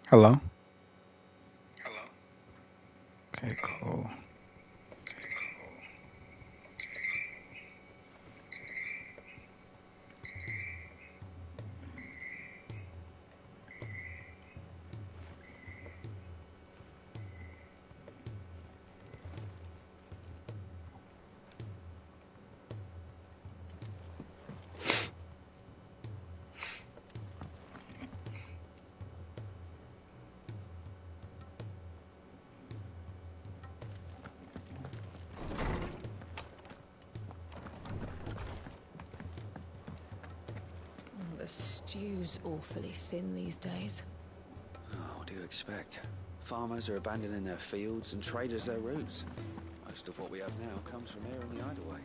Hello? Okay, cool. The stew's awfully thin these days. Oh, what do you expect? Farmers are abandoning their fields and traders their roots. Most of what we have now comes from here in the Hideaway.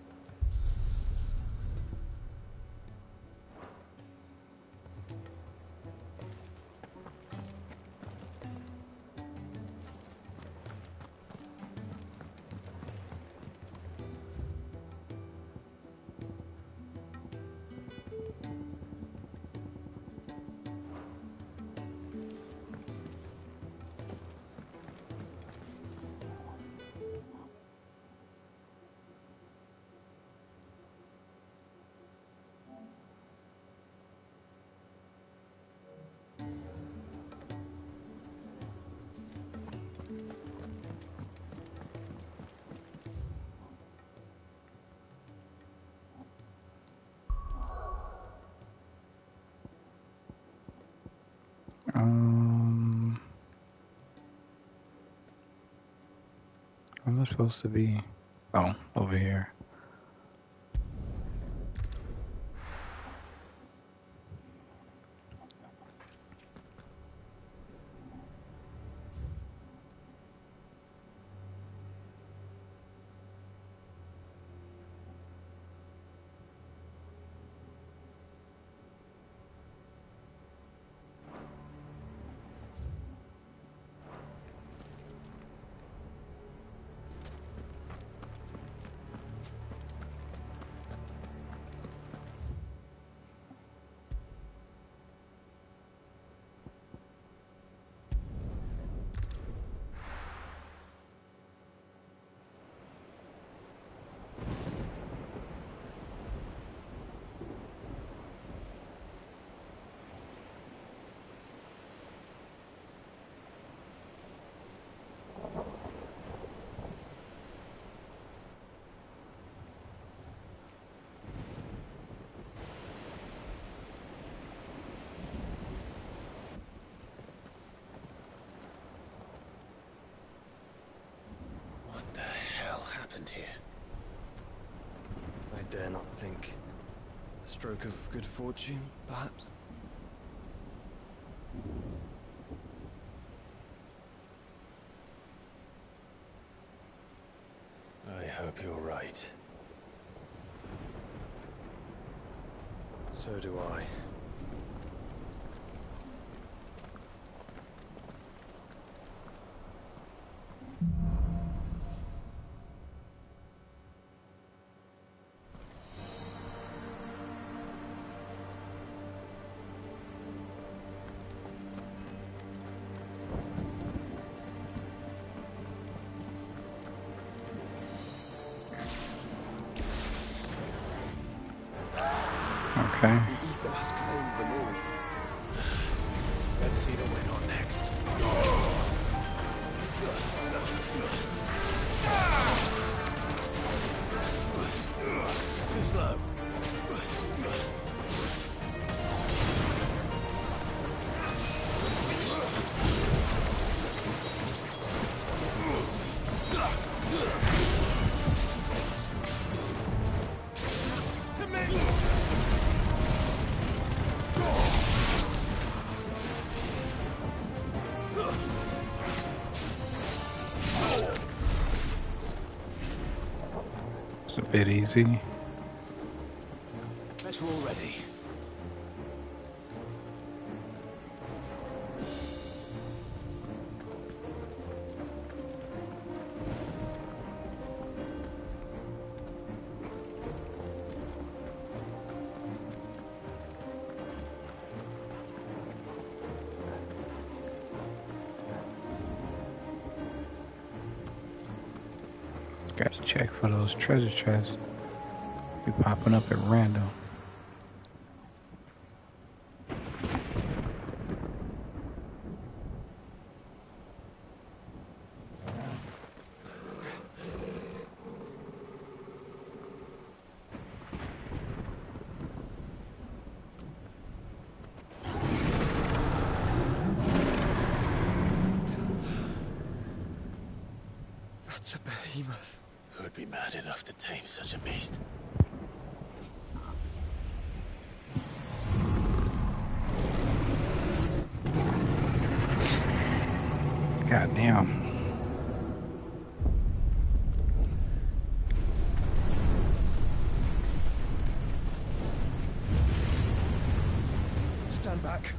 Where am I supposed to be? Oh, over here. What the hell happened here? I dare not think. A stroke of good fortune, perhaps? I hope you're right. So do I. Okay. The ether has claimed them all. Let's see the win on next. Too slow. To me! It's a bit easy. Better already. check for those treasure chests. Be popping up at random. That's a behemoth. Who would be mad enough to tame such a beast? Goddamn. Stand back.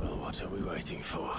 What are we waiting for?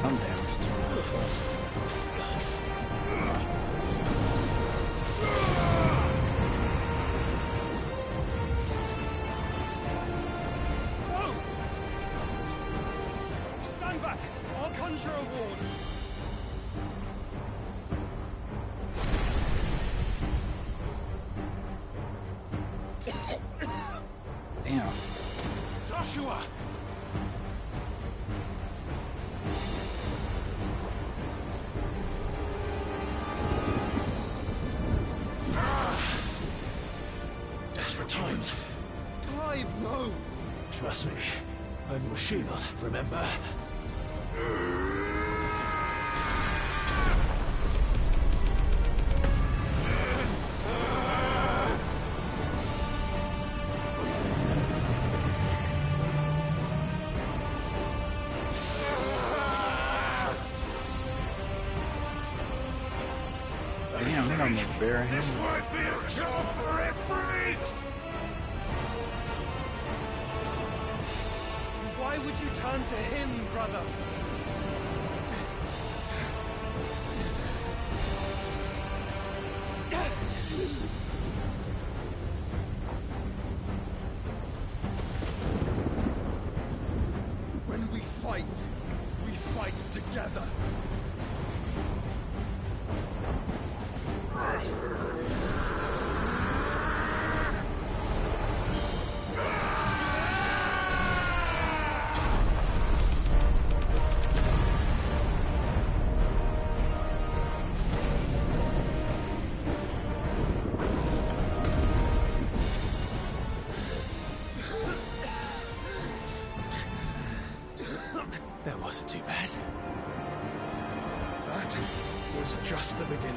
Some damage to it. No! Stand back! I'll conjure a ward! Damn. Joshua! Desperate times. Clive, no! Trust me. I'm your shield, remember? Damn, they almost bury him. Might be a job for Ifrit! Why would you turn to him, brother? When we fight together. That wasn't too bad. That was just the beginning.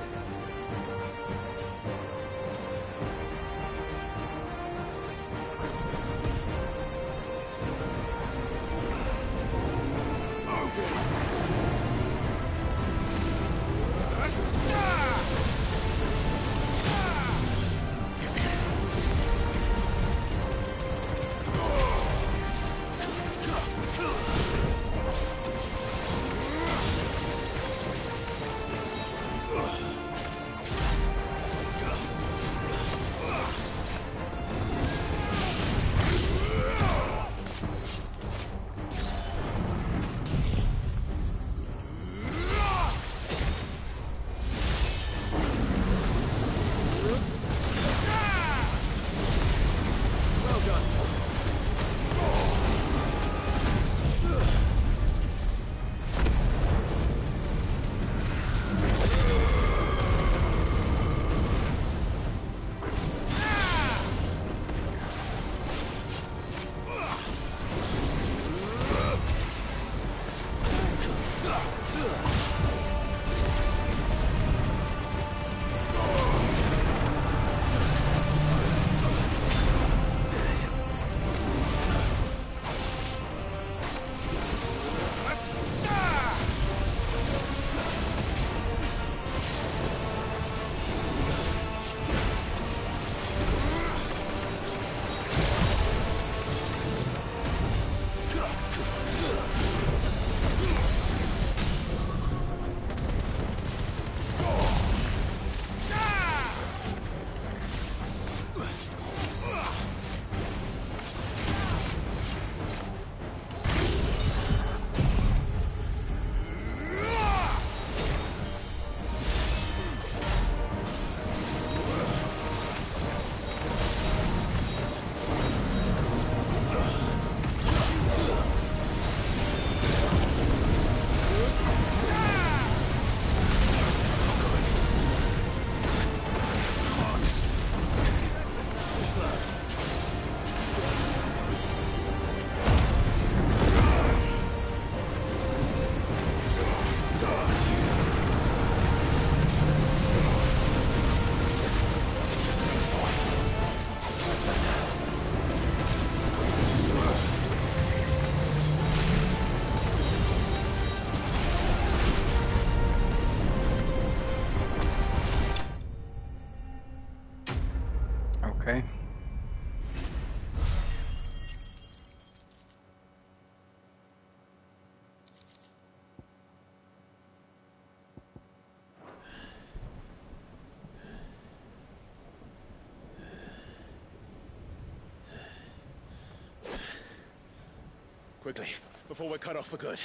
Quickly, before we're cut off for good.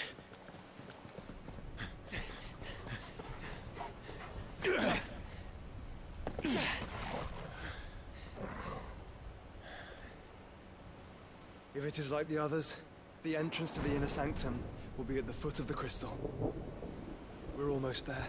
If it is like the others, the entrance to the inner sanctum will be at the foot of the crystal. We're almost there.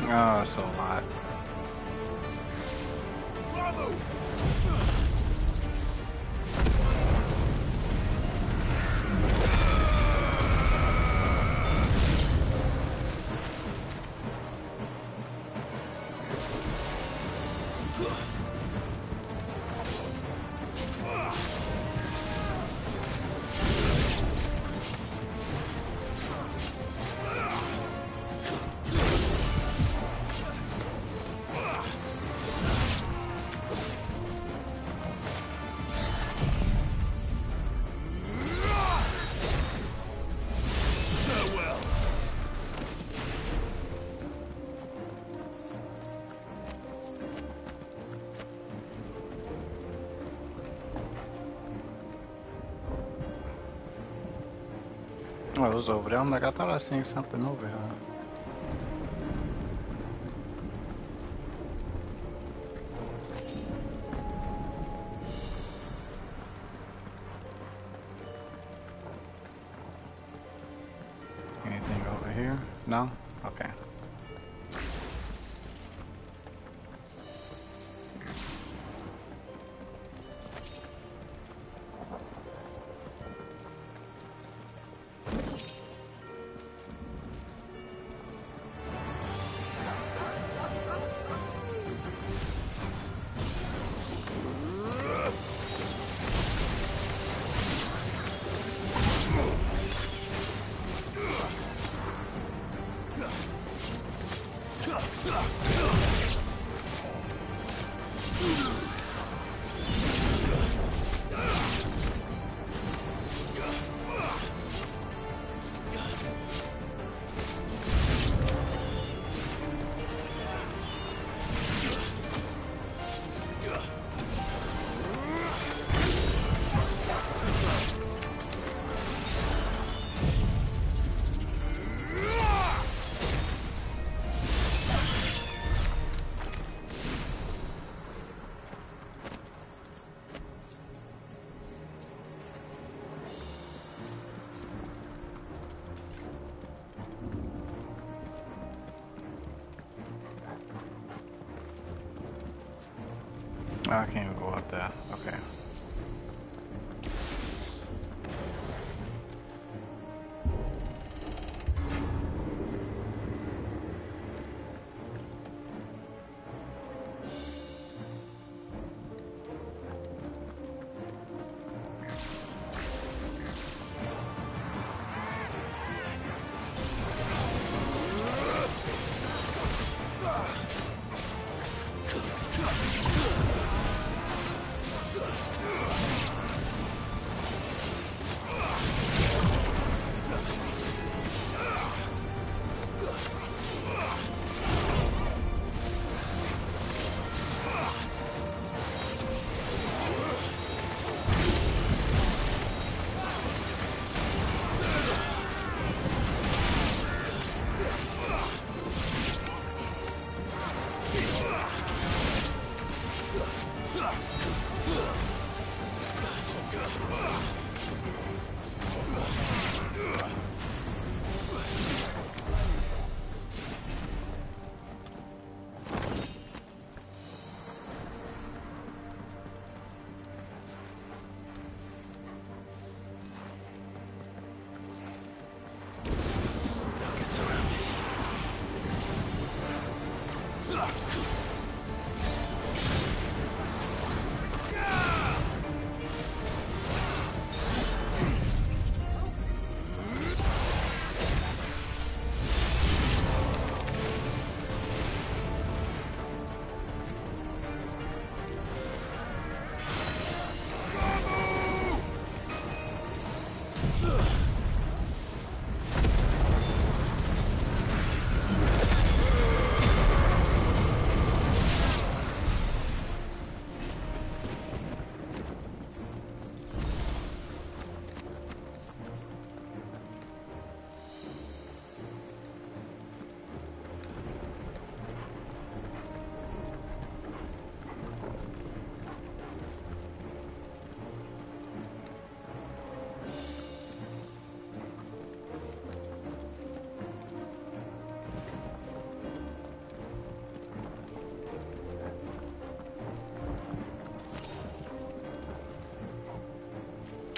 Oh, it's a lot. Oh, it was over there. I'm like, I thought I seen something over here. Anything over here? No? Okay. Oh, I can't even go up there. Okay.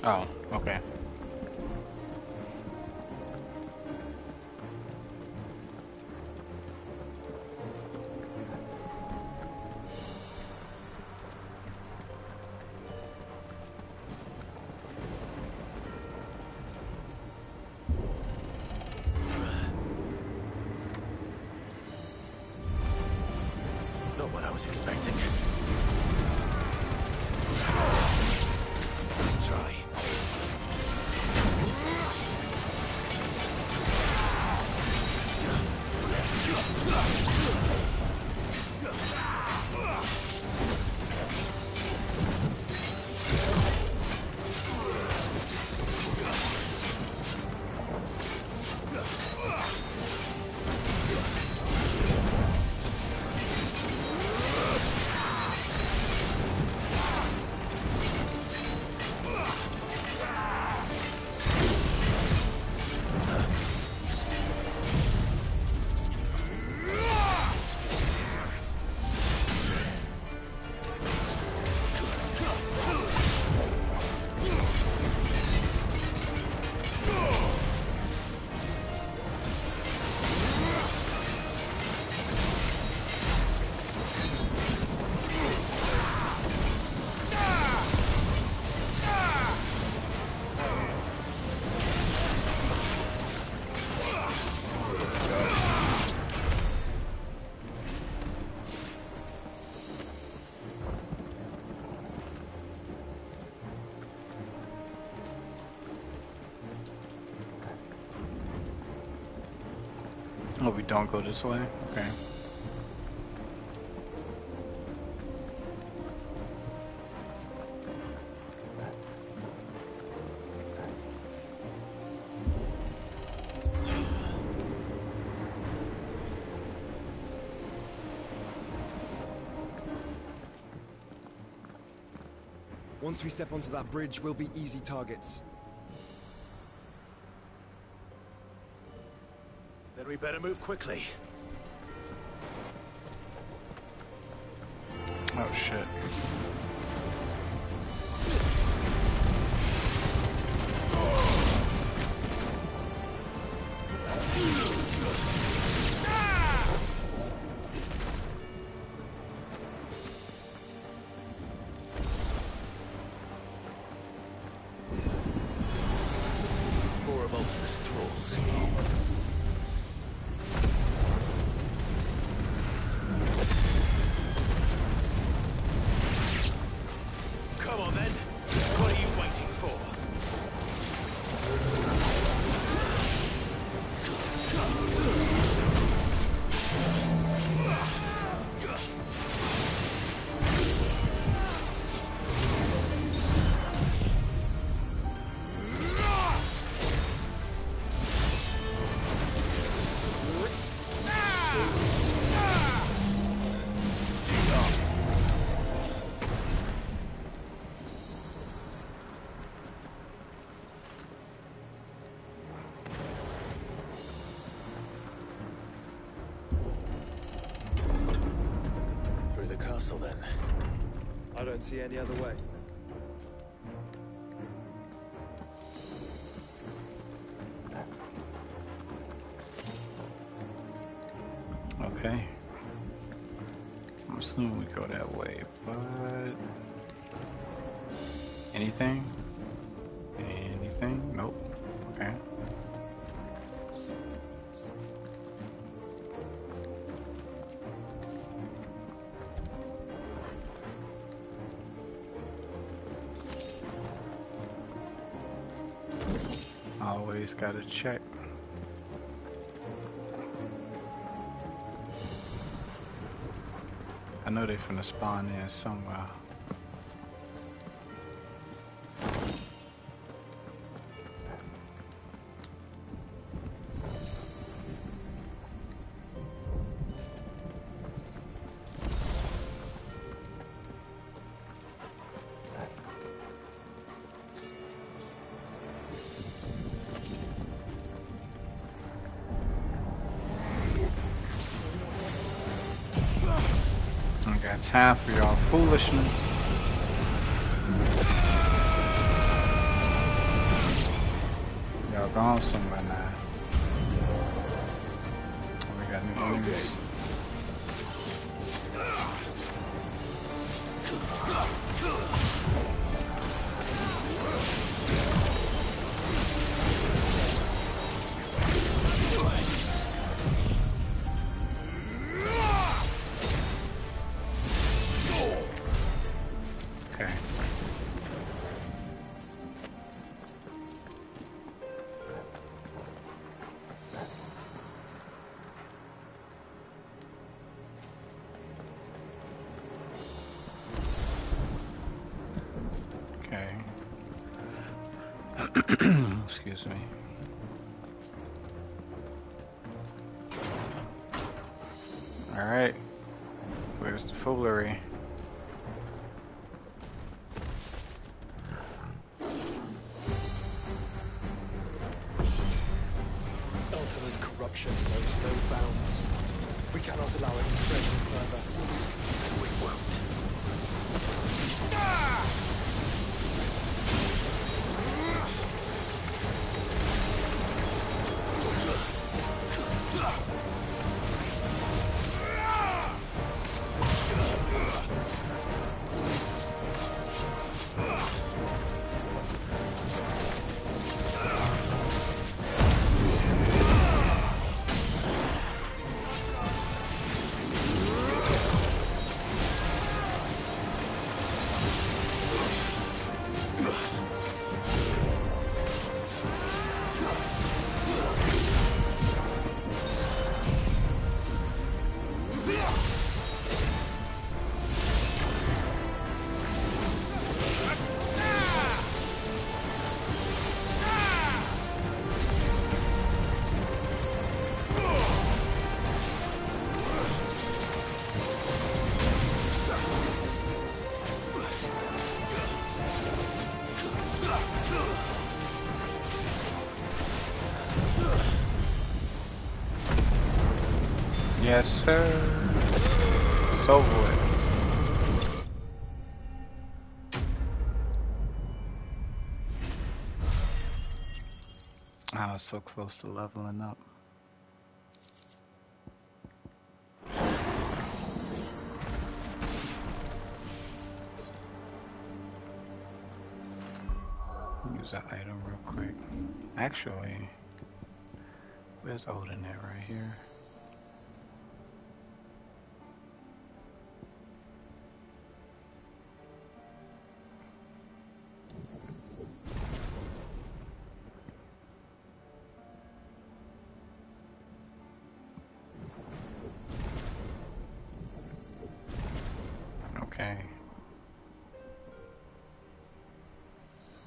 Oh, okay. Not what I was expecting. Let's try. Oh, we don't go this way? Okay. Once we step onto that bridge, we'll be easy targets. Then we better move quickly. Oh shit. More of Ultima's thralls. Come on then. What are you waiting for? Through the castle then. I don't see any other way. Okay. I'm assuming we go that way, but... Anything? Anything? Nope. Okay. Always gotta check. I know they finna spawn in somewhere. I got time for y'all foolishness. Y'all gone somewhere now. We got new enemies. Okay. Okay. Excuse me. All right. Where's the foolery? Ultima's corruption knows no bounds. We cannot allow it to spread any further. And we won't. Yes, sir. So good. I was so close to leveling up. Use that item real quick. Actually, where's Odin at right here? Okay.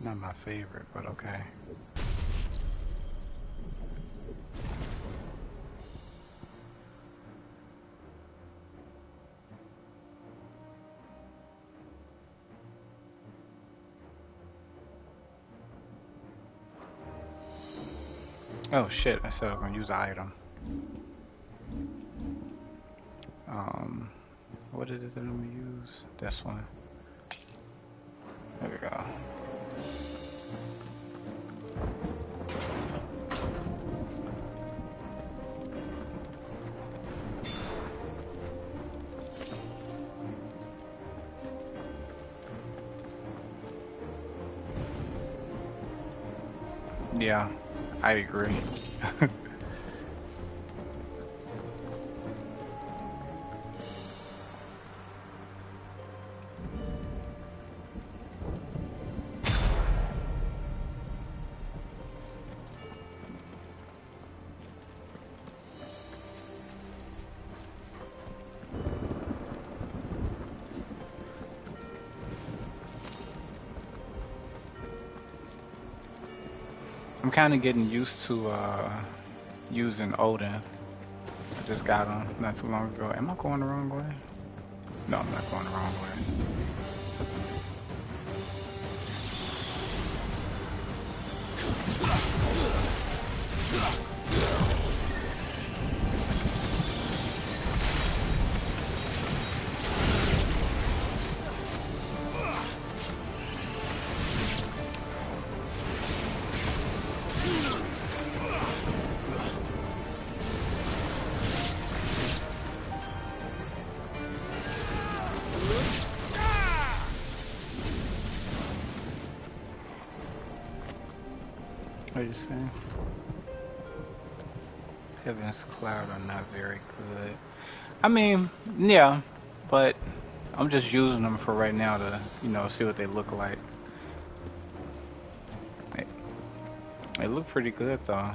Not my favorite, but okay. Oh shit, I said I'm gonna use an item. What is it that I'm gonna use? This one. There we go. Yeah, I agree. I'm kind of getting used to using Odin. I just got him not too long ago. Am I going the wrong way? No, I'm not going the wrong way. did it say? Heaven's Cloud are not very good. I mean, yeah, but I'm just using them for right now to, you know, see what they look like. They look pretty good though.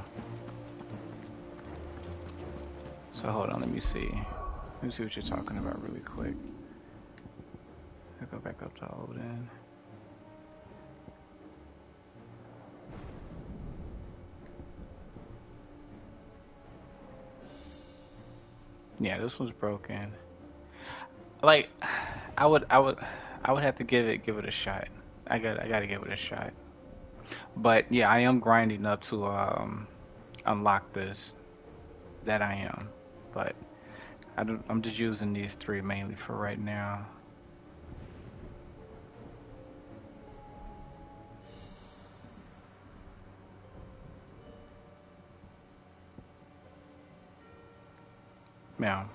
So hold on, let me see. Let me see what you're talking about really quick. I'll go back up to Odin. Yeah, this one's broken. Like, I would have to give it a shot. I gotta give it a shot. But yeah, I am grinding up to unlock this. That I am. But I'm just using these three mainly for right now. Now.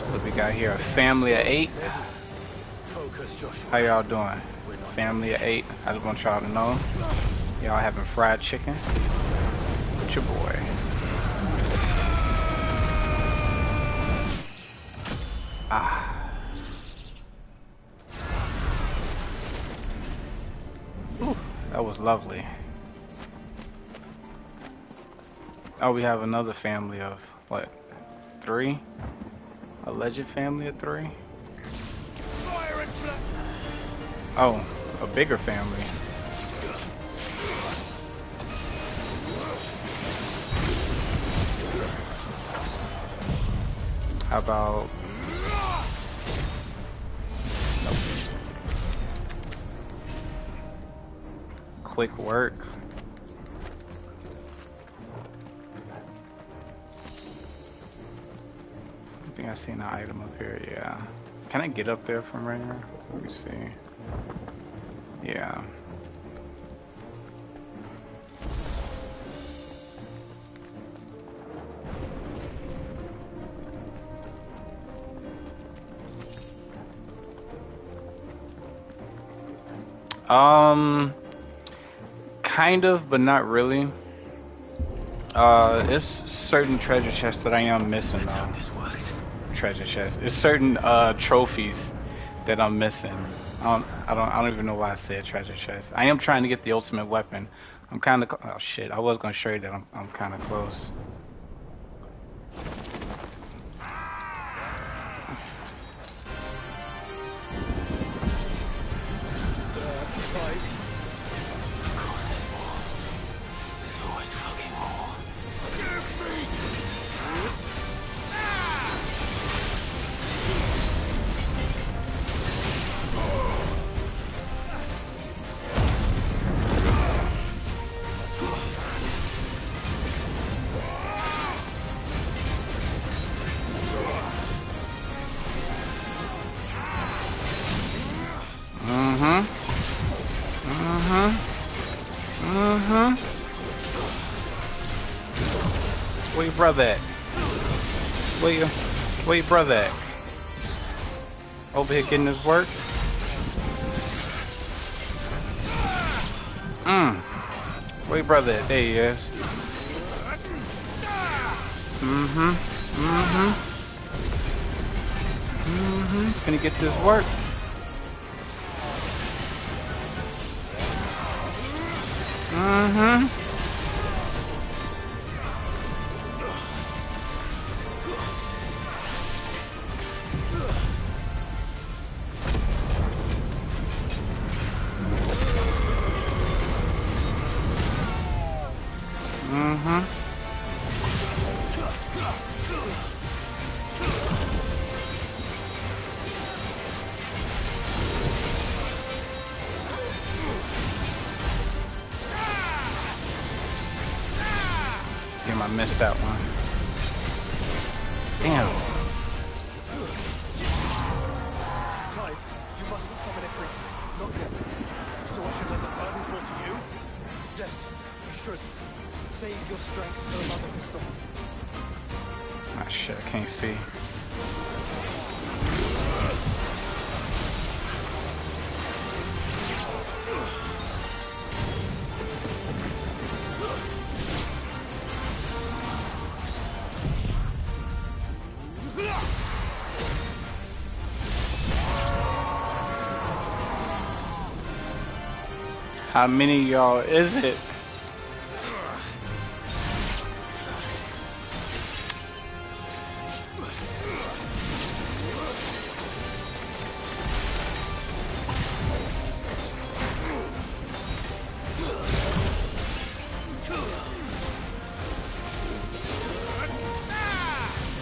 What we got here? A family of 8. How y'all doing? Family of 8. I just want y'all to know. Y'all having fried chicken with your boy. Ah. Ooh, that was lovely. Oh, we have another family of, what, 3? Alleged family of 3? Oh, a bigger family. How about... quick work? I think I seen an item up here, yeah. Can I get up there from right here? Let me see. Yeah. Kind of, but not really. It's certain treasure chests that I am missing though. Treasure chests. It's certain trophies that I'm missing. I don't even know why I said treasure chest. I am trying to get the ultimate weapon. I'm kind of oh shit. I was gonna show you that I'm kind of close. Where your brother at? Where your brother at? Over here getting his work? Where your brother at? There he is. Gonna get this work. Damn, I missed that one. Damn. Not yet. So I should let the burden fall to you? Yes, you should. Save your strength for another crystal. Ah, shit, I can't see. How many of y'all is it?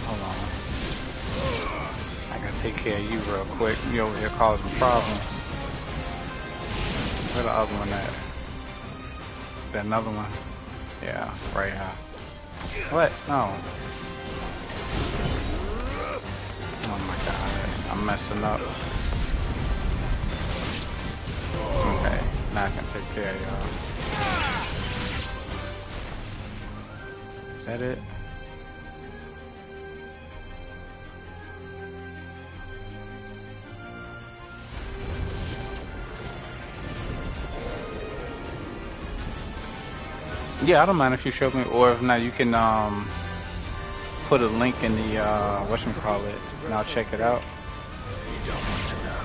Hold on. I gotta take care of you real quick. You over here causing problems. Where the other one at? Is that another one? Yeah, right here. What? No. Oh my god, I'm messing up. Okay, now I can take care of y'all. Is that it? Yeah, I don't mind if you show me, or if not, you can put a link in the whatchamacallit, and I'll check it out. You don't want to know.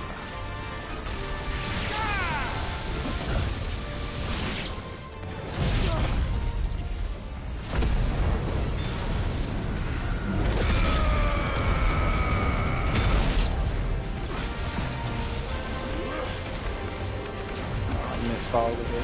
I missed all of it.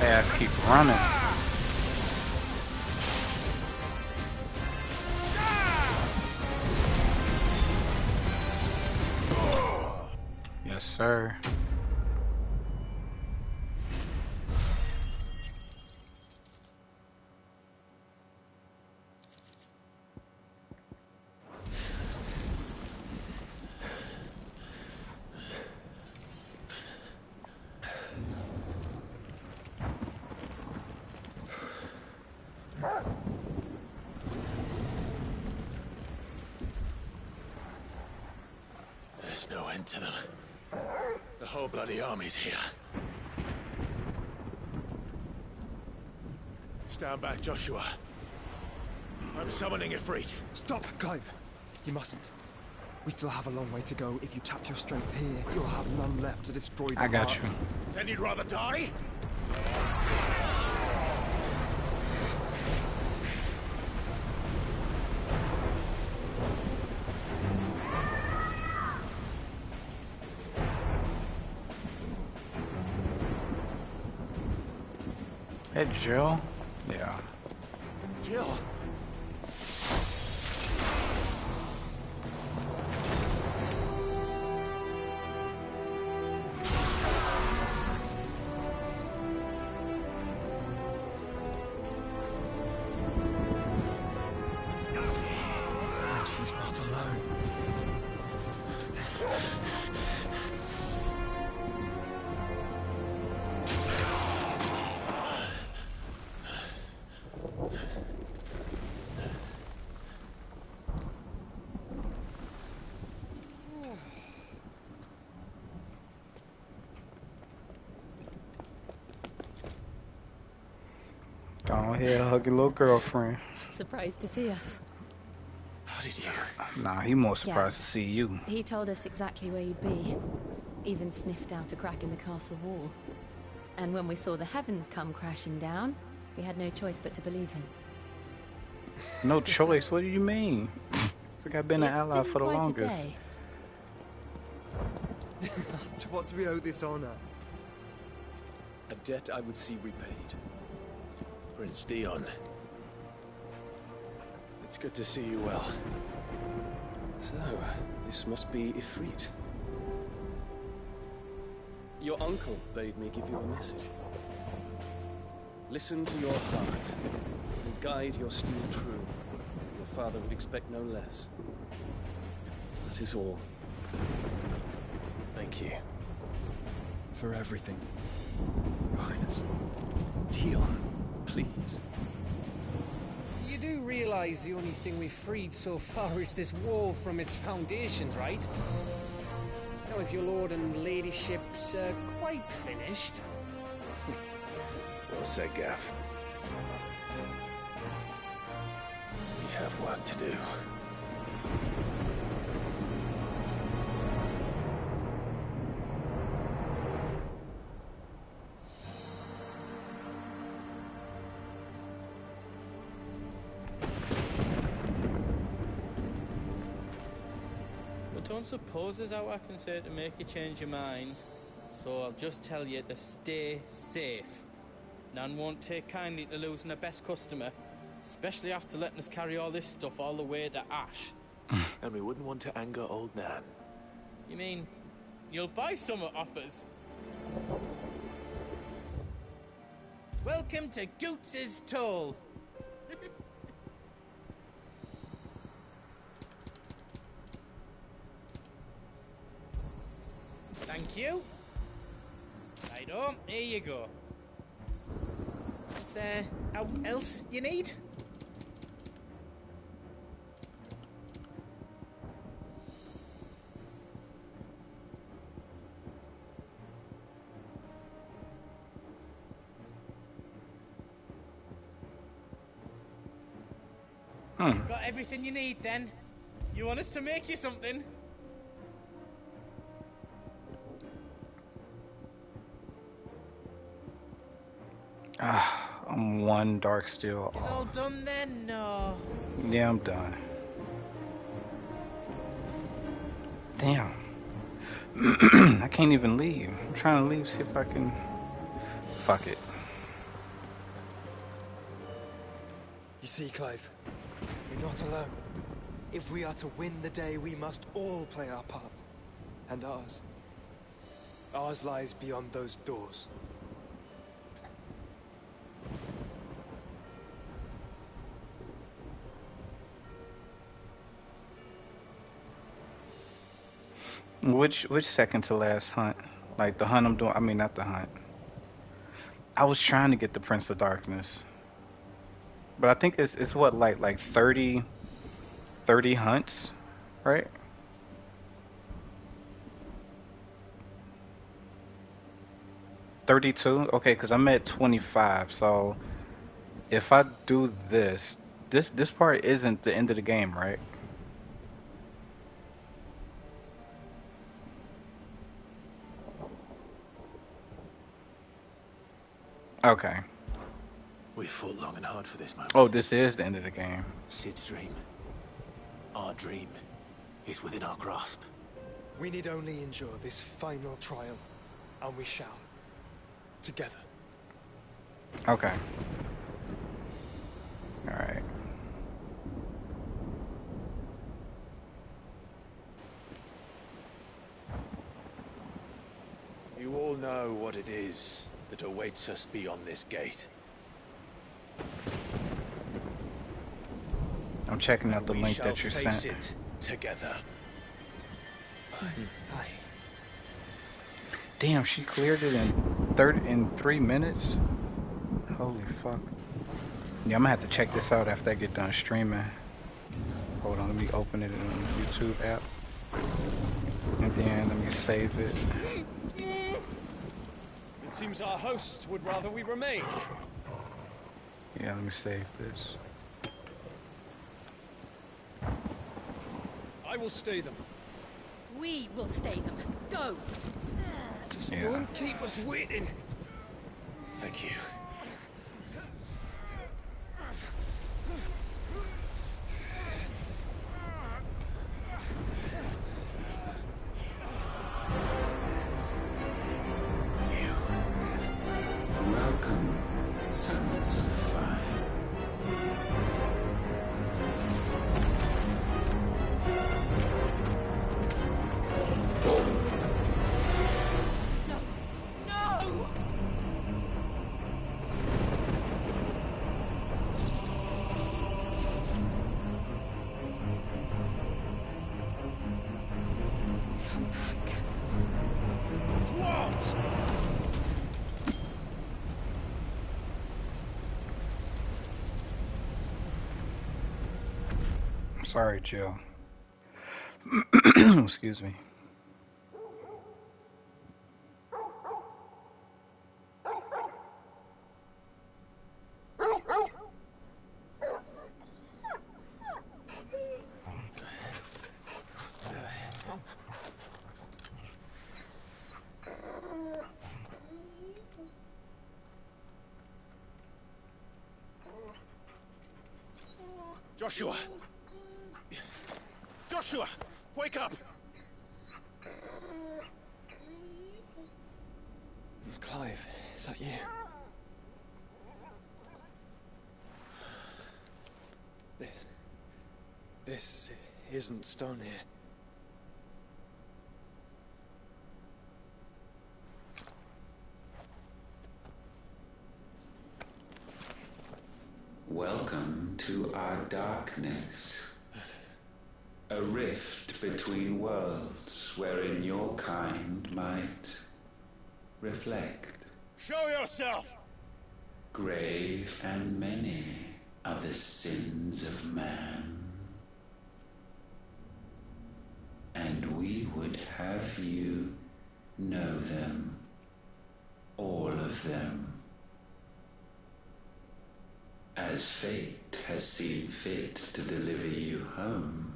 Ass keep running. Yes, sir. There's no end to them. The whole bloody army's here. Stand back, Joshua. I'm summoning Ifrit. Stop, Clive. You mustn't. We still have a long way to go. If you tap your strength here, you'll have none left to destroy the I got heart. you. Then you'd rather die? Hey, Jill. Yeah. Jill? And she's not alone. Go ahead, hug your little girlfriend. Surprised to see us. How did you? Nah, he more Yeah. surprised to see you. He told us exactly where you'd be. Even sniffed out a crack in the castle wall. And when we saw the heavens come crashing down, we had no choice but to believe him. No choice? What do you mean? It's like I've been an ally for the quite longest. A day. To what do we owe this honor? A debt I would see repaid. Prince Dion. It's good to see you well. So, this must be Ifrit. Your uncle bade me give you a message. Listen to your heart, and guide your steel true. Your father would expect no less. That is all. Thank you. For everything, Your Highness. Dion, please. You do realize the only thing we've freed so far is this wall from its foundations, right? Now, if your lord and ladyship's quite finished... Well said, Gav. We have work to do. Don't suppose there's out I can say to make you change your mind. So I'll just tell you to stay safe. Nan won't take kindly to losing her best customer, especially after letting us carry all this stuff all the way to Ash. And we wouldn't want to anger old Nan. You mean you'll buy some off us? Welcome to Goots's Toll. Thank you. Right on, here you go. Is there anything else you need? Got everything you need then? You want us to make you something? I'm one dark steel. It's all done then? No. Yeah, I'm done. Damn. I can't even leave. I'm trying to leave, see if I can... Fuck it. You see, Clive, we're not alone. If we are to win the day, we must all play our part. And ours. Ours lies beyond those doors. Which second to last hunt? Like the hunt I'm doing, I mean not the hunt. I was trying to get the Prince of Darkness. But I think it's what like 30 hunts, right? $32? Okay, because I'm at 25, so if I do this part isn't the end of the game, right? Okay. We fought long and hard for this moment. Oh, this is the end of the game. Sid's dream. Our dream is within our grasp. We need only endure this final trial, and we shall. Together. Okay. Alright. You all know what it is that awaits us beyond this gate. I'm checking out the We link shall that you face sent. it together. Aye. Damn, she cleared it in 3 minutes? Holy fuck. Yeah, I'm gonna have to check this out after I get done streaming. Hold on, let me open it in the YouTube app. And then let me save it. It seems our host would rather we remain. Yeah, let me save this. I will stay them. We will stay them. Go! Just Yeah. don't keep us waiting. Thank you. Welcome, sons of fire. No! No! Come back. What? Sorry, Jill. Excuse me. Joshua! Joshua! Wake up! Clive, is that you? This isn't stone here. Welcome to our darkness. A rift between worlds wherein your kind might reflect. Show yourself! Grave and many are the sins of man. And we would have you know them, all of them. As fate has seen fit to deliver you home,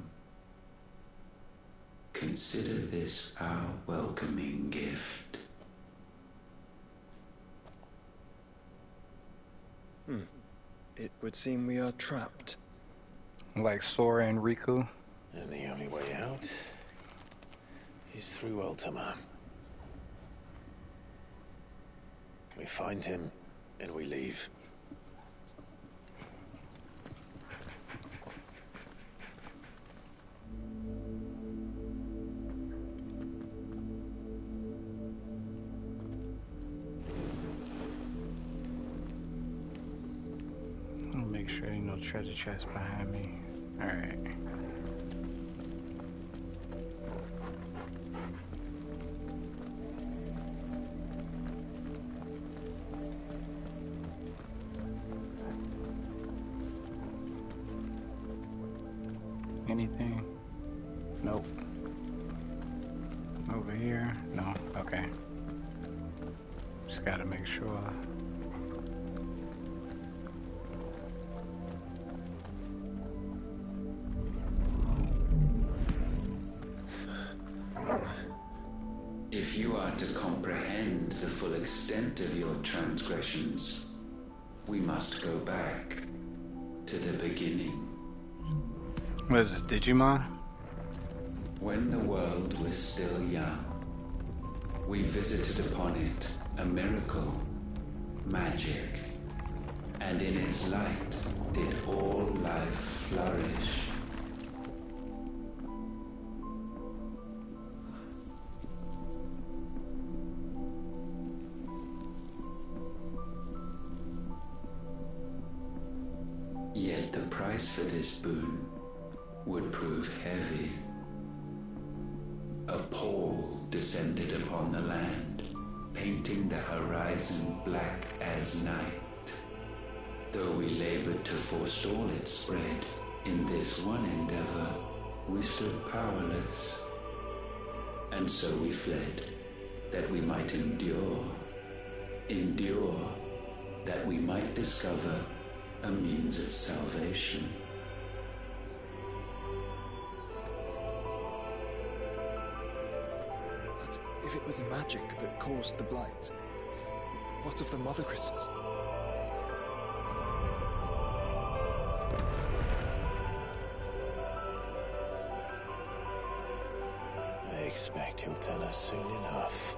consider this our welcoming gift. It would seem we are trapped. Like Sora and Riku. And the only way out is through Ultima. We find him and we leave. I'll make sure ain't no treasure chest behind me. Alright. Anything? Nope. Over here? No. Okay. Just gotta make sure. If you are to comprehend the full extent of your transgressions, we must go back to the beginning. What is this, Digimon? When the world was still young, we visited upon it a miracle, magic, and in its light did all life flourish. Yet the price for this boon would prove heavy. A pall descended upon the land, painting the horizon black as night. Though we labored to forestall its spread, in this one endeavor we stood powerless. And so we fled, that we might endure, that we might discover a means of salvation. But if it was magic that caused the blight, what of the mother crystals? I expect he'll tell us soon enough.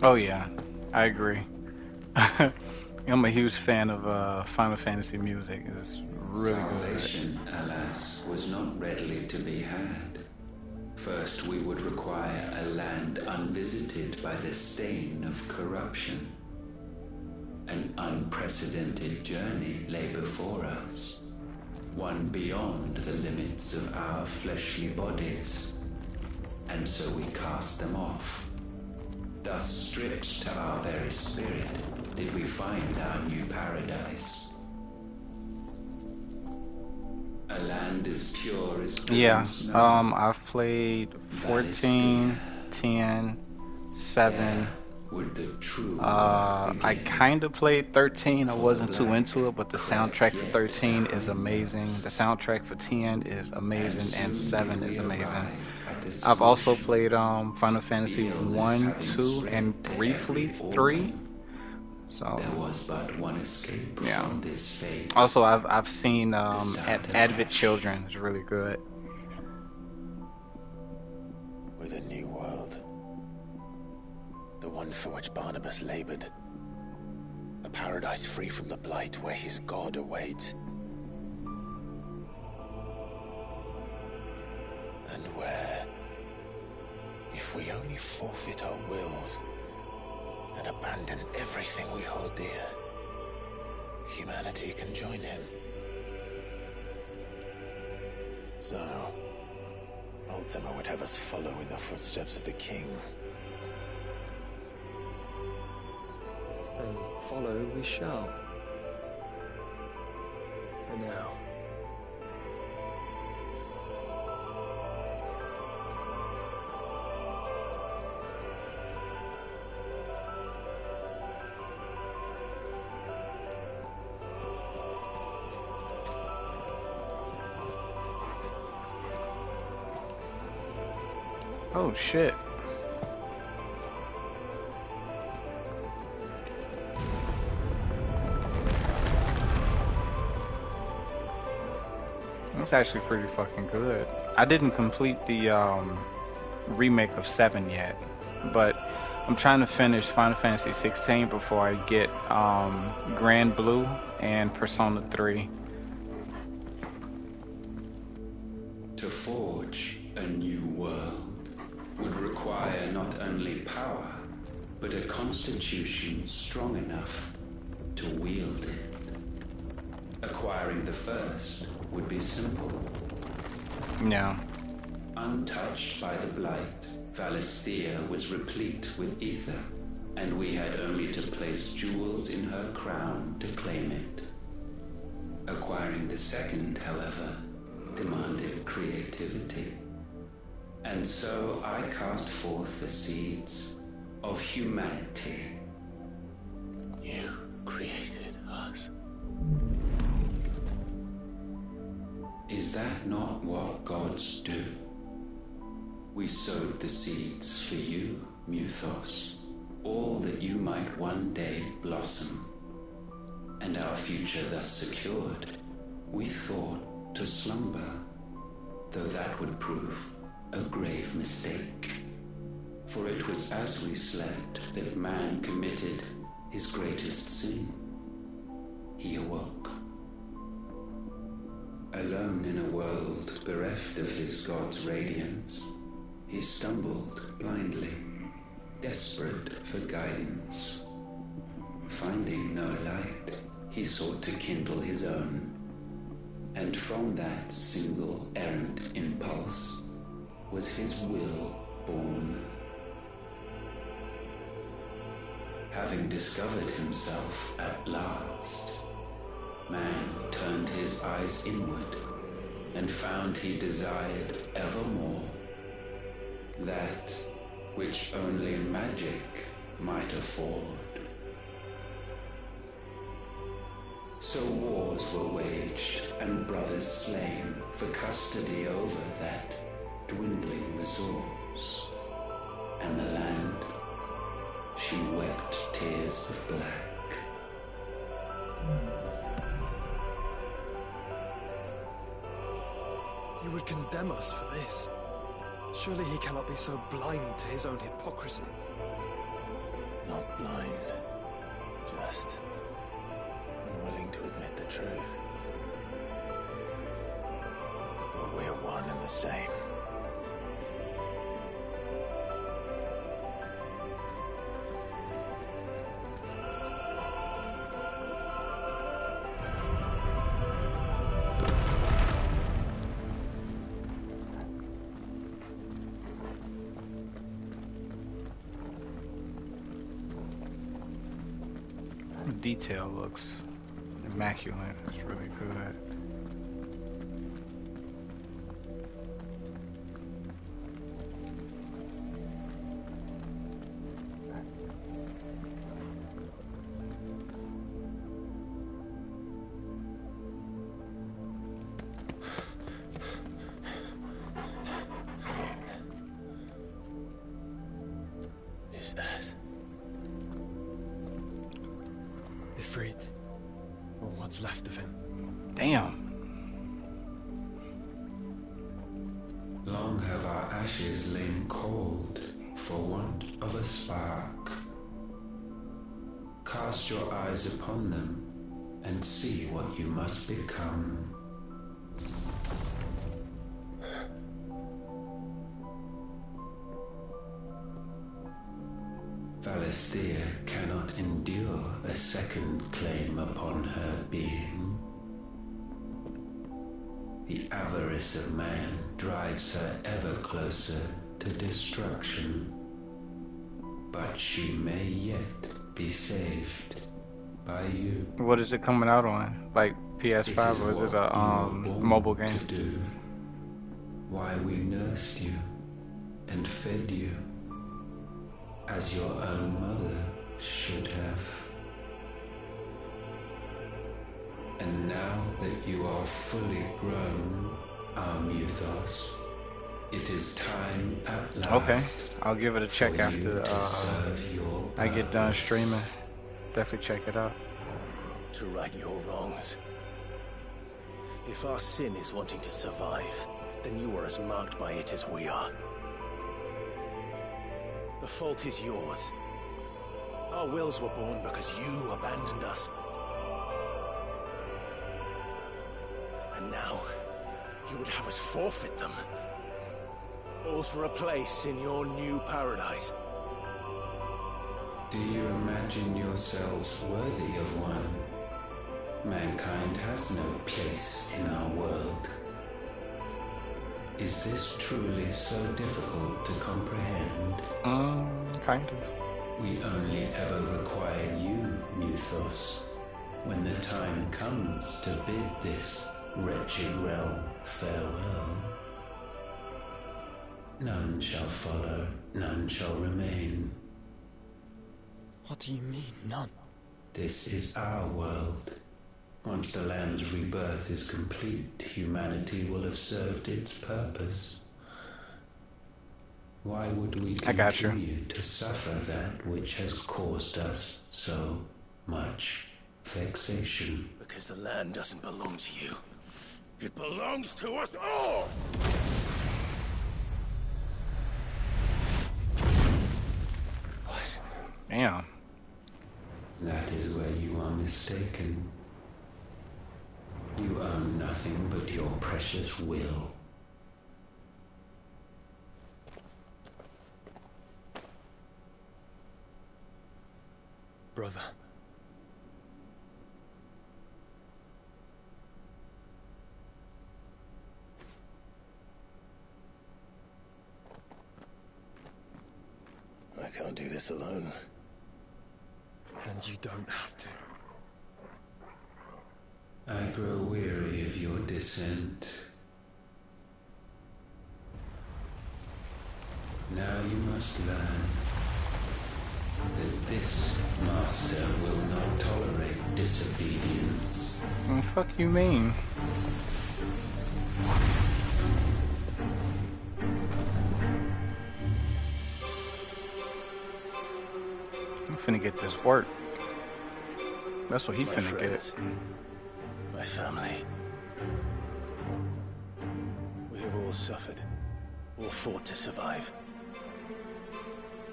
Oh yeah, I agree. I'm a huge fan of Final Fantasy music. It's really good. Salvation, alas, was not readily to be had. First, we would require a land unvisited by the stain of corruption. An unprecedented journey lay before us, one beyond the limits of our fleshly bodies. And so we cast them off. Thus stripped to our very spirit, did we find our new paradise. A land as pure as Yeah, snow. I've played 14, 10, 7. Would the true I kind of played 13. I wasn't too into it, but the soundtrack for 13 is amazing. The soundtrack for 10 is amazing, and 7 is amazing. I've also played Final Fantasy 1, 2, and briefly 3. So there was but one escape from this fate. Also, I've seen Advent Children. It's really good. With a new world. The one for which Barnabas labored. A paradise free from the blight where his god awaits. And where, if we only forfeit our wills and abandon everything we hold dear, humanity can join him. So, Ultima would have us follow in the footsteps of the king. And follow we shall. For now. Oh shit. It's actually pretty fucking good. I didn't complete the remake of 7 yet, but I'm trying to finish Final Fantasy 16 before I get Grand Blue and Persona 3. To forge a new world would require not only power, but a constitution strong enough to wield it. Acquiring the first would be simple. Yeah. Untouched by the blight, Valisthea was replete with ether, and we had only to place jewels in her crown to claim it. Acquiring the second, however, demanded creativity. And so I cast forth the seeds of humanity. You created us. Is that not what gods do? We sowed the seeds for you, Muthos, all that you might one day blossom. And our future thus secured, we thought to slumber, though that would prove a grave mistake. For it was as we slept that man committed his greatest sin. He awoke. Alone in a world bereft of his god's radiance, he stumbled blindly, desperate for guidance. Finding no light, he sought to kindle his own, and from that single errant impulse was his will born. Having discovered himself at last, man turned his eyes inward and found he desired evermore that which only magic might afford. So wars were waged and brothers slain for custody over that dwindling resource, and the land, she wept tears of black. He would condemn us for this. Surely he cannot be so blind to his own hypocrisy. Not blind, just unwilling to admit the truth. But we're one and the same. Detail looks immaculate. It's really good. Is that? Ifrit, or what's left of him. Damn. Long have our ashes lain cold for want of a spark. Cast your eyes upon them and see what you must become. Valisthea cannot endure a second claim upon her being. The avarice of man drives her ever closer to destruction. But she may yet be saved by you. What is it coming out on? Like PS5 or is it a mobile game? To do. Why we nursed you and fed you as your own mother should have. And now that you are fully grown, our Muthos, it is time at last. Okay, I'll give it a check after I get done streaming. Definitely check it out. To right your wrongs. If our sin is wanting to survive, then you are as marked by it as we are. The fault is yours. Our wills were born because you abandoned us. And now, you would have us forfeit them. All for a place in your new paradise. Do you imagine yourselves worthy of one? Mankind has no place in our world. Is this truly so difficult to comprehend? Kind of. We only ever require you, Muthos, when the time comes to bid this wretched realm farewell. None shall follow, none shall remain. What do you mean, none? This is our world. Once the land's rebirth is complete, humanity will have served its purpose. Why would we continue to suffer that which has caused us so much vexation? Because the land doesn't belong to you. It belongs to us all! What? Damn. That is where you are mistaken. You own nothing but your precious will. Brother. I can't do this alone. And you don't have to. I grow weary of your dissent. Now you must learn that this master will not tolerate disobedience. What the fuck you mean? I'm finna get this work. That's what he My finna friends, get. my family. We have all suffered, all fought to survive.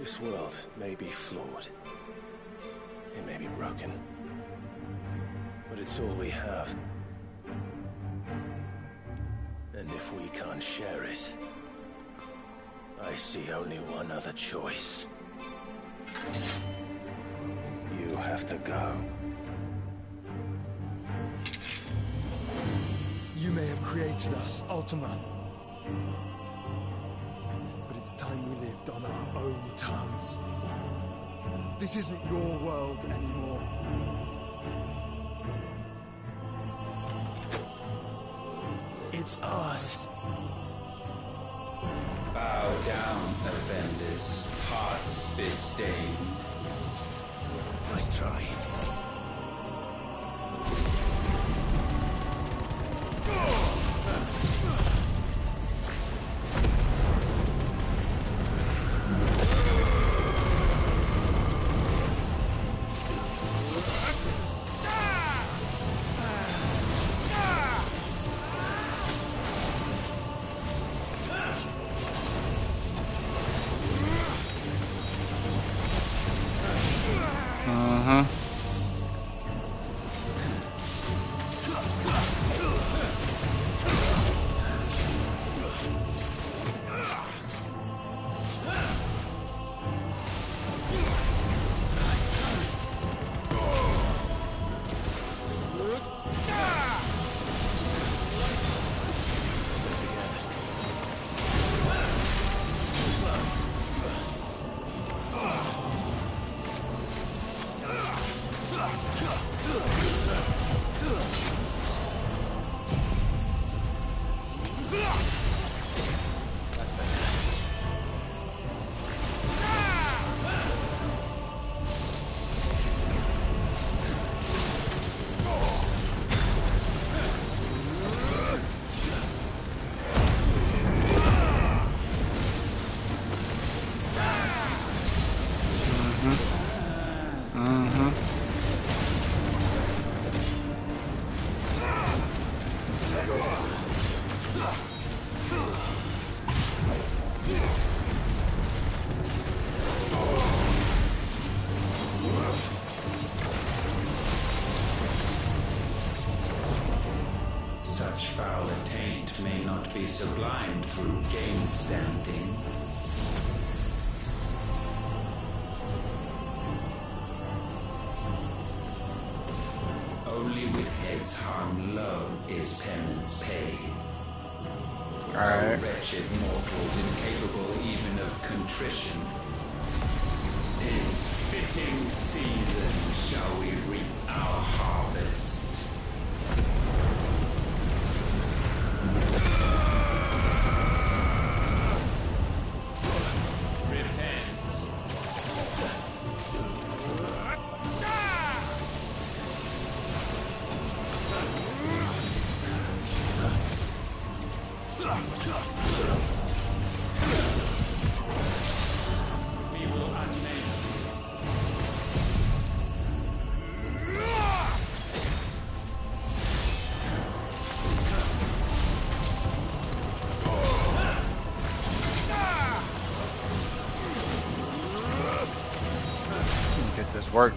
This world may be flawed. It may be broken. But it's all we have. And if we can't share it, I see only one other choice. You have to go. You may have created us, Ultima. But it's time we lived on our own terms. This isn't your world anymore. It's ours. Bow down, offenders, hearts be stained. Nice try. Such foul attaint may not be sublimed through gain-standing. Only with heads hung low is penance paid. Alright. Wretched mortals incapable even of contrition. In fitting season shall we reap our harvest. We will unmake. Get this work.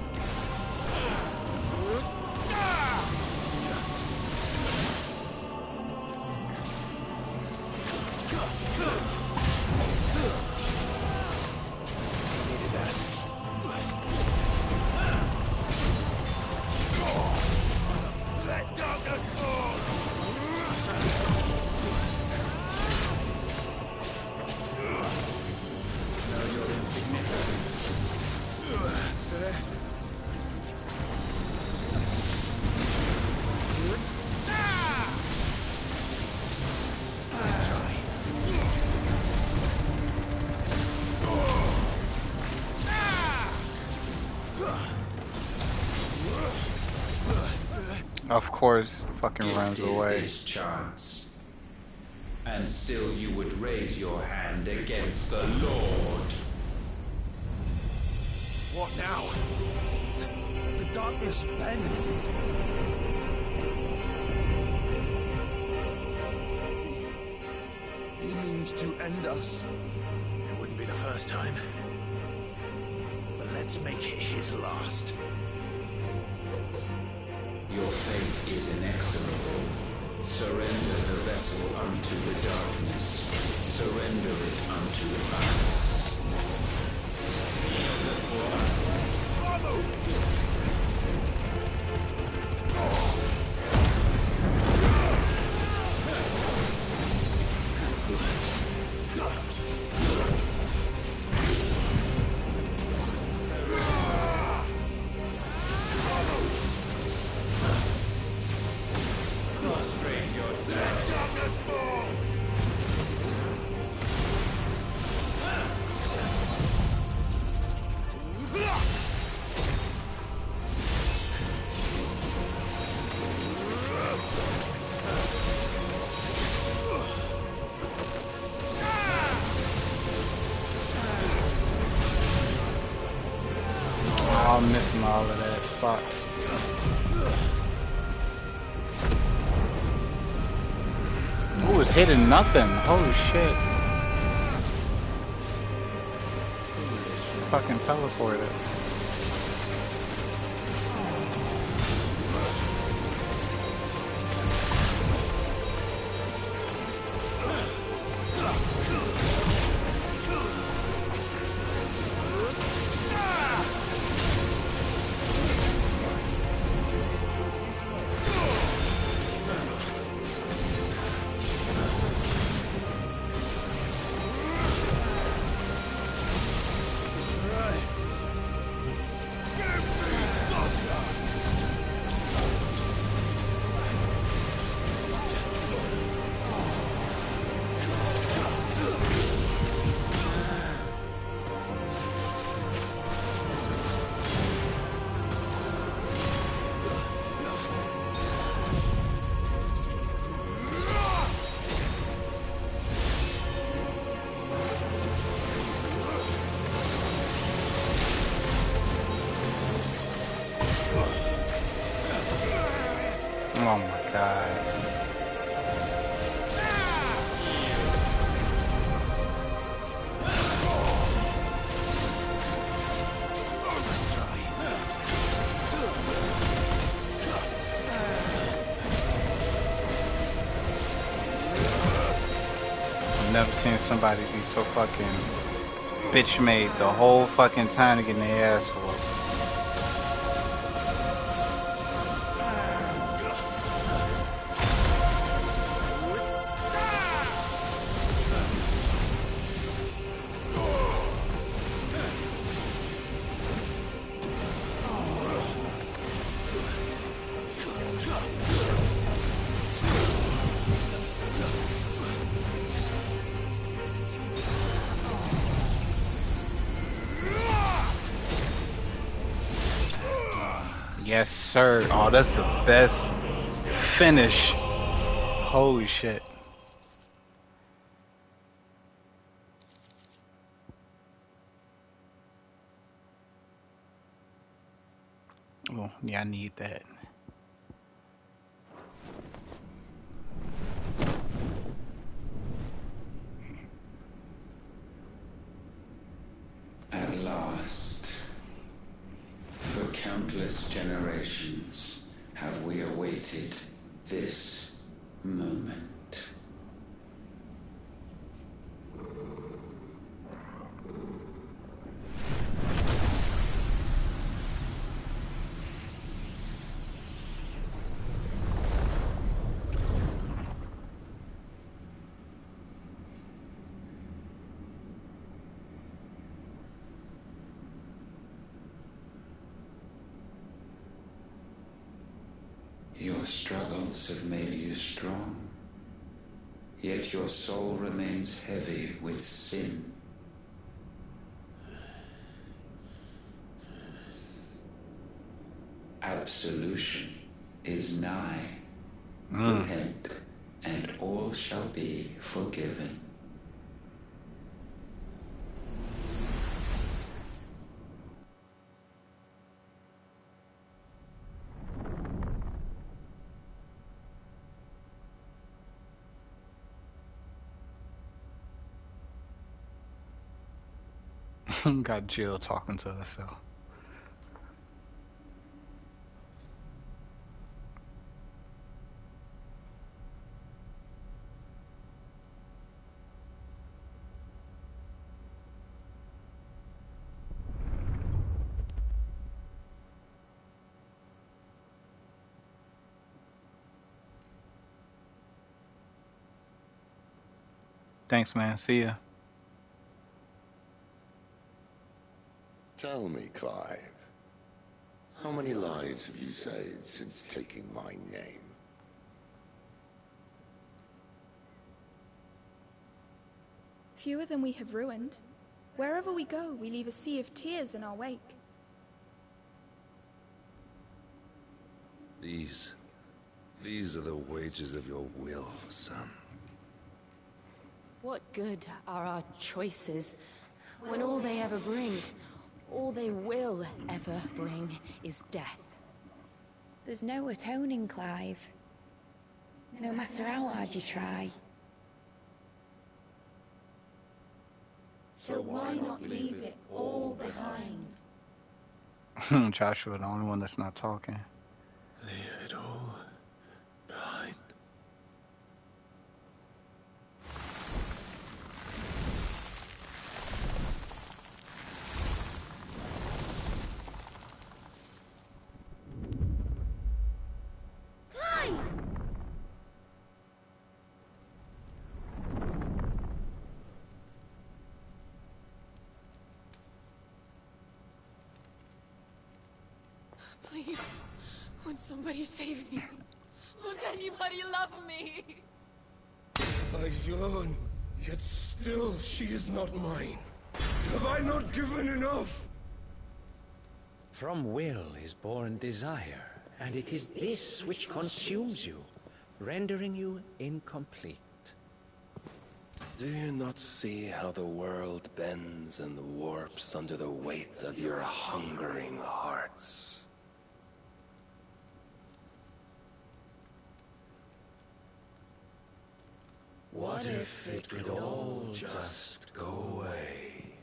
Of course, fucking runs Gifted away. this chance. And still you would raise your hand against the Lord. What now? The darkness bends. He means to end us. It wouldn't be the first time. But let's make it his last. Your fate is inexorable. Surrender the vessel unto the darkness. Surrender it unto us. Prostrate yourself. Oh, I'm missing all of that. Fuck. Who was hitting nothing? Holy shit. Fucking teleported. Oh my god. I've never seen somebody be so fucking bitch made the whole fucking time to get their ass whooped. Yes, sir. Oh, that's the best finish. Holy shit. Oh, yeah, I need that. At last, for countless generations, have we awaited this moment. Your struggles have made you strong, yet your soul remains heavy with sin. Absolution is nigh. Repent, and all shall be forgiven. Got Jill talking to herself. Thanks, man. See ya. Tell me, Clive, how many lives have you saved since taking my name? Fewer than we have ruined. Wherever we go, we leave a sea of tears in our wake. These are the wages of your will, son. What good are our choices when all they ever bring, all they will ever bring, is death? There's no atoning, Clive. No matter how hard you try. So why not leave it all behind? Joshua, the only one that's not talking. Leave it all behind. Clive! Please, won't somebody save me? Won't anybody love me? I yearn, yet still she is not mine. Have I not given enough? From will is born desire, and it is this which consumes you, rendering you incomplete. Do you not see how the world bends and warps under the weight of your hungering hearts? What if it could all just go away?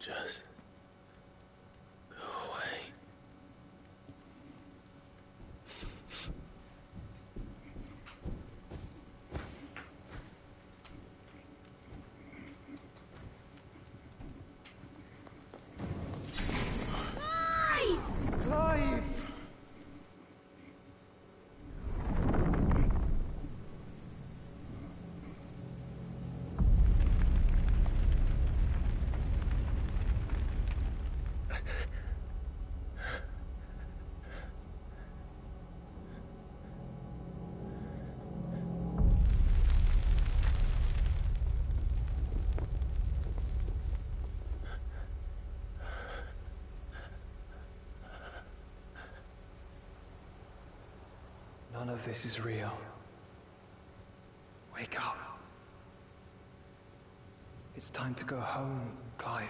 Just go away. Clive! None of this is real. Wake up. It's time to go home, Clive.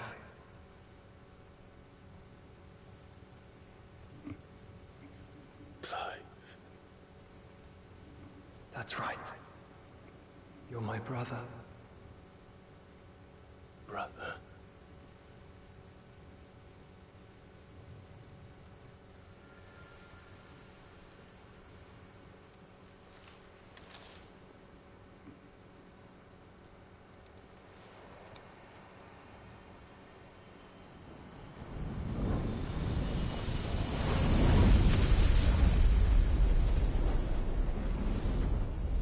Clive. That's right. You're my brother. Brother.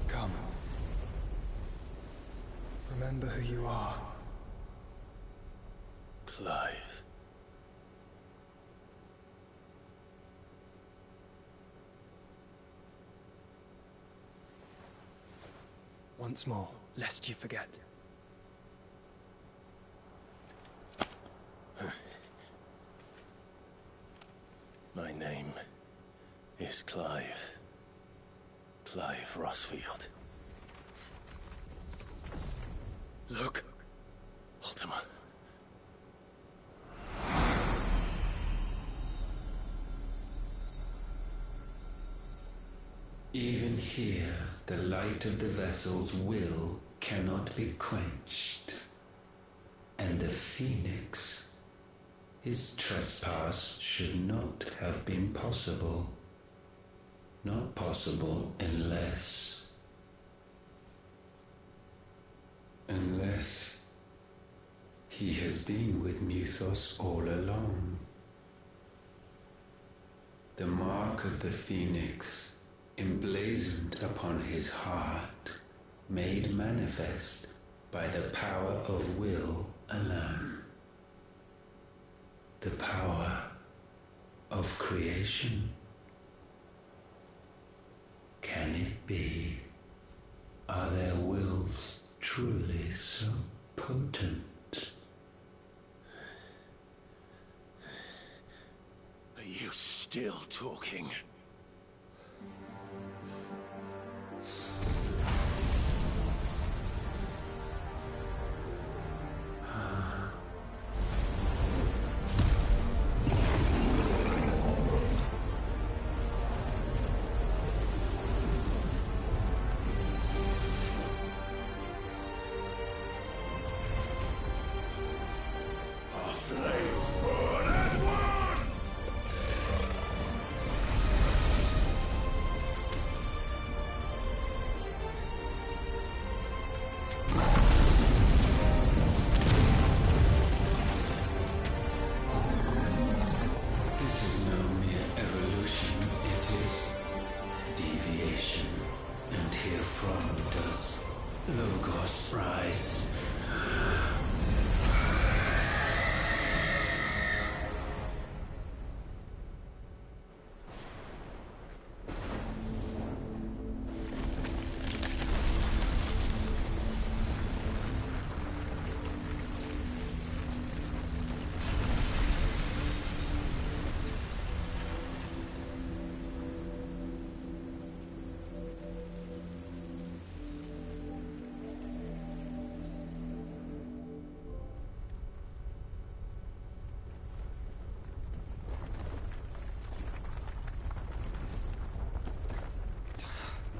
Come. Remember who you are. Clive. Once more, lest you forget. Clive Rossfield. Look. Ultima. Even here, the light of the vessel's will cannot be quenched. And the Phoenix, his trespass should not have been possible. Not possible unless he has been with Mythos all along. The mark of the Phoenix, emblazoned upon his heart, made manifest by the power of will alone. The power of creation. Can it be? Are their wills truly so potent? Are you still talking?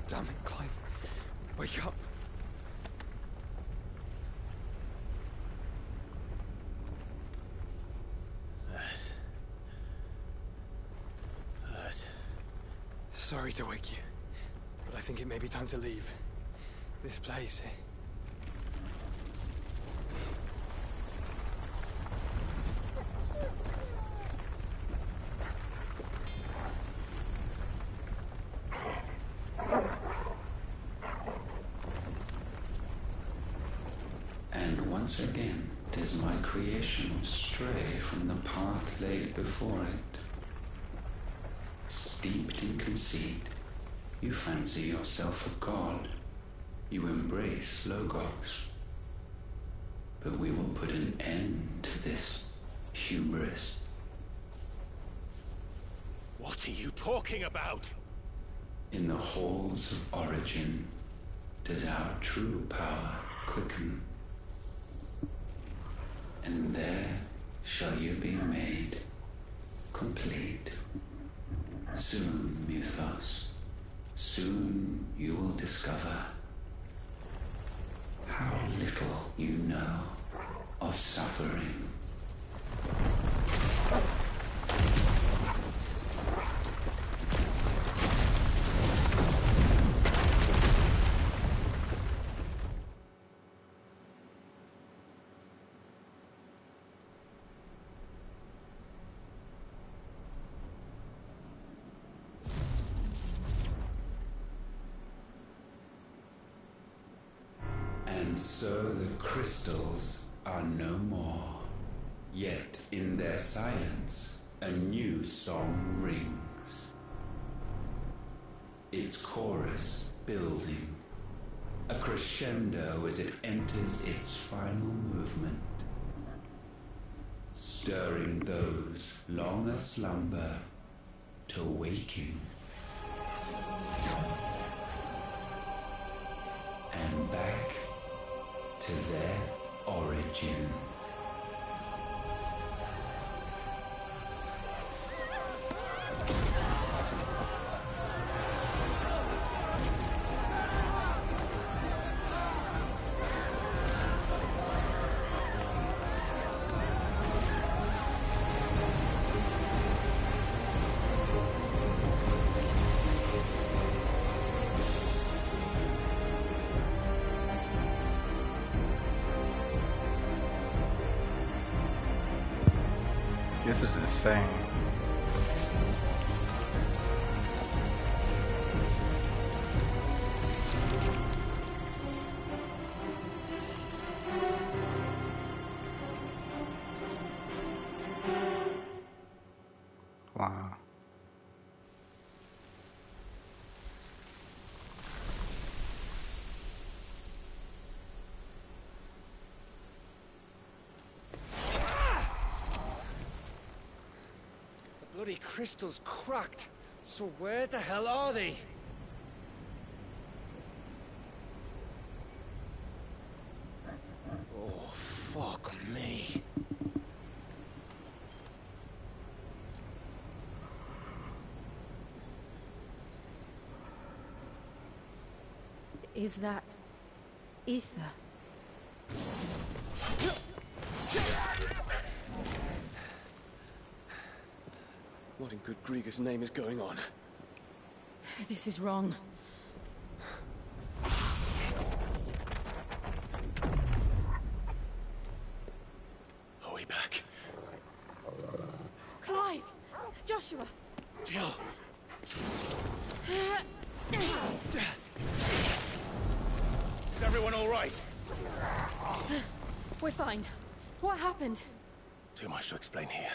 Damn it, Clive. Wake up. That. Sorry to wake you, but I think it may be time to leave. This place. Once again, does my creation stray from the path laid before it? Steeped in conceit, you fancy yourself a god. You embrace Logos. But we will put an end to this hubris. What are you talking about? In the halls of origin, does our true power quicken? And there shall you be made complete. Soon, Mythos, soon you will discover how little you know of suffering. And so the crystals are no more. Yet in their silence, a new song rings. Its chorus building, a crescendo as it enters its final movement, stirring those long aslumber to waking. This is insane. Wow. The bloody crystal's cracked. So where the hell are they? Oh, fuck me. Is that ether? What in good Grieger's name is going on? This is wrong. Are we back? Clive! Joshua! Jill! Is everyone all right? We're fine. What happened? Too much to explain here.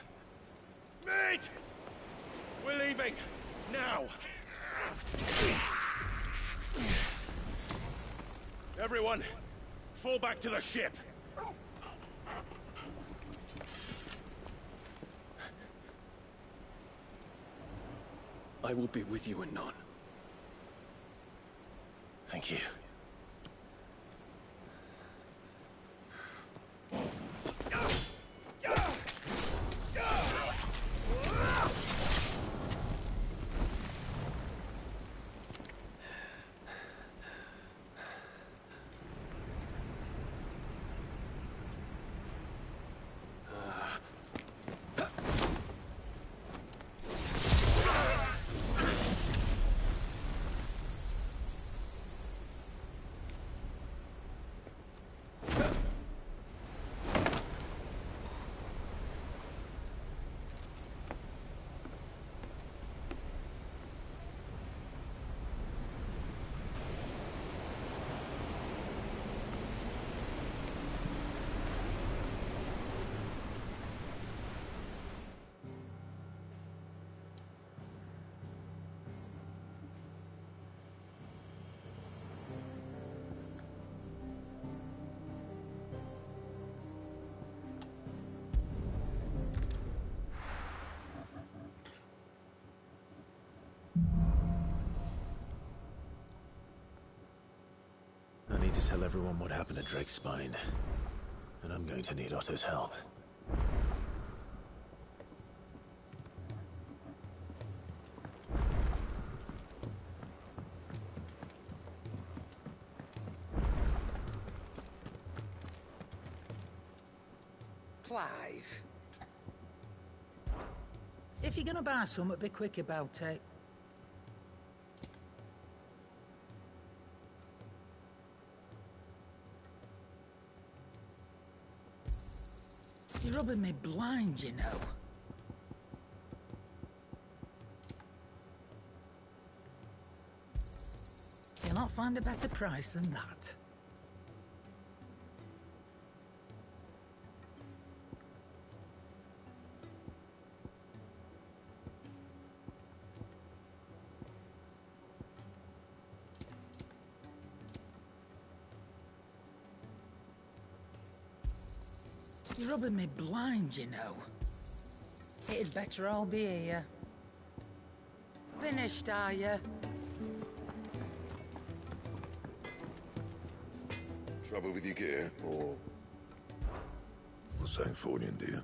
Mate! We're leaving! Now! Everyone, fall back to the ship! I will be with you anon. Thank you. I need to tell everyone what happened at Drake's Spine. And I'm going to need Otto's help. Clive. If you're gonna buy something, be quick about it. You're rubbing me blind, you know. You'll not find a better price than that. You're rubbing me blind, you know. It'd better all be here. Finished, are you? Trouble with your gear, or... for Sanfordnian, dear?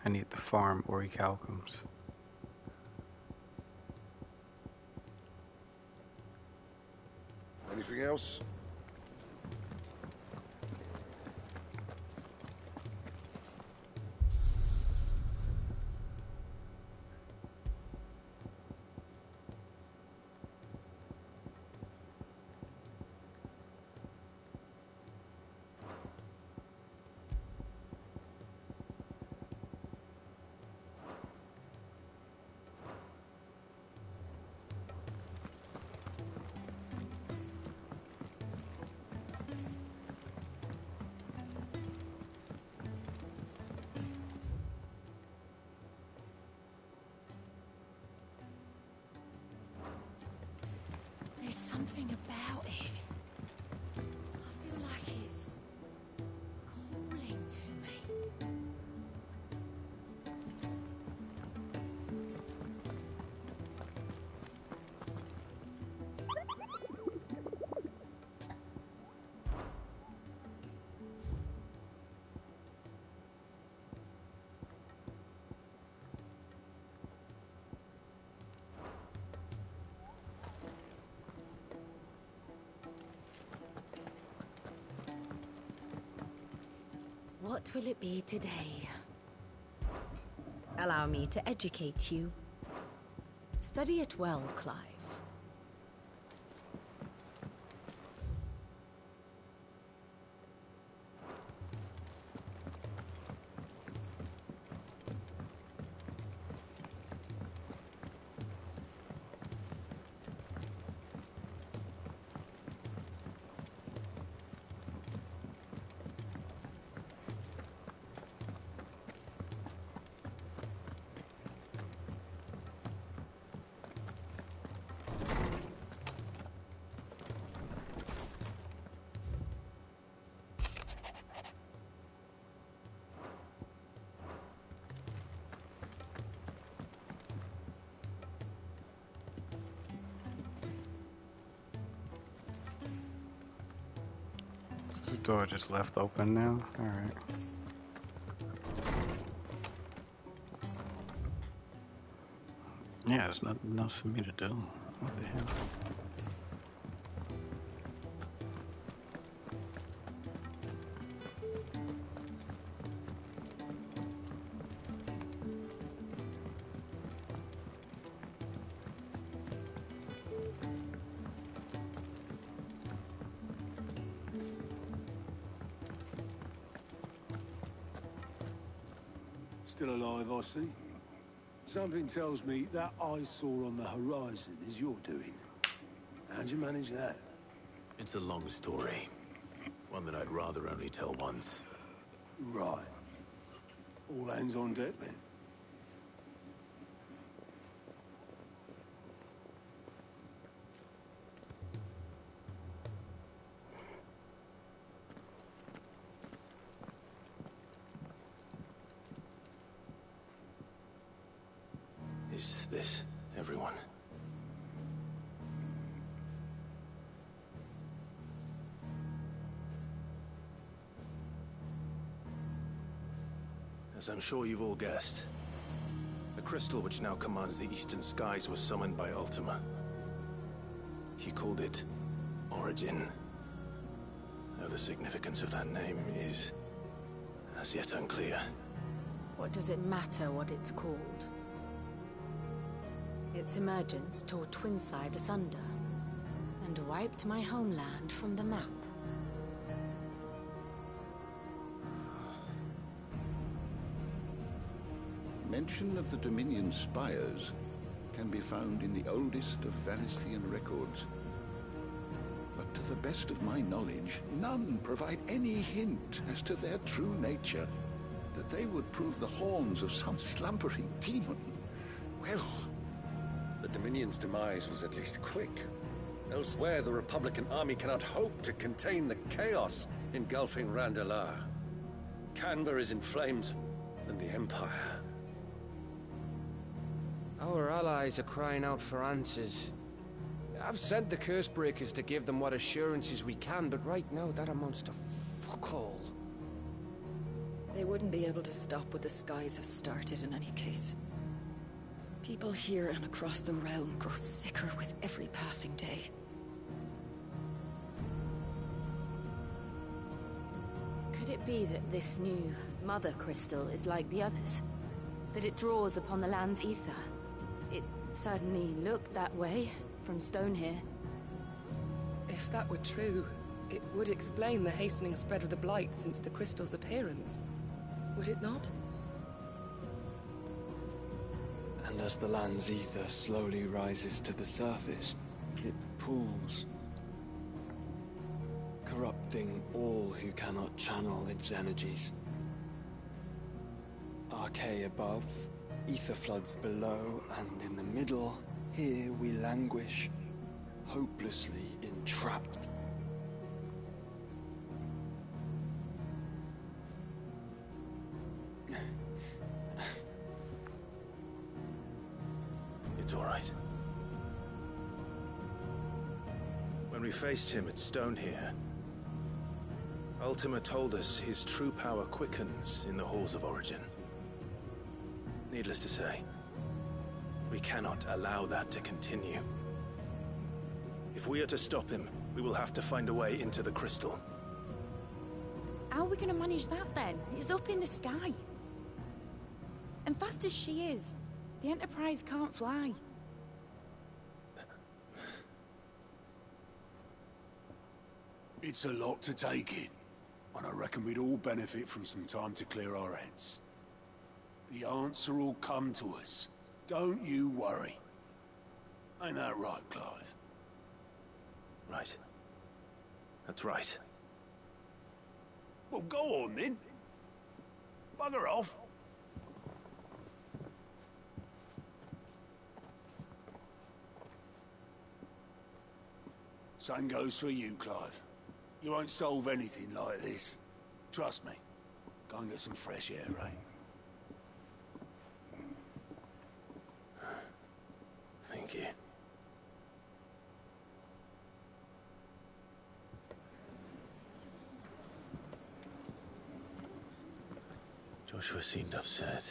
I need the farm orichalcums. Anything else? There's something about it. I feel like it's calling to me. What will it be today? Allow me to educate you. Study it well, Clive. The door just left open now? Alright. Yeah, there's nothing else for me to do. What the hell? Still alive, I see. Something tells me that eyesore on the horizon is your doing. How'd you manage that? It's a long story. One that I'd rather only tell once. Right. All hands on deck, then. Is this everyone? As I'm sure you've all guessed, the crystal which now commands the eastern skies was summoned by Ultima. He called it Origin. Though the significance of that name is as yet unclear. What does it matter what it's called? Its emergence tore Twinside asunder and wiped my homeland from the map. Mention of the Dominion spires can be found in the oldest of Valisthian records. But to the best of my knowledge, none provide any hint as to their true nature. That they would prove the horns of some slumbering demon. Well... The Dominion's demise was at least quick. Elsewhere, the Republican army cannot hope to contain the chaos engulfing Randalar. Canva is in flames, and the Empire. Our allies are crying out for answers. I've sent the Cursebreakers to give them what assurances we can, but right now that amounts to fuck all. They wouldn't be able to stop what the skies have started in any case. People here and across the realm grow sicker with every passing day. it be that this new mother crystal is like the others? That it draws upon the land's ether? It certainly looked that way from stone here. If that were true, it would explain the hastening spread of the Blight since the crystal's appearance. Would it not? And as the land's ether slowly rises to the surface, it pools, corrupting all who cannot channel its energies. Archay above, ether floods below, and in the middle, here we languish, hopelessly entrapped. It's all right. When we faced him at Stone here, Ultima told us his true power quickens in the Halls of Origin. Needless to say, we cannot allow that to continue. If we are to stop him, we will have to find a way into the crystal. How are we gonna manage that then? It's up in the sky. And fast as she is, the Enterprise can't fly. It's a lot to take in, and I reckon we'd all benefit from some time to clear our heads. The answer will come to us. Don't you worry. Ain't that right, Clive? Right. That's right. Well, go on then. Bugger off. Same goes for you, Clive. You won't solve anything like this. Trust me. Go and get some fresh air, eh? Thank you. Joshua seemed upset.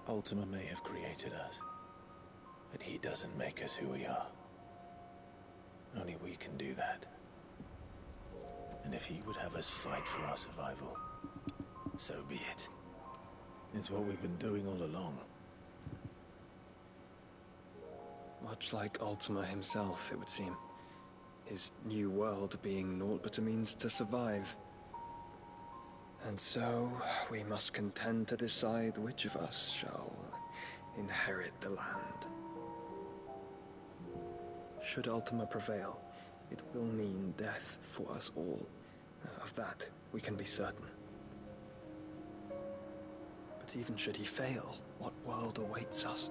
Ultima may have created us, but he doesn't make us who we are. Only we can do that. And if he would have us fight for our survival, so be it. It's what we've been doing all along. Much like Ultima himself, it would seem. His new world being naught but a means to survive. And so, we must contend to decide which of us shall inherit the land. Should Ultima prevail, it will mean death for us all. Of that, we can be certain. But even should he fail, what world awaits us?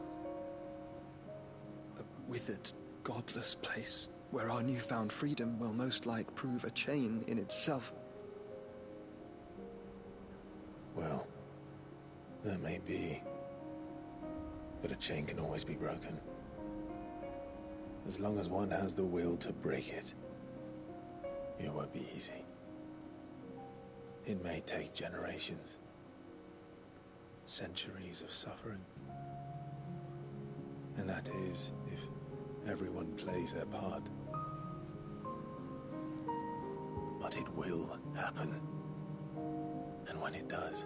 A withered, godless place, where our newfound freedom will most like prove a chain in itself. Well, that may be, but a chain can always be broken. As long as one has the will to break it, it won't be easy. It may take generations, centuries of suffering. And that is, if everyone plays their part. But it will happen. And when it does,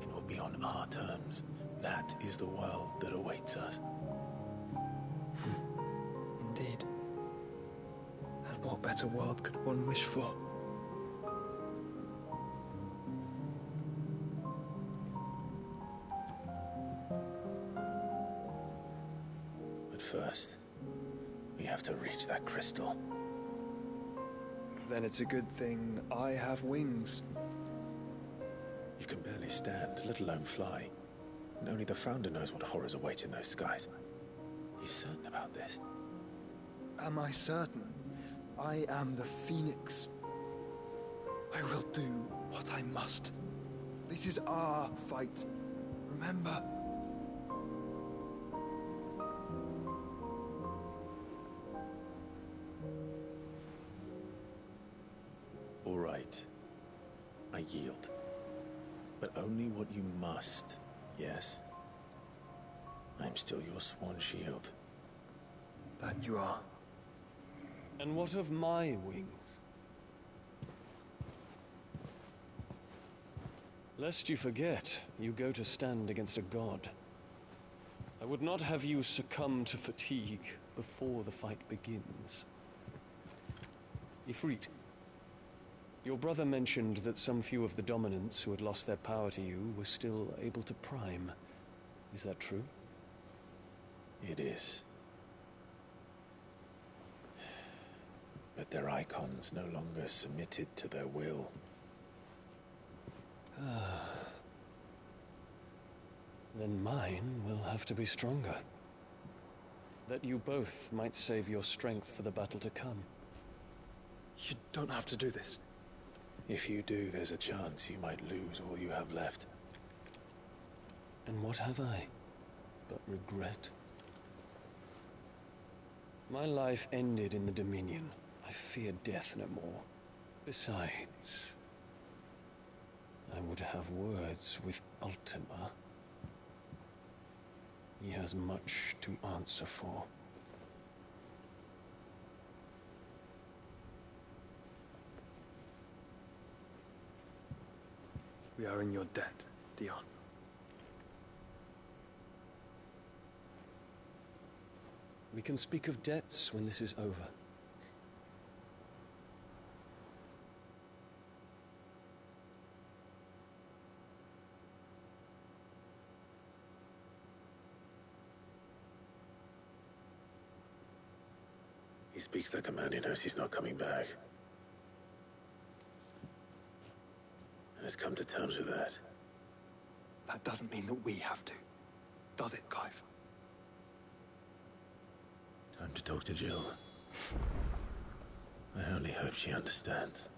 it will be on our terms. That is the world that awaits us. Indeed. And what better world could one wish for? But first, we have to reach that crystal. Then it's a good thing I have wings. You can barely stand, let alone fly. And only the Founder knows what horrors await in those skies. Are you certain about this? Am I certain? I am the Phoenix. I will do what I must. This is our fight. Remember? All right. I yield. But only what you must, yes? I'm still your sworn shield. That you are. And what of my wings? Lest you forget, you go to stand against a god. I would not have you succumb to fatigue before the fight begins. Ifrit, your brother mentioned that some few of the dominants who had lost their power to you were still able to prime. Is that true? It is. But their icons no longer submitted to their will. Then mine will have to be stronger. That you both might save your strength for the battle to come. You don't have to do this. If you do, there's a chance you might lose all you have left. And what have I but regret? My life ended in the Dominion. I fear death no more. Besides, I would have words with Ultima. He has much to answer for. We are in your debt, Dion. We can speak of debts when this is over. He speaks like a man who knows he's not coming back. And has come to terms with that. That doesn't mean that we have to. Does it, Clive? Time to talk to Jill. I only hope she understands.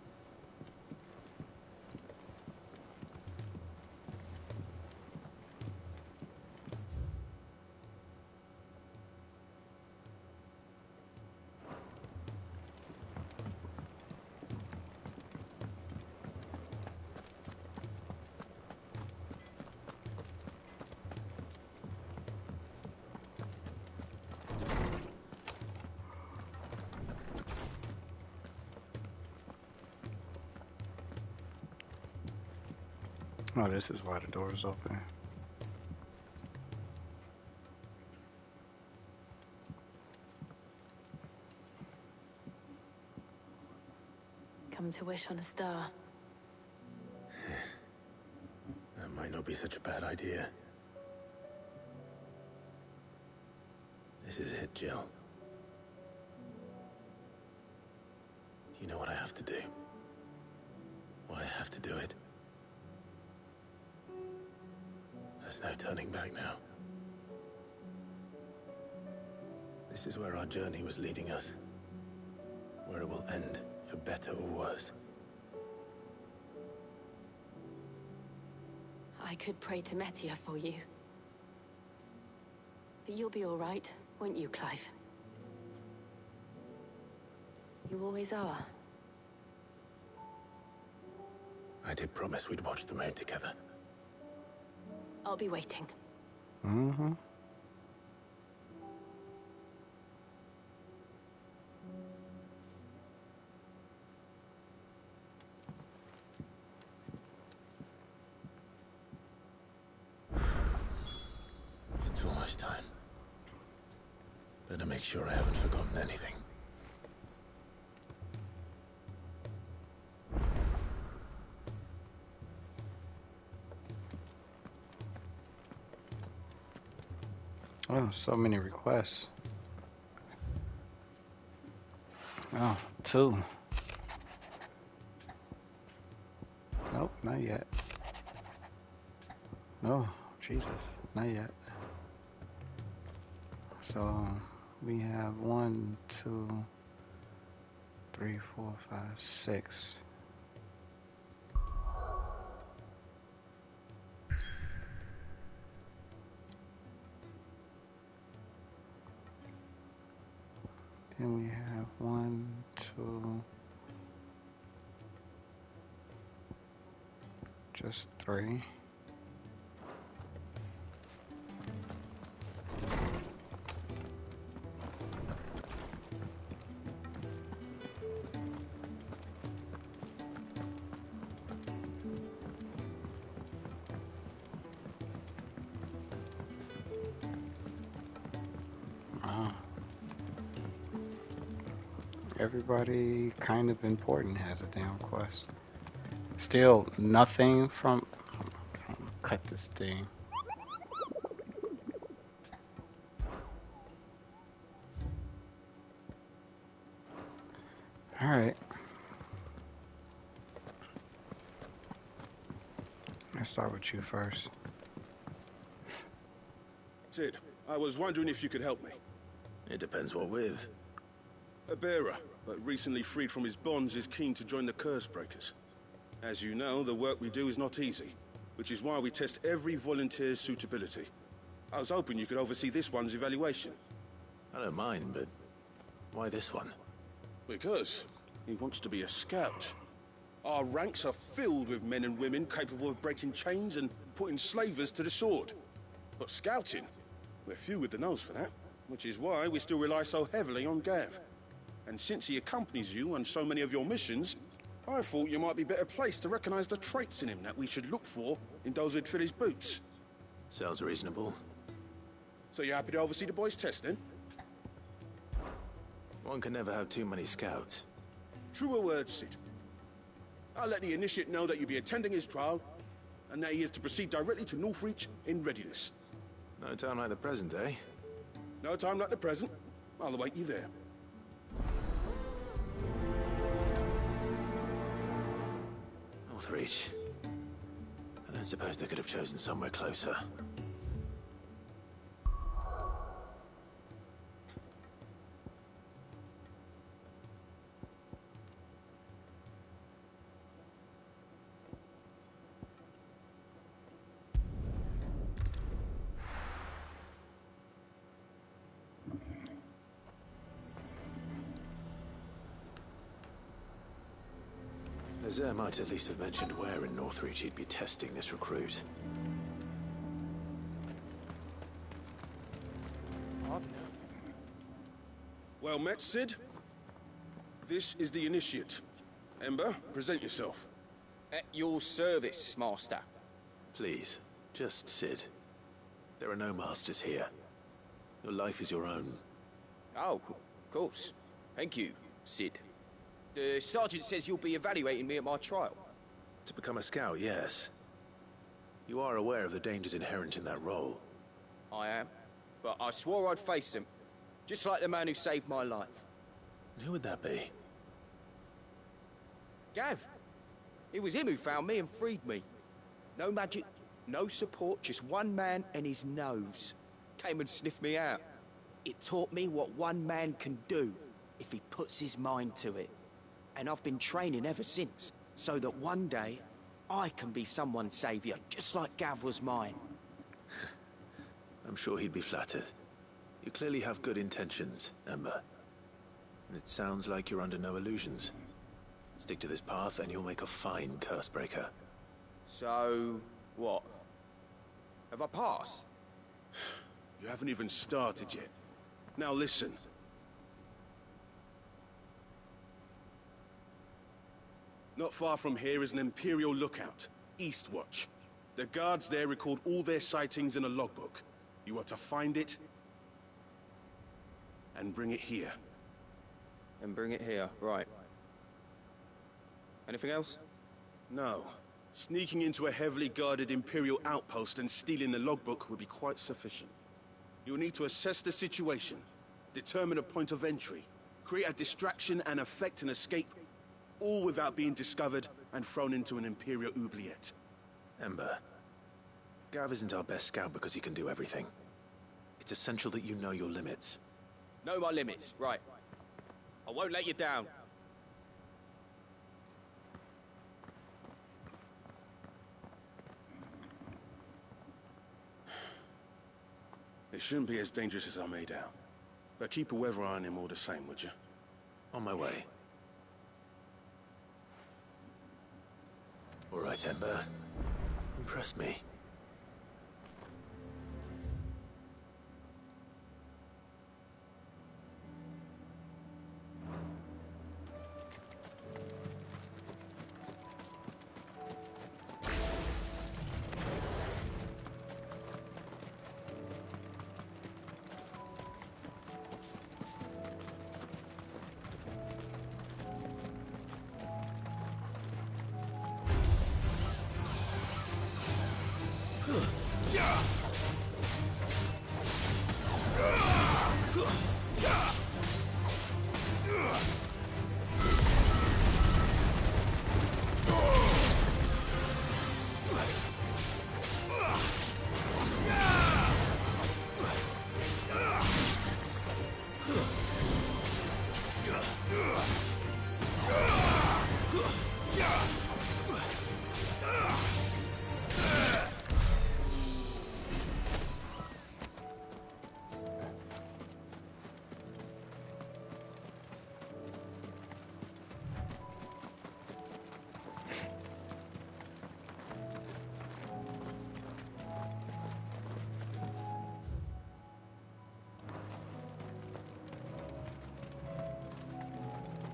Oh, this is why the door is open. Come to wish on a star. That might not be such a bad idea. This is it, Jill. You know what I have to do. Why I have to do it. There's no turning back now. This is where our journey was leading us. Where it will end, for better or worse. I could pray to Metia for you. But you'll be all right, won't you, Clive? You always are. I did promise we'd watch the moon together. I'll be waiting. Mm-hmm. It's almost time. Better make sure I haven't forgotten anything. Oh, so many requests. Oh, 2. Nope, not yet. Oh, Jesus, not yet. So we have 1, 2, 3, 4, 5, 6. Then we have 1, 2, just 3. Wow. Everybody kind of important has a damn quest. Still nothing from cut this thing. Alright. Let's start with you first. Sid, I was wondering if you could help me. It depends what with. A bearer, but recently freed from his bonds, is keen to join the Curse Breakers. As you know, the work we do is not easy, which is why we test every volunteer's suitability. I was hoping you could oversee this one's evaluation. I don't mind, but why this one? Because he wants to be a scout. Our ranks are filled with men and women capable of breaking chains and putting slavers to the sword. But scouting, we're few with the nose for that, which is why we still rely so heavily on Gav. And since he accompanies you on so many of your missions, I thought you might be better placed to recognize the traits in him that we should look for in those who'd fill his boots. Sounds reasonable. So you're happy to oversee the boys' test, then? One can never have too many scouts. Truer words, Sid. I'll let the initiate know that you'll be attending his trial, and that he is to proceed directly to Northreach in readiness. No time like the present, eh? No time like the present. I'll await you there. Northreach. I don't suppose they could have chosen somewhere closer. Lazare might at least have mentioned where in Northreach he'd be testing this recruit. Well met, Sid. This is the initiate. Ember, present yourself. At your service, Master. Please, just Sid. There are no masters here. Your life is your own. Oh, of course. Thank you, Sid. The sergeant says you'll be evaluating me at my trial. To become a scout, yes. You are aware of the dangers inherent in that role. I am. But I swore I'd face them. Just like the man who saved my life. Who would that be? Gav. It was him who found me and freed me. No magic, no support, just one man and his nose. Came and sniffed me out. It taught me what one man can do if he puts his mind to it. And I've been training ever since, so that one day I can be someone's saviour, just like Gav was mine. I'm sure he'd be flattered. You clearly have good intentions, Ember. And it sounds like you're under no illusions. Stick to this path and you'll make a fine curse breaker. So, what? Have I passed? You haven't even started yet. Now listen. Not far from here is an Imperial lookout, Eastwatch. The guards there record all their sightings in a logbook. You are to find it and bring it here. And bring it here, right. Anything else? No. Sneaking into a heavily guarded Imperial outpost and stealing the logbook would be quite sufficient. You'll need to assess the situation, determine a point of entry, create a distraction and effect an escape, all without being discovered and thrown into an Imperial oubliette. Ember, Gav isn't our best scout because he can do everything. It's essential that you know your limits. Know my limits, right. I won't let you down. It shouldn't be as dangerous as I made out. But keep a weather eye on him all the same, would you? On my way. All right, Ember. Impress me.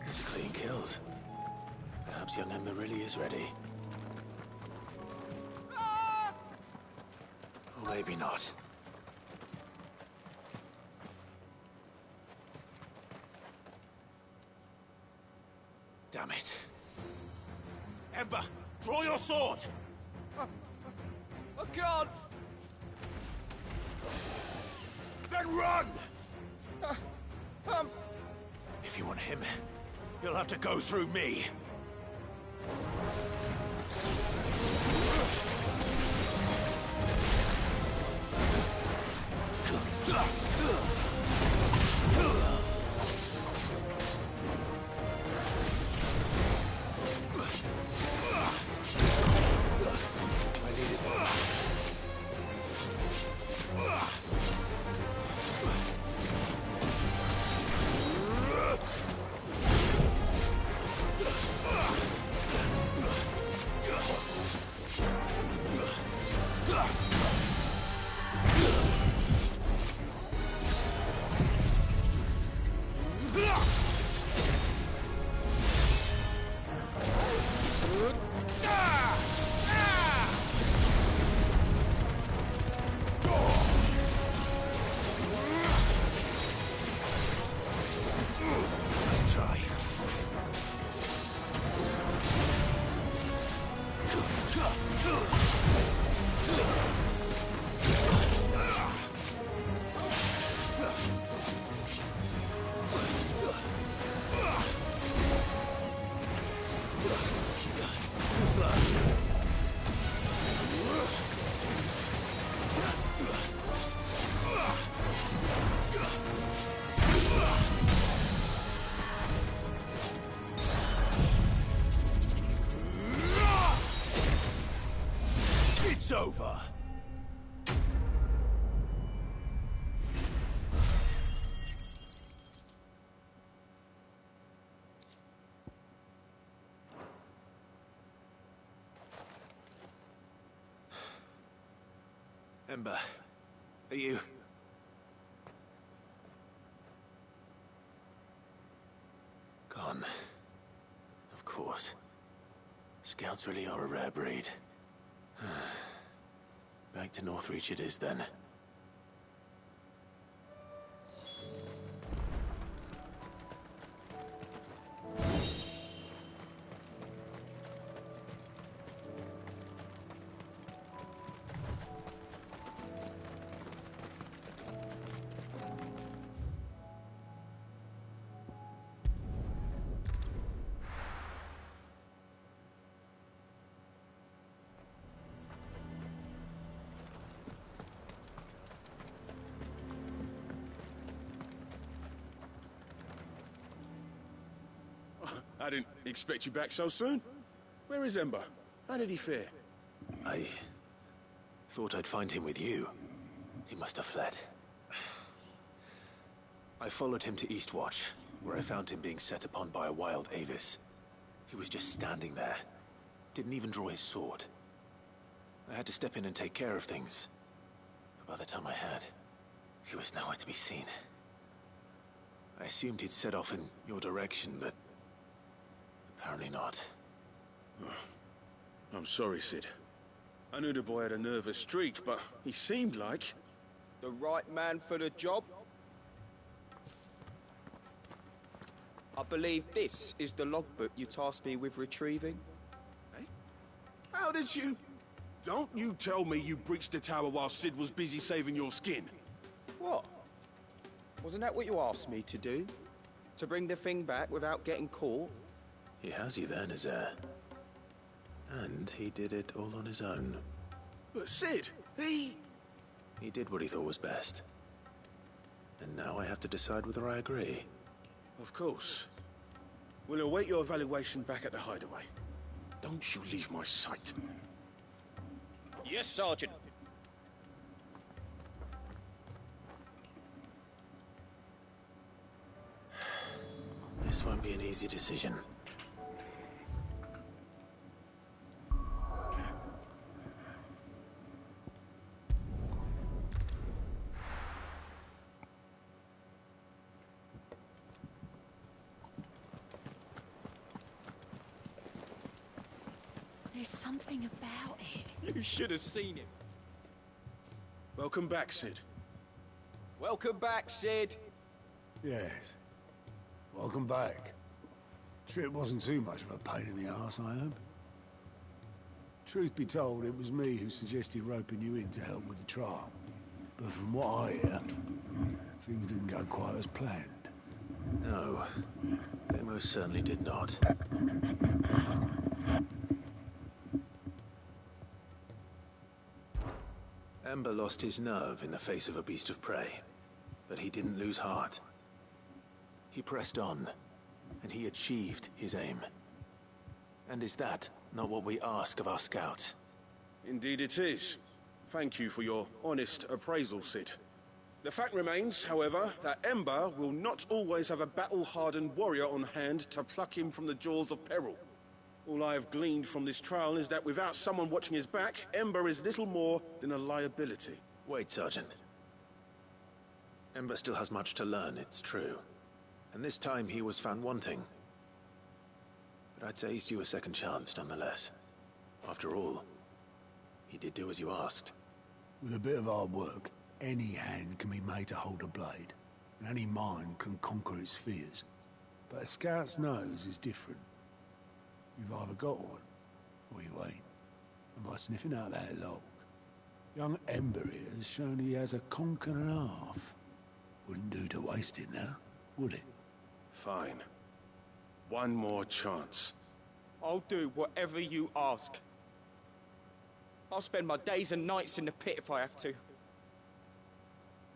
These are clean kills. Perhaps young Ember really is ready. Or maybe not. Damn it. Ember, draw your sword! I can't! Then run! If you want him, you'll have to go through me. Let's try. Too slow. It's over. Ember, are you... Gone. Of course. Scouts really are a rare breed. Back to Northreach it is then. expect you back so soon. Where is Ember? How did he fare? I thought I'd find him with you. He must have fled. I followed him to Eastwatch, where I found him being set upon by a wild Avis. He was just standing there. Didn't even draw his sword. I had to step in and take care of things. But by the time I had, he was nowhere to be seen. I assumed he'd set off in your direction, but apparently not. Oh, I'm sorry, Sid. I knew the boy had a nervous streak, but he seemed like... The right man for the job? I believe this is the logbook you tasked me with retrieving. Eh? How did you... Don't you tell me you breached the tower while Sid was busy saving your skin. What? Wasn't that what you asked me to do? To bring the thing back without getting caught? He has you there, Nazaire. And he did it all on his own. But Sid, he did what he thought was best. And now I have to decide whether I agree. Of course. We'll await your evaluation back at the hideaway. Don't you leave my sight. Yes, Sergeant. This won't be an easy decision. There's something about it. You should have seen him. Welcome back, Sid. Welcome back, Sid. Yes. Welcome back. Trip wasn't too much of a pain in the arse, I hope. Truth be told, it was me who suggested roping you in to help with the trial. But from what I hear, things didn't go quite as planned. No, they most certainly did not. Ember lost his nerve in the face of a beast of prey, but he didn't lose heart. He pressed on, and he achieved his aim. And is that not what we ask of our scouts? Indeed it is. Thank you for your honest appraisal, Sid. The fact remains, however, that Ember will not always have a battle-hardened warrior on hand to pluck him from the jaws of peril. All I have gleaned from this trial is that without someone watching his back, Ember is little more than a liability. Wait, Sergeant. Ember still has much to learn, it's true. And this time he was found wanting. But I'd say he's due a second chance, nonetheless. After all, he did do as you asked. With a bit of hard work, any hand can be made to hold a blade, and any mind can conquer its fears. But a scout's nose is different. You've either got one, or you ain't. And by sniffing out that log, young Ember here has shown he has a conch and a half. Wouldn't do to waste it now, would it? Fine. One more chance. I'll do whatever you ask. I'll spend my days and nights in the pit if I have to.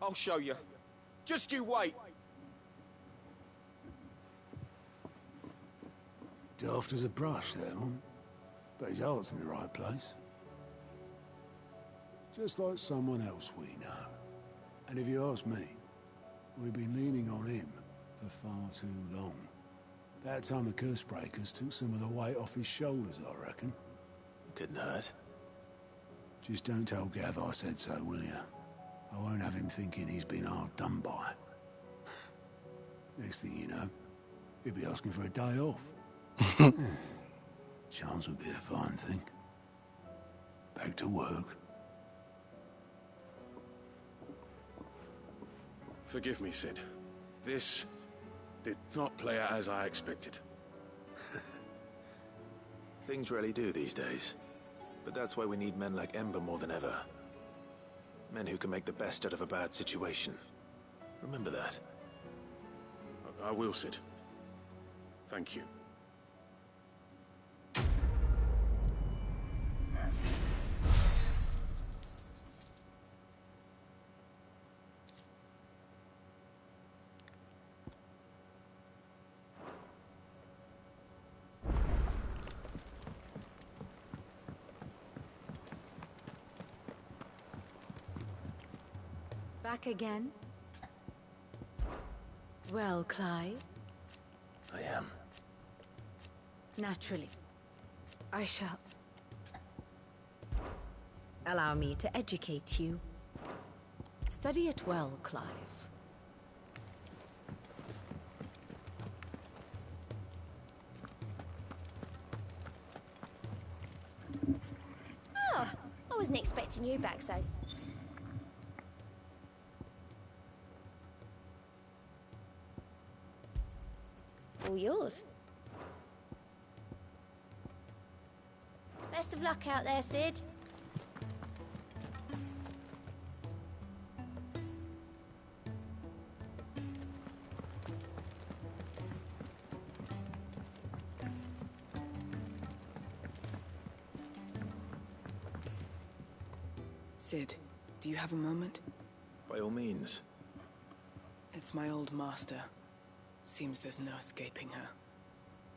I'll show you. Just you wait. Daft as a brush, that one. But his heart's in the right place. Just like someone else we know. And if you ask me, we've been leaning on him for far too long. That time the Cursebreakers took some of the weight off his shoulders, I reckon. Couldn't hurt. Just don't tell Gav I said so, will you? I won't have him thinking he's been hard done by. Next thing you know, he'll be asking for a day off. Chance would be a fine thing. Back to work. Forgive me, Sid. This did not play out as I expected. Things rarely do these days. But that's why we need men like Ember more than ever. Men who can make the best out of a bad situation. Remember that. I will, Sid. Thank you. Back again? Well, Clive? I am. Naturally. I shall... Allow me to educate you. Study it well, Clive. Oh, I wasn't expecting you back so... All yours. Best of luck out there, Sid. Sid, do you have a moment? By all means. It's my old master. Seems there's no escaping her.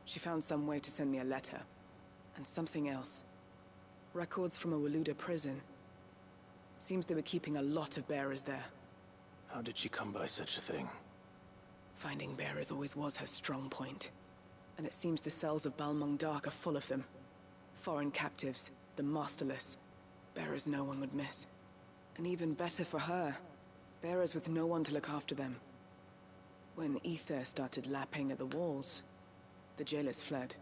She found some way to send me a letter. And something else. Records from a Waluda prison. Seems they were keeping a lot of bearers there. How did she come by such a thing? Finding bearers always was her strong point. And it seems the cells of Balmung Dark are full of them. Foreign captives, the masterless. Bearers no one would miss. And even better for her, bearers with no one to look after them. When ether started lapping at the walls, the jailers fled.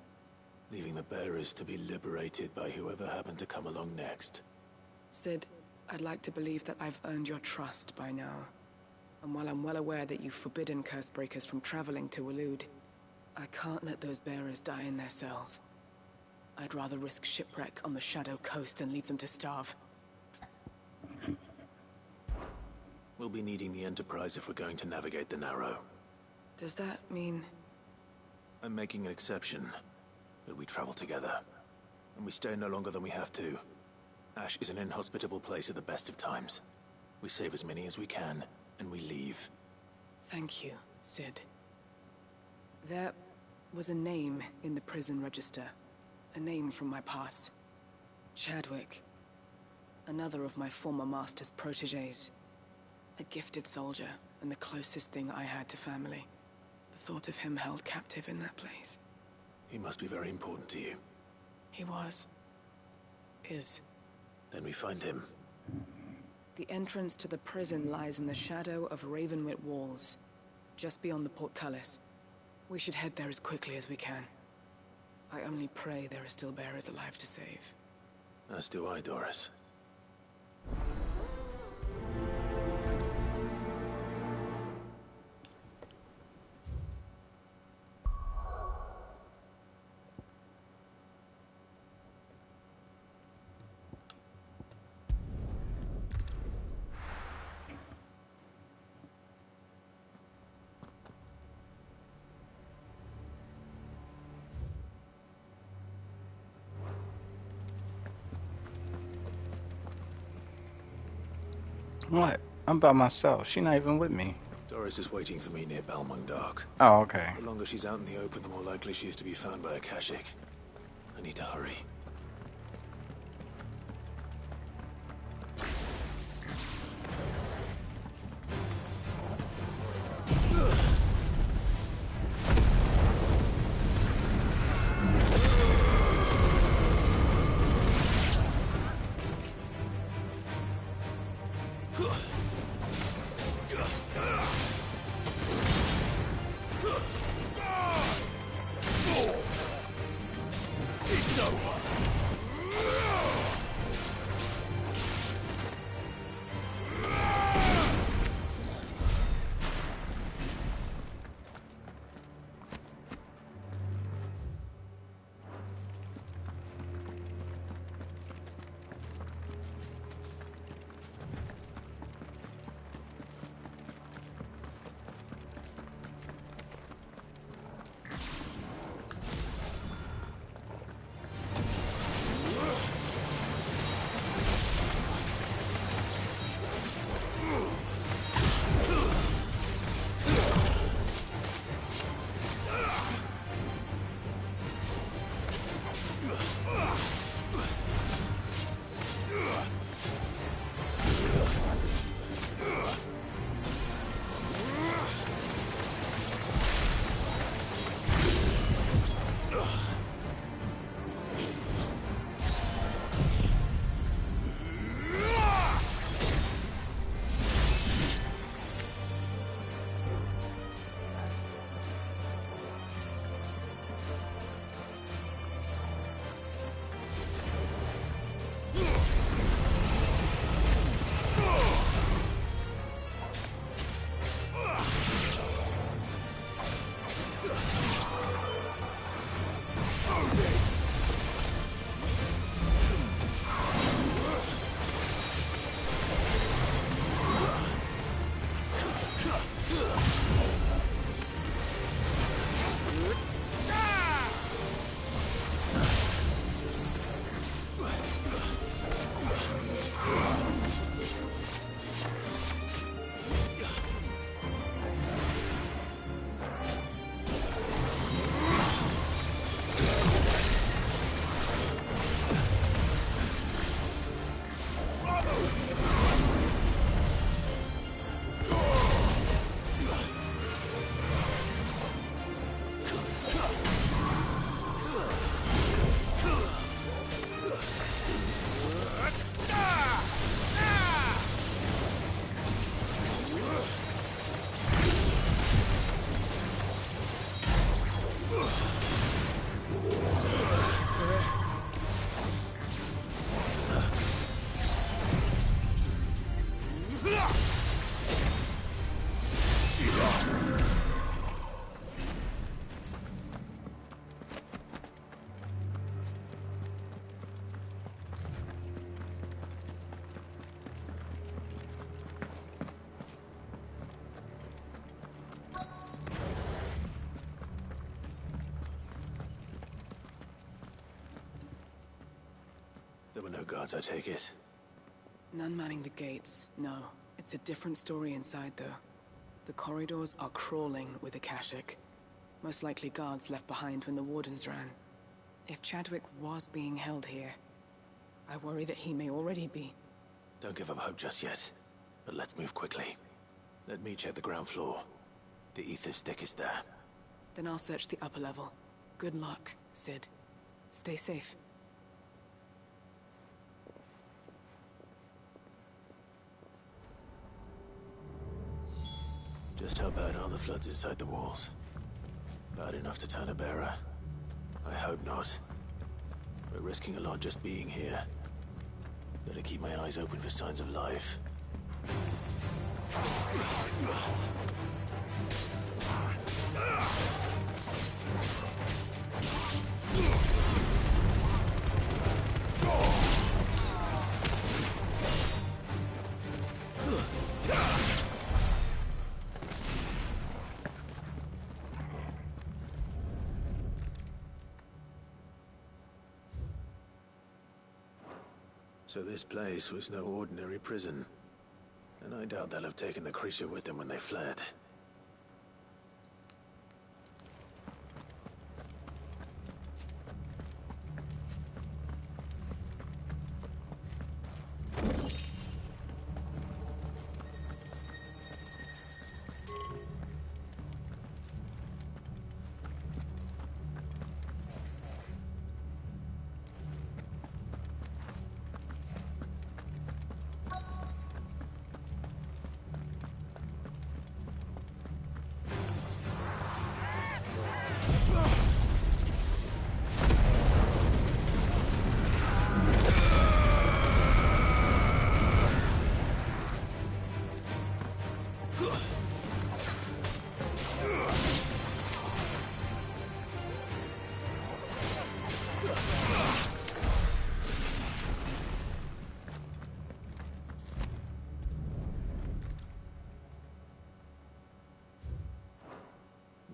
Leaving the bearers to be liberated by whoever happened to come along next. Sid, I'd like to believe that I've earned your trust by now. And while I'm well aware that you've forbidden Cursebreakers from traveling to Waloed, I can't let those bearers die in their cells. I'd rather risk shipwreck on the Shadow Coast than leave them to starve. We'll be needing the Enterprise if we're going to navigate the Narrow. Does that mean... I'm making an exception, but we travel together. And we stay no longer than we have to. Ash is an inhospitable place at the best of times. We save as many as we can, and we leave. Thank you, Sid. There was a name in the prison register. A name from my past. Chadwick. Another of my former master's protégés. A gifted soldier, and the closest thing I had to family. The thought of him held captive in that place. He must be very important to you. He was. Is. Then we find him. The entrance to the prison lies in the shadow of Ravenwit Walls, just beyond the portcullis. We should head there as quickly as we can. I only pray there are still bearers alive to save. As do I, Doris. What? I'm by myself. She's not even with me. Doris is waiting for me near Balmung Dark. Oh, okay. The longer she's out in the open, the more likely she is to be found by a Kashyyyk. I need to hurry. It's over. There were no guards, I take it? None manning the gates, no. It's a different story inside, though. The corridors are crawling with Akashic. Most likely guards left behind when the Wardens ran. If Chadwick was being held here, I worry that he may already be. Don't give up hope just yet. But let's move quickly. Let me check the ground floor. The ether's thickest there. Then I'll search the upper level. Good luck, Sid. Stay safe. Just how bad are the floods inside the walls? Bad enough to turn a bearer? I hope not. We're risking a lot just being here. Better keep my eyes open for signs of life. So this place was no ordinary prison. And I doubt they'll have taken the creature with them when they fled.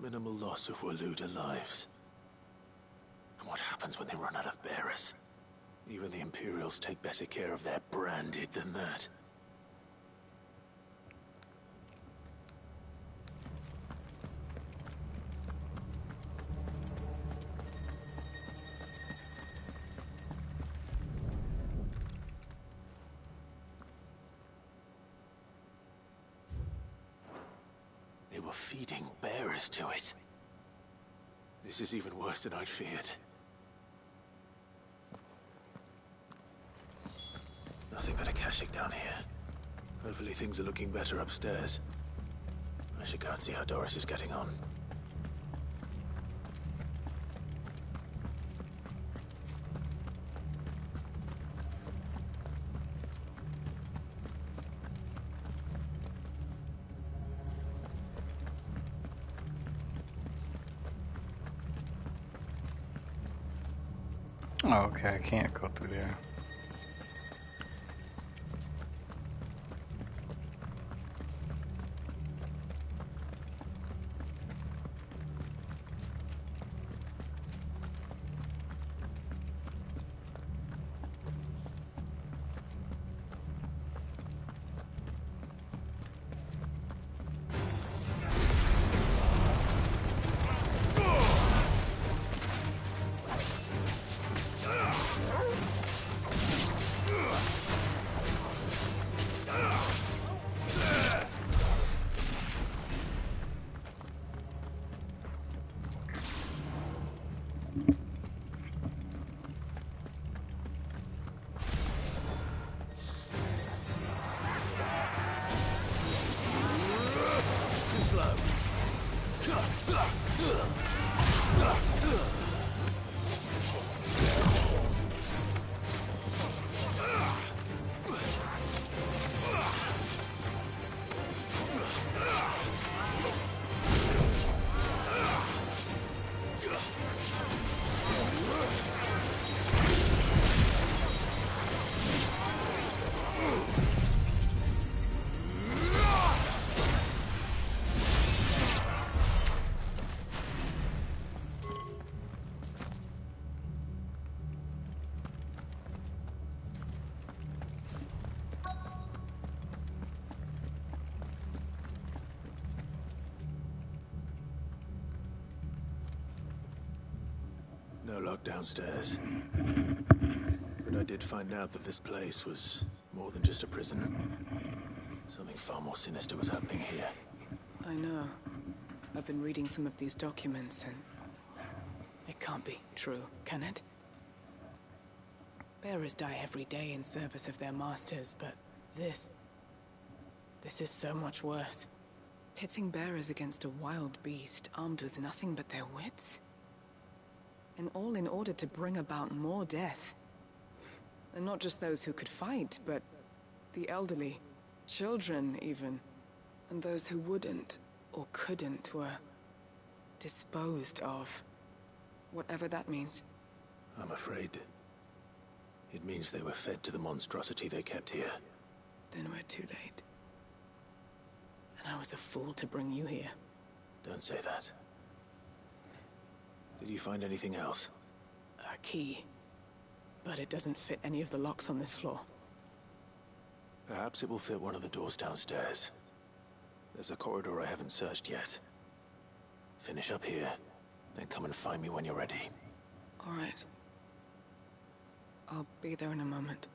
Minimal loss of Waluda lives. And what happens when they run out of bearers? Even the Imperials take better care of their branded than that. They were feeding bearers to it. This is even worse than I'd feared. Nothing but Akashic down here. Hopefully things are looking better upstairs. I should go and see how Doris is getting on. Oh, okay, I can't go through there. No lock downstairs. But I did find out that this place was more than just a prison. Something far more sinister was happening here. I know. I've been reading some of these documents, and it can't be true, can it? Bearers die every day in service of their masters, but this is so much worse. Pitting bearers against a wild beast armed with nothing but their wits? And all in order to bring about more death. And not just those who could fight, but the elderly, children even. And those who wouldn't or couldn't were disposed of. Whatever that means. I'm afraid it means they were fed to the monstrosity they kept here. Then we're too late. And I was a fool to bring you here. Don't say that. Did you find anything else? A key. But it doesn't fit any of the locks on this floor. Perhaps it will fit one of the doors downstairs. There's a corridor I haven't searched yet. Finish up here, then come and find me when you're ready. All right. I'll be there in a moment.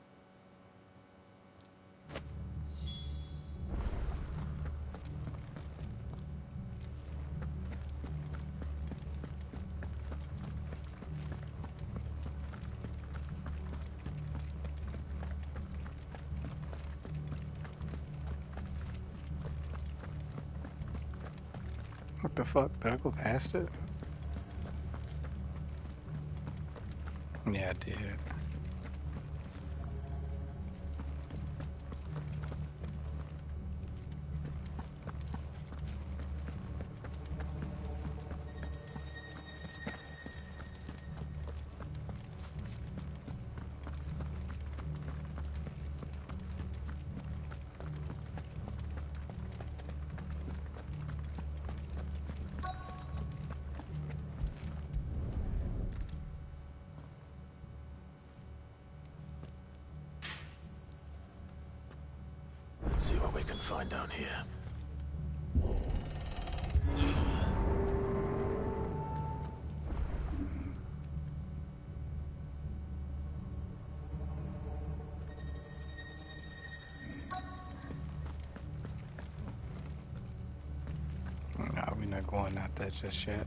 What the fuck? Did I go past it? Yeah, I did. Let's see what we can find down here. No, we're not going out there just yet.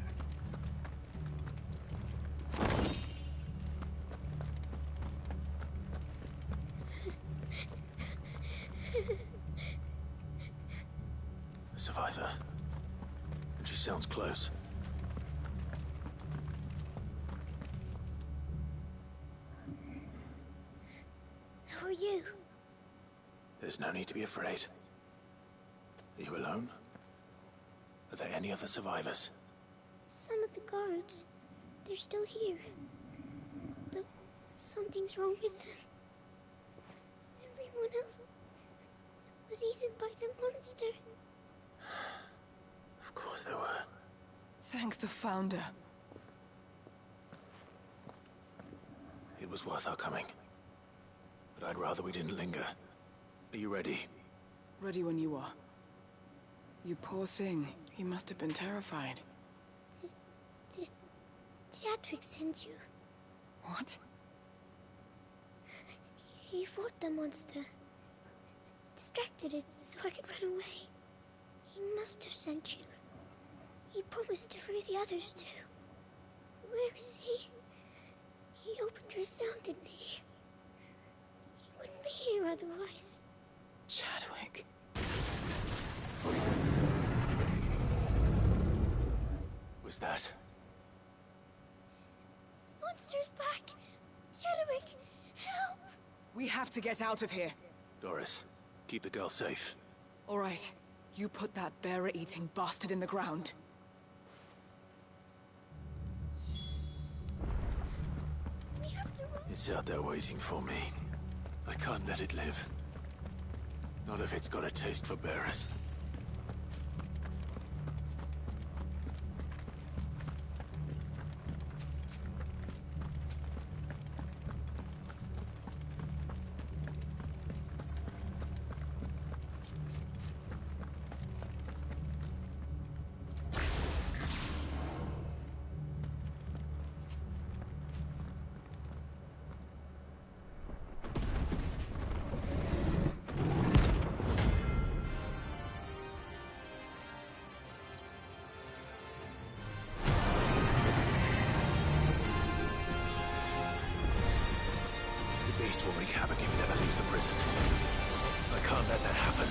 A survivor. And she sounds close. Who are you? There's no need to be afraid. Are you alone? Are there any other survivors? Some of the guards. They're still here. But something's wrong with them. Everyone else was eaten by the monster. Of course there were. Thank the Founder. It was worth our coming. But I'd rather we didn't linger. Are you ready? Ready when you are. You poor thing. He must have been terrified. Did G4atw send you? What? He fought the monster. Distracted it so I could run away. He must have sent you. He promised to free the others too. Where is he? He opened your cell, didn't he? He wouldn't be here otherwise. Chadwick. Was that? Monster's back! Chadwick, help! We have to get out of here. Doris, keep the girl safe. All right. You put that bearer-eating bastard in the ground. We have to run. It's out there waiting for me. I can't let it live. Not if it's got a taste for bearers. wreak havoc if it ever leaves the prison. I can't let that happen.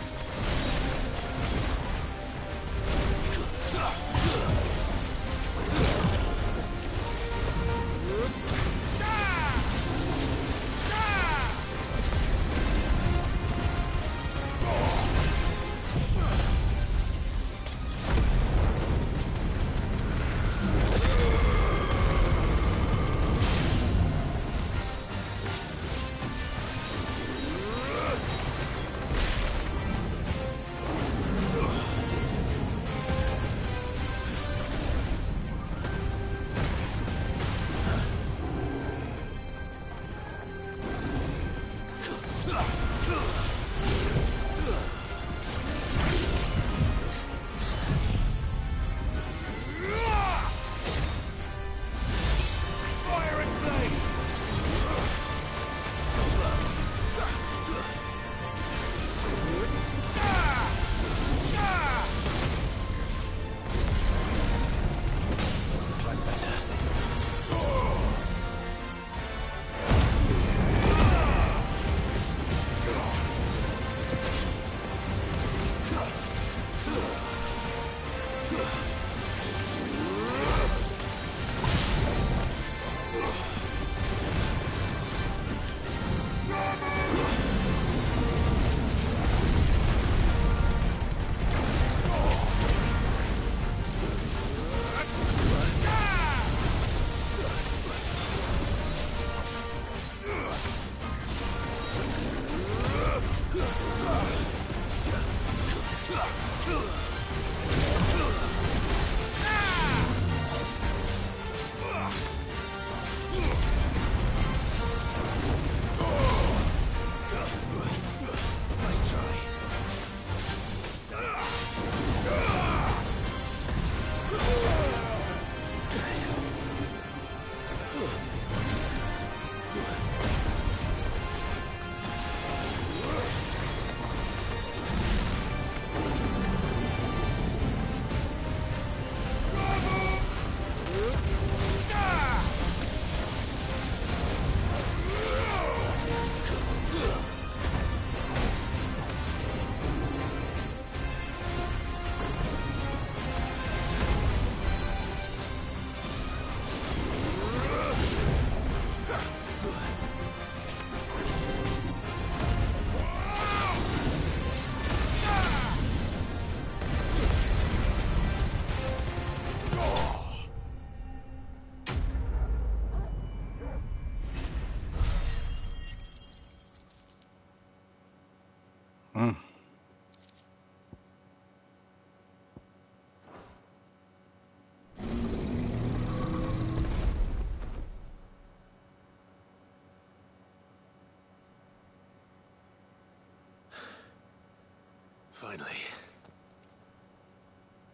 Finally.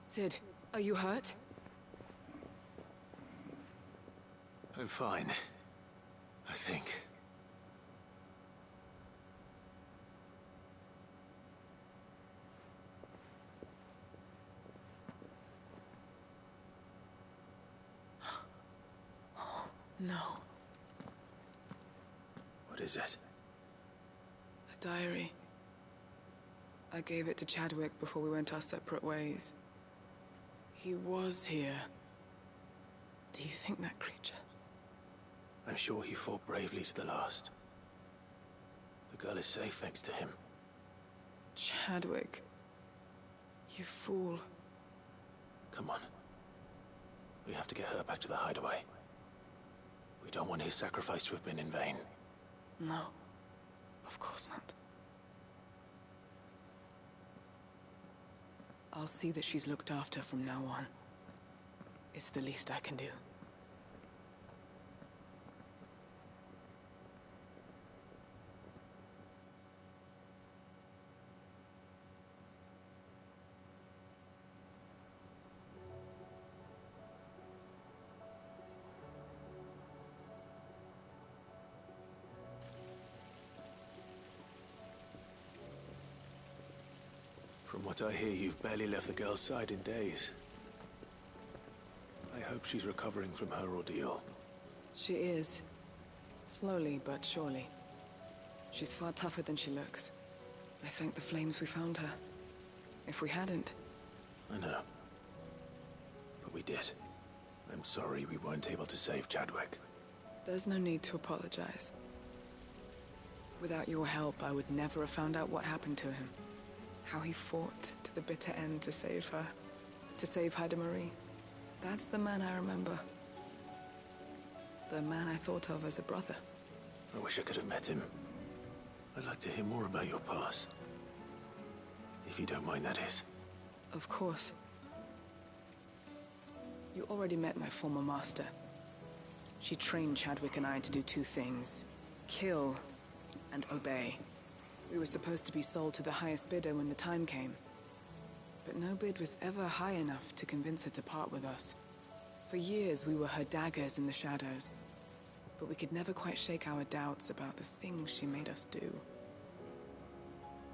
Sid, are you hurt? I'm fine. I think. No. What is it? A diary. I gave it to Chadwick before we went our separate ways. He was here. Do you think that creature? I'm sure he fought bravely to the last. The girl is safe thanks to him. Chadwick. You fool. Come on. We have to get her back to the hideaway. We don't want his sacrifice to have been in vain. No. Of course not. I'll see that she's looked after from now on. It's the least I can do. From what I hear, you've barely left the girl's side in days. I hope she's recovering from her ordeal. She is. Slowly but surely. She's far tougher than she looks. I thank the flames we found her. If we hadn't... I know. But we did. I'm sorry we weren't able to save Chadwick. There's no need to apologize. Without your help, I would never have found out what happened to him. How he fought to the bitter end to save her. To save Haida Marie. That's the man I remember. The man I thought of as a brother. I wish I could have met him. I'd like to hear more about your past. If you don't mind, that is. Of course. You already met my former master. She trained Chadwick and I to do two things. Kill and obey. We were supposed to be sold to the highest bidder when the time came. But no bid was ever high enough to convince her to part with us. For years, we were her daggers in the shadows. But we could never quite shake our doubts about the things she made us do.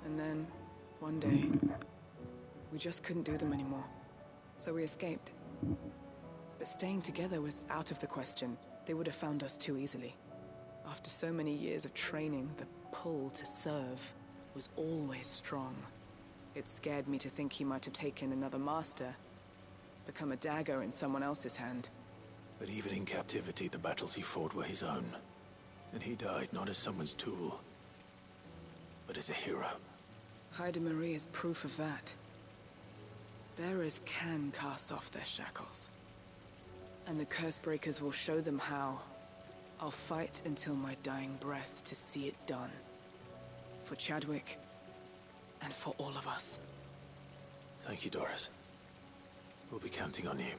And then, one day, we just couldn't do them anymore. So we escaped. But staying together was out of the question. They would have found us too easily. After so many years of training, the pull to serve was always strong. It scared me to think he might have taken another master, become a dagger in someone else's hand. But even in captivity, the battles he fought were his own. And he died not as someone's tool, but as a hero. Haida Marie is proof of that. Bearers can cast off their shackles. And the Cursebreakers will show them how. I'll fight until my dying breath to see it done. For Chadwick, and for all of us. Thank you, Doris. We'll be counting on you.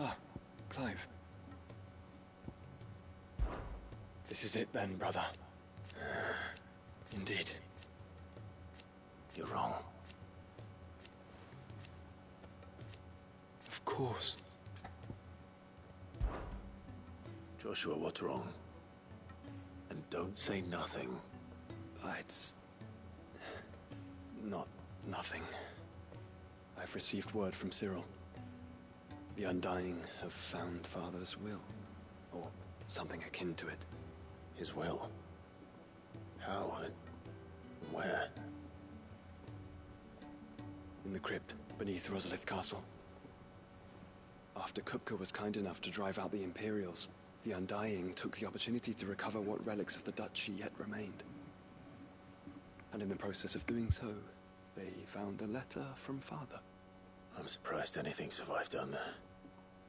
Ah, Clive. This is it then, brother. Indeed. You're wrong. Of course. Joshua, what's wrong? And don't say nothing. It's... not nothing. I've received word from Cyril. The Undying have found Father's will, or something akin to it. His will? How and where? In the crypt, beneath Rosalith Castle. After Kupka was kind enough to drive out the Imperials, the Undying took the opportunity to recover what relics of the Duchy yet remained. And in the process of doing so, they found a letter from Father. I'm surprised anything survived down there.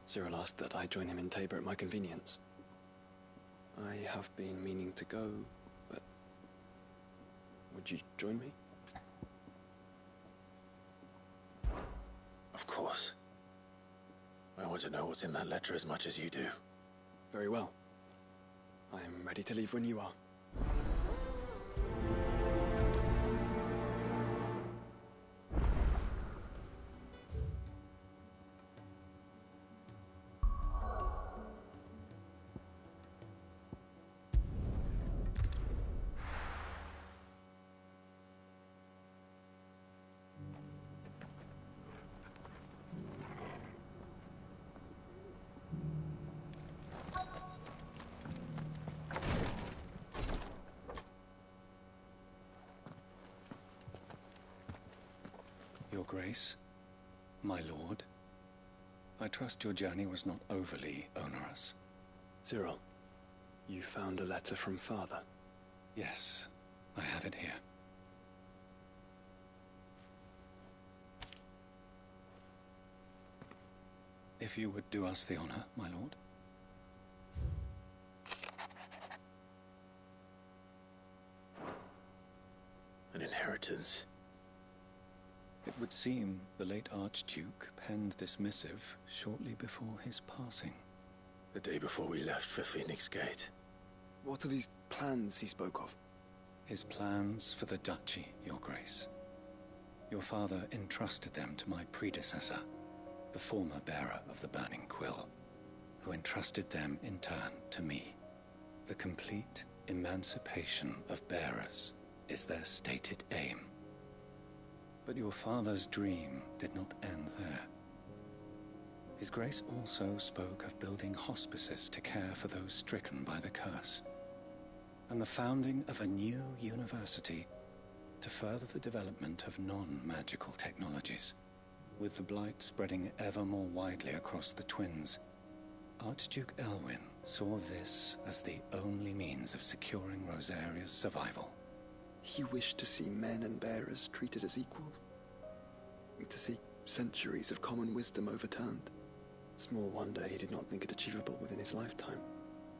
Cyril asked that I join him in Tabor at my convenience. I have been meaning to go, but... would you join me? Of course. I want to know what's in that letter as much as you do. Very well. I am ready to leave when you are. Your Grace, my lord, I trust your journey was not overly onerous. Cyril, you found a letter from Father? Yes, I have it here. If you would do us the honor, my lord. an inheritance. It would seem the late Archduke penned this missive shortly before his passing. The day before we left for Phoenix Gate. What are these plans he spoke of? His plans for the duchy, Your Grace. Your father entrusted them to my predecessor, the former bearer of the Burning Quill, who entrusted them in turn to me. The complete emancipation of bearers is their stated aim. But your father's dream did not end there. His Grace also spoke of building hospices to care for those stricken by the curse, and the founding of a new university to further the development of non-magical technologies. With the blight spreading ever more widely across the twins, Archduke Elwyn saw this as the only means of securing Rosaria's survival. He wished to see men and bearers treated as equals. To see centuries of common wisdom overturned. Small wonder he did not think it achievable within his lifetime.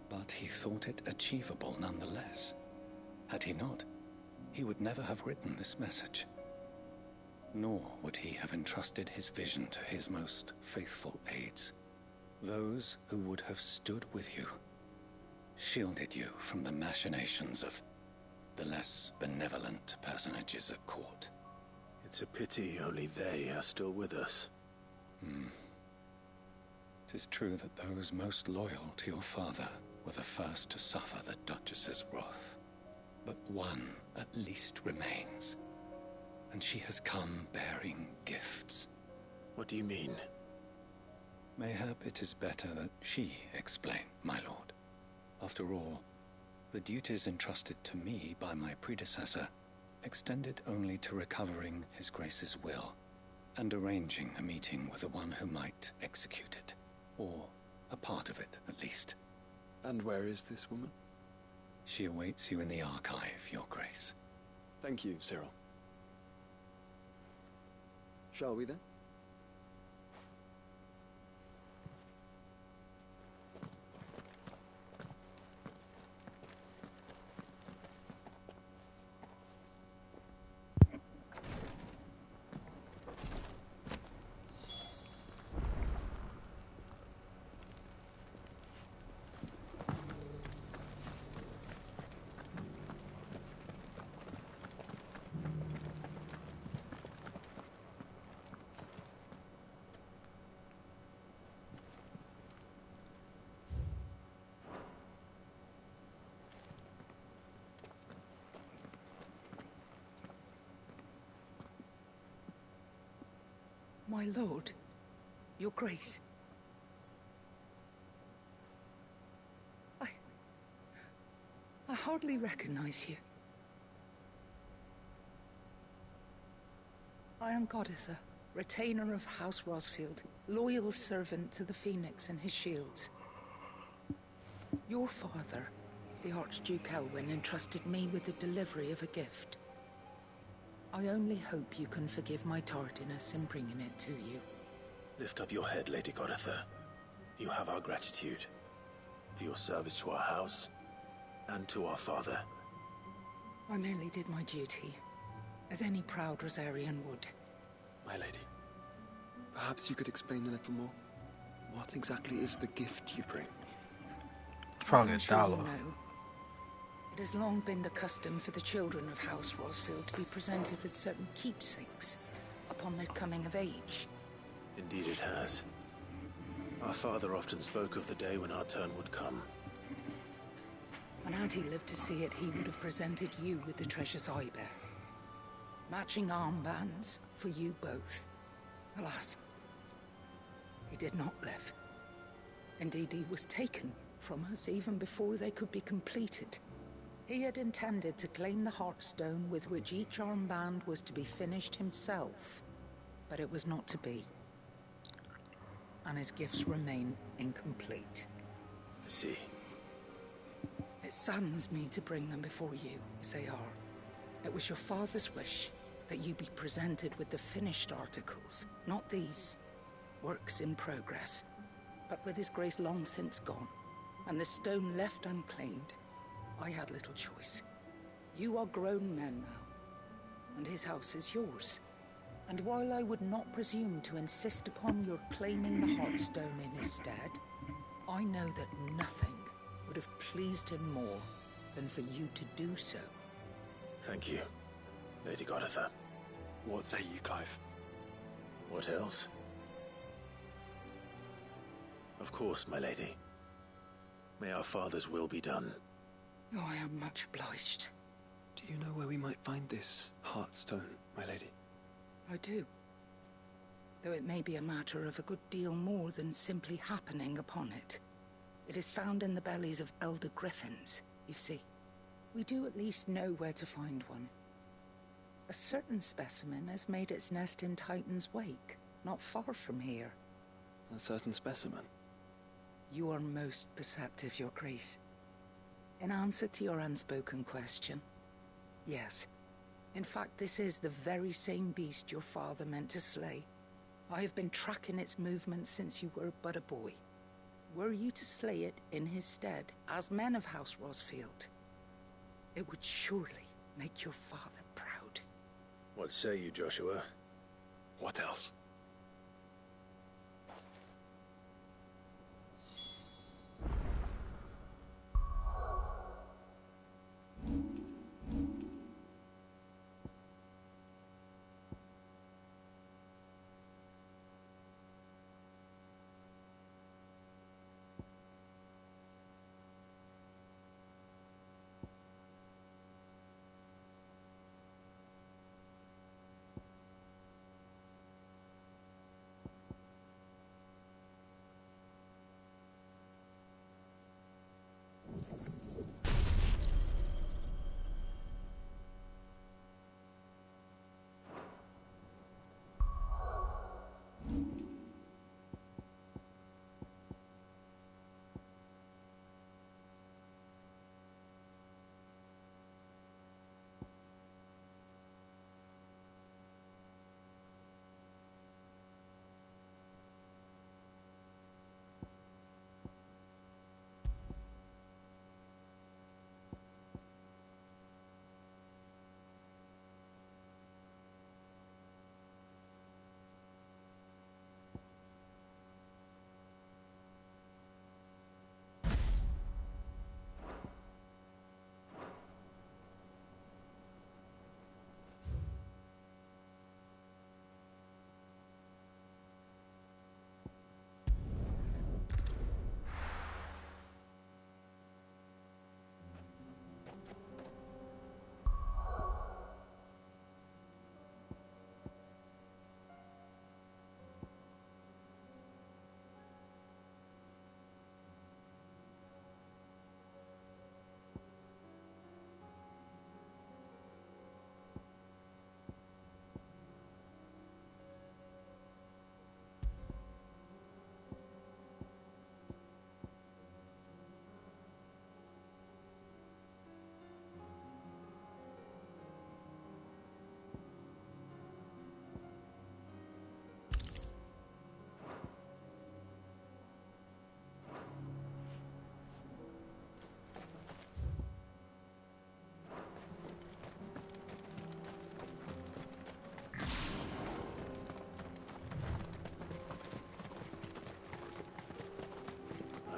But he thought it achievable nonetheless. Had he not, he would never have written this message. Nor would he have entrusted his vision to his most faithful aides, those who would have stood with you, shielded you from the machinations of the less benevolent personages at court. It's a pity only they are still with us. 'Tis true that those most loyal to your father were the first to suffer the Duchess's wrath. But one at least remains, and she has come bearing gifts. What do you mean? Mayhap it is better that she explain, my lord. After all, the duties entrusted to me by my predecessor extended only to recovering His Grace's will and arranging a meeting with the one who might execute it, or a part of it at least. And where is this woman? She awaits you in the archive, Your Grace. Thank you, Cyril. Shall we then? My lord, your grace. I hardly recognize you. I am Goditha, retainer of House Rosfield, loyal servant to the Phoenix and his shields. Your father, the Archduke Elwyn, entrusted me with the delivery of a gift. I only hope you can forgive my tardiness in bringing it to you. Lift up your head, Lady Goditha. You have our gratitude for your service to our house and to our father. I merely did my duty, as any proud Rosarian would. My lady, perhaps you could explain a little more? What exactly is the gift you bring? Probably As a I'm sure dollar. you know, it has long been the custom for the children of House Rosfield to be presented with certain keepsakes upon their coming of age. Indeed it has. Our father often spoke of the day when our turn would come. And had he lived to see it, he would have presented you with the treasures I bear. Matching armbands for you both. Alas, he did not live. Indeed, he was taken from us even before they could be completed. He had intended to claim the Heartstone with which each armband was to be finished himself, but it was not to be. And his gifts remain incomplete. I see. It saddens me to bring them before you, as they are. It was your father's wish that you be presented with the finished articles, not these works in progress. But with his grace long since gone, and the stone left unclaimed, I had little choice. You are grown men now, and his house is yours. And while I would not presume to insist upon your claiming the Heartstone in his stead, I know that nothing would have pleased him more than for you to do so. Thank you, Lady G4atw. What say you, Clive? What else? Of course, my lady. May our father's will be done. Oh, I am much obliged. Do you know where we might find this Heartstone, my lady? I do. Though it may be a matter of a good deal more than simply happening upon it. It is found in the bellies of elder griffins, you see. We do at least know where to find one. A certain specimen has made its nest in Titan's Wake, not far from here. A certain specimen? You are most perceptive, Your Grace. In answer to your unspoken question, yes. In fact, this is the very same beast your father meant to slay. I have been tracking its movements since you were but a boy. Were you to slay it in his stead, as men of House Rosfield, it would surely make your father proud. What say you, Joshua? What else?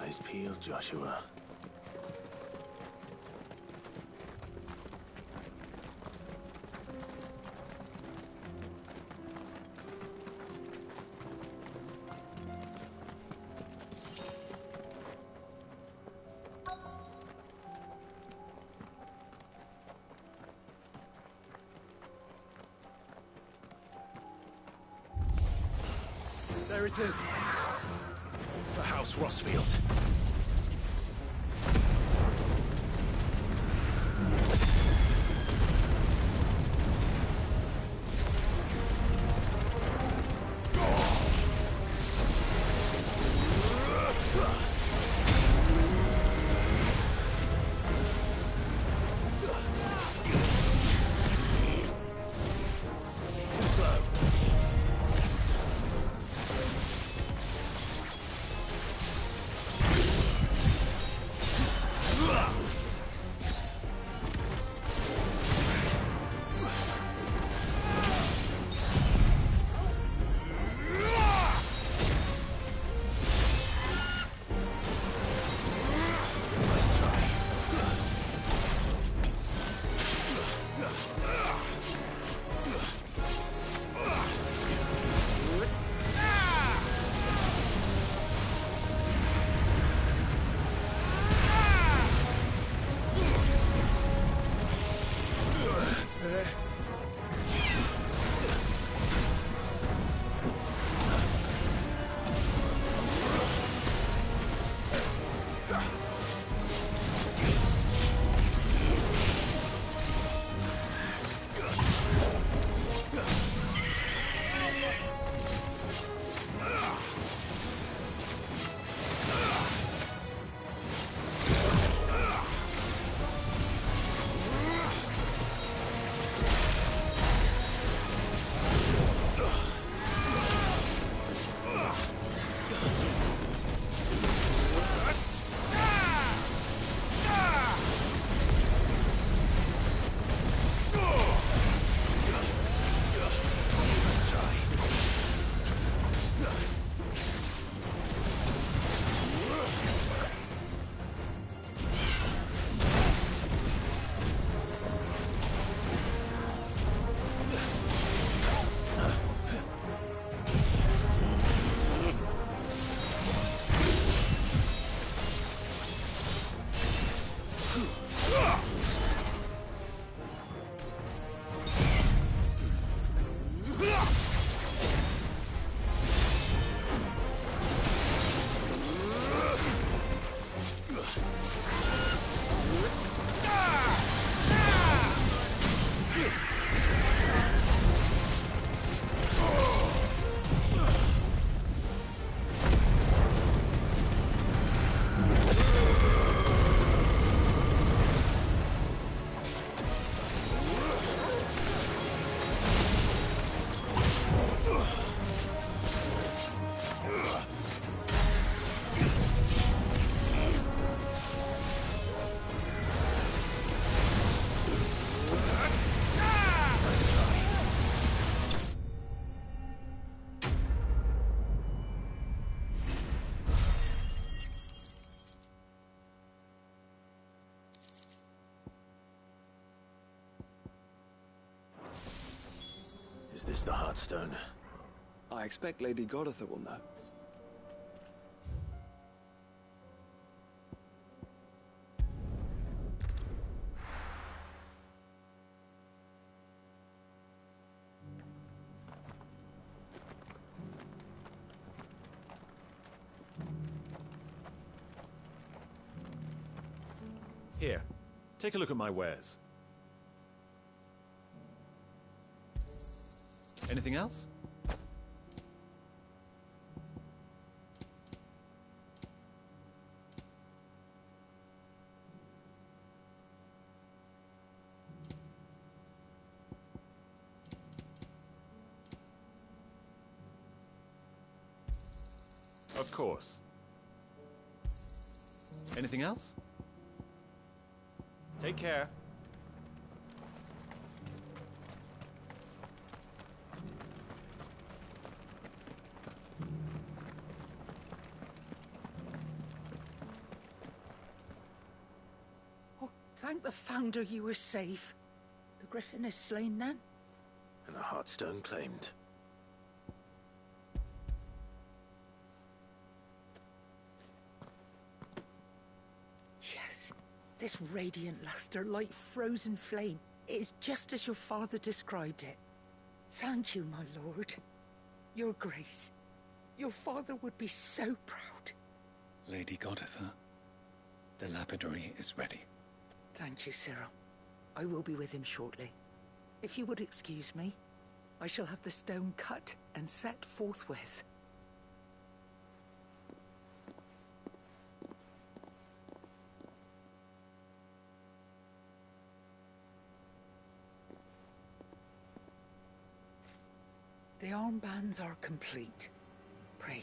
Eyes peeled, Joshua. There it is. For House Rosfield. Too slow. Is this the Heartstone? I expect Lady Godotha will know. Here, take a look at my wares. Anything else? Of course. Anything else? Take care. Oh, thank the Founder you were safe. The Griffin is slain then? And the Heartstone claimed. Yes. This radiant luster, like frozen flame, is just as your father described it. Thank you, my lord. Your grace. Your father would be so proud. Lady Godotha, the lapidary is ready. Thank you, Cyril. I will be with him shortly. If you would excuse me, I shall have the stone cut and set forthwith. The armbands are complete. Pray,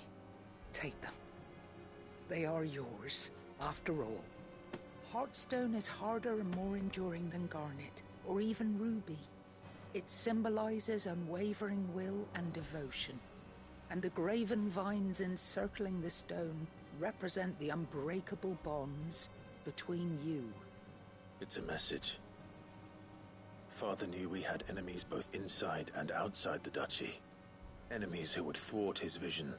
take them. They are yours, after all. Heartstone is harder and more enduring than garnet, or even ruby. It symbolizes unwavering will and devotion. And the graven vines encircling the stone represent the unbreakable bonds between you. It's a message. Father knew we had enemies both inside and outside the duchy. Enemies who would thwart his vision.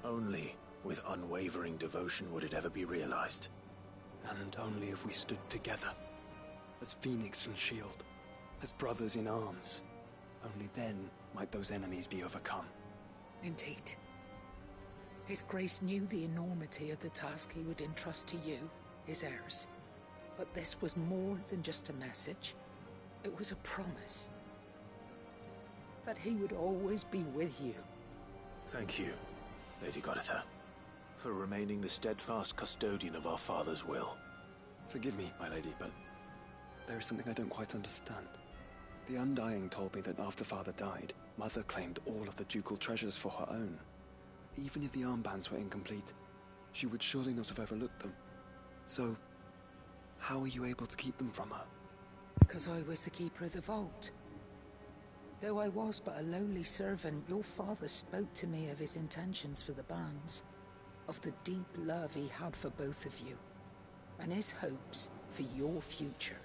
Only with unwavering devotion would it ever be realized. And only if we stood together, as Phoenix and Shield, as brothers in arms. Only then might those enemies be overcome. Indeed. His Grace knew the enormity of the task he would entrust to you, his heirs. But this was more than just a message. It was a promise. That he would always be with you. Thank you, Lady Godotha, for remaining the steadfast custodian of our father's will. Forgive me, my lady, but there is something I don't quite understand. The Undying told me that after Father died, Mother claimed all of the ducal treasures for her own. Even if the armbands were incomplete, she would surely not have overlooked them. So, how were you able to keep them from her? Because I was the keeper of the vault. Though I was but a lowly servant, your father spoke to me of his intentions for the bands, of the deep love he had for both of you, and his hopes for your future.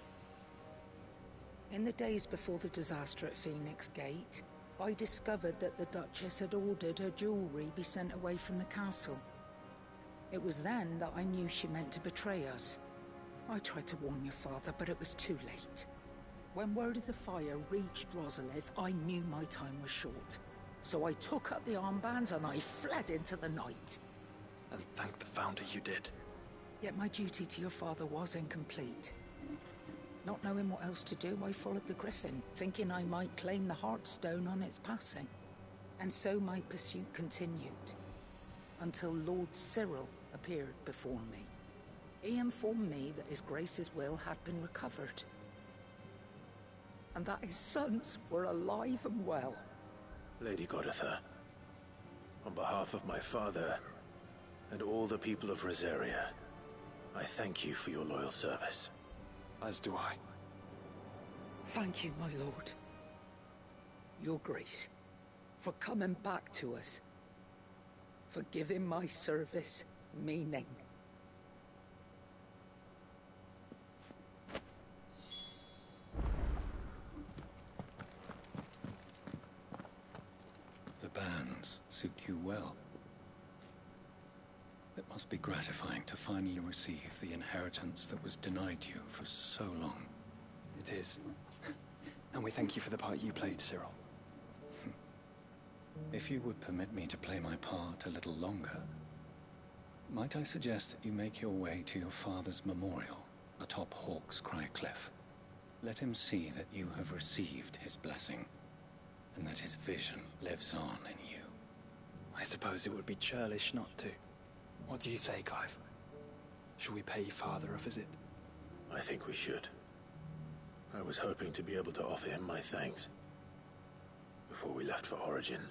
In the days before the disaster at Phoenix Gate, I discovered that the Duchess had ordered her jewelry be sent away from the castle. It was then that I knew she meant to betray us. I tried to warn your father, but it was too late. When word of the fire reached Rosalith, I knew my time was short. So I took up the armbands and I fled into the night. And thank the Founder you did. Yet my duty to your father was incomplete. Not knowing what else to do, I followed the Griffin, thinking I might claim the Heartstone on its passing. And so my pursuit continued, until Lord Cyril appeared before me. He informed me that His Grace's will had been recovered, and that his sons were alive and well. Lady Godotha, on behalf of my father and all the people of Rosaria, I thank you for your loyal service. As do I. Thank you, my lord. Your Grace, for coming back to us, for giving my service meaning. inheritance suit you well. It must be gratifying to finally receive the inheritance that was denied you for so long. It is. And we thank you for the part you played, Cyril. If you would permit me to play my part a little longer, might I suggest that you make your way to your father's memorial atop Hawk's Cry Cliff? Let him see that you have received his blessing, and that his vision lives on in you. I suppose it would be churlish not to. What do you say, Clive? Should we pay Father a visit? I think we should. I was hoping to be able to offer him my thanks before we left for Origin.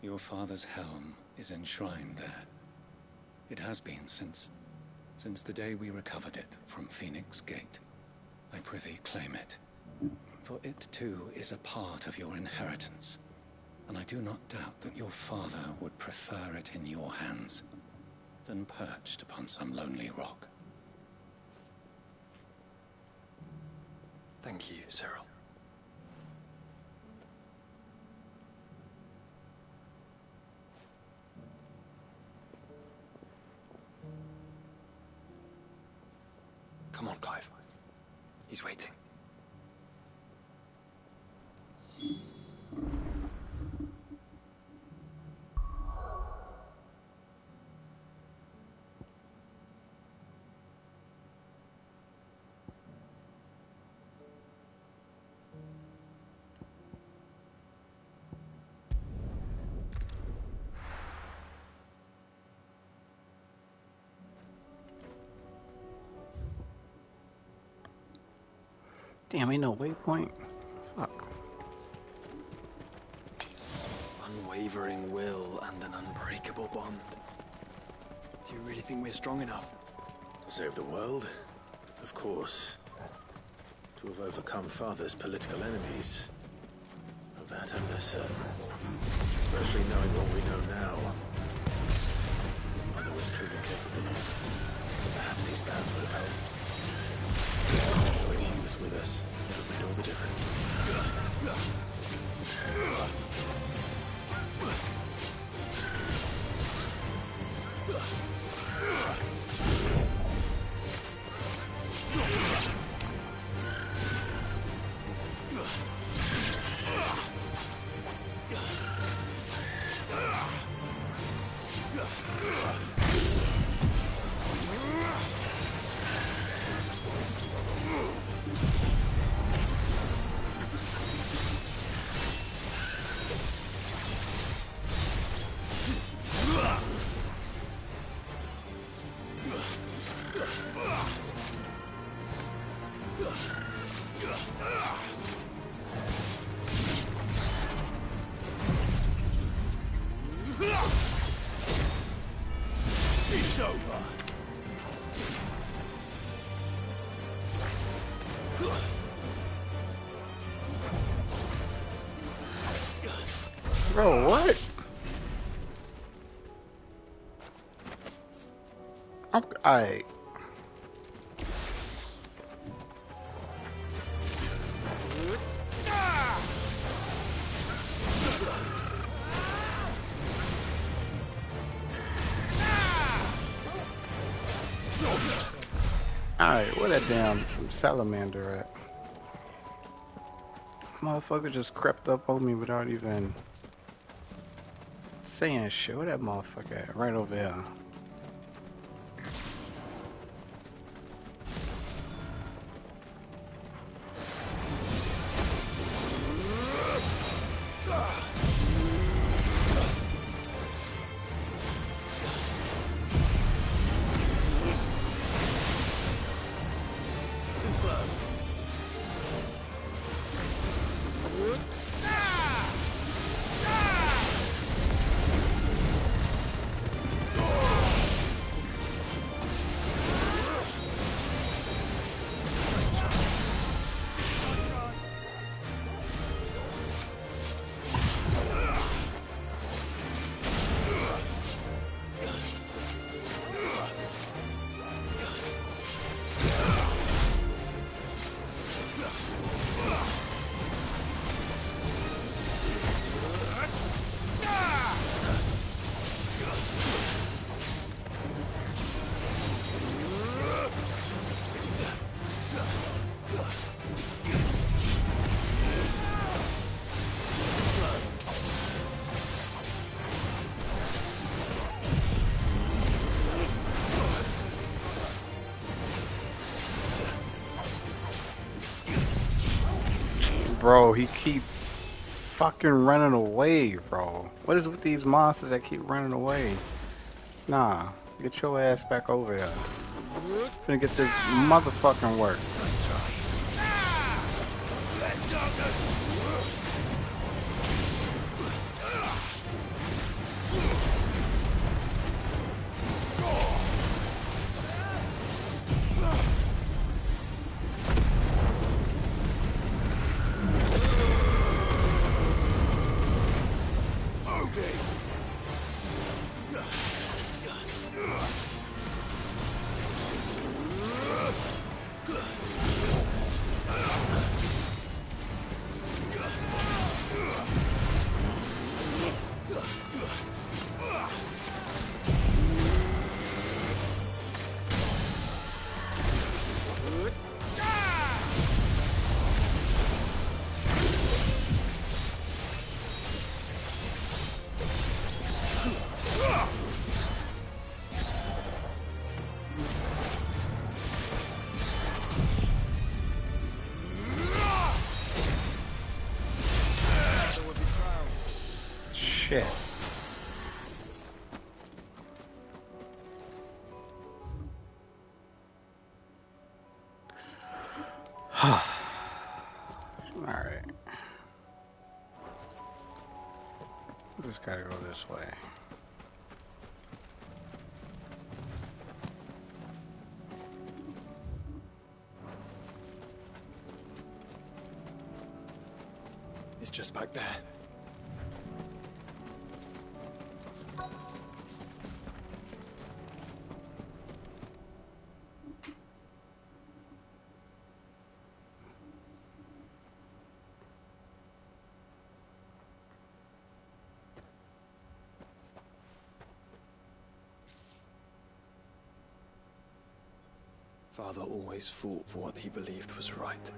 Your father's helm is enshrined there. It has been since the day we recovered it from Phoenix Gate. I prithee claim it, for it too is a part of your inheritance, and I do not doubt that your father would prefer it in your hands than perched upon some lonely rock. Thank you, Cyril. Come on, Clive. He's waiting. Damn, ain't no waypoint. Fuck. Unwavering will and an unbreakable bond. Do you really think we're strong enough? To save the world? Of course. To have overcome Father's political enemies. Of that I'm less certain. Especially knowing what we know now. Mother was truly capable of. Perhaps these bands would have helped. When he was with us, it would have made all the difference. It's over. Bro, what? Alright. Alright, where that damn salamander at? Motherfucker just crept up on me without even saying shit. Where that motherfucker at? Right over there. Too slow. Bro, he keeps fucking running away, bro. What is with these monsters that keep running away? Nah, get your ass back over here. Finna get this motherfucking work. Shit. Alright. Just gotta go this way. It's just back there. Father always fought for what he believed was right.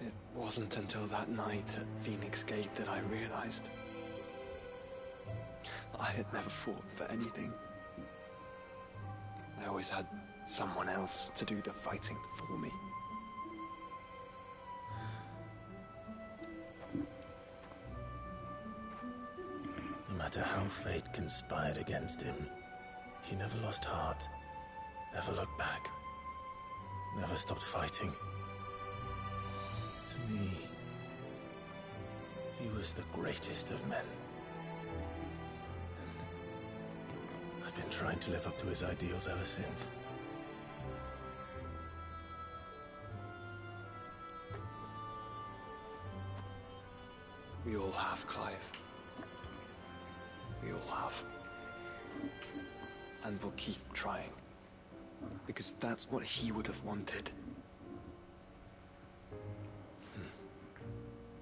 It wasn't until that night at Phoenix Gate that I realized I had never fought for anything. I always had someone else to do the fighting for me. No matter how fate conspired against him, he never lost heart, never looked back, never stopped fighting. To me, he was the greatest of men. And I've been trying to live up to his ideals ever since. We all have, Clive. We all have. And we'll keep trying. Because that's what he would have wanted.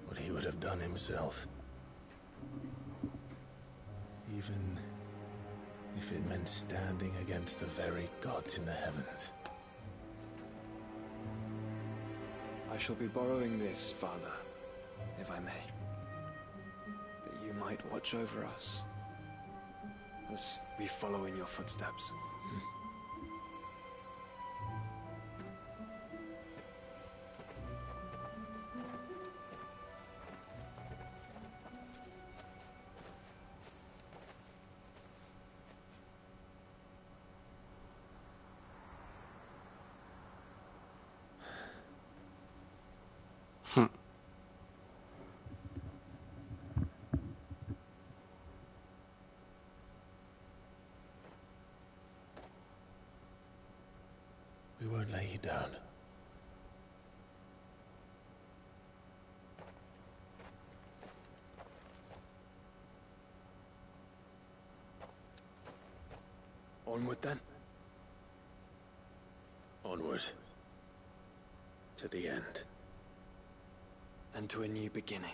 What he would have done himself. Even if it meant standing against the very gods in the heavens. I shall be borrowing this, Father, if I may. That you might watch over us as we follow in your footsteps. We won't lay you down. Onward then. Onward. To the end. And to a new beginning.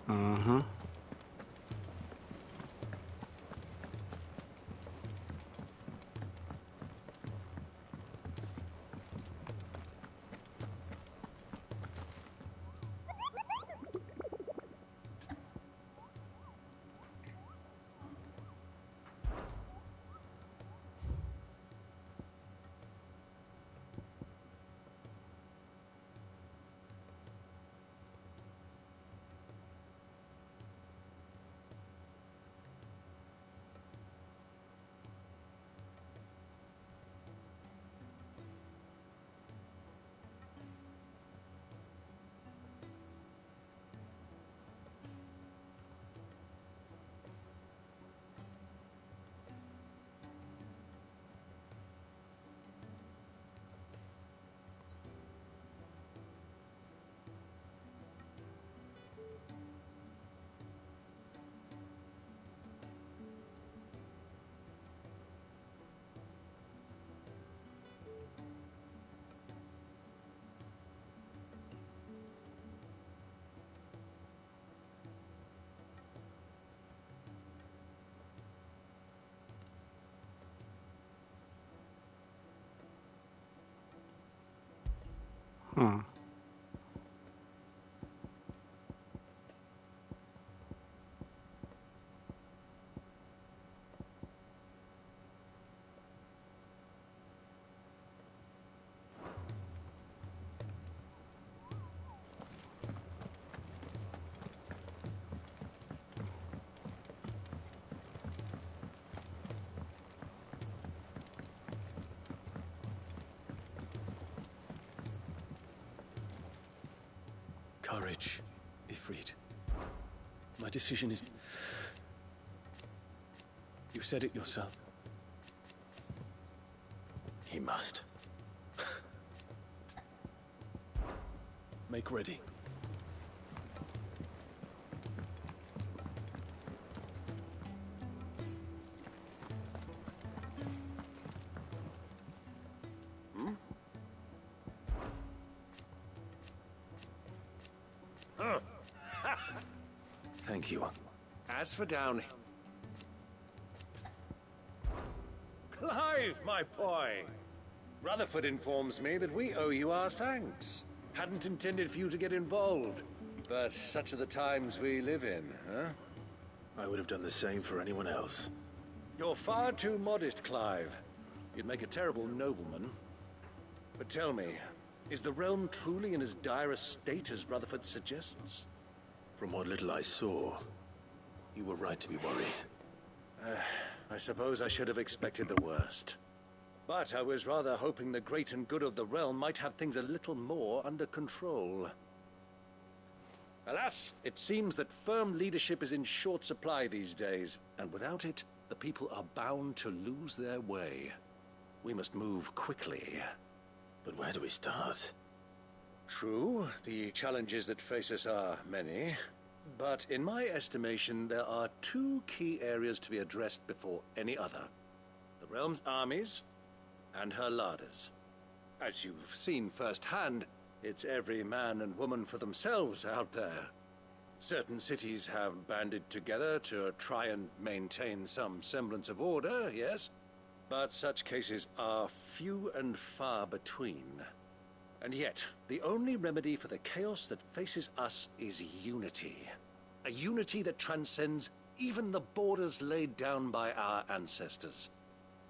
Mm-hmm. Hmm. Courage, Ifrit. My decision is... You said it yourself. He must. Make ready. Thank you. As for down... Clive, my boy! Rutherford informs me that we owe you our thanks. Hadn't intended for you to get involved, but such are the times we live in, huh? I would have done the same for anyone else. You're far too modest, Clive. You'd make a terrible nobleman. But tell me, is the realm truly in as dire a state as Rutherford suggests? From what little I saw, you were right to be worried. I suppose I should have expected the worst. But I was rather hoping the great and good of the realm might have things a little more under control. Alas, it seems that firm leadership is in short supply these days, and without it, the people are bound to lose their way. We must move quickly. But where do we start? True, the challenges that face us are many. But in my estimation, there are two key areas to be addressed before any other. The realm's armies and her larders. As you've seen firsthand, it's every man and woman for themselves out there. Certain cities have banded together to try and maintain some semblance of order, yes? But such cases are few and far between. And yet, the only remedy for the chaos that faces us is unity. A unity that transcends even the borders laid down by our ancestors.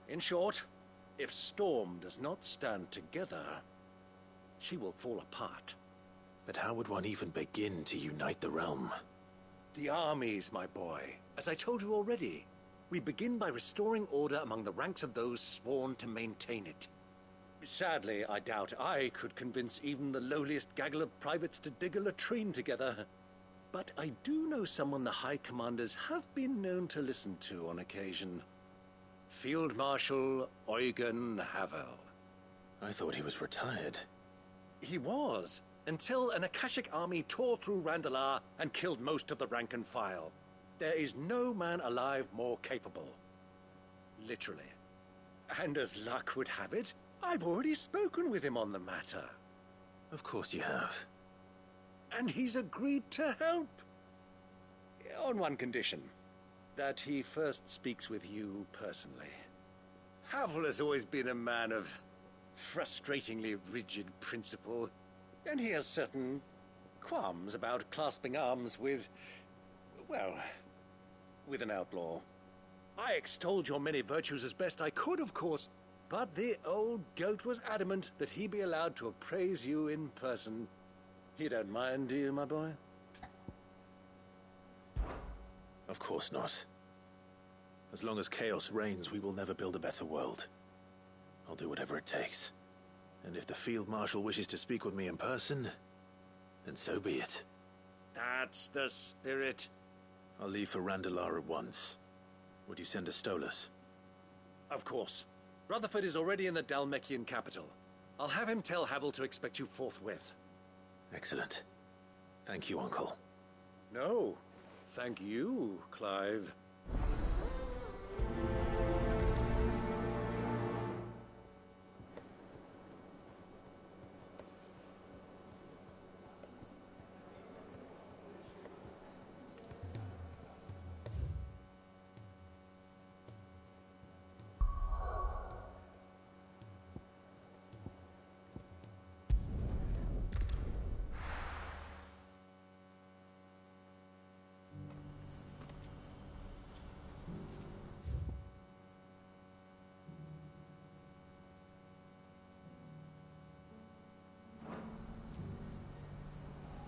In short, if Storm does not stand together, she will fall apart. But how would one even begin to unite the realm? The armies, my boy. As I told you already, we begin by restoring order among the ranks of those sworn to maintain it. Sadly, I doubt I could convince even the lowliest gaggle of privates to dig a latrine together. But I do know someone the High Commanders have been known to listen to on occasion. Field Marshal Eugen Havel. I thought he was retired. He was, until an Akashic army tore through Randalar and killed most of the rank and file. There is no man alive more capable. Literally. And as luck would have it, I've already spoken with him on the matter. Of course you have. And he's agreed to help. On one condition. That he first speaks with you personally. Havel has always been a man of frustratingly rigid principle, and he has certain qualms about clasping arms with, well, with an outlaw. I extolled your many virtues as best I could, of course, but the old goat was adamant that he be allowed to appraise you in person. You don't mind, do you, my boy? Of course not. As long as chaos reigns, we will never build a better world. I'll do whatever it takes. And if the Field Marshal wishes to speak with me in person, then so be it. That's the spirit. I'll leave for Randalar at once. Would you send a Stolas? Of course. Rutherford is already in the Dalmekian capital. I'll have him tell Havel to expect you forthwith. Excellent. Thank you, Uncle. No. Thank you, Clive.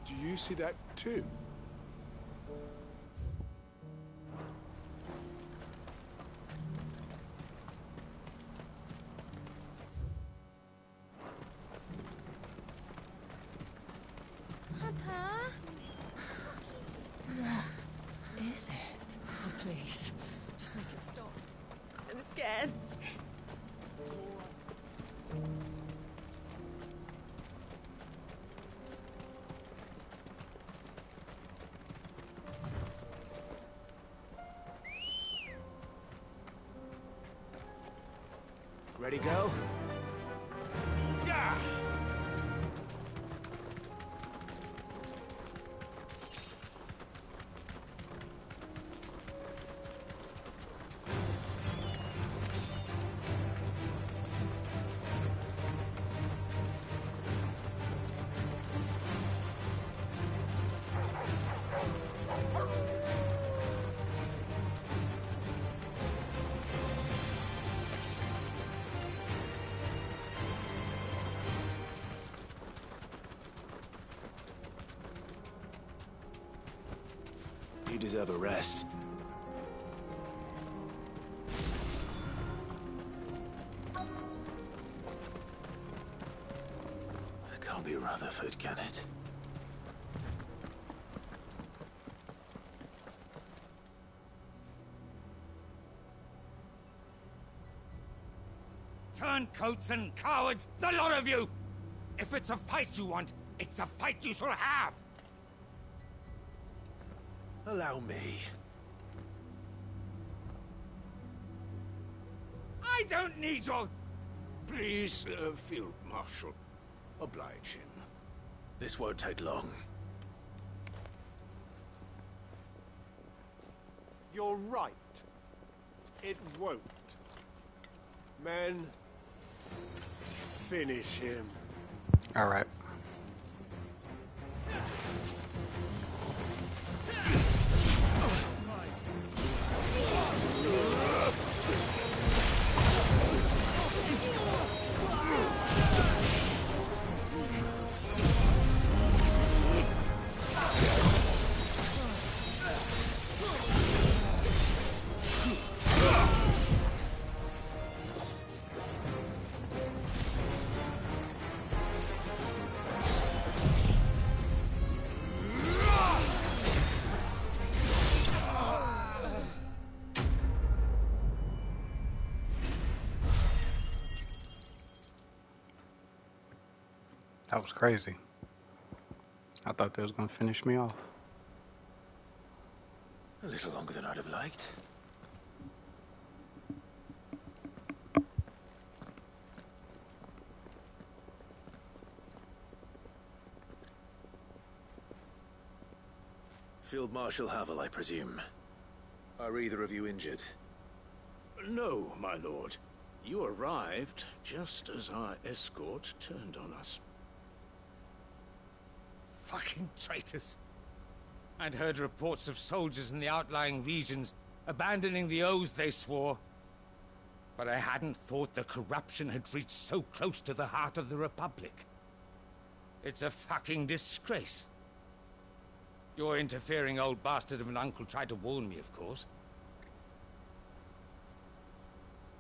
Do you see that too? Papa? What is it? Oh, please. Just make it stop. I'm scared. Ready, girl? Yeah! You deserve a rest. It can't be Rutherford, can it? Turncoats and cowards, the lot of you! If it's a fight you want, it's a fight you shall have! Allow me. I don't need your... Please, Field Marshal, oblige him. This won't take long. You're right. It won't. Men, finish him. All right. That was crazy. I thought they was gonna finish me off. A little longer than I'd have liked. Field Field Marshal Havel, I presume. Are either of you injured? No, my lord. You arrived just as our escort turned on us. Fucking traitors. I'd heard reports of soldiers in the outlying regions abandoning the oaths they swore. But I hadn't thought the corruption had reached so close to the heart of the Republic. It's a fucking disgrace. Your interfering old bastard of an uncle tried to warn me, of course.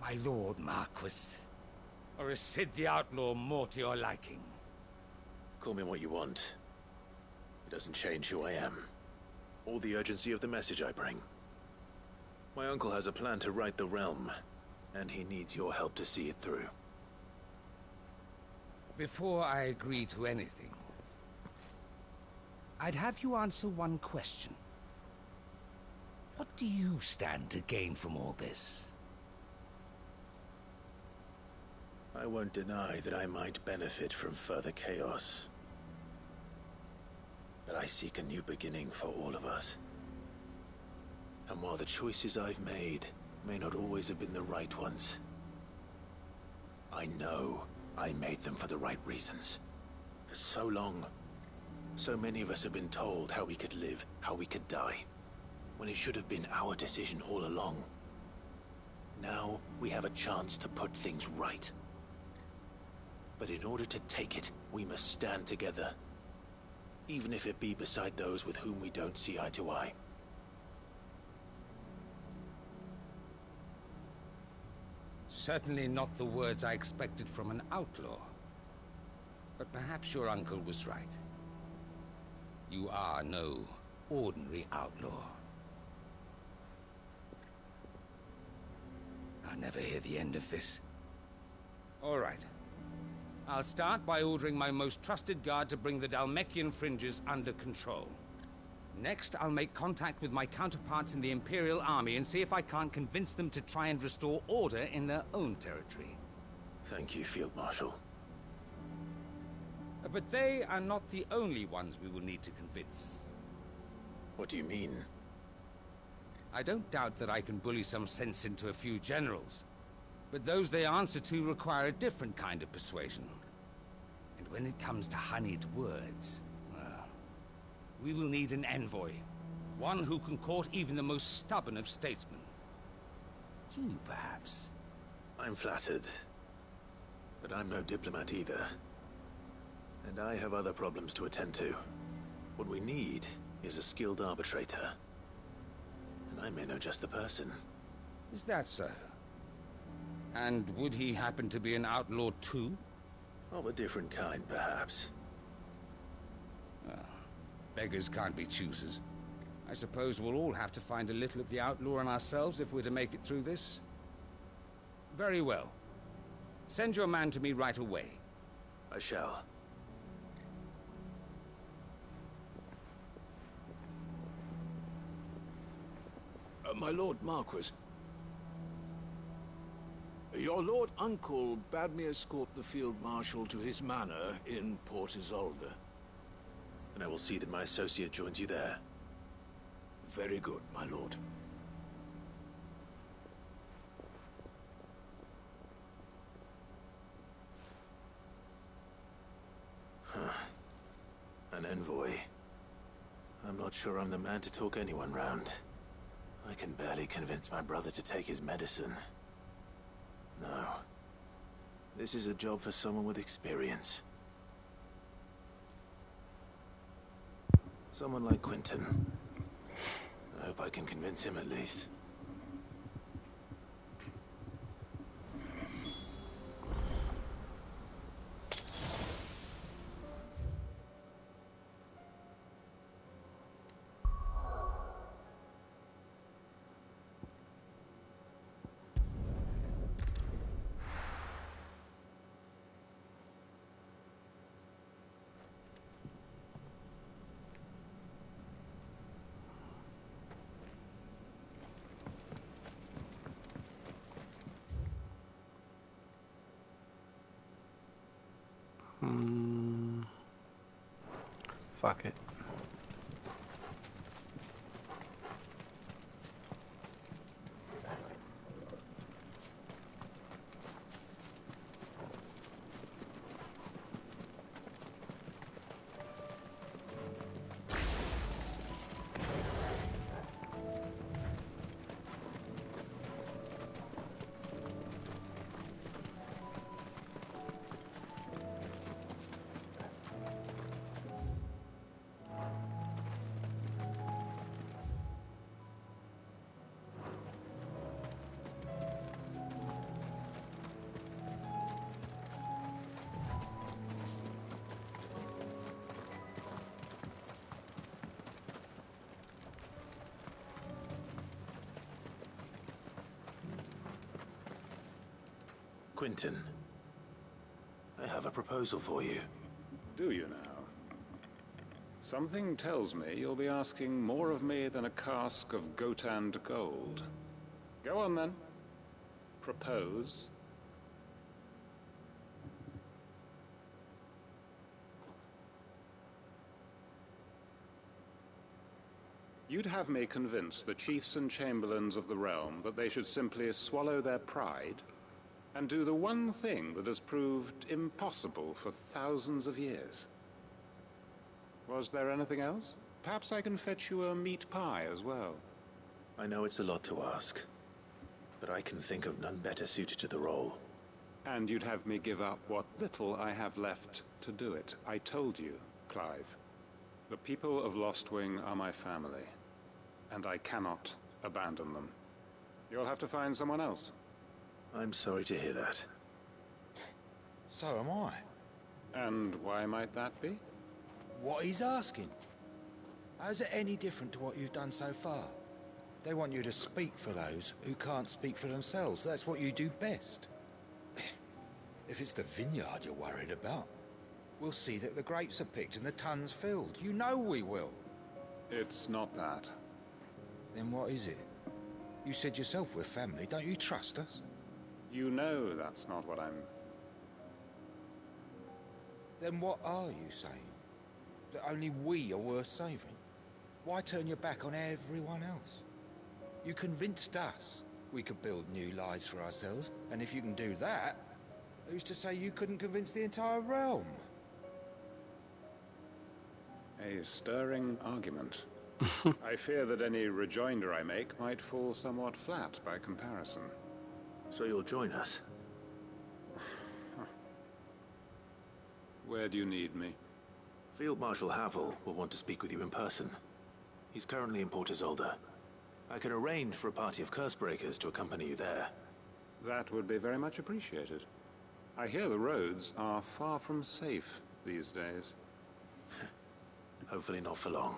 My lord Marquis. Or is Sid the Outlaw more to your liking? Call me what you want. It doesn't change who I am, or the urgency of the message I bring. My uncle has a plan to right the realm, and he needs your help to see it through. Before I agree to anything, I'd have you answer one question. What do you stand to gain from all this? I won't deny that I might benefit from further chaos. But I seek a new beginning for all of us. And while the choices I've made may not always have been the right ones, I know I made them for the right reasons. For so long, so many of us have been told how we could live, how we could die, when it should have been our decision all along. Now we have a chance to put things right. But in order to take it, we must stand together. Even if it be beside those with whom we don't see eye to eye. Certainly not the words I expected from an outlaw. But perhaps your uncle was right. You are no ordinary outlaw. I'll never hear the end of this. All right. I'll start by ordering my most trusted guard to bring the Dhalmekian fringes under control. Next, I'll make contact with my counterparts in the Imperial Army and see if I can't convince them to try and restore order in their own territory. Thank you, Field Marshal. But they are not the only ones we will need to convince. What do you mean? I don't doubt that I can bully some sense into a few generals. But those they answer to require a different kind of persuasion. And when it comes to honeyed words, well, we will need an envoy. One who can court even the most stubborn of statesmen. You, perhaps? I'm flattered. But I'm no diplomat either. And I have other problems to attend to. What we need is a skilled arbitrator. And I may know just the person. Is that so? And would he happen to be an outlaw too? Of a different kind, perhaps. Well, beggars can't be choosers. I suppose we'll all have to find a little of the outlaw in ourselves if we're to make it through this. Very well. Send your man to me right away. I shall. My Lord Marquis. Your Lord Uncle bade me escort the Field Marshal to his manor in Port Isolde. And I will see that my associate joins you there. Very good, my lord. An envoy. I'm not sure I'm the man to talk anyone round. I can barely convince my brother to take his medicine. No. This is a job for someone with experience. Someone like Quentin. I hope I can convince him at least. Fuck it. Quentin, I have a proposal for you. Do you now? Something tells me you'll be asking more of me than a cask of G4atw gold. Go on then. Propose. You'd have me convince the chiefs and chamberlains of the realm that they should simply swallow their pride and do the one thing that has proved impossible for thousands of years. Was there anything else? Perhaps I can fetch you a meat pie as well. I know it's a lot to ask, but I can think of none better suited to the role. And you'd have me give up what little I have left to do it. I told you, Clive. The people of Lostwing are my family, and I cannot abandon them. You'll have to find someone else. I'm sorry to hear that. So am I. And why might that be? What he's asking. How's it any different to what you've done so far? They want you to speak for those who can't speak for themselves. That's what you do best. If it's the vineyard you're worried about, we'll see that the grapes are picked and the tons filled. You know we will. It's not that. Then what is it? You said yourself we're family. Don't you trust us? You know that's not what I'm... Then what are you saying? That only we are worth saving? Why turn your back on everyone else? You convinced us we could build new lives for ourselves, and if you can do that, who's to say you couldn't convince the entire realm? A stirring argument. I fear that any rejoinder I make might fall somewhat flat by comparison. So you'll join us? Where do you need me? Field Marshal Havel will want to speak with you in person. He's currently in Port Isolde. I can arrange for a party of Cursebreakers to accompany you there. That would be very much appreciated. I hear the roads are far from safe these days. Hopefully not for long.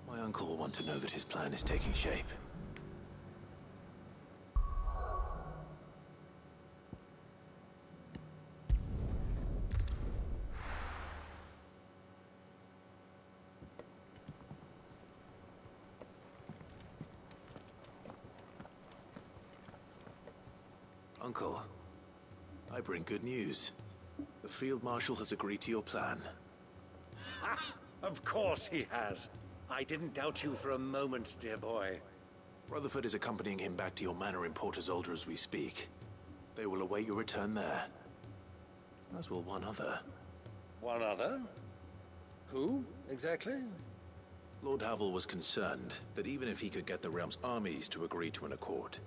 My uncle will want to know that his plan is taking shape. Uncle, I bring good news. The Field Marshal has agreed to your plan. Ha! Of course he has. I didn't doubt you for a moment, dear boy. Rutherford is accompanying him back to your manor in Port Isolde as we speak. They will await your return there. As will one other. One other? Who, exactly? Lord Havel was concerned that even if he could get the realm's armies to agree to an accord,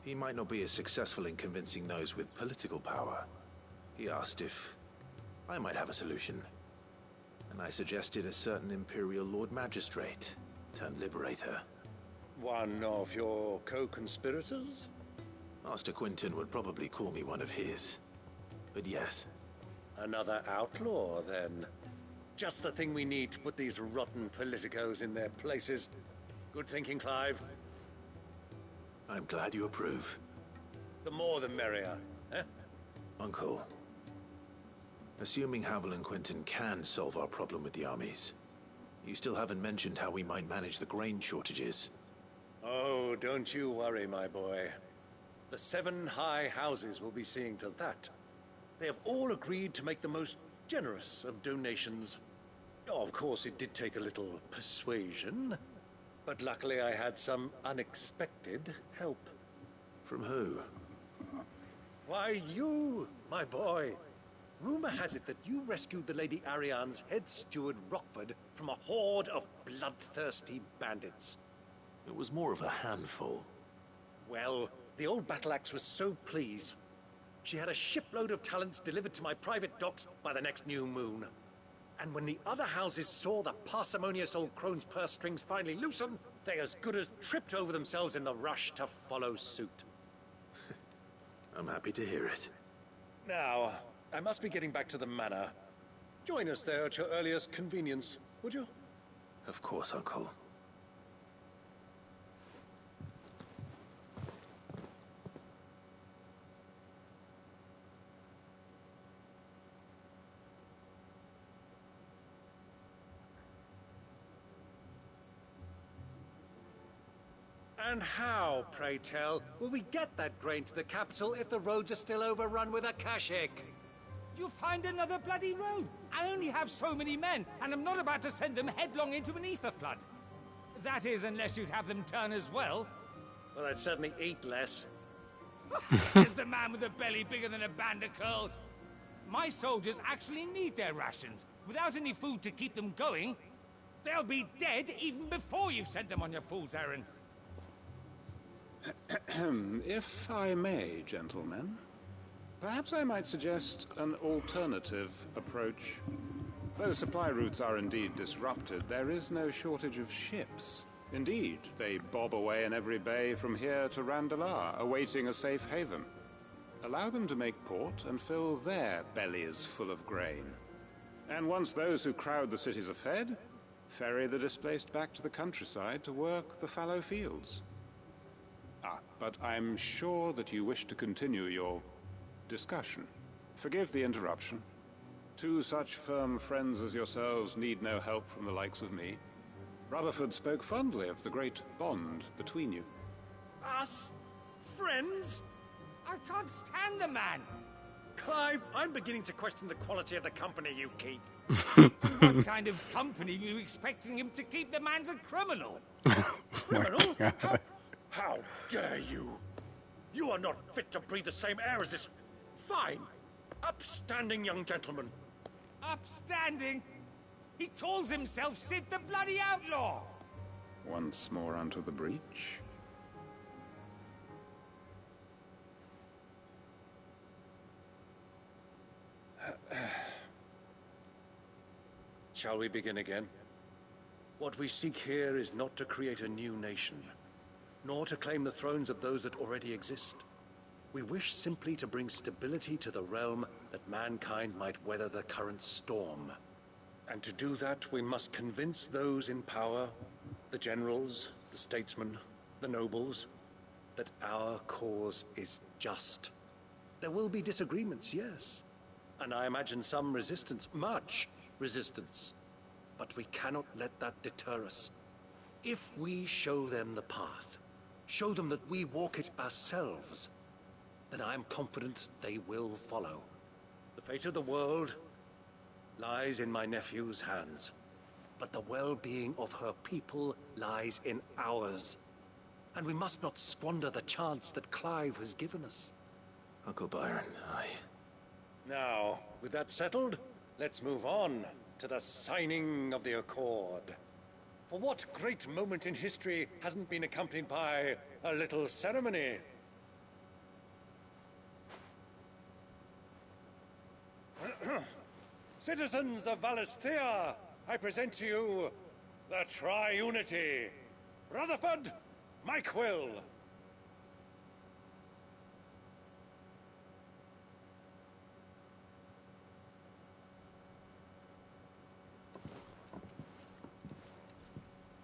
he might not be as successful in convincing those with political power. He asked if I might have a solution, and I suggested a certain Imperial Lord Magistrate turned Liberator. One of your co-conspirators? Master Quentin would probably call me one of his, but yes. Another outlaw, then. Just the thing we need to put these rotten politicos in their places. Good thinking, Clive. I'm glad you approve. The more the merrier, eh? Uncle, assuming Havel and Quentin can solve our problem with the armies, you still haven't mentioned how we might manage the grain shortages. Oh, don't you worry, my boy. The 7 high houses will be seeing to that. They have all agreed to make the most generous of donations. Oh, of course, it did take a little persuasion, but luckily I had some unexpected help. From who? Why, you, my boy. Rumor has it that you rescued the Lady Ariane's head steward Rockford from a horde of bloodthirsty bandits. It was more of a handful. Well, the old battle axe was so pleased. She had a shipload of talents delivered to my private docks by the next new moon. And when the other houses saw the parsimonious old crone's purse strings finally loosen, they as good as tripped over themselves in the rush to follow suit. I'm happy to hear it. Now, I must be getting back to the manor. Join us there at your earliest convenience, would you? Of course, Uncle. And how, pray tell, will we get that grain to the capital if the roads are still overrun with Akashic? You'll find another bloody road. I only have so many men, and I'm not about to send them headlong into an ether flood. That is, unless you'd have them turn as well. Well, I'd certainly eat less. Says the man with a belly bigger than a band of curls. My soldiers actually need their rations. Without any food to keep them going, they'll be dead even before you've sent them on your fool's errand. If I may, gentlemen, perhaps I might suggest an alternative approach. Though supply routes are indeed disrupted, there is no shortage of ships. Indeed, they bob away in every bay from here to Randalar, awaiting a safe haven. Allow them to make port and fill their bellies full of grain. And once those who crowd the cities are fed, ferry the displaced back to the countryside to work the fallow fields. But I'm sure that you wish to continue your discussion. Forgive the interruption. Two such firm friends as yourselves need no help from the likes of me. Rutherford spoke fondly of the great bond between you. Us? Friends? I can't stand the man! Clive, I'm beginning to question the quality of the company you keep. What kind of company were you expecting him to keep? The man's a criminal! Criminal? How dare you? You are not fit to breathe the same air as this fine, upstanding young gentleman. Upstanding? He calls himself Sid the Bloody Outlaw! Once more onto the breach. Shall we begin again? What we seek here is not to create a new nation, nor to claim the thrones of those that already exist. We wish simply to bring stability to the realm that mankind might weather the current storm. And to do that, we must convince those in power, the generals, the statesmen, the nobles, that our cause is just. There will be disagreements, yes. And I imagine some resistance, much resistance. But we cannot let that deter us. If we show them the path, show them that we walk it ourselves, then I am confident they will follow. The fate of the world lies in my nephew's hands, but the well-being of her people lies in ours. And we must not squander the chance that Clive has given us. Uncle Byron, Now, with that settled, let's move on to the signing of the Accord. For what great moment in history hasn't been accompanied by a little ceremony? Citizens of Valisthea, I present to you the Triunity. Rutherford, Mike Will.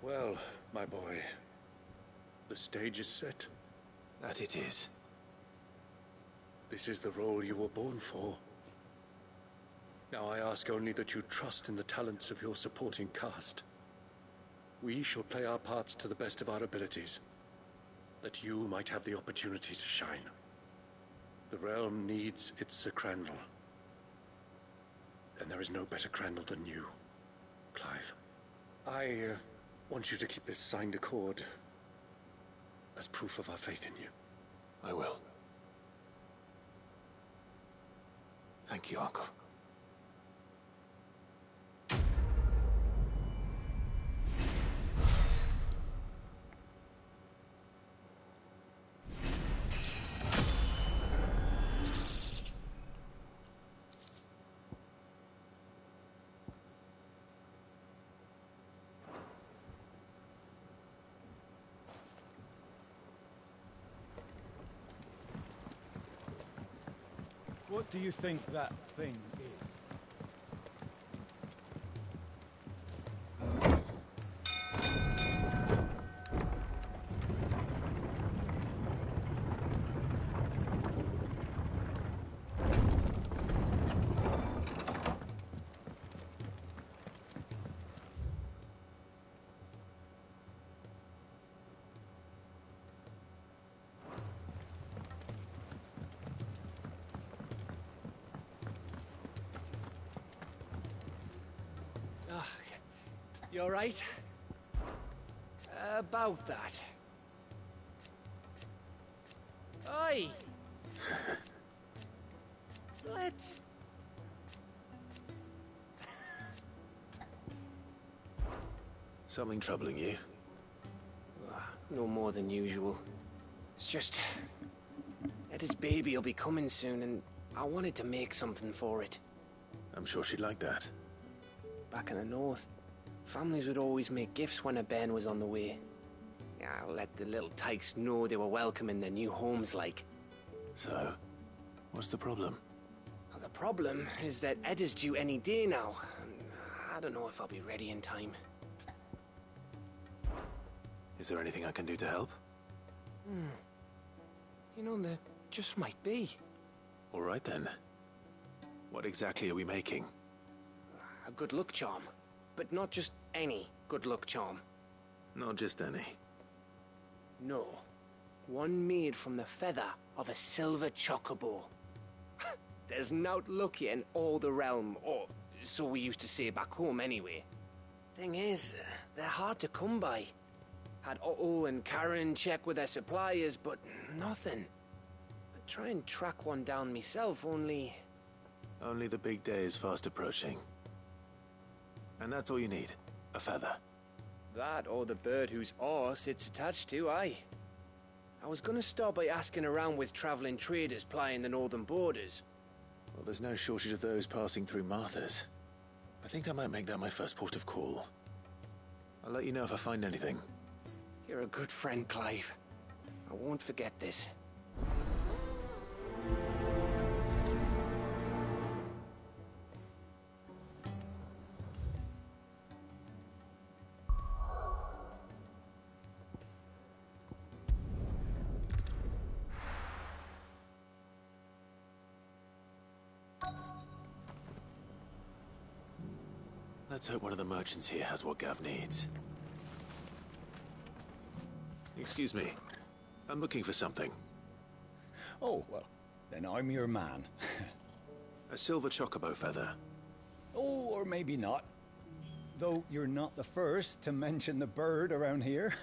Well, my boy, the stage is set. That it is. This is the role you were born for. Now I ask only that you trust in the talents of your supporting cast. We shall play our parts to the best of our abilities, that you might have the opportunity to shine. The realm needs its Sir Crandall. And there is no better Crandall than you, Clive. I want you to keep this signed accord as proof of our faith in you. I will. Thank you, Uncle. What do you think that thing is? You alright? About that. Oi! Let's... Something troubling you? No more than usual. It's just... Etta's baby will be coming soon, and I wanted to make something for it. I'm sure she'd like that. Back in the north, families would always make gifts when a bairn was on the way. Yeah, let the little tykes know they were welcome in their new homes, like. So, what's the problem? Well, the problem is that Etta's due any day now, and I don't know if I'll be ready in time. Is there anything I can do to help? You know, there just might be. All right then. What exactly are we making? A good luck charm. But not just any good luck charm. Not just any. No. One made from the feather of a silver chocobo. There's naught luckier in all the realm, or so we used to say back home anyway. Thing is, they're hard to come by. Had Otto and Karen check with their suppliers, but nothing. I'd try and track one down myself, only... Only the big day is fast approaching. And that's all you need, a feather. That or the bird whose horse it's attached to, aye. I was gonna start by asking around with traveling traders plying the northern borders. Well, there's no shortage of those passing through Martha's. I think I might make that my first port of call. I'll let you know if I find anything. You're a good friend, Clive. I won't forget this. Let's hope one of the merchants here has what Gav needs. Excuse me. I'm looking for something. Oh, well, then I'm your man. A silver chocobo feather. Oh, or maybe not. Though you're not the first to mention the bird around here.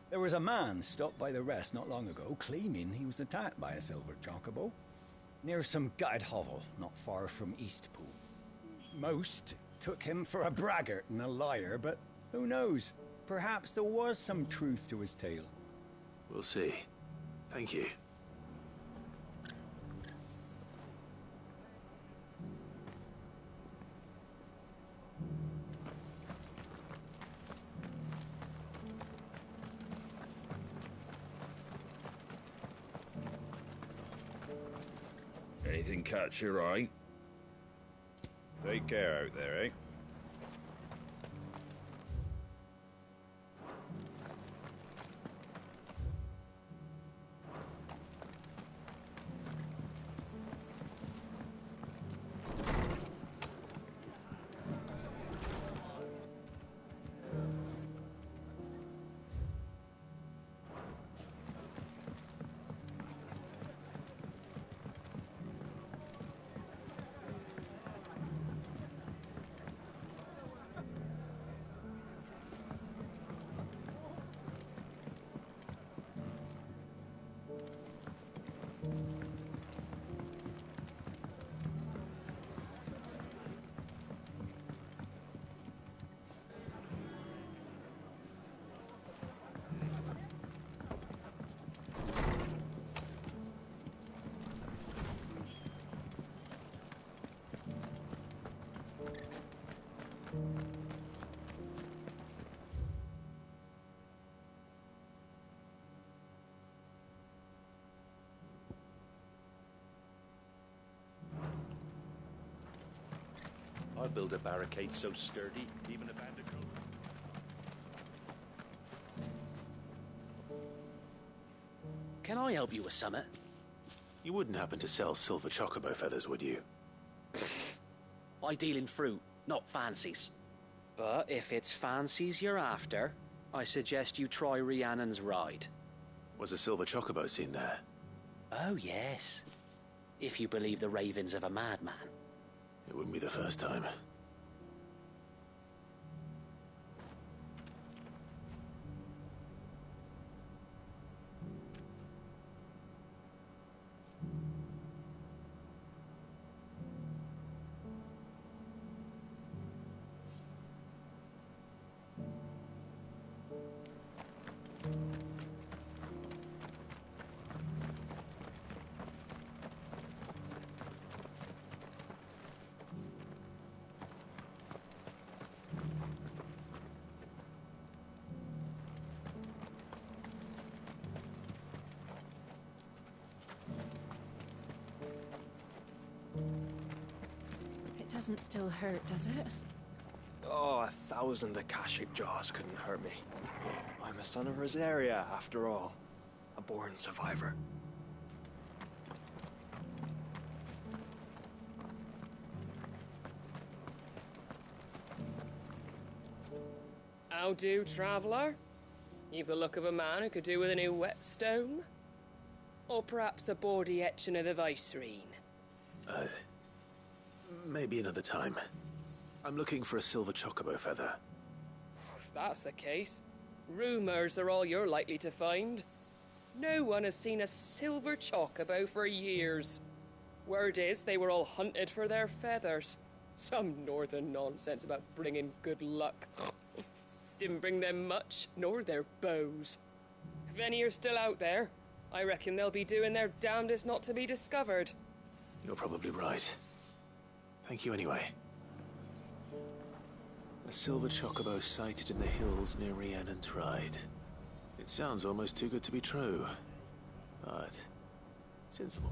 There was a man stopped by the rest not long ago claiming he was attacked by a silver chocobo. Near some gutted hovel not far from Eastpool. Most took him for a braggart and a liar, but who knows? Perhaps there was some truth to his tale. We'll see. Thank you. Anything catch your eye? Take care out there, eh? I'd build a barricade so sturdy, even a bandicoot. Can I help you with something? You wouldn't happen to sell silver chocobo feathers, would you? I deal in fruit, not fancies. But if it's fancies you're after, I suggest you try Rhiannon's ride. Was a silver chocobo seen there? Oh, yes. If you believe the ravings of a madman. It wouldn't be the first time. It doesn't still hurt, does it? Oh, 1,000 Akashic jaws couldn't hurt me. I'm a son of Rosaria, after all. A born survivor. How do, traveller? You've the look of a man who could do with a new whetstone. Or perhaps a bawdy etching of the Vicerine. Maybe another time. I'm looking for a silver chocobo feather. If that's the case, rumours are all you're likely to find. No one has seen a silver chocobo for years. Word is they were all hunted for their feathers. Some northern nonsense about bringing good luck. Didn't bring them much, nor their bows. If any are still out there, I reckon they'll be doing their damnedest not to be discovered. You're probably right. Thank you anyway. A silver chocobo sighted in the hills near Rhiannon's Ride. It sounds almost too good to be true, but sensible.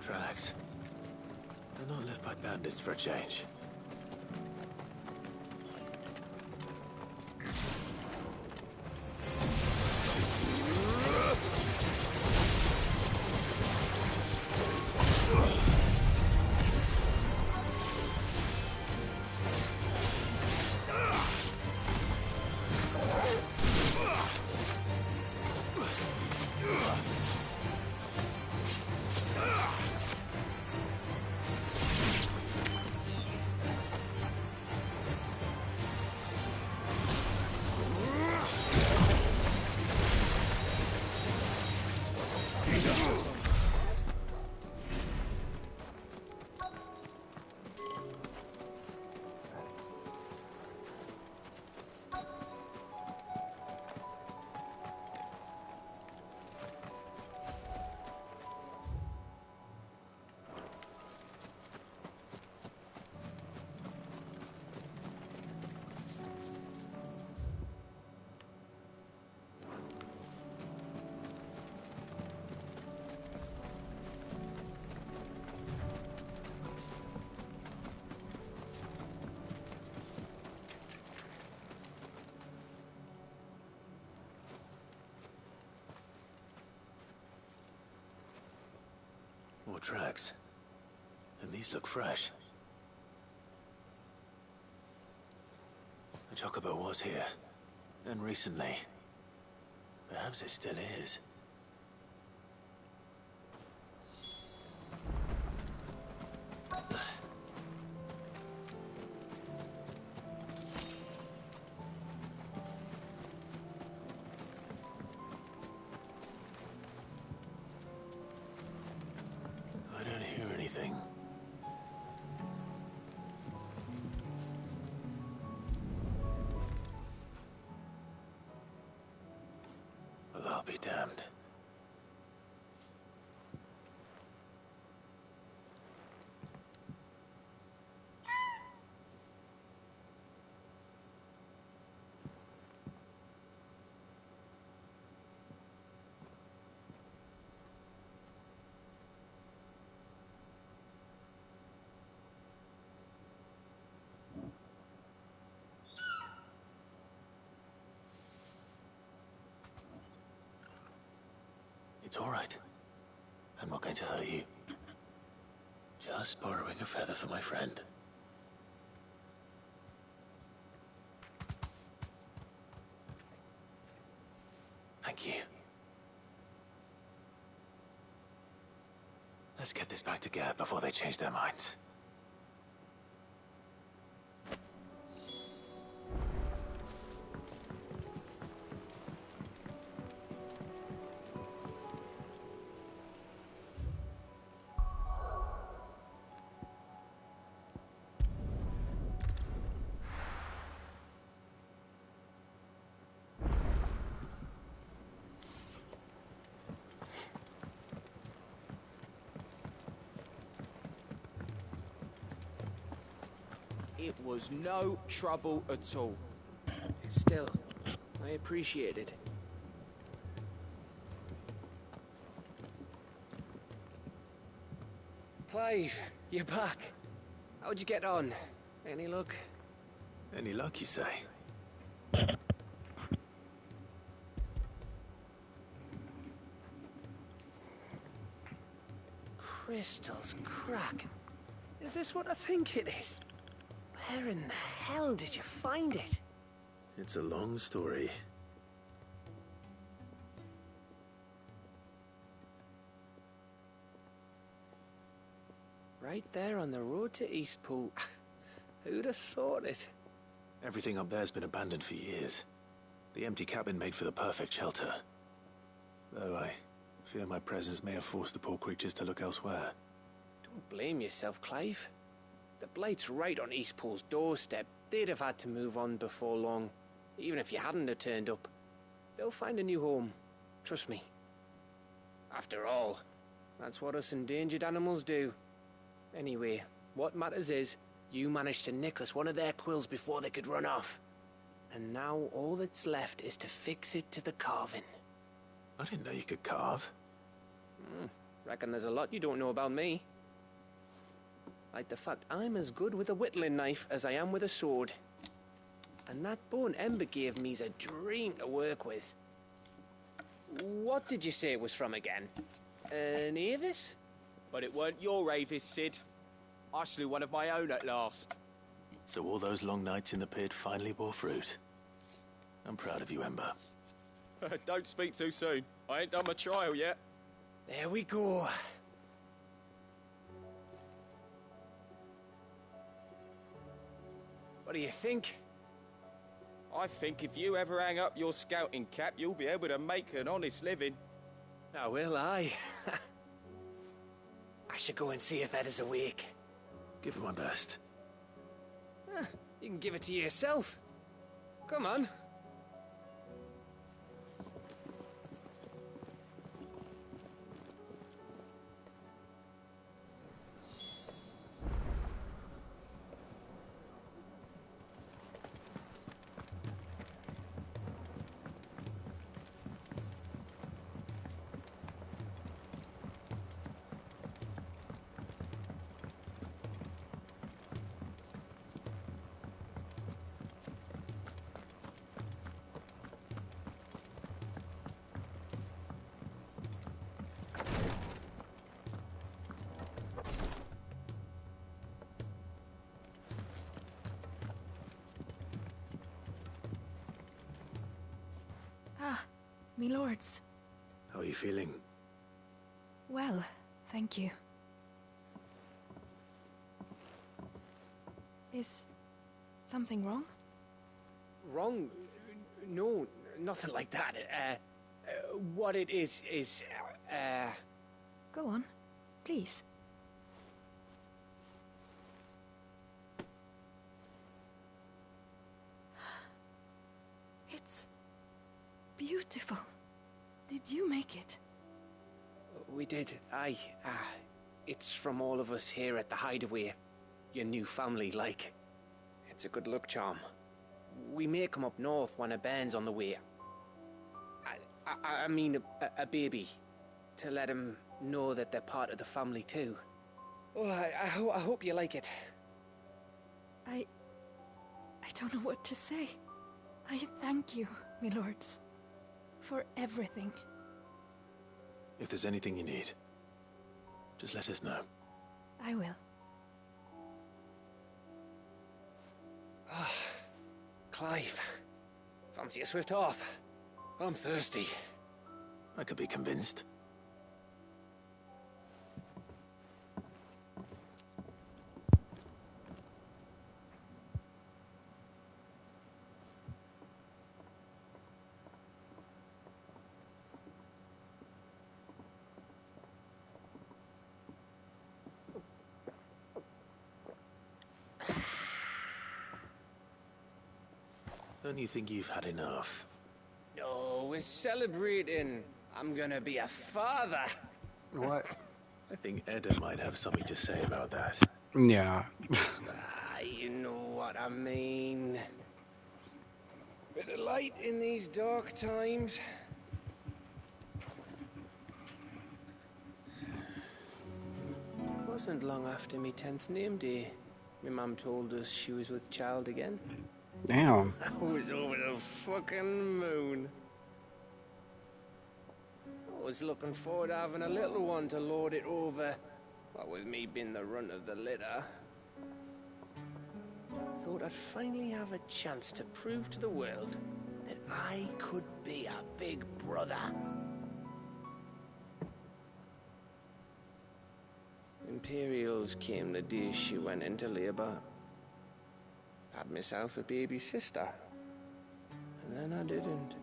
Tracks. They're not left by bandits for a change. More tracks. And these look fresh. The chocobo was here. And recently. Perhaps it still is. I don't hear anything. Well, I'll be damned. It's all right. I'm not going to hurt you. Just borrowing a feather for my friend. Thank you. Let's get this back to Gav before they change their minds. It was no trouble at all. Still, I appreciate it. Clive, you're back. How'd you get on? Any luck? Any luck, you say? Crystals crack. Is this what I think it is? Where in the hell did you find it? It's a long story. Right there on the road to Eastpool. Who'd have thought it? Everything up there's been abandoned for years. The empty cabin made for the perfect shelter. Though I fear my presence may have forced the poor creatures to look elsewhere. Don't blame yourself, Clive. The Blight's right on Eastpool's doorstep. They'd have had to move on before long, even if you hadn't have turned up. They'll find a new home. Trust me. After all, that's what us endangered animals do. Anyway, what matters is, you managed to nick us one of their quills before they could run off. And now all that's left is to fix it to the carving. I didn't know you could carve. Reckon there's a lot you don't know about me. Like the fact I'm as good with a whittling knife as I am with a sword. And that bone Ember gave me's a dream to work with. What did you say it was from again? An Avis? But it weren't your Avis, Sid. I slew one of my own at last. So all those long nights in the pit finally bore fruit. I'm proud of you, Ember. Don't speak too soon. I ain't done my trial yet. There we go. What do you think? I think if you ever hang up your scouting cap, you'll be able to make an honest living. Oh, will I? I should go and see if Ed is awake. Give it my best. You can give it to yourself. Come on. Me lords. How are you feeling? Well, thank you. Is something wrong? Wrong? No, nothing like that. What it is... Go on, please. It's beautiful. Did you make it? We did. Aye. It's from all of us here at the Hideaway. Your new family, like. It's a good luck charm. We may come up north when a band's on the way. I mean a baby. To let him know that they're part of the family too. Oh, I hope you like it. I don't know what to say. I thank you, my lords, for everything. If there's anything you need, just let us know. I will. Ah, Clive. Fancy a swift off. I'm thirsty. I could be convinced. Don't you think you've had enough? Oh, we're celebrating. I'm gonna be a father. What? I think Edda might have something to say about that. Yeah. You know what I mean. Bit of light in these dark times. Wasn't long after me 10th name day. My mum told us she was with child again. Damn. I was over the fucking moon. I was looking forward to having a little one to lord it over. What with me being the runt of the litter. Thought I'd finally have a chance to prove to the world that I could be a big brother. Imperials came the day she went into labour. Had myself a baby sister. And then I didn't.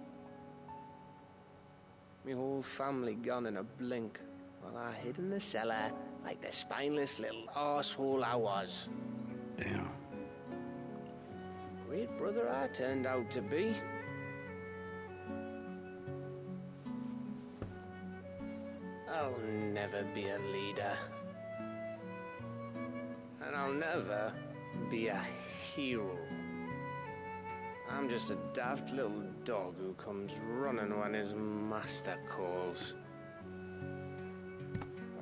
My whole family gone in a blink, while I hid in the cellar like the spineless little arsehole I was. Damn. Great brother I turned out to be. I'll never be a leader. And I'll never be a hero. I'm just a daft little dog who comes running when his master calls.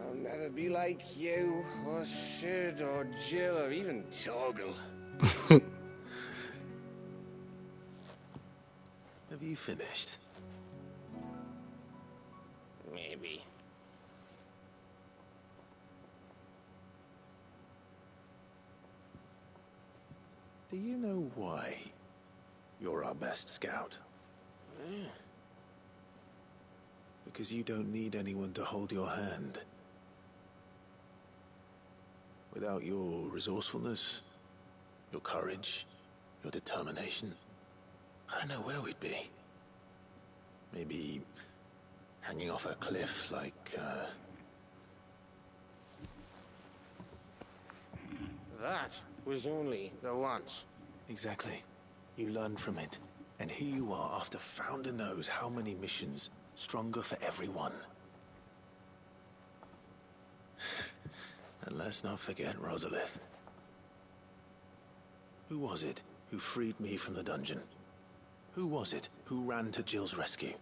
I'll never be like you, or Sid, or Jill, or even Torgal. Have you finished? Maybe. Do you know why you're our best scout? Because you don't need anyone to hold your hand. Without your resourcefulness, your courage, your determination, I don't know where we'd be. Maybe hanging off a cliff like, That was only the once. Exactly. You learned from it. And here you are, after Founder knows how many missions, stronger for everyone. And let's not forget Rosalith. Who was it who freed me from the dungeon? Who was it who ran to Jill's rescue?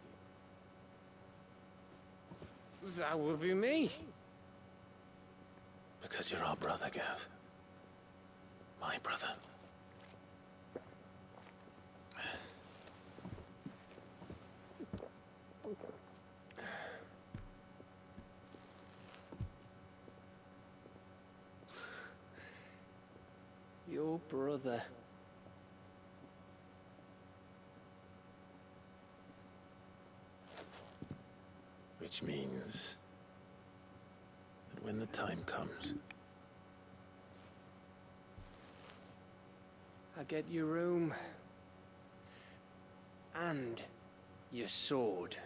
That would be me. Because you're our brother, Gav. My brother. Your brother. Which means that when the time comes, I get your room. And your sword.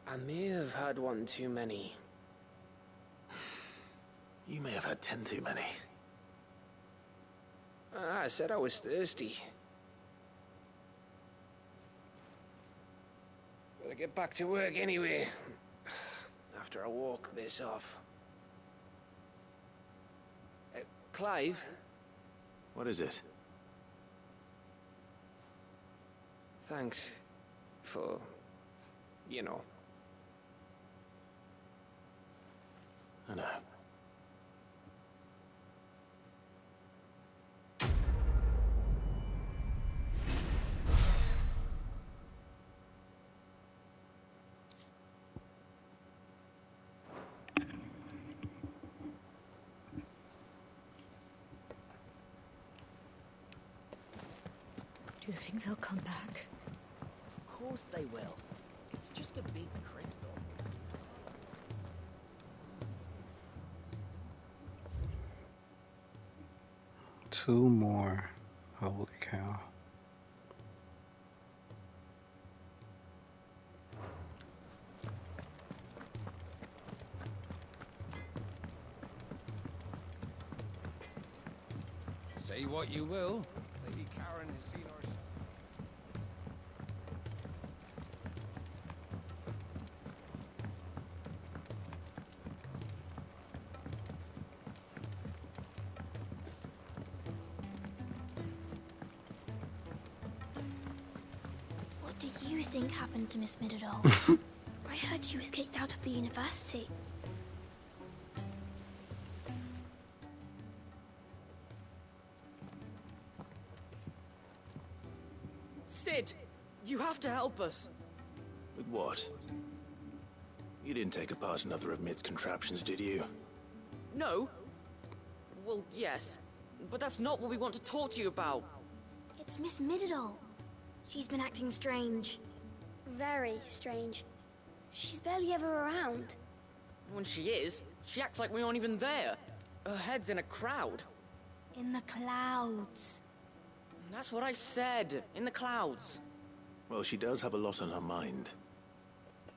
I may have had one too many. you may have had 10 too many. I said I was thirsty. Better get back to work anyway. After I walk this off. Clive? What is it? Thanks for, you know. I know. Do you think they'll come back? Of course they will. It's just a big crystal. Two more. Holy cow. Say what you will, Lady Karen has seen our... What do you think happened to Miss Middledore? I heard she was kicked out of the university. Sid, you have to help us. With what? You didn't take apart another of Mid's contraptions, did you? No. Well, yes. But that's not what we want to talk to you about. It's Miss Middledore. She's been acting strange. Very strange. She's barely ever around. When she is, she acts like we aren't even there. Her head's in a crowd. In the clouds. That's what I said. In the clouds. Well, she does have a lot on her mind.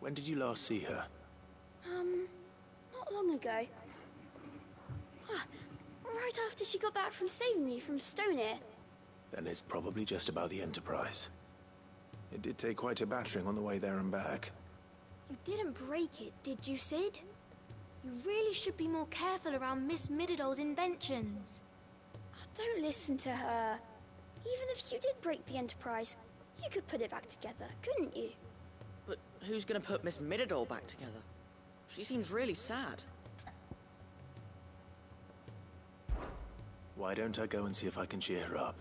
When did you last see her? Not long ago. Right after she got back from saving me from Stonear. Then it's probably just about the Enterprise. It did take quite a battering on the way there and back. You didn't break it, did you, Sid? You really should be more careful around Miss Middeldore's inventions. Oh, don't listen to her. Even if you did break the Enterprise, you could put it back together, couldn't you? But who's gonna put Miss Middledore back together? She seems really sad. Why don't I go and see if I can cheer her up?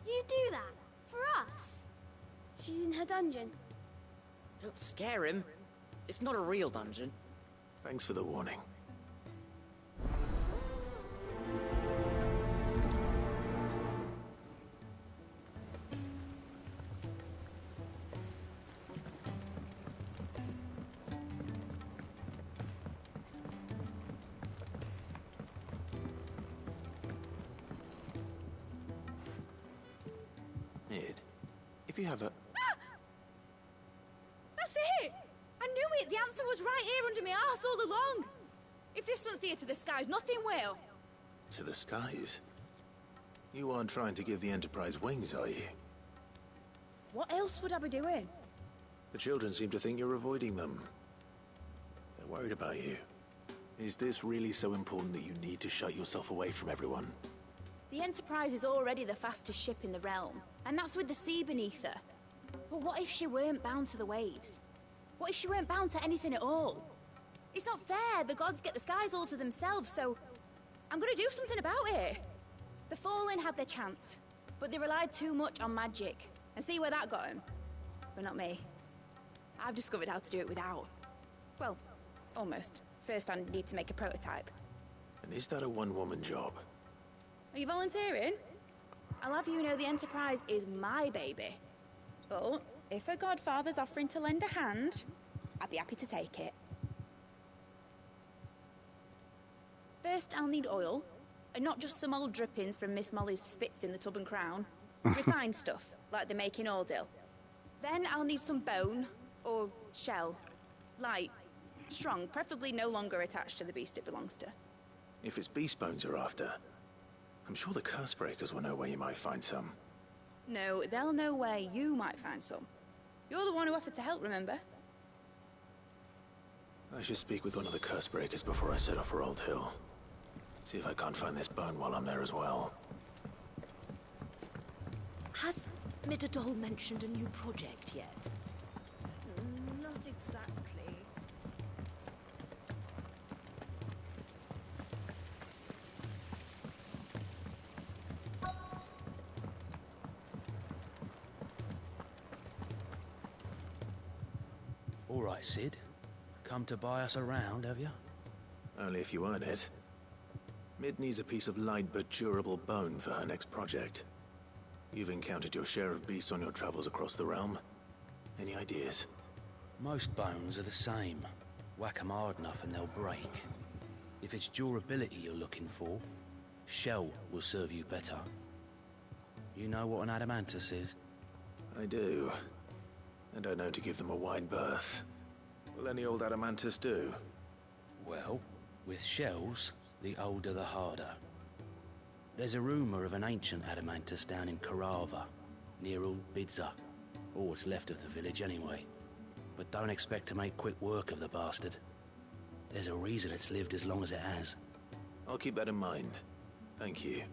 You do that? For us? She's in her dungeon. Don't scare him. It's not a real dungeon. Thanks for the warning. Mid, if you have a... That's it! I knew it! The answer was right here under my arse all along! If this doesn't steer to the skies, nothing will! To the skies? You aren't trying to give the Enterprise wings, are you? What else would I be doing? The children seem to think you're avoiding them. They're worried about you. Is this really so important that you need to shut yourself away from everyone? The Enterprise is already the fastest ship in the realm, and that's with the sea beneath her. But what if she weren't bound to the waves? What if she weren't bound to anything at all? It's not fair. The gods get the skies all to themselves, so I'm gonna do something about it. The Fallen had their chance, but they relied too much on magic. And see where that got them? But not me. I've discovered how to do it without. Well, almost. First, I need to make a prototype. And is that a one-woman job? Are you volunteering? I'll have you know the Enterprise is my baby. But if a godfather's offering to lend a hand, I'd be happy to take it. First, I'll need oil, and not just some old drippings from Miss Molly's spits in the Tub and Crown. Refined stuff, like they make in Ordil. Then I'll need some bone, or shell. Light, strong, preferably no longer attached to the beast it belongs to. If it's beast bones you're after, I'm sure the Cursebreakers will know where you might find some. No, they'll know where you might find some. You're the one who offered to help, remember? I should speak with one of the Cursebreakers before I set off for Old Hill. See if I can't find this bone while I'm there as well. Has Midadol mentioned a new project yet? Not exactly. All right, Sid. Come to buy us around, have you? Only if you earn it. Mid needs a piece of light but durable bone for her next project. You've encountered your share of beasts on your travels across the realm. Any ideas? Most bones are the same. Whack 'em hard enough and they'll break. If it's durability you're looking for, shell will serve you better. You know what an adamantus is? I do. And I know to give them a wide berth. Will any old adamantus do? Well, with shells, the older the harder. There's a rumor of an ancient adamantus down in Carava, near Old Bidza. Or what's left of the village anyway. But don't expect to make quick work of the bastard. There's a reason it's lived as long as it has. I'll keep that in mind. Thank you.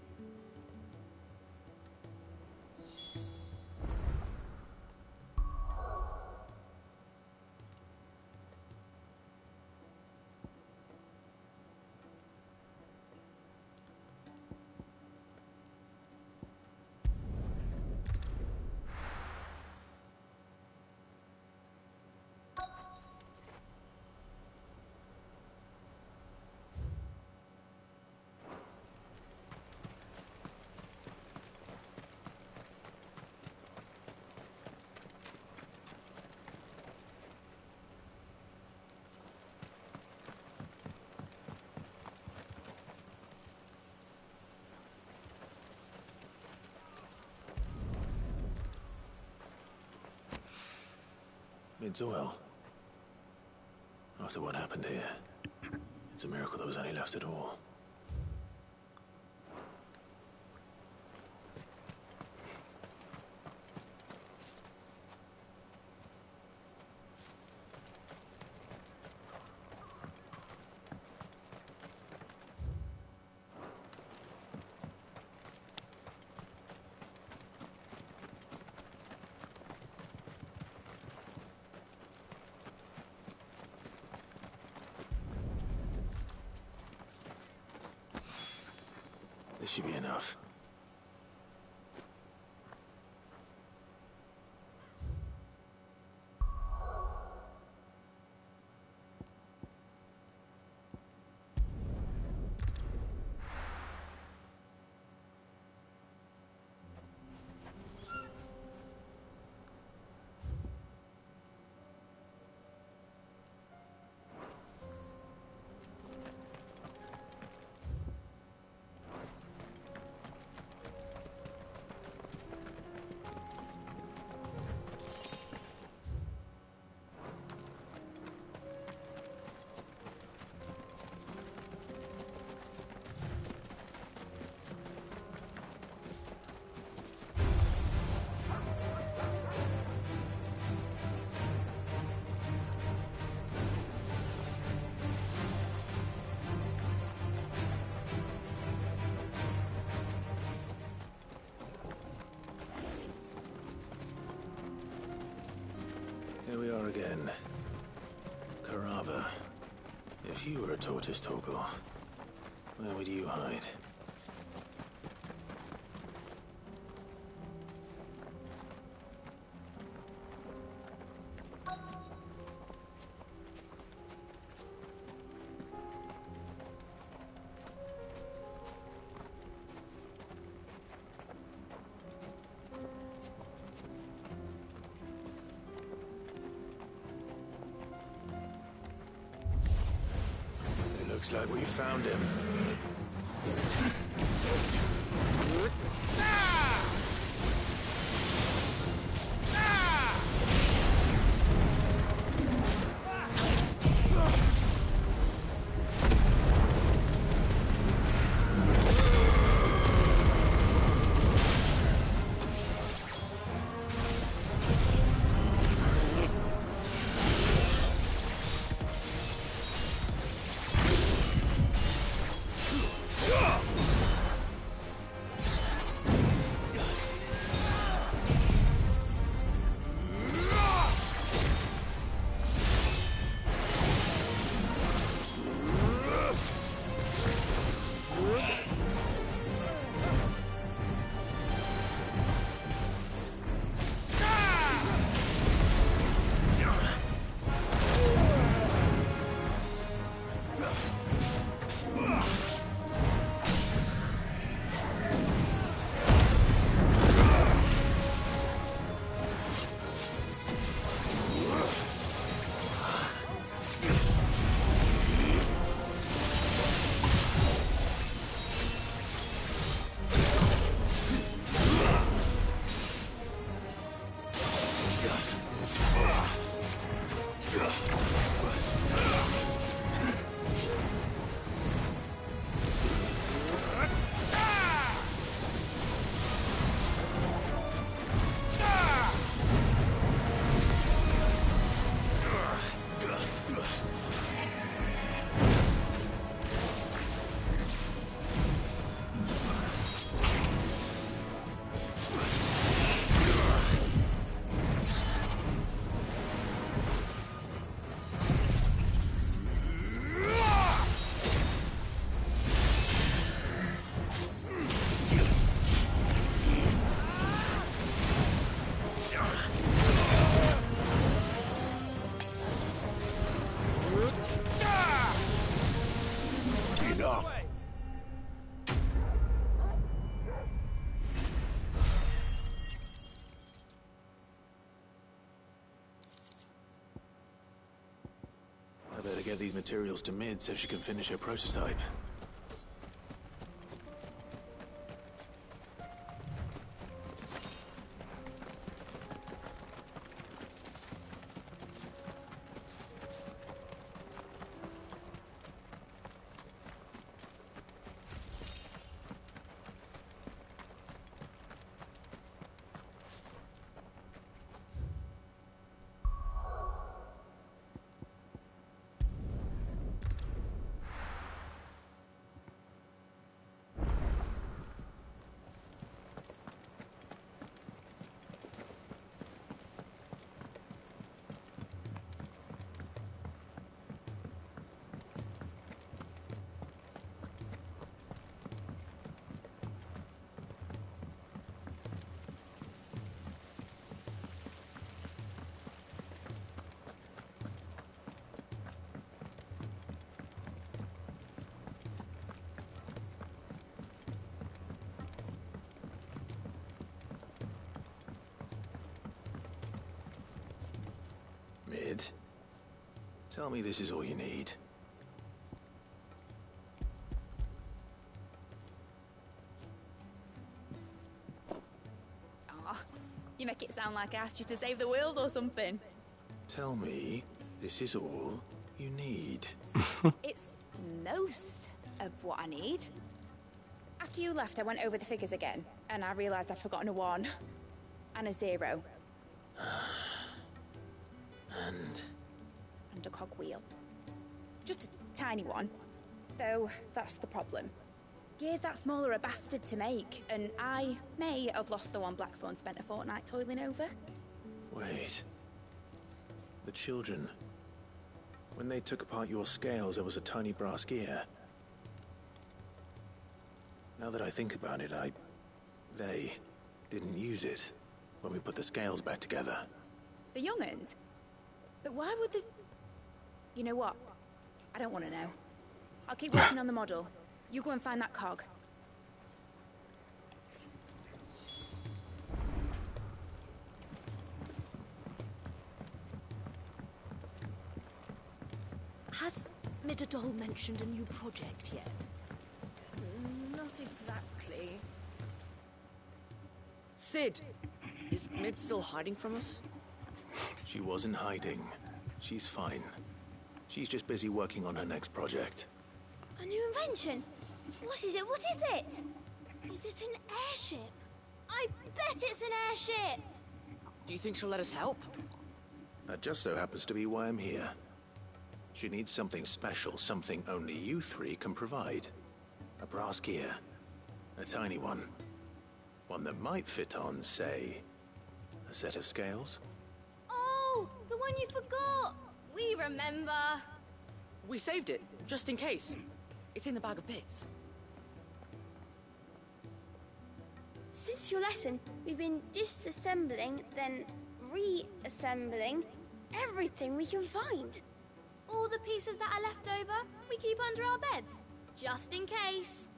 It's oil. After what happened here, it's a miracle there was any left at all. This should be enough. Here we are again. Carava. If you were a tortoise, Torgor, where would you hide? Looks like we found him. better get these materials to Mid so she can finish her prototype. Mid, tell me this is all you need. Aw, you make it sound like I asked you to save the world or something. Tell me this is all you need. It's most of what I need. After you left, I went over the figures again, and I realised I'd forgotten a 1 and a 0. And a cogwheel. Just a tiny one. Though, that's the problem. Gears that small are a bastard to make, and I may have lost the one Blackthorn spent a fortnight toiling over. Wait. The children. When they took apart your scales, there was a tiny brass gear. Now that I think about it, they didn't use it when we put the scales back together. The young'uns? But why would the... You know what? I don't want to know. I'll keep working on the model. You go and find that cog. Has Midadol mentioned a new project yet? Not exactly. Sid! Is Mid still hiding from us? She wasn't hiding. She's fine. She's just busy working on her next project. A new invention? What is it? What is it? Is it an airship? I bet it's an airship! Do you think she'll let us help? That just so happens to be why I'm here. She needs something special, something only you three can provide. A brass gear. A tiny one. One that might fit on, say, a set of scales. Oh, the one you forgot! We remember! We saved it, just in case. It's in the bag of bits. Since your lesson, we've been disassembling, then reassembling everything we can find. All the pieces that are left over, we keep under our beds, just in case.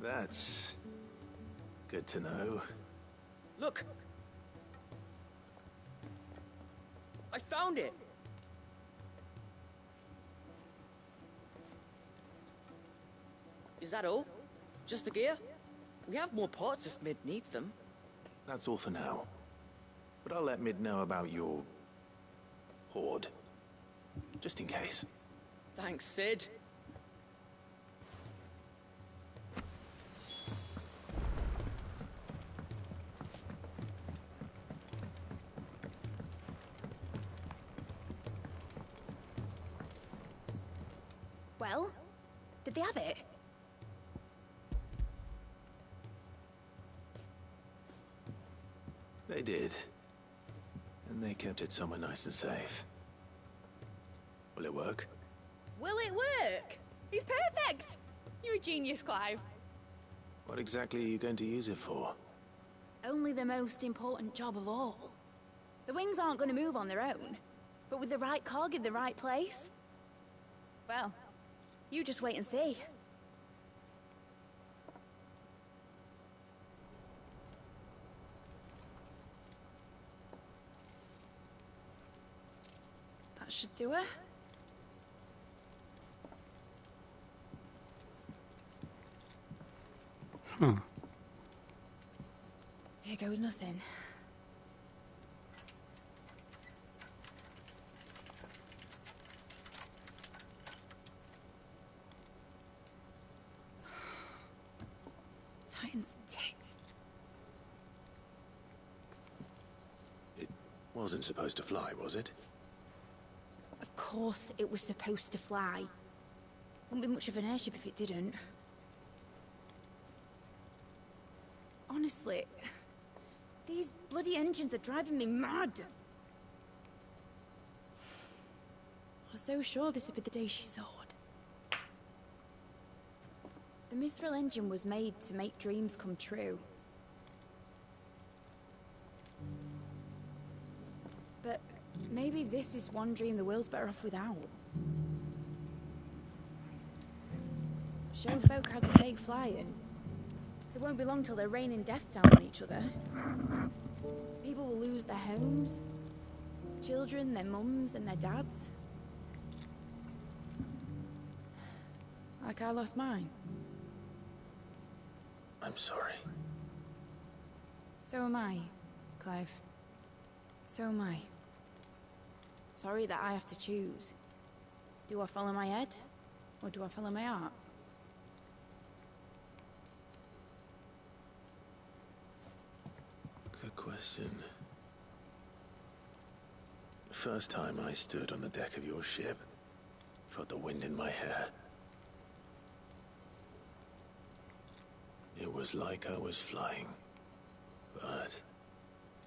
That's good to know. Look! I found it! Is that all? Just the gear? We have more parts if Mid needs them. That's all for now. But I'll let Mid know about your hoard. Just in case. Thanks, Sid. Well, did they have it? They did. And they kept it somewhere nice and safe. Will it work? Will it work? He's perfect! You're a genius, Clive. What exactly are you going to use it for? Only the most important job of all. The wings aren't going to move on their own. But with the right cog in the right place... Well, you just wait and see. That should do it. Here goes nothing. Titan's tits. It wasn't supposed to fly, was it? Of course it was supposed to fly. Wouldn't be much of an airship if it didn't. Honestly, these bloody engines are driving me mad. I was so sure this would be the day she soared. The Mithril engine was made to make dreams come true. But maybe this is one dream the world's better off without. Show folk how to take flying. It won't be long till they're raining death down on each other. People will lose their homes. Children, their mums and their dads. Like I lost mine. I'm sorry. So am I, Clive. So am I. Sorry that I have to choose. Do I follow my head? Or do I follow my heart? Good question. The first time I stood on the deck of your ship, felt the wind in my hair. It was like I was flying. But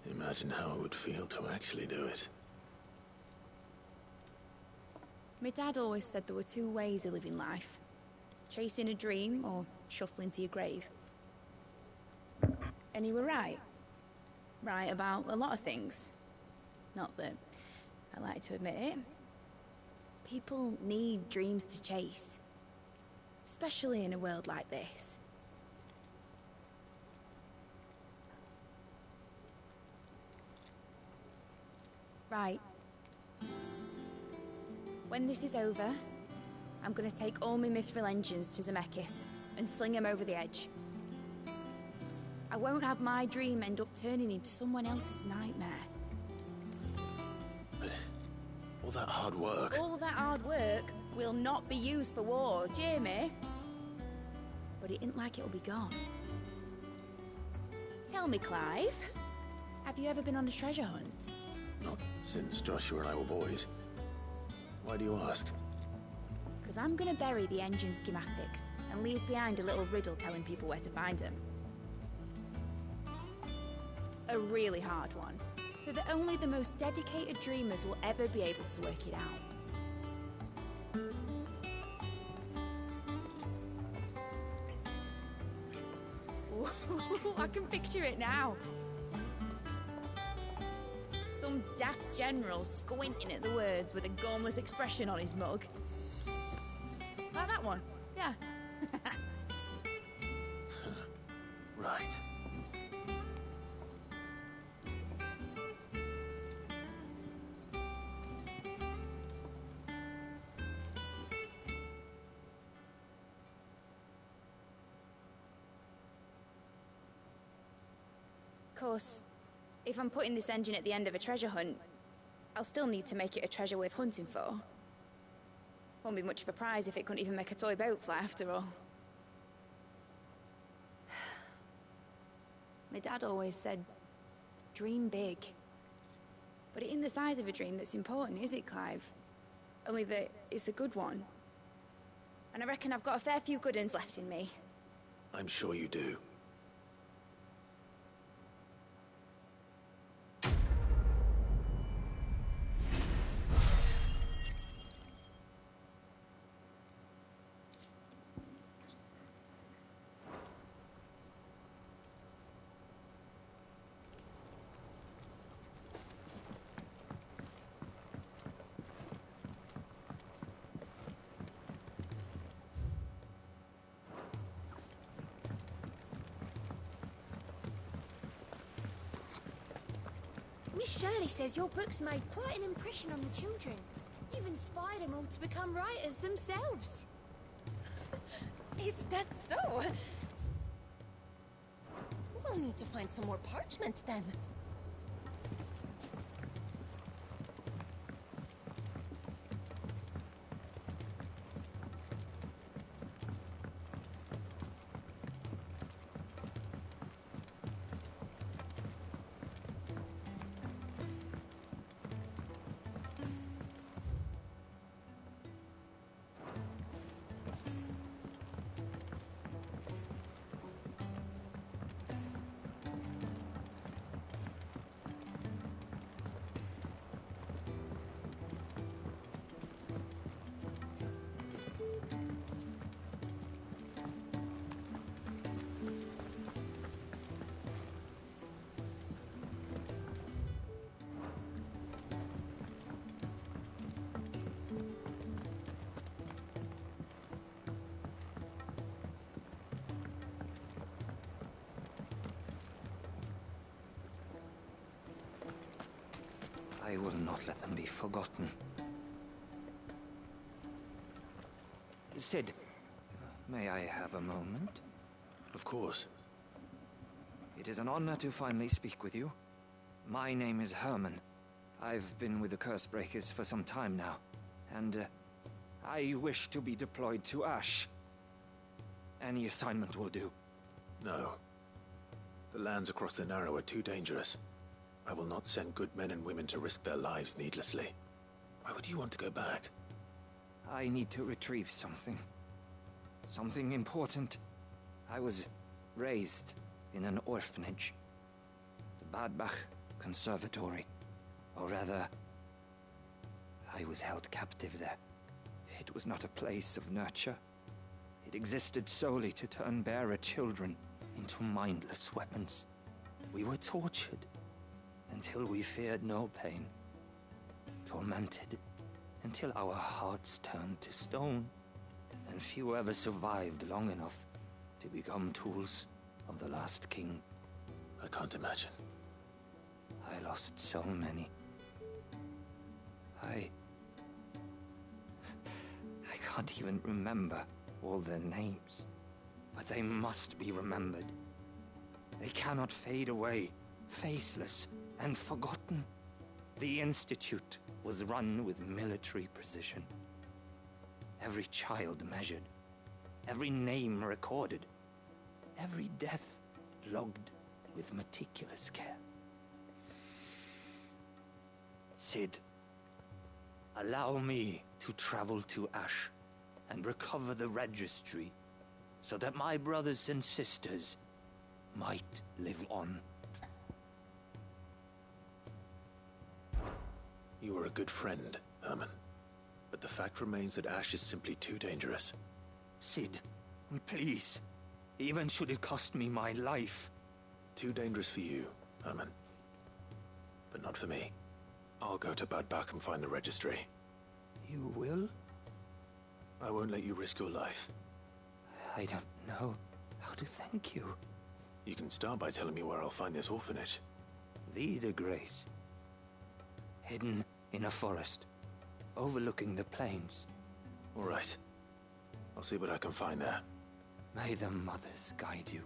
imagine how it would feel to actually do it. My dad always said there were two ways of living life. Chasing a dream or shuffling to your grave. And he were right. Right about a lot of things. Not that I like to admit it. People need dreams to chase. Especially in a world like this. Right. When this is over, I'm gonna take all my Mithril engines to Zemeckis and sling them over the edge. I won't have my dream end up turning into someone else's nightmare. But all that hard work... All that hard work will not be used for war, Jamie. But it ain't like it'll be gone. Tell me, Clive, have you ever been on a treasure hunt? Not since Joshua and I were boys. Why do you ask? Because I'm gonna bury the engine schematics and leave behind a little riddle telling people where to find them. A really hard one, so that only the most dedicated dreamers will ever be able to work it out. Ooh, I can picture it now. Some daft general squinting at the words with a gormless expression on his mug. Like that one, yeah. Right. Of course, if I'm putting this engine at the end of a treasure hunt, I'll still need to make it a treasure worth hunting for. Won't be much of a prize if it couldn't even make a toy boat fly after all. My dad always said, dream big. But it ain't the size of a dream that's important, is it, Clive? Only that it's a good one. And I reckon I've got a fair few good uns left in me. I'm sure you do. Miss Shirley says your books made quite an impression on the children. You've inspired them all to become writers themselves. Is that so? We'll need to find some more parchment then. I will not let them be forgotten. Sid, may I have a moment? Of course. It is an honor to finally speak with you. My name is Herman. I've been with the Cursebreakers for some time now, and I wish to be deployed to Ash. Any assignment will do. No. The lands across the Narrow are too dangerous. I will not send good men and women to risk their lives needlessly. Why would you want to go back? I need to retrieve something. Something important. I was raised in an orphanage. The Badbach Conservatory. Or rather, I was held captive there. It was not a place of nurture. It existed solely to turn bearer children into mindless weapons. We were tortured until we feared no pain. Tormented until our hearts turned to stone. And few ever survived long enough to become tools of the last king. I can't imagine. I lost so many. I can't even remember all their names. But they must be remembered. They cannot fade away, faceless and forgotten. The Institute was run with military precision. Every child measured, every name recorded, every death logged with meticulous care. Sid, allow me to travel to Ash and recover the registry so that my brothers and sisters might live on. You were a good friend, Herman. But the fact remains that Ash is simply too dangerous. Sid, please. Even should it cost me my life. Too dangerous for you, Herman. But not for me. I'll go to Badbach and find the registry. You will? I won't let you risk your life. I don't know how to thank you. You can start by telling me where I'll find this orphanage. Vida Grace. Hidden in a forest, overlooking the plains. All right. I'll see what I can find there. May the mothers guide you.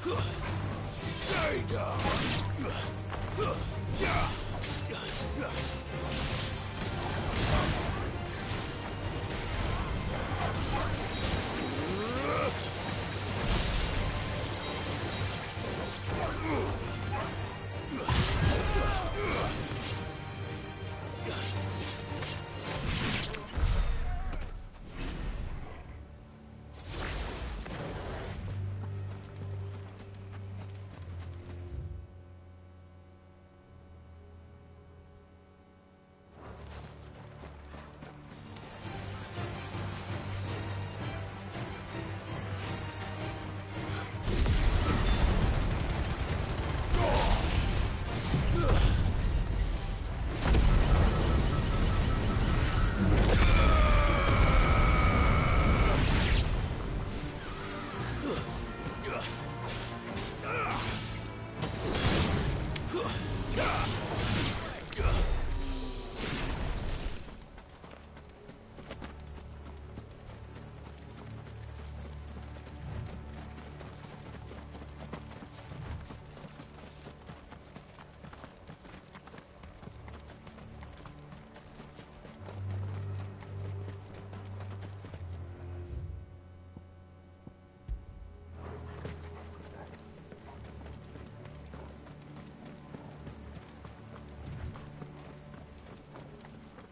Stay down!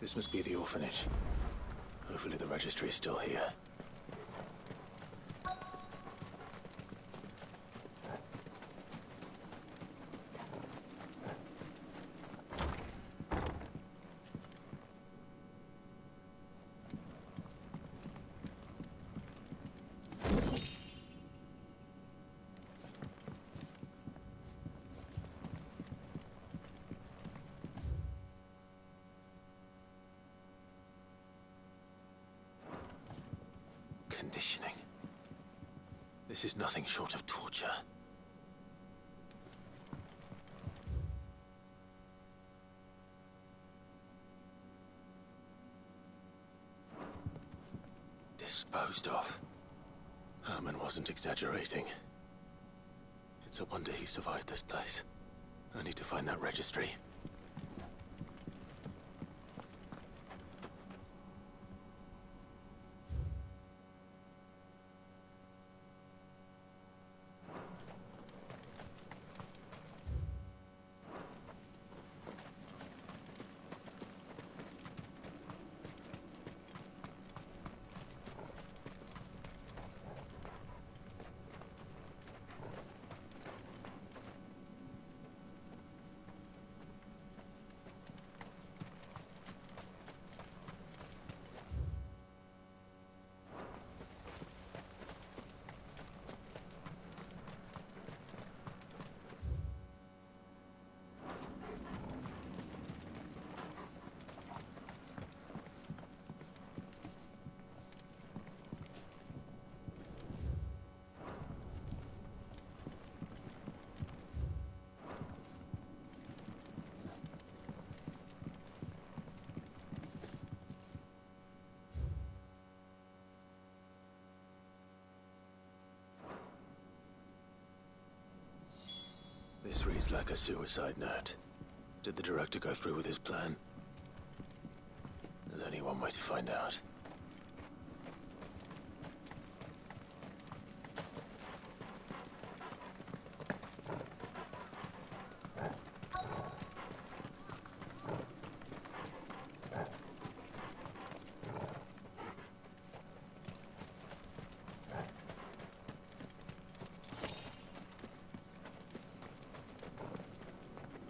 This must be the orphanage. Hopefully the registry is still here. Conditioning. This is nothing short of torture. Disposed of. Herman wasn't exaggerating. It's a wonder he survived this place. I need to find that registry. This reads like a suicide note. Did the director go through with his plan? There's only one way to find out.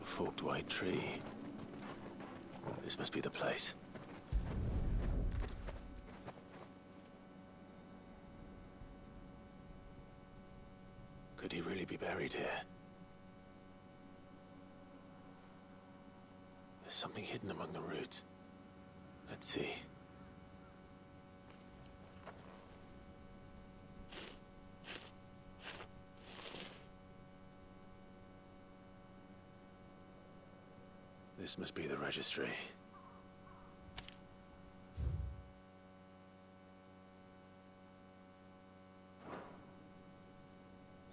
Forked white tree. This must be the place. Could he really be buried here? There's something hidden among the roots. Let's see. This must be the registry.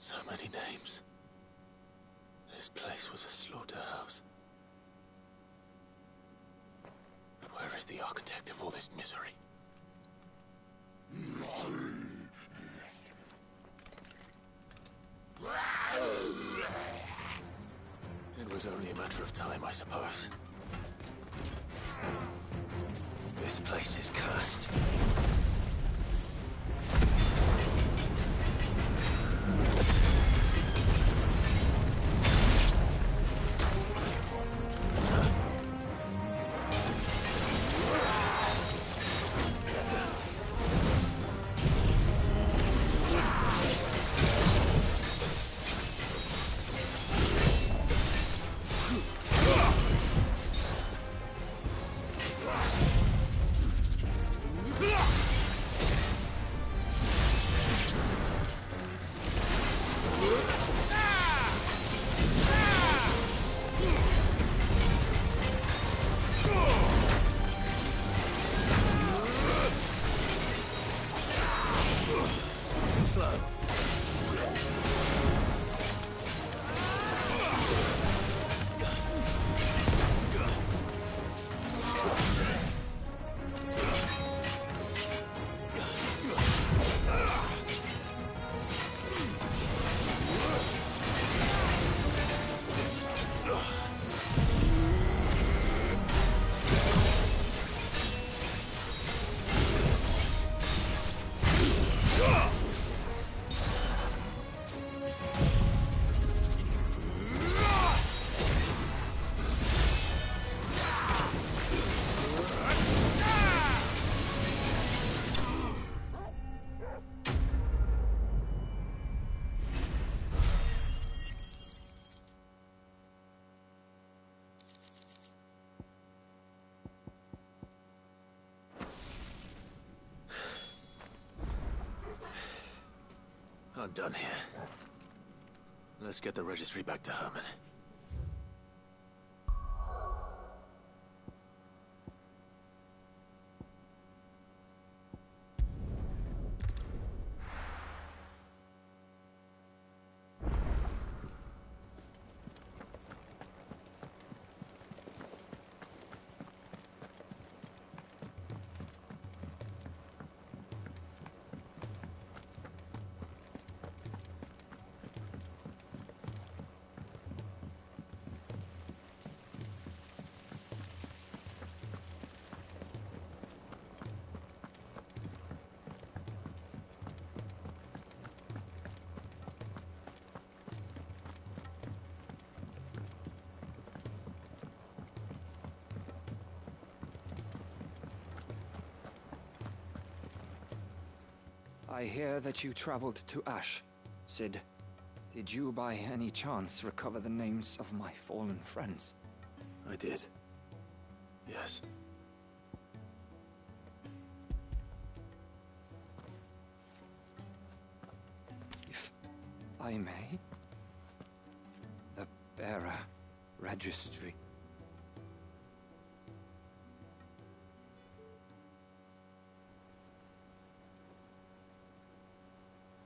So many names. This place was a slaughterhouse. But where is the architect of all this misery? It was only a matter of time, I suppose. This place is cursed. I'm done here. Let's get the registry back to Herman. I hear that you traveled to Ash, Sid. Did you by any chance recover the names of my fallen friends? I did. Yes. If I may? The bearer registry.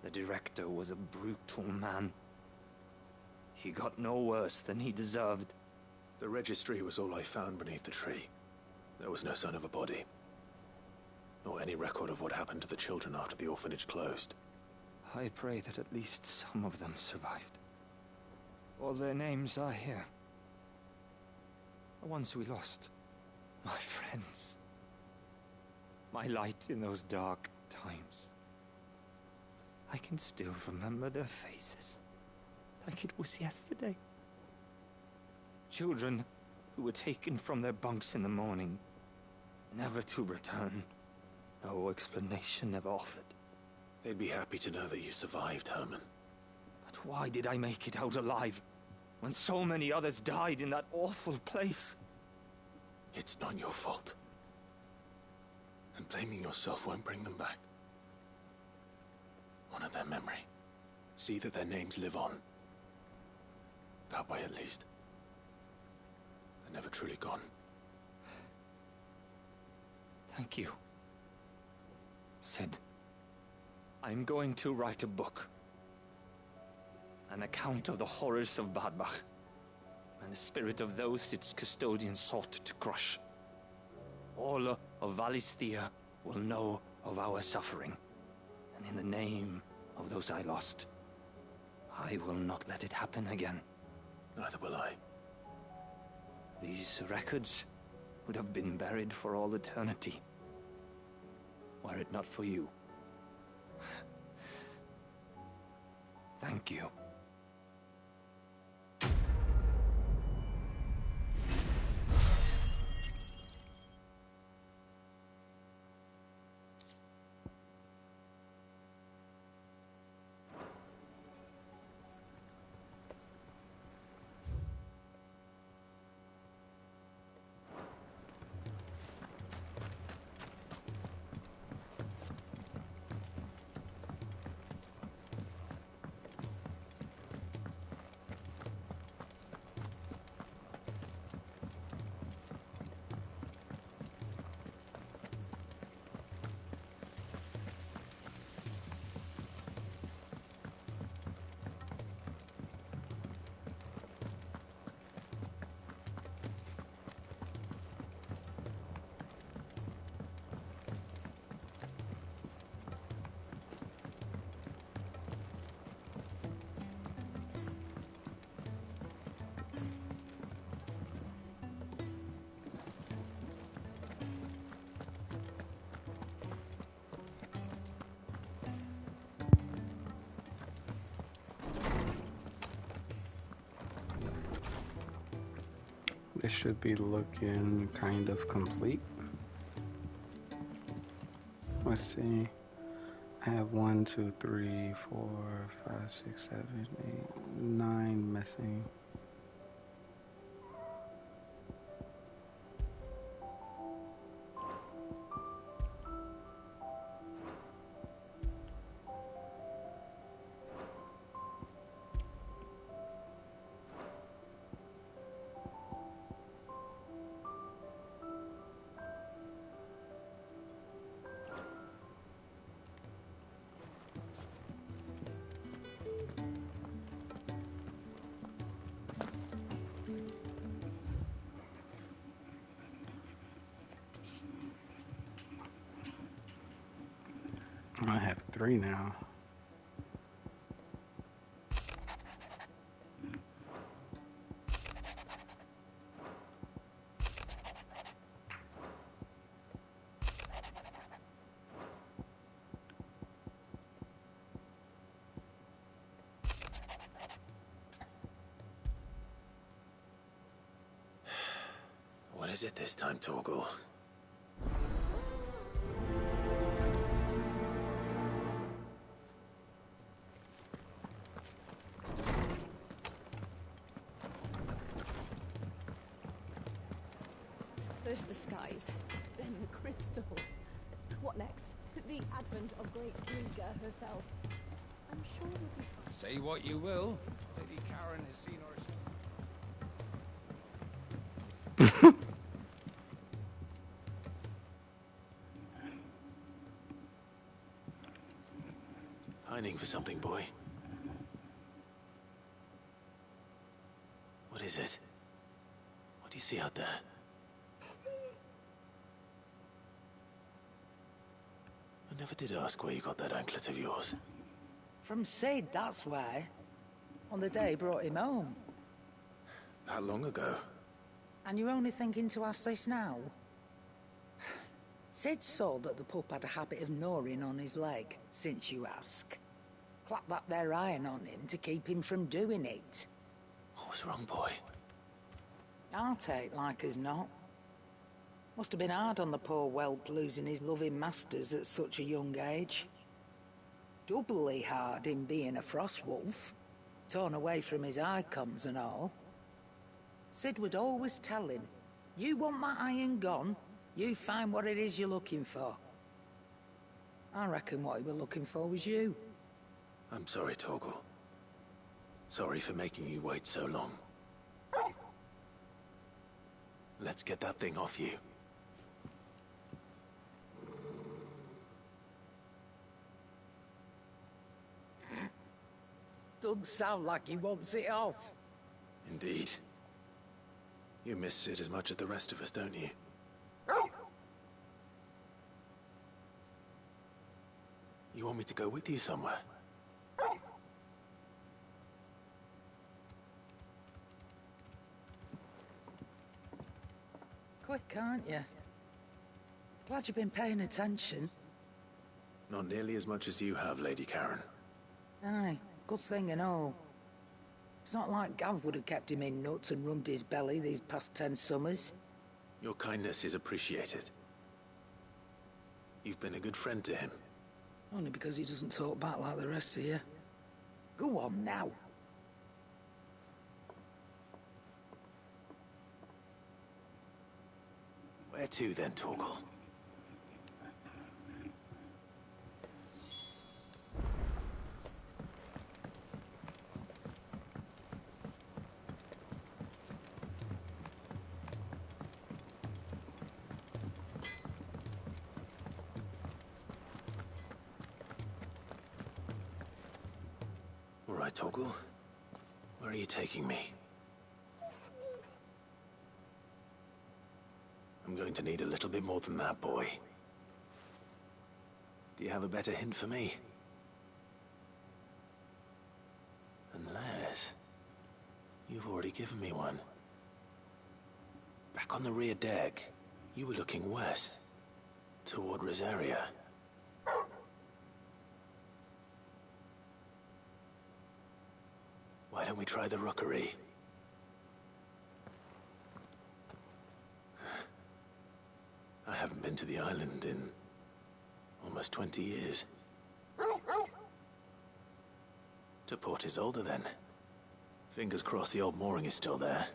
The director was a brutal man. He got no worse than he deserved. The registry was all I found beneath the tree. There was no sign of a body. Nor any record of what happened to the children after the orphanage closed. I pray that at least some of them survived. All their names are here. The ones we lost. My friends. My light in those dark times. I can still remember their faces, like it was yesterday. Children who were taken from their bunks in the morning, never to return. No explanation ever offered. They'd be happy to know that you survived, Herman. But why did I make it out alive, when so many others died in that awful place? It's not your fault. And blaming yourself won't bring them back. Honor their memory. See that their names live on. That way, at least. They're never truly gone. Thank you. Sid, I'm going to write a book. An account of the horrors of Badbach, and the spirit of those its custodians sought to crush. All of Valisthea will know of our suffering, and in the name of those I lost, I will not let it happen again. Neither will I. These records would have been buried for all eternity, were it not for you. Thank you. This should be looking kind of complete. Let's see. I have 1, 2, 3, 4, 5, 6, 7, 8, 9 missing. I have 3 now. What is it this time, Torgal? First the skies, then the crystal. What next? The advent of Great Riga herself. I'm sure we'll be fine. Say what you will, Lady Karen has seen her. Pining for something, boy. What is it? What do you see out there? I never did ask where you got that anklet of yours. From Sid, that's why. On the day he brought him home. That long ago? And you're only thinking to ask this now? Sid saw that the pup had a habit of gnawing on his leg, since you ask. Clap that there iron on him to keep him from doing it. What was wrong, boy? I'll take like as not. Must have been hard on the poor whelp losing his loving masters at such a young age. Doubly hard in being a frost wolf, torn away from his icons and all. Sid would always tell him, you want that iron gone, you find what it is you're looking for. I reckon what he was looking for was you. I'm sorry, Torgal. Sorry for making you wait so long. Let's get that thing off you. Doesn't sound like he wants it off. Indeed. You miss Sid as much as the rest of us, don't you? You want me to go with you somewhere? Quick, aren't you? Glad you've been paying attention. Not nearly as much as you have, Lady Karen. Aye, good thing and all. It's not like Gav would have kept him in nuts and rubbed his belly these past 10 summers. Your kindness is appreciated. You've been a good friend to him. Only because he doesn't talk back like the rest of you. Go on now. Where to then, Torgal? All right, Torgal. Where are you taking me? I'm going to need a little bit more than that, boy. Do you have a better hint for me? Unless... you've already given me one. Back on the rear deck, you were looking west, toward Rosaria. Why don't we try the rookery? I haven't been to the island in almost 20 years. To Port Isolde, then. Fingers crossed the old mooring is still there.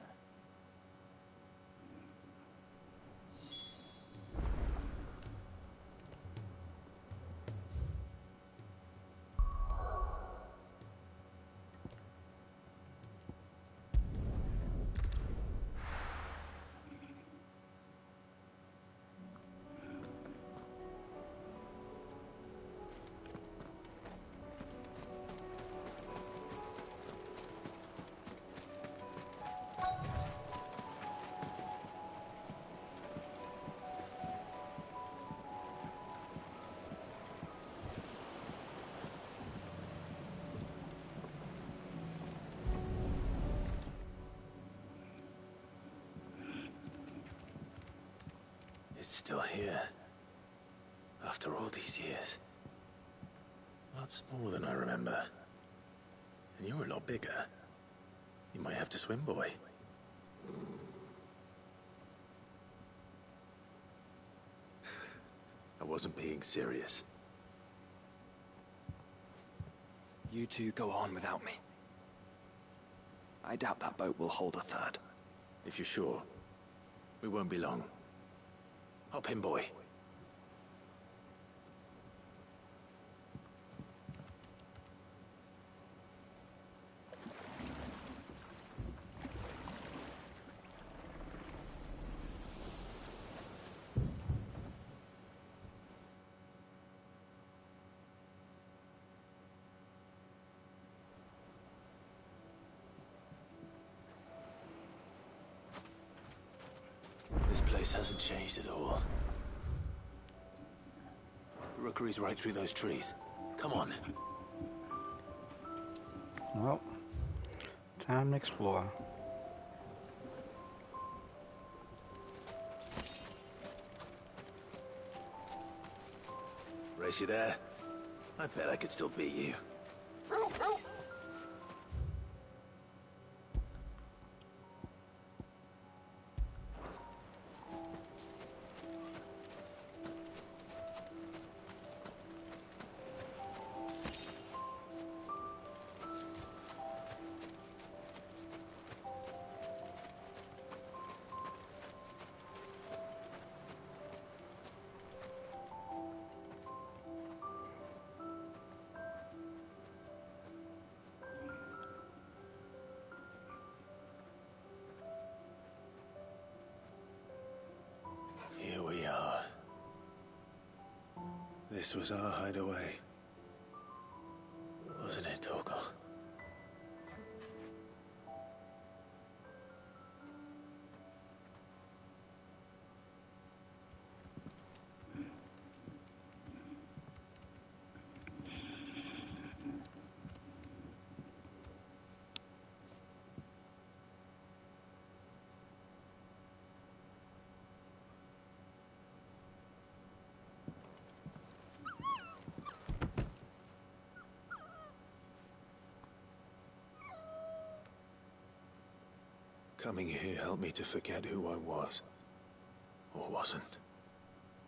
It's still here. After all these years. Lots more than I remember. And you're a lot bigger. You might have to swim, boy. I wasn't being serious. You two go on without me. I doubt that boat will hold a third. If you're sure, we won't be long. Hop in, boy. This place hasn't changed at all. The rookery's right through those trees. Come on. Well, time to explore. Race you there? I bet I could still beat you. Here we are. This was our hideaway. Wasn't it, Torgal? Coming here helped me to forget who I was. Or wasn't.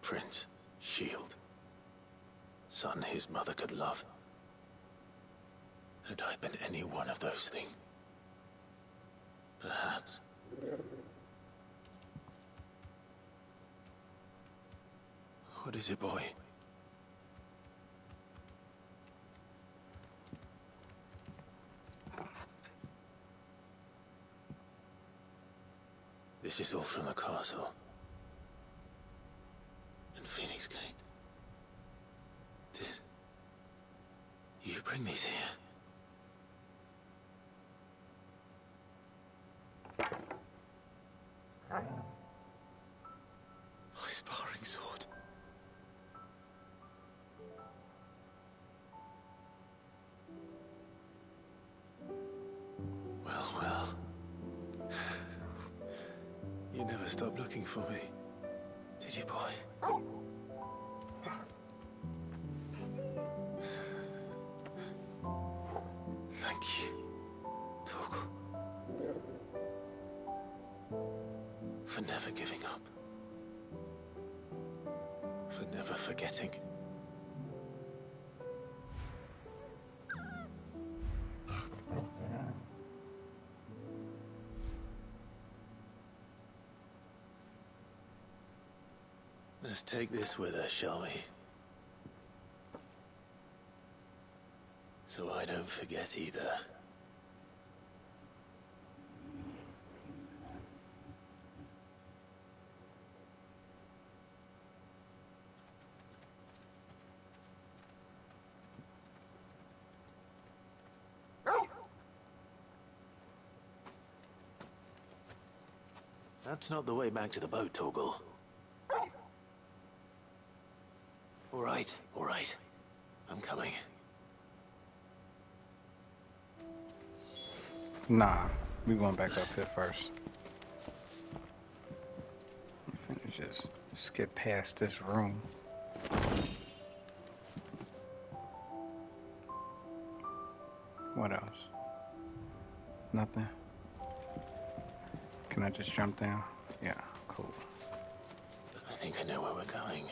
Prince, shield. Son his mother could love. Had I been any one of those things? Perhaps. What is it, boy? This is all from the castle. And Phoenix Gate. Did you bring these here? My sparring sword. Well, well. You never stopped looking for me, did you, boy? Thank you, Torgal, for never giving up, for never forgetting. Let's take this with us, shall we? So I don't forget either. That's not the way back to the boat, Torgal. All right. I'm coming. Nah, we going back up here first. I'm finna just skip past this room. What else? Nothing? Can I just jump down? Yeah, cool. I think I know where we're going.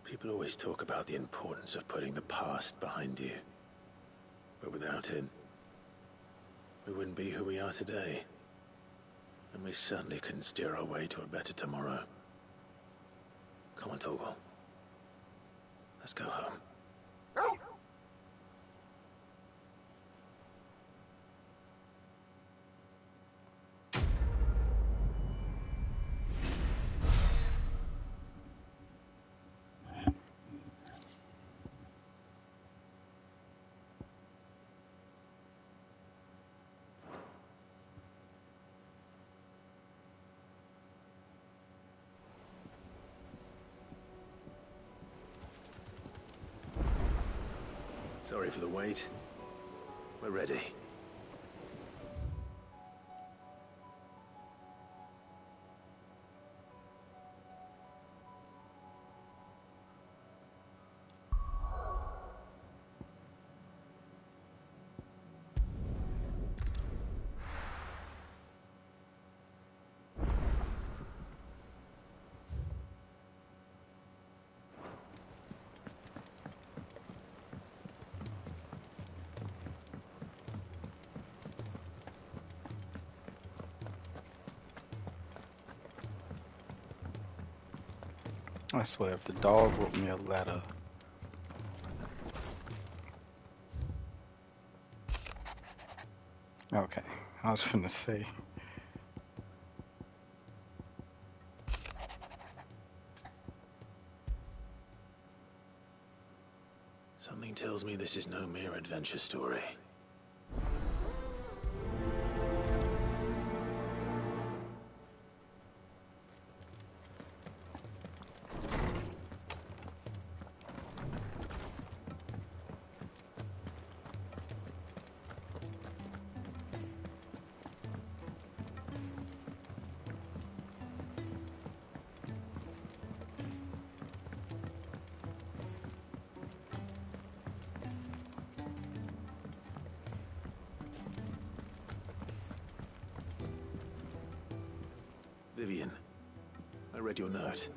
People always talk about the importance of putting the past behind you. But without it, we wouldn't be who we are today. And we certainly couldn't steer our way to a better tomorrow. Come on, Torgal. Let's go home. Sorry for the wait. We're ready. I swear, if the dog wrote me a letter. Okay, I was finna say. Something tells me this is no mere adventure story. Vivian, I read your note,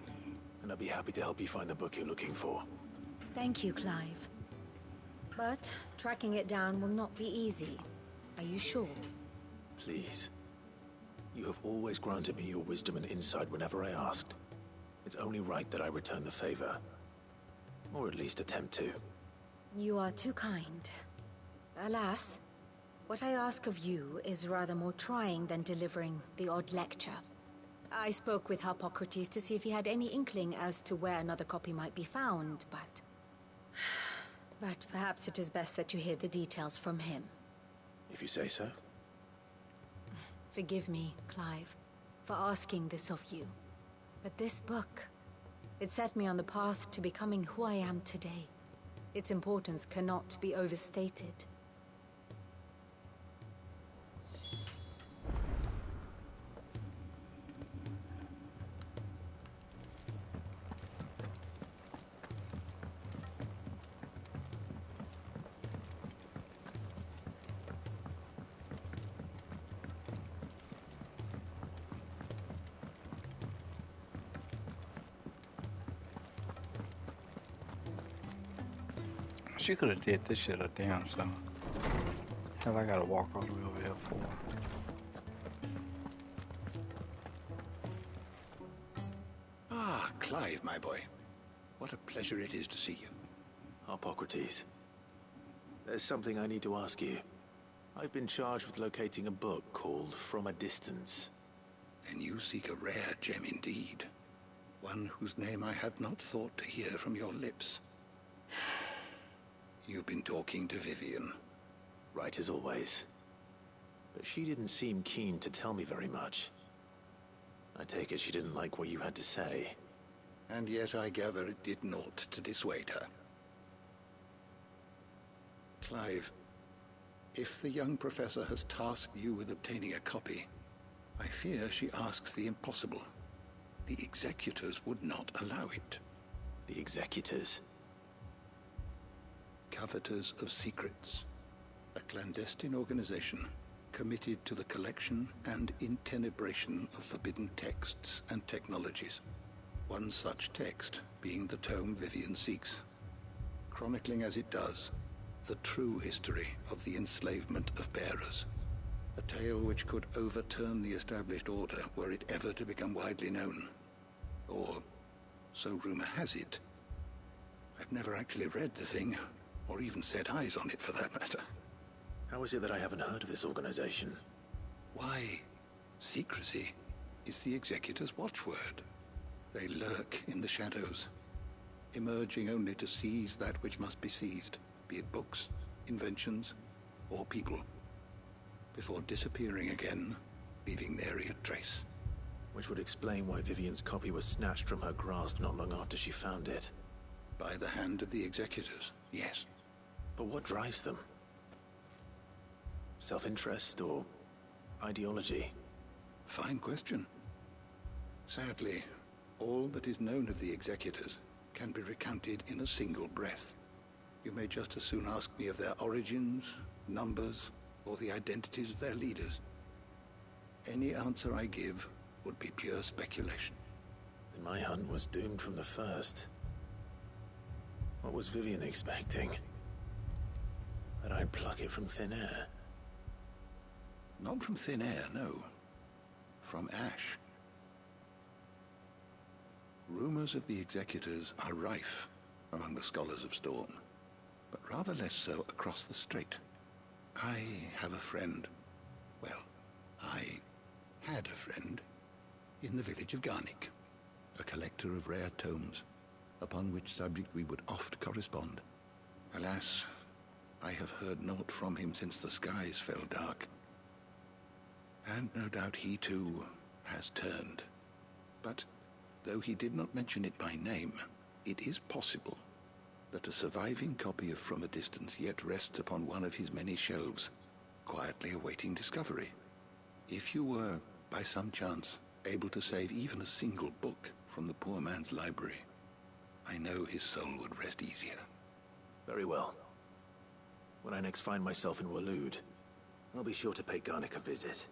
and I'd be happy to help you find the book you're looking for. Thank you, Clive. But tracking it down will not be easy. Are you sure? Please. You have always granted me your wisdom and insight whenever I asked. It's only right that I return the favor. Or at least attempt to. You are too kind. Alas, what I ask of you is rather more trying than delivering the odd lecture. I spoke with Harpocrates to see if he had any inkling as to where another copy might be found, but perhaps it is best that you hear the details from him. If you say so. Forgive me, Clive, for asking this of you. But this book, it set me on the path to becoming who I am today. Its importance cannot be overstated. She could have did this shit a damn so. Hell, I gotta walk all the way over here for. Ah, Clive, my boy. What a pleasure it is to see you. Harpocrates. There's something I need to ask you. I've been charged with locating a book called From a Distance. Then you seek a rare gem indeed. One whose name I had not thought to hear from your lips. You've been talking to Vivian. Right as always. But she didn't seem keen to tell me very much. I take it she didn't like what you had to say. And yet I gather it did naught to dissuade her. Clive, if the young professor has tasked you with obtaining a copy, I fear she asks the impossible. The executors would not allow it. The executors? Coveters of Secrets, a clandestine organization committed to the collection and intenebration of forbidden texts and technologies. One such text being the tome Vivian seeks, chronicling as it does the true history of the enslavement of bearers, a tale which could overturn the established order were it ever to become widely known. Or, so rumor has it. I've never actually read the thing, or even set eyes on it for that matter. How is it that I haven't heard of this organization? Why, secrecy is the executor's watchword. They lurk in the shadows, emerging only to seize that which must be seized, be it books, inventions, or people, before disappearing again, leaving nary a trace. Which would explain why Vivian's copy was snatched from her grasp not long after she found it. By the hand of the executors, yes. But what drives them? Self-interest or ideology? Fine question. Sadly, all that is known of the executors can be recounted in a single breath. You may just as soon ask me of their origins, numbers, or the identities of their leaders. Any answer I give would be pure speculation. Then my hunt was doomed from the first. What was Vivian expecting? That I'd pluck it from thin air? Not from thin air, no. From ash. Rumors of the executors are rife among the scholars of Storm, but rather less so across the strait. I have a friend. Well, I had a friend in the village of Garnick, a collector of rare tomes, upon which subject we would oft correspond. Alas, I have heard naught from him since the skies fell dark. And no doubt he too has turned. But though he did not mention it by name, it is possible that a surviving copy of From a Distance yet rests upon one of his many shelves, quietly awaiting discovery. If you were, by some chance, able to save even a single book from the poor man's library, I know his soul would rest easier. Very well. When I next find myself in Waloed, I'll be sure to pay Garnick a visit.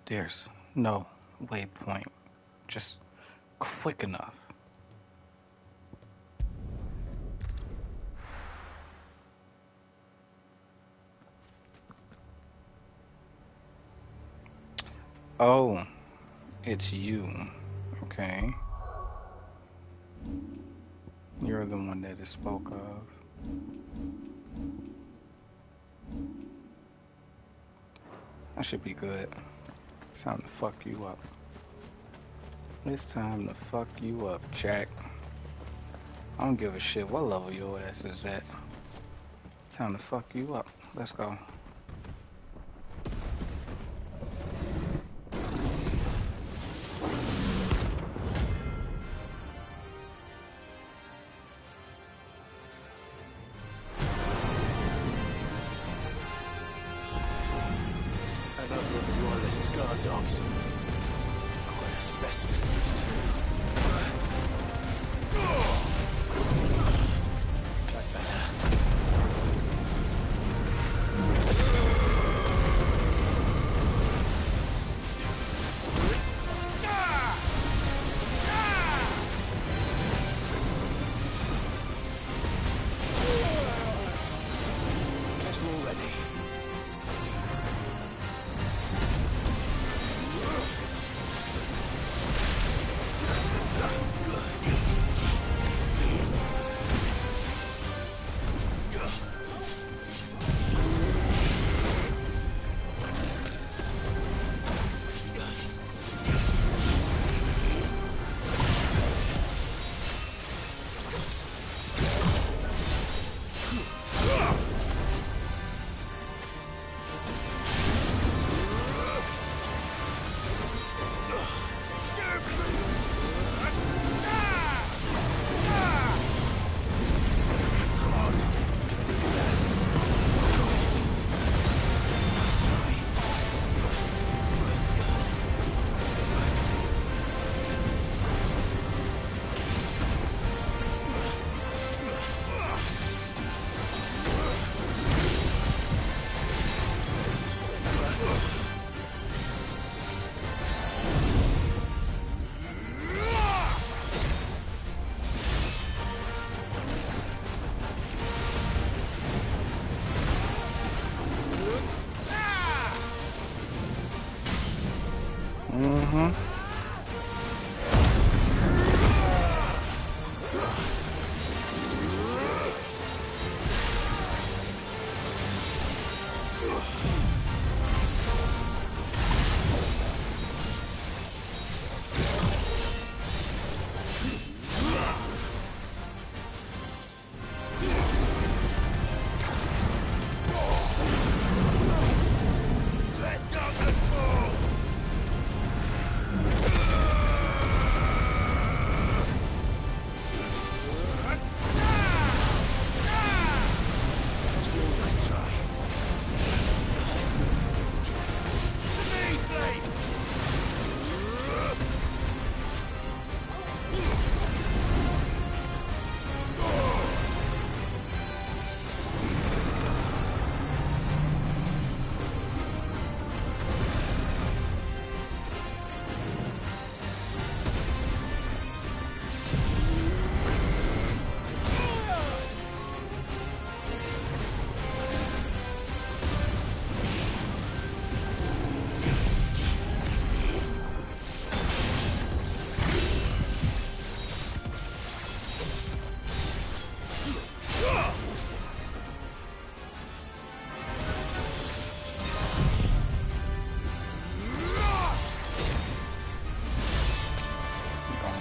There's no waypoint. Just quick enough. Oh, it's you. Okay. You're the one that it spoke of. That should be good. It's time to fuck you up. It's time to fuck you up, Jack. I don't give a shit what level your ass is at. Time to fuck you up. Let's go. Another of the Royalist guard dogs. Quite a specimen, these two. That's better. Guess we're all ready.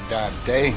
God dang.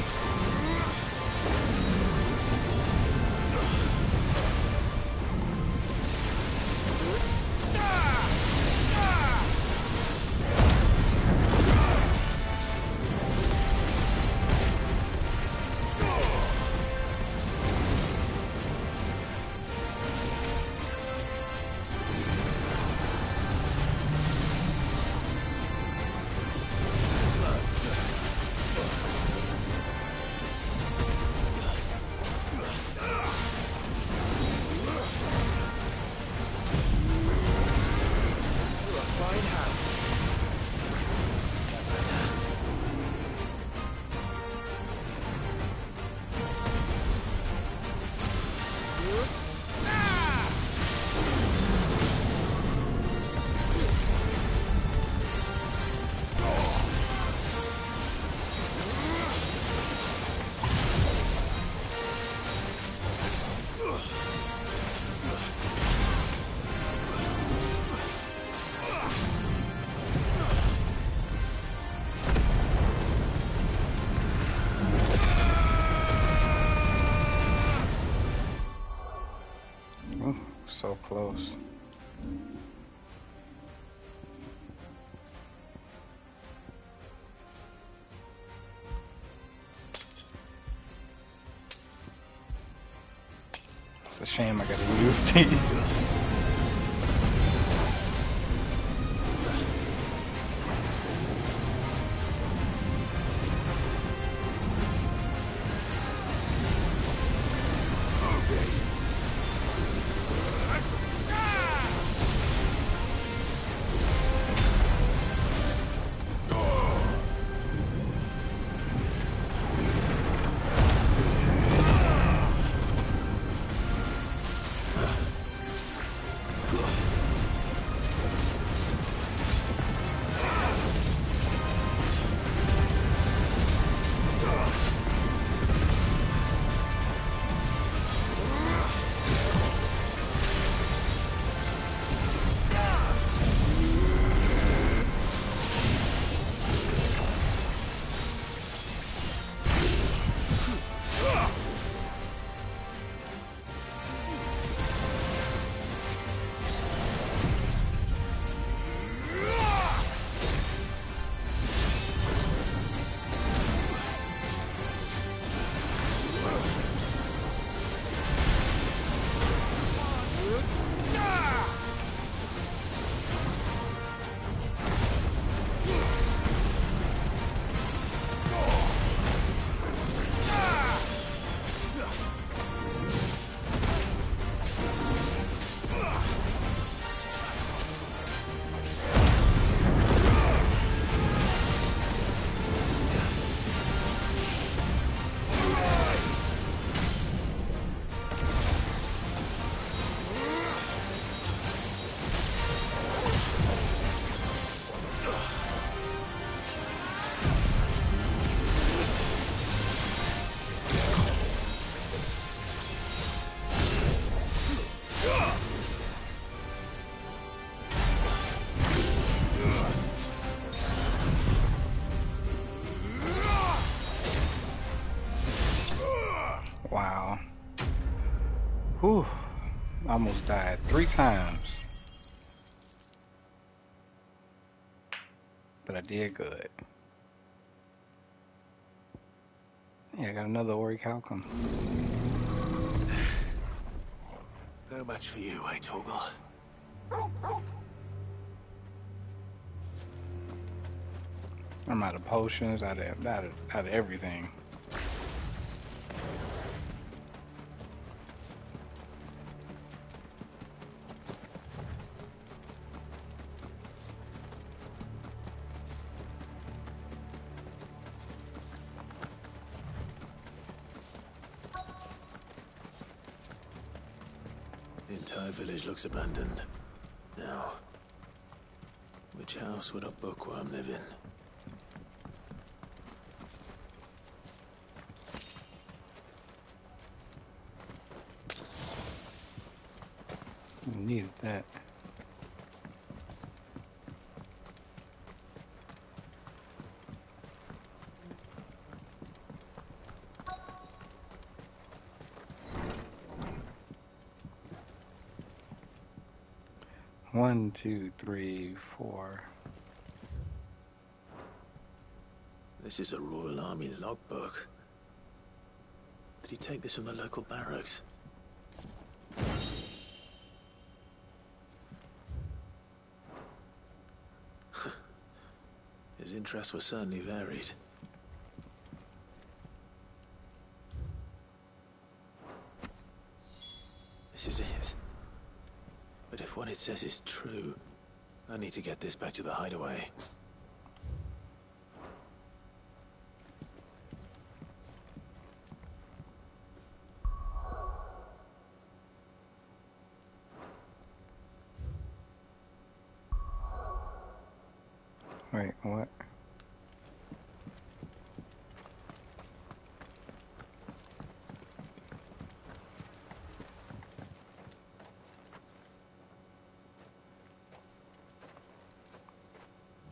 So close. It's a shame I gotta use these. Wow. Whew. Almost died 3 times. But I did good. Yeah, I got another orichalcum. No match for you, eh, Torgal? I'm out of potions, out of everything. The entire village looks abandoned. Now, which house would a bookworm live in? Needed that. 1, 2, 3, 4. This is a Royal Army logbook. Did he take this from the local barracks? His interests were certainly varied. This is it. But if what it says is true, I need to get this back to the hideaway. Wait, what?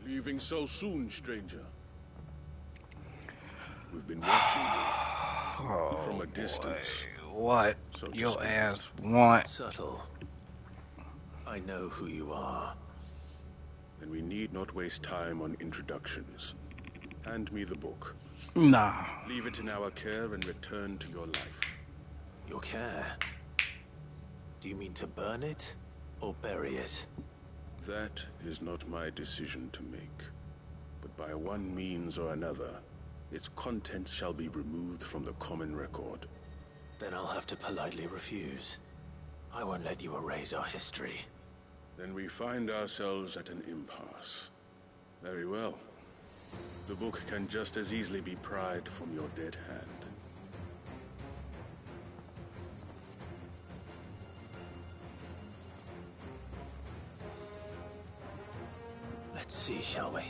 Leaving so soon, stranger? We've been watching you from a distance. What so to your speak. ass want? Subtle. I know who you are. Then we need not waste time on introductions. Hand me the book. Nah. Leave it in our care and return to your life. Your care? Do you mean to burn it or bury it? That is not my decision to make. But by one means or another, its contents shall be removed from the common record. Then I'll have to politely refuse. I won't let you erase our history. Then we find ourselves at an impasse. Very well. The book can just as easily be pried from your dead hand. Let's see, shall we?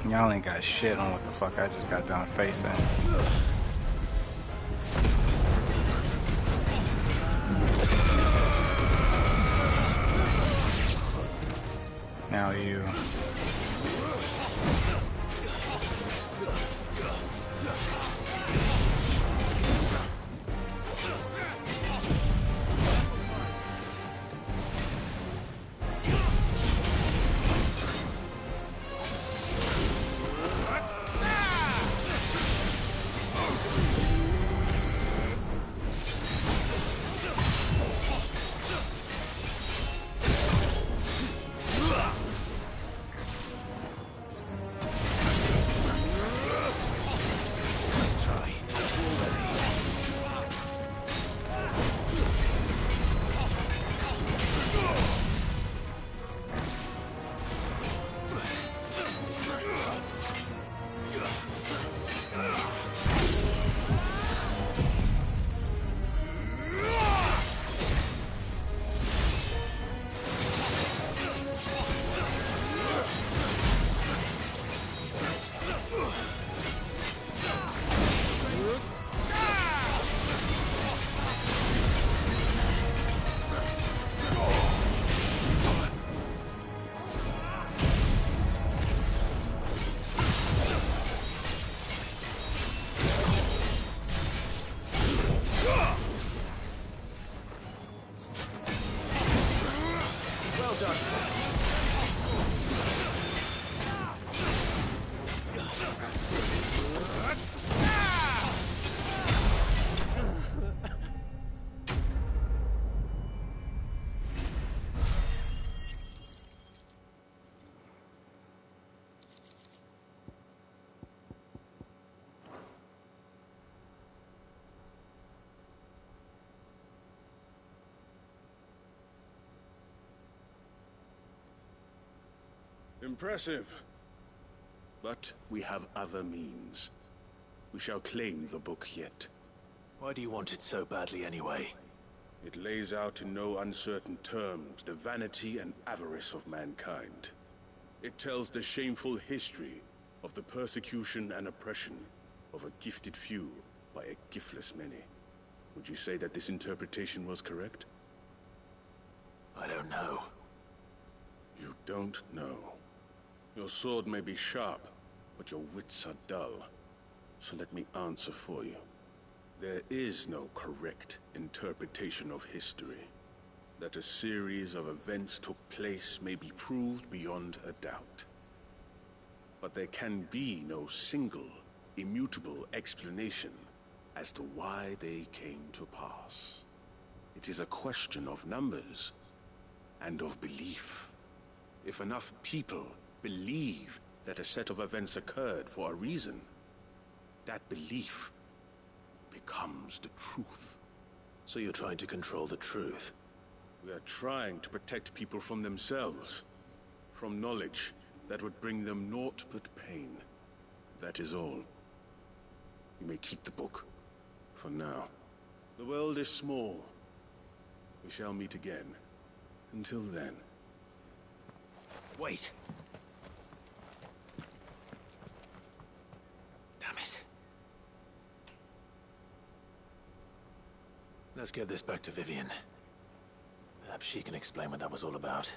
Y'all ain't got shit on what the fuck I just got done facing. Now you. Impressive. But we have other means. We shall claim the book yet. Why do you want it so badly anyway? It lays out in no uncertain terms the vanity and avarice of mankind. It tells the shameful history of the persecution and oppression of a gifted few by a giftless many. Would you say that this interpretation was correct? I don't know. You don't know. Your sword may be sharp, but your wits are dull. So let me answer for you. There is no correct interpretation of history. that a series of events took place may be proved beyond a doubt. But there can be no single, immutable explanation as to why they came to pass. It is a question of numbers and of belief. If enough people believe that a set of events occurred for a reason, that belief becomes the truth. So you're trying to control the truth? We are trying to protect people from themselves, from knowledge that would bring them naught but pain. That is all. You may keep the book, for now. The world is small. We shall meet again. Until then. Wait! Damn it. Let's get this back to Vivian. Perhaps she can explain what that was all about.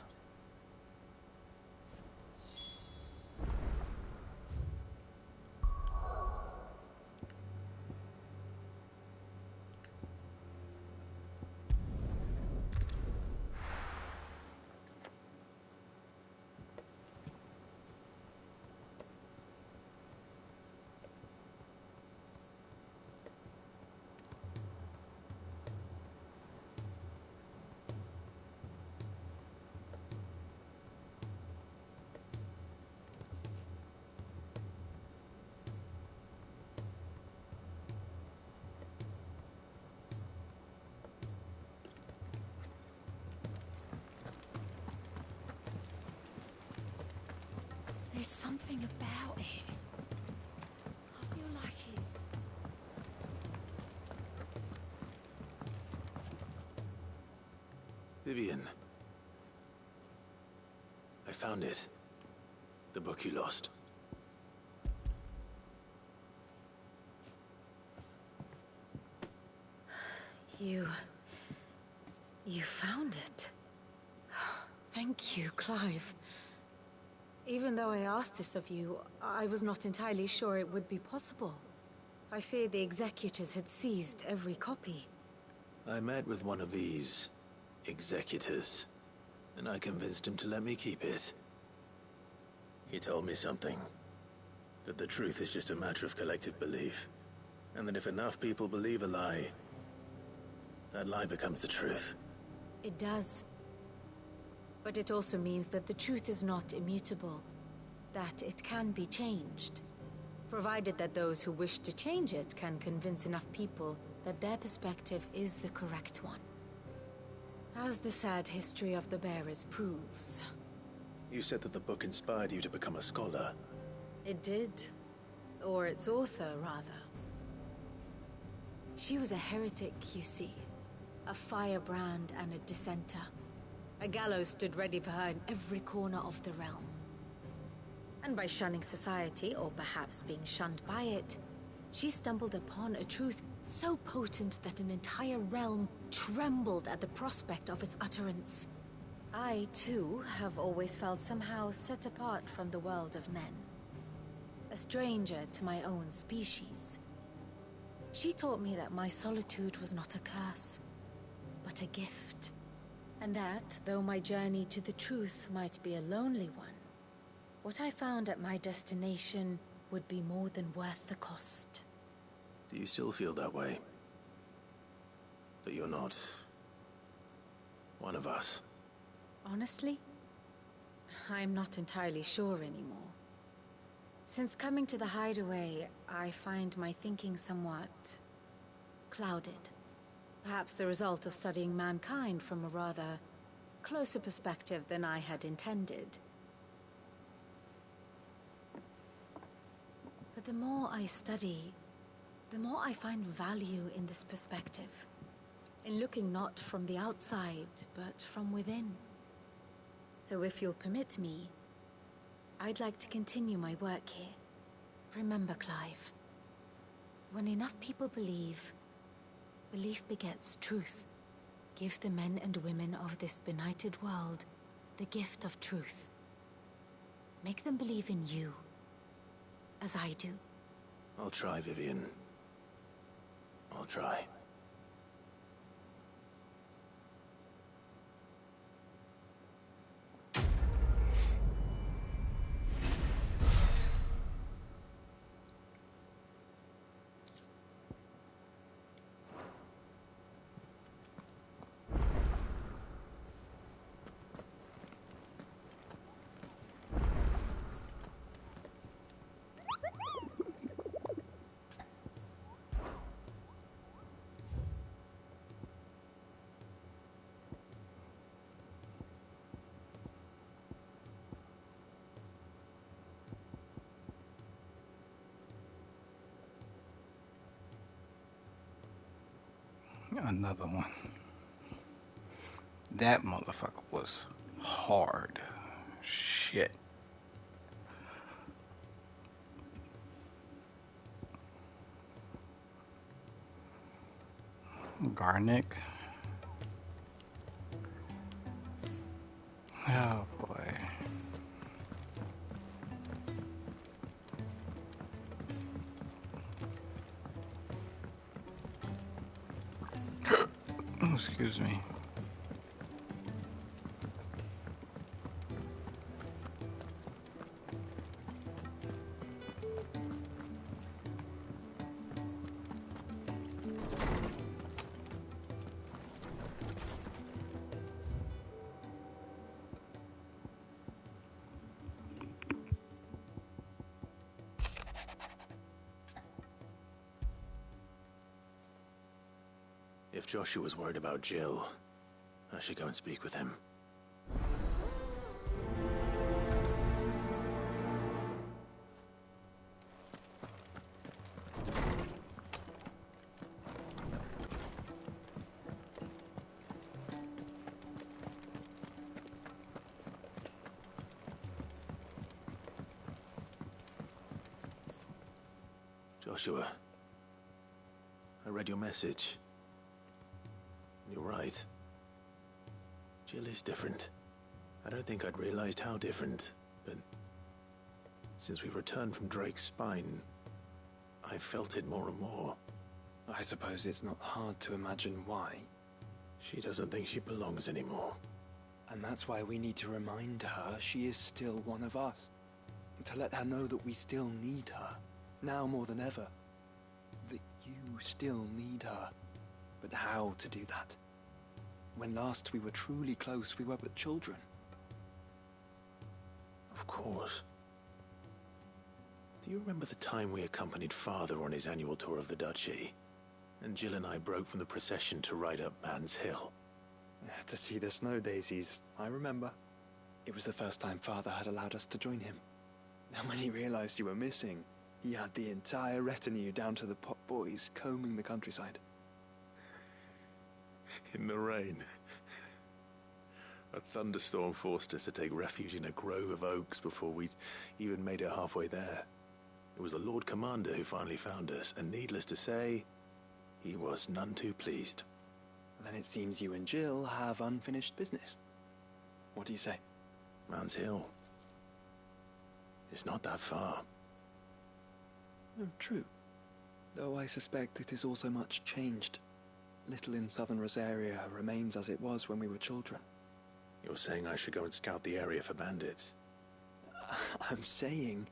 There's something about it. I feel like it's... Vivian. I found it. The book you lost. You found it. Thank you, Clive. Even though I asked this of you, I was not entirely sure it would be possible. I feared the executors had seized every copy. I met with one of these executors, and I convinced him to let me keep it. He told me something. That the truth is just a matter of collective belief. And that if enough people believe a lie, that lie becomes the truth. It does. But it also means that the truth is not immutable. That it can be changed. Provided that those who wish to change it can convince enough people that their perspective is the correct one. As the sad history of the bearers proves. You said that the book inspired you to become a scholar. It did. Or its author, rather. She was a heretic, you see. A firebrand and a dissenter. A gallows stood ready for her in every corner of the realm. And by shunning society, or perhaps being shunned by it, she stumbled upon a truth so potent that an entire realm trembled at the prospect of its utterance. I, too, have always felt somehow set apart from the world of men. A stranger to my own species. She taught me that my solitude was not a curse, but a gift. And that, though my journey to the truth might be a lonely one, what I found at my destination would be more than worth the cost. Do you still feel that way? That you're not one of us? Honestly, I'm not entirely sure anymore. Since coming to the hideaway, I find my thinking somewhat clouded. Perhaps the result of studying mankind from a rather closer perspective than I had intended. But the more I study, the more I find value in this perspective. In looking not from the outside, but from within. So if you'll permit me, I'd like to continue my work here. Remember, Clive, when enough people believe, belief begets truth. Give the men and women of this benighted world the gift of truth. Make them believe in you, as I do. I'll try, Vivian. I'll try. Another one. That motherfucker was hard. Shit. Garnick. Oh boy. Excuse me. If Joshua's worried about Jill, I should go and speak with him. Joshua, I read your message. You're right. Jill is different. I don't think I'd realized how different, but since we returned from Drake's spine, I felt it more and more. I suppose it's not hard to imagine why. She doesn't think she belongs anymore. And that's why we need to remind her she is still one of us. To let her know that we still need her, now more than ever. That you still need her. But how to do that? When last we were truly close, we were but children. Of course. Do you remember the time we accompanied Father on his annual tour of the Duchy? And Jill and I broke from the procession to ride up Man's Hill. To see the snow daisies, I remember. It was the first time Father had allowed us to join him. And when he realized you were missing, he had the entire retinue down to the pot boys combing the countryside. In the rain. A thunderstorm forced us to take refuge in a grove of oaks before we'd even made it halfway there. It was the Lord Commander who finally found us, and needless to say, he was none too pleased. Then it seems you and Jill have unfinished business. What do you say? Man's Hill. It's not that far. No, true. Though I suspect it is also much changed. Little in southern Rosaria remains as it was when we were children. You're saying I should go and scout the area for bandits? I'm saying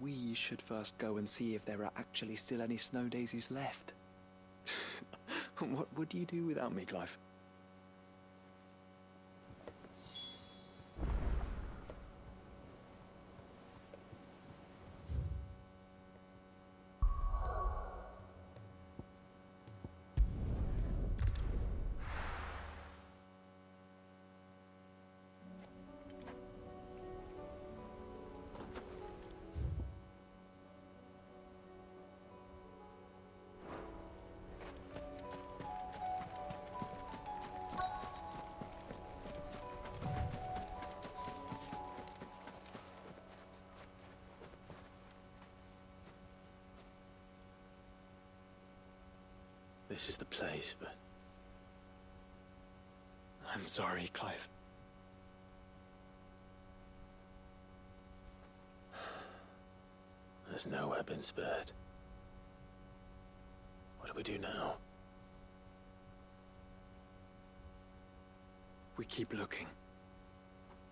we should first go and see if there are actually still any snow daisies left. What would you do without me, Clive? This is the place, but... I'm sorry, Clive. There's nowhere been spared. What do we do now? We keep looking.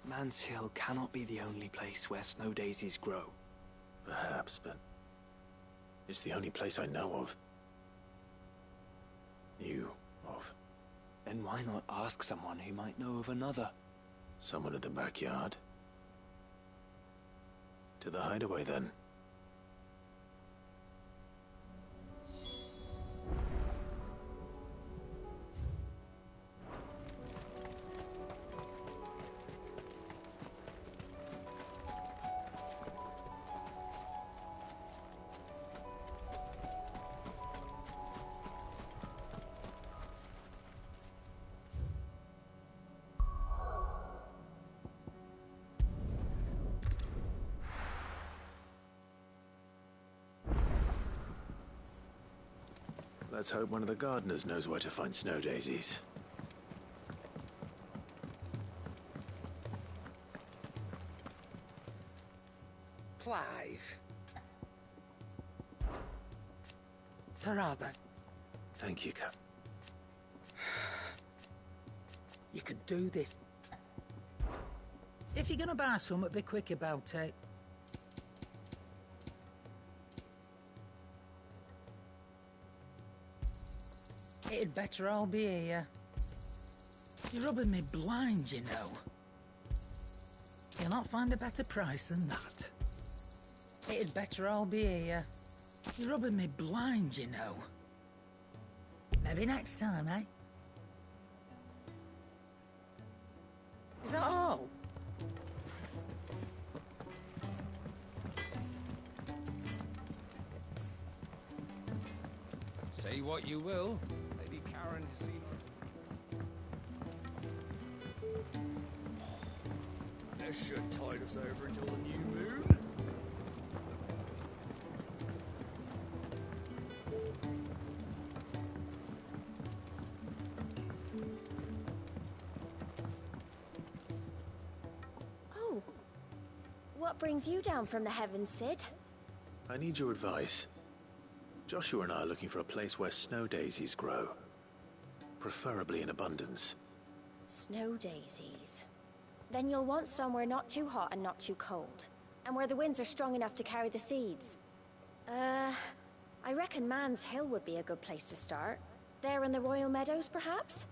Man's Hill cannot be the only place where snow daisies grow. Perhaps, but... it's the only place I know of. Knew of. Then why not ask someone who might know of another? Someone in the backyard? To the hideaway, then. Let's hope one of the gardeners knows where to find snow daisies. Clive. Tarada. Thank you, Cap. You could do this. If you're gonna buy something, be quick about it. It'd better all be here. You're rubbing me blind, you know. You'll not find a better price than that. It'd better all be here. You're rubbing me blind, you know. Maybe next time, eh? Is that all? Say what you will, Lady Karen has seen... That should tide us over until the new moon. Oh. What brings you down from the heavens, Sid? I need your advice. Joshua and I are looking for a place where snow daisies grow. Preferably in abundance. Snow daisies. Then you'll want somewhere not too hot and not too cold. And where the winds are strong enough to carry the seeds. I reckon Man's Hill would be a good place to start. There in the Royal Meadows, perhaps?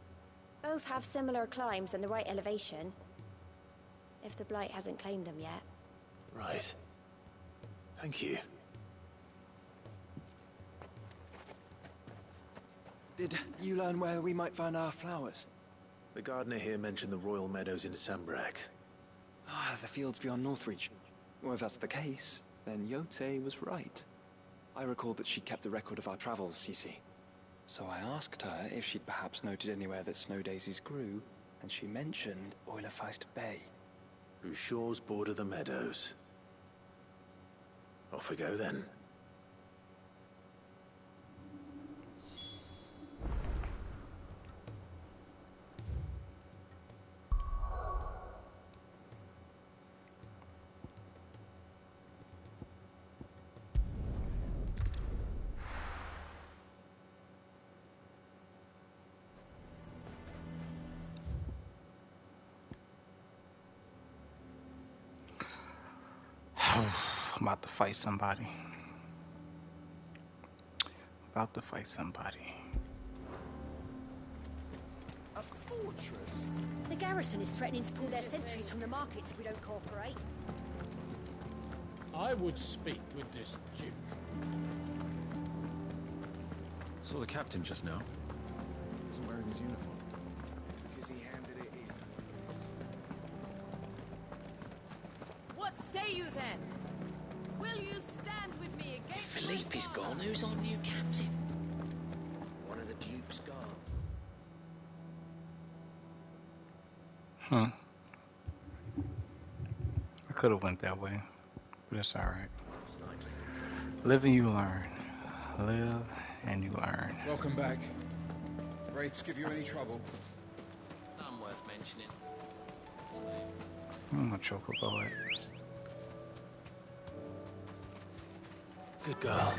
Both have similar climbs and the right elevation. If the Blight hasn't claimed them yet. Right. Thank you. Did you learn where we might find our flowers? The gardener here mentioned the Royal Meadows in Sambrak. Ah, the fields beyond Northreach. Well, if that's the case, then Yote was right. I recalled that she kept a record of our travels, you see. So I asked her if she'd perhaps noted anywhere that snow daisies grew, and she mentioned Oilerfeist Bay. Whose shores border the meadows. Off we go then. I'm about to fight somebody. A fortress? The garrison is threatening to pull their sentries from the markets if we don't cooperate. I would speak with this duke. Saw the captain just now. Wasn't wearing his uniform. Because he handed it in. What say you then? Will you stand with me against... Philippe is gone. Who's our new captain? One of the duke's guard. I could have went that way, but it's alright. Live and you learn. Live and you learn. Welcome back. Wraiths give you any trouble? None worth mentioning. I'm gonna choke a bullet. Good girl.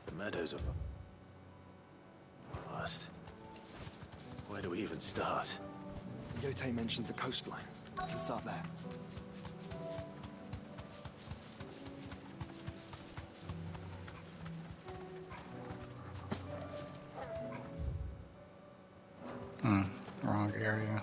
The meadows of past. Where do we even start? Yote mentioned the coastline. We can start there. Wrong area.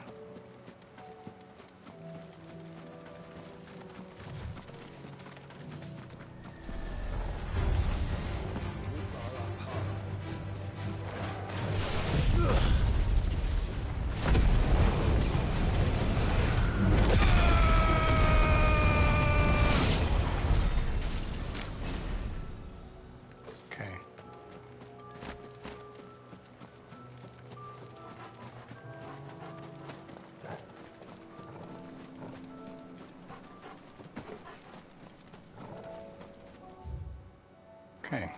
Okay.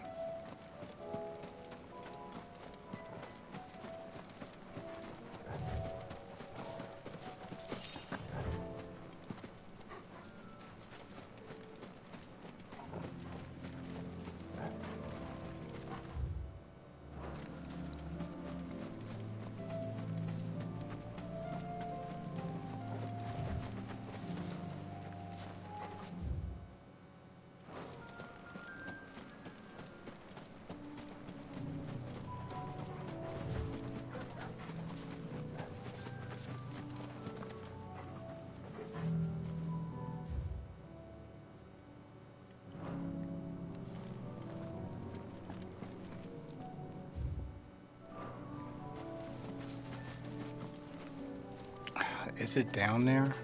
Is it down there?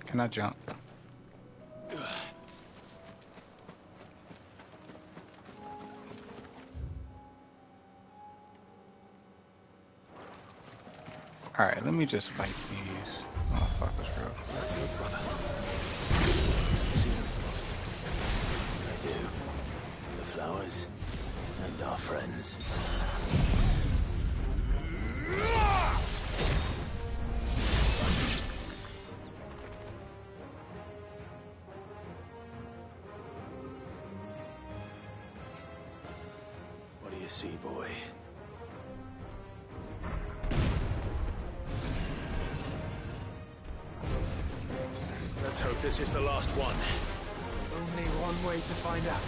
Can I jump? Alright, let me just fight these motherfuckers real quick. Brother. I do. The flowers and our friends. What do you see, boy? Let's hope this is the last one. Only one way to find out.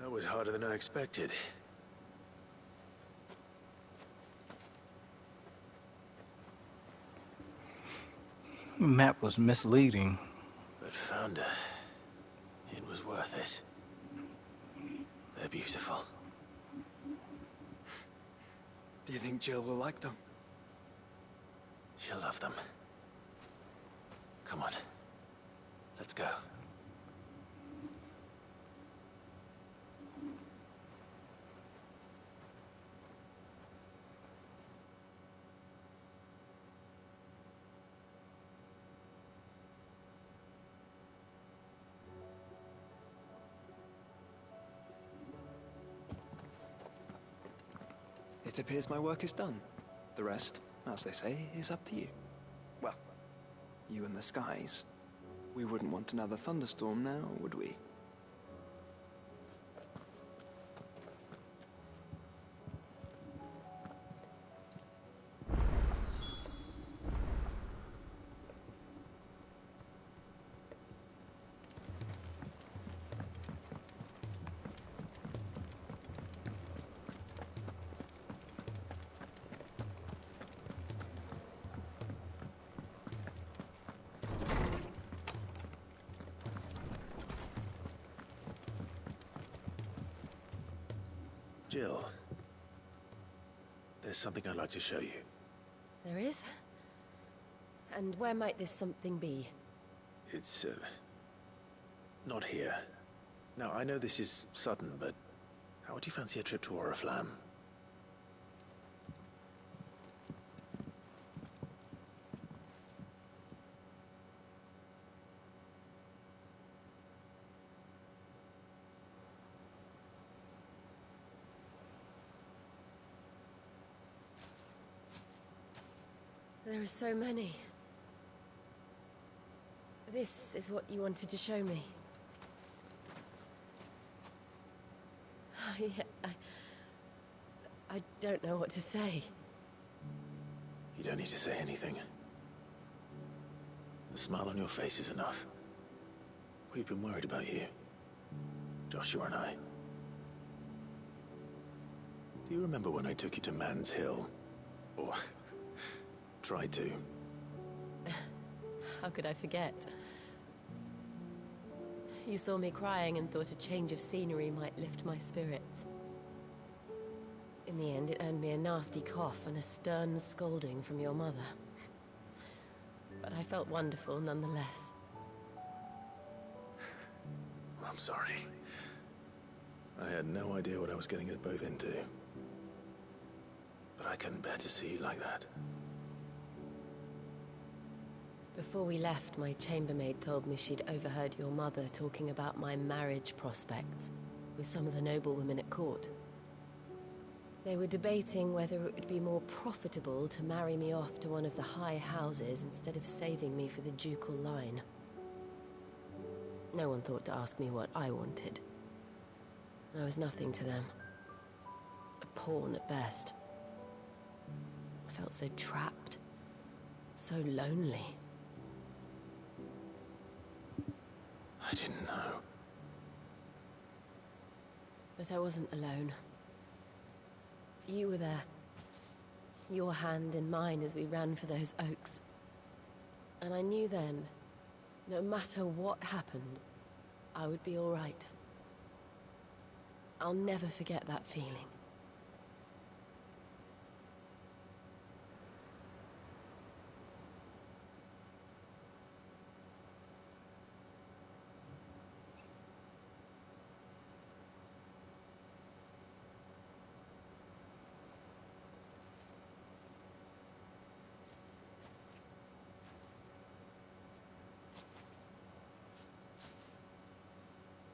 That was harder than I expected. The map was misleading. But found her. It was worth it. They're beautiful. Do you think Jill will like them? She'll love them. Come on. Let's go. It appears my work is done. The rest, as they say, is up to you. Well, you and the skies. We wouldn't want another thunderstorm now, would we? Jill, there's something I'd like to show you. There is? And where might this something be? It's, not here. Now, I know this is sudden, but how would you fancy a trip to Oriflamme? There are so many. This is what you wanted to show me. I don't know what to say. You don't need to say anything. The smile on your face is enough. We've been worried about you, Joshua and I. Do you remember when I took you to Man's Hill? Or tried to? How could I forget? You saw me crying and thought a change of scenery might lift my spirits. In the end, it earned me a nasty cough and a stern scolding from your mother. But I felt wonderful nonetheless. I'm sorry. I had no idea what I was getting us both into. But I couldn't bear to see you like that. Before we left, my chambermaid told me she'd overheard your mother talking about my marriage prospects with some of the noblewomen at court. They were debating whether it would be more profitable to marry me off to one of the high houses instead of saving me for the ducal line. No one thought to ask me what I wanted. I was nothing to them. A pawn at best. I felt so trapped, so lonely. I didn't know. But I wasn't alone. You were there. Your hand in mine as we ran for those oaks. And I knew then, no matter what happened, I would be all right. I'll never forget that feeling.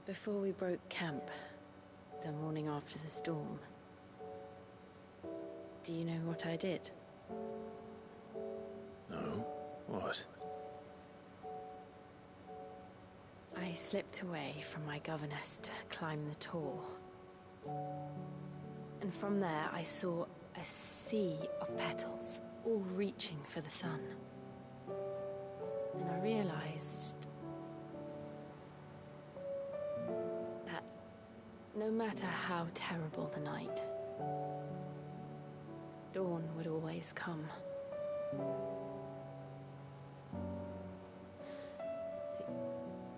Before we broke camp, the morning after the storm, do you know what I did? No? What? I slipped away from my governess to climb the tor. And from there I saw a sea of petals, all reaching for the sun. And I realized that no matter how terrible the night, dawn would always come.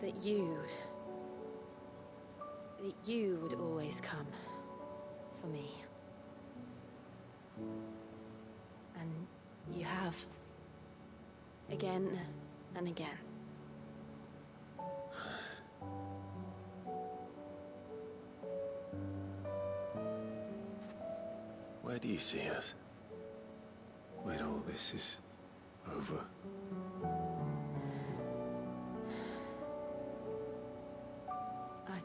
That you would always come for me. And you have. Again and again. Where do you see us? When all this is over? I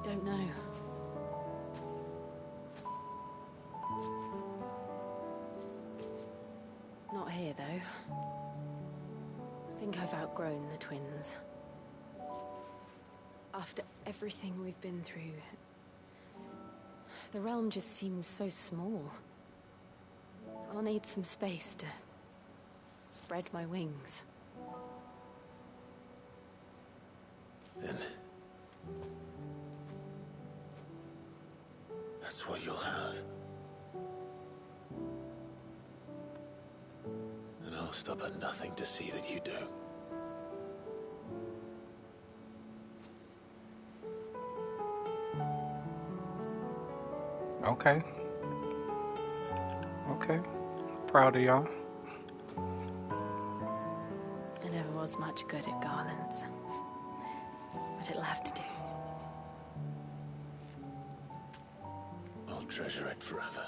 don't know. Not here, though. I think I've outgrown the twins. After everything we've been through, the realm just seems so small. I'll need some space to spread my wings. Then that's what you'll have. And I'll stop at nothing to see that you do. Okay. Okay. Proud of y'all. I never was much good at garlands, but it'll have to do. I'll treasure it forever.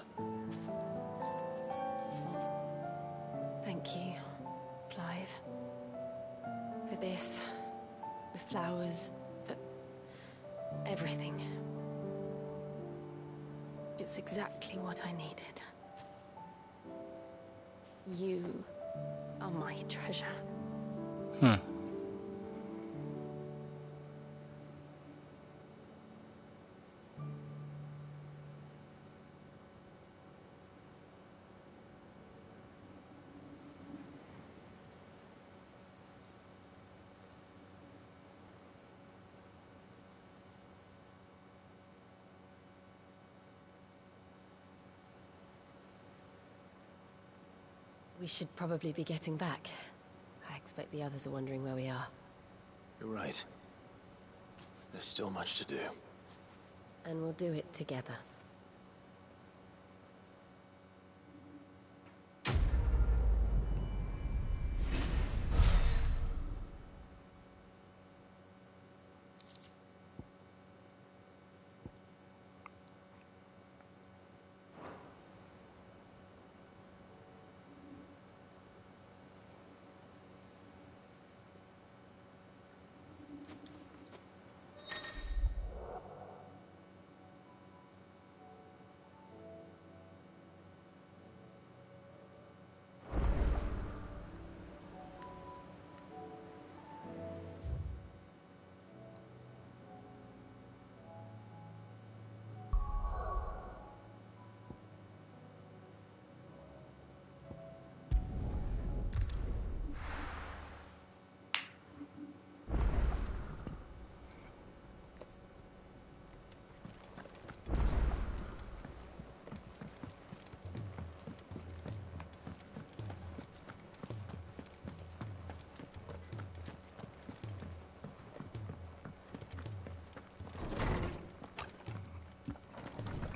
Thank you, Clive. For this, the flowers, for everything. It's exactly what I needed. You are my treasure. We should probably be getting back. I expect the others are wondering where we are. You're right. There's still much to do. And we'll do it together.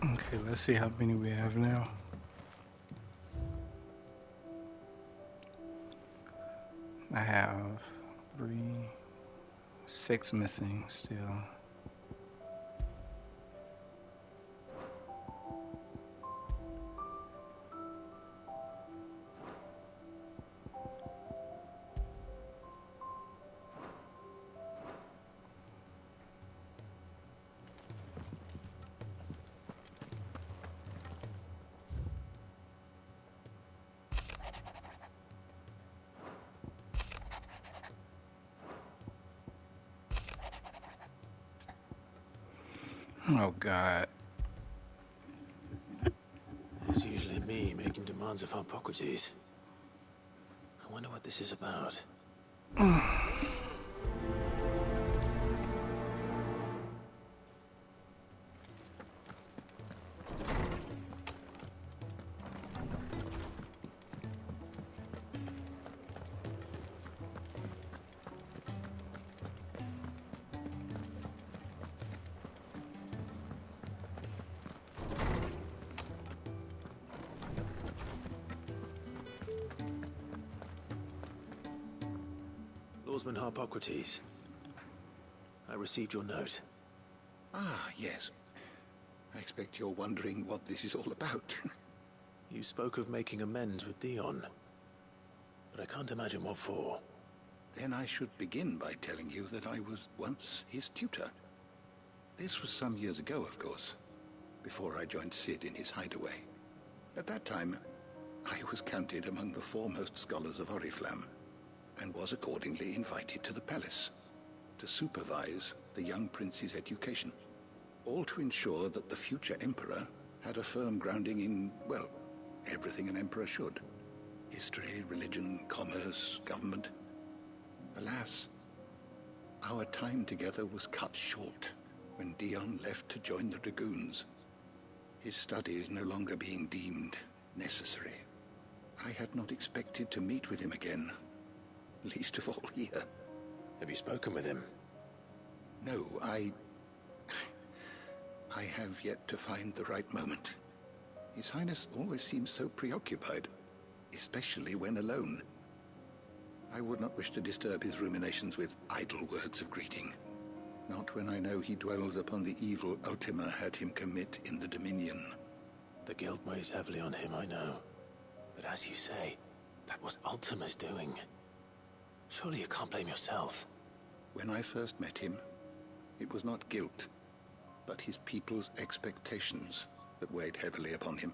Okay, let's see how many we have now. I have 6 missing still. Oh God. It's usually me making demands of Hippocrates. I wonder what this is about. Lawsman Hippocrates. I received your note. Ah, yes. I expect you're wondering what this is all about. You spoke of making amends with Dion, but I can't imagine what for. Then I should begin by telling you that I was once his tutor. This was some years ago, of course, before I joined Sid in his hideaway. At that time, I was counted among the foremost scholars of Oriflamme, and was accordingly invited to the palace to supervise the young prince's education, all to ensure that the future emperor had a firm grounding in, well, everything an emperor should. History, religion, commerce, government. Alas, our time together was cut short when Dion left to join the Dragoons, his studies no longer being deemed necessary. I had not expected to meet with him again, least of all here. Have you spoken with him? No, I I have yet to find the right moment. His Highness always seems so preoccupied, especially when alone. I would not wish to disturb his ruminations with idle words of greeting. Not when I know he dwells upon the evil Ultima had him commit in the Dominion. The guilt weighs heavily on him, I know. But as you say, that was Ultima's doing. Surely you can't blame yourself. When I first met him, it was not guilt, but his people's expectations that weighed heavily upon him.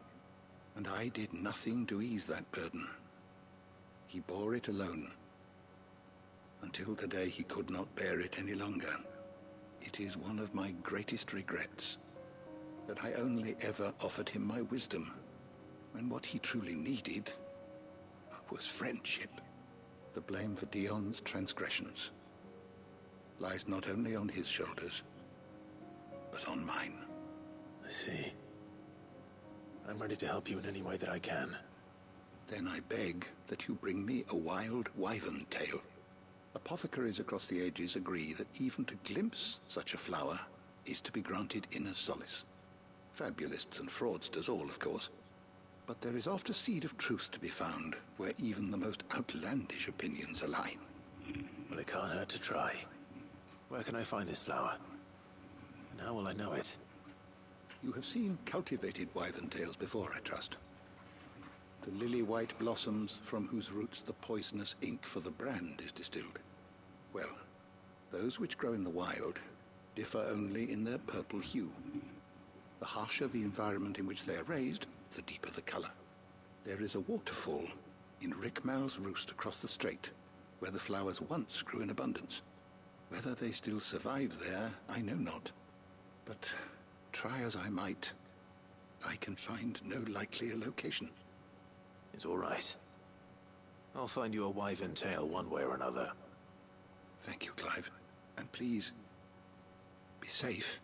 And I did nothing to ease that burden. He bore it alone, until the day he could not bear it any longer. It is one of my greatest regrets that I only ever offered him my wisdom, when what he truly needed was friendship. The blame for Dion's transgressions lies not only on his shoulders, but on mine. I see. I'm ready to help you in any way that I can. Then I beg that you bring me a wild wyvern tail. Apothecaries across the ages agree that even to glimpse such a flower is to be granted inner solace. Fabulists and fraudsters all, of course. But there is oft a seed of truth to be found where even the most outlandish opinions align. Well, it can't hurt to try. Where can I find this flower? And how will I know it? You have seen cultivated wyvern tails before, I trust. The lily-white blossoms from whose roots the poisonous ink for the brand is distilled. Well, those which grow in the wild differ only in their purple hue. The harsher the environment in which they are raised, the deeper the color. There is a waterfall in Rickmal's roost across the strait, where the flowers once grew in abundance. Whether they still survive there, I know not. But try as I might, I can find no likelier location. It's all right. I'll find you a wyvern tail one way or another. Thank you, Clive. And please, be safe.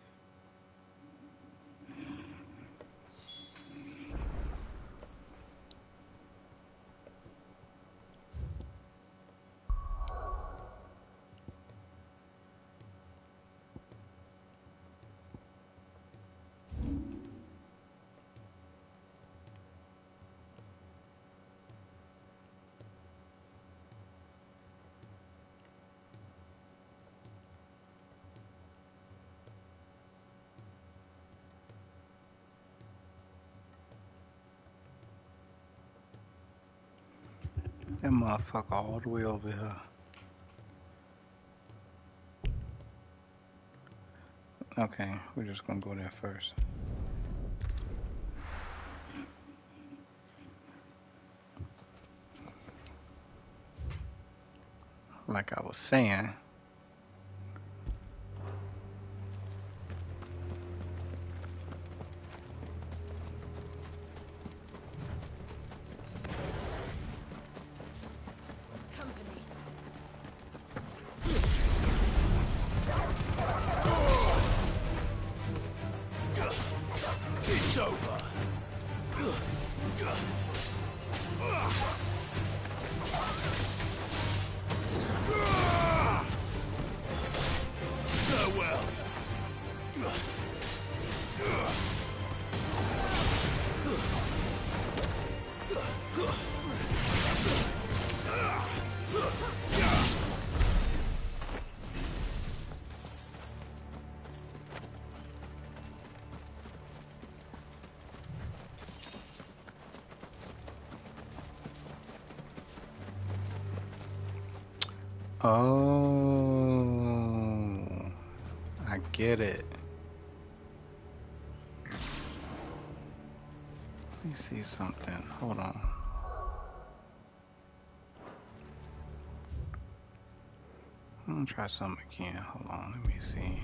That motherfucker all the way over here. Okay, we're just gonna go there first. Like I was saying, It's over. Farewell. oh, I get it. Let me see something. Hold on. I'm gonna try something again. Hold on. Let me see.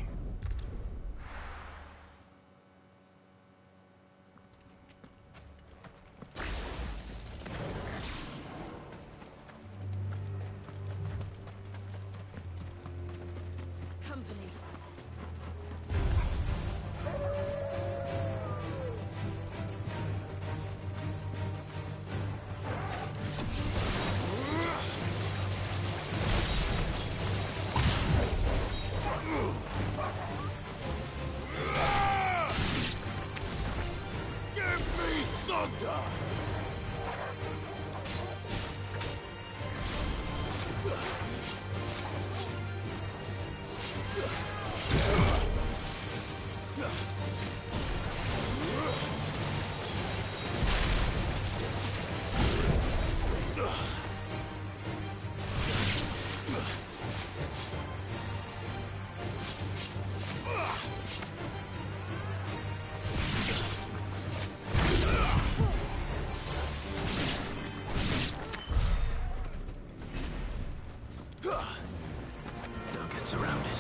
They'll get surrounded.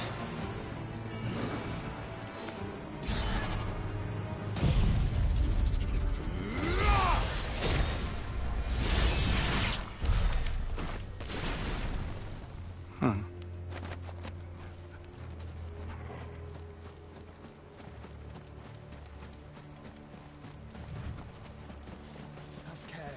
Have care.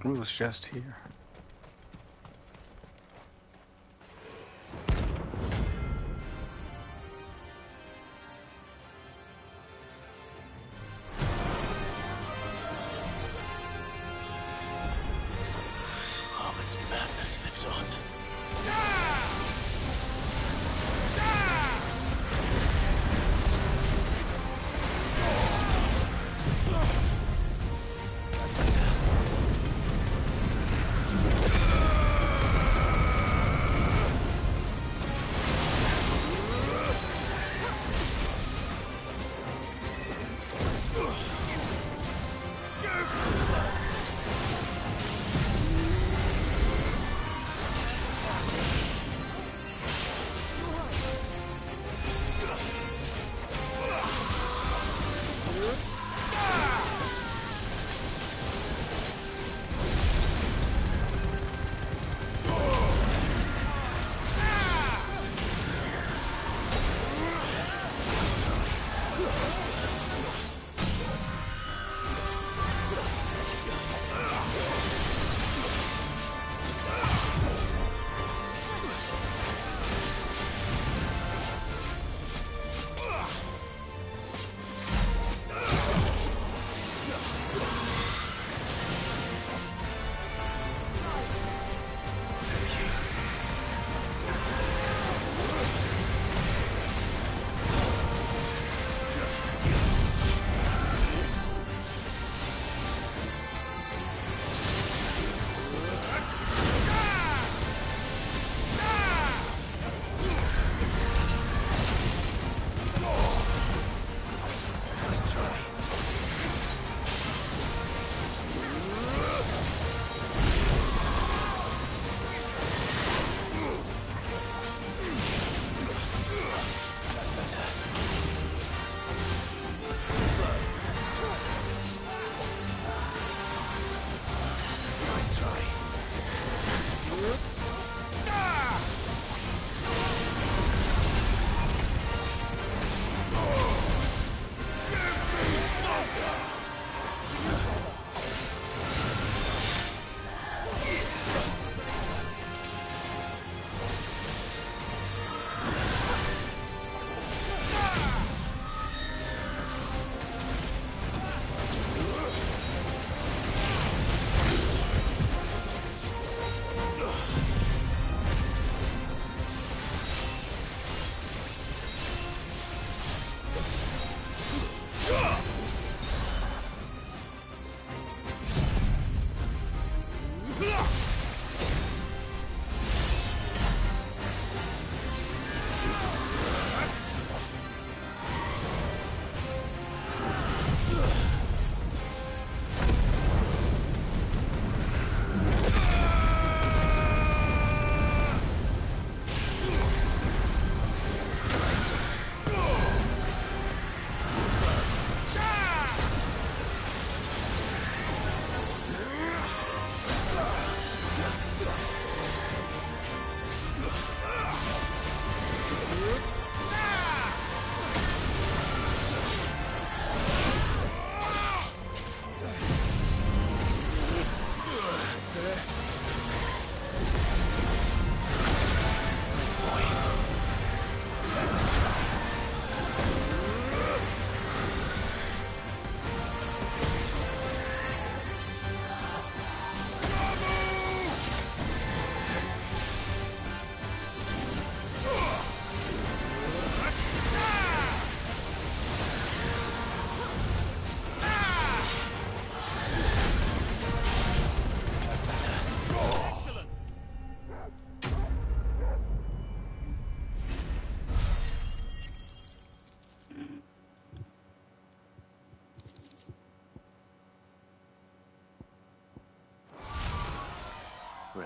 It was just here. Harmon's madness lives on.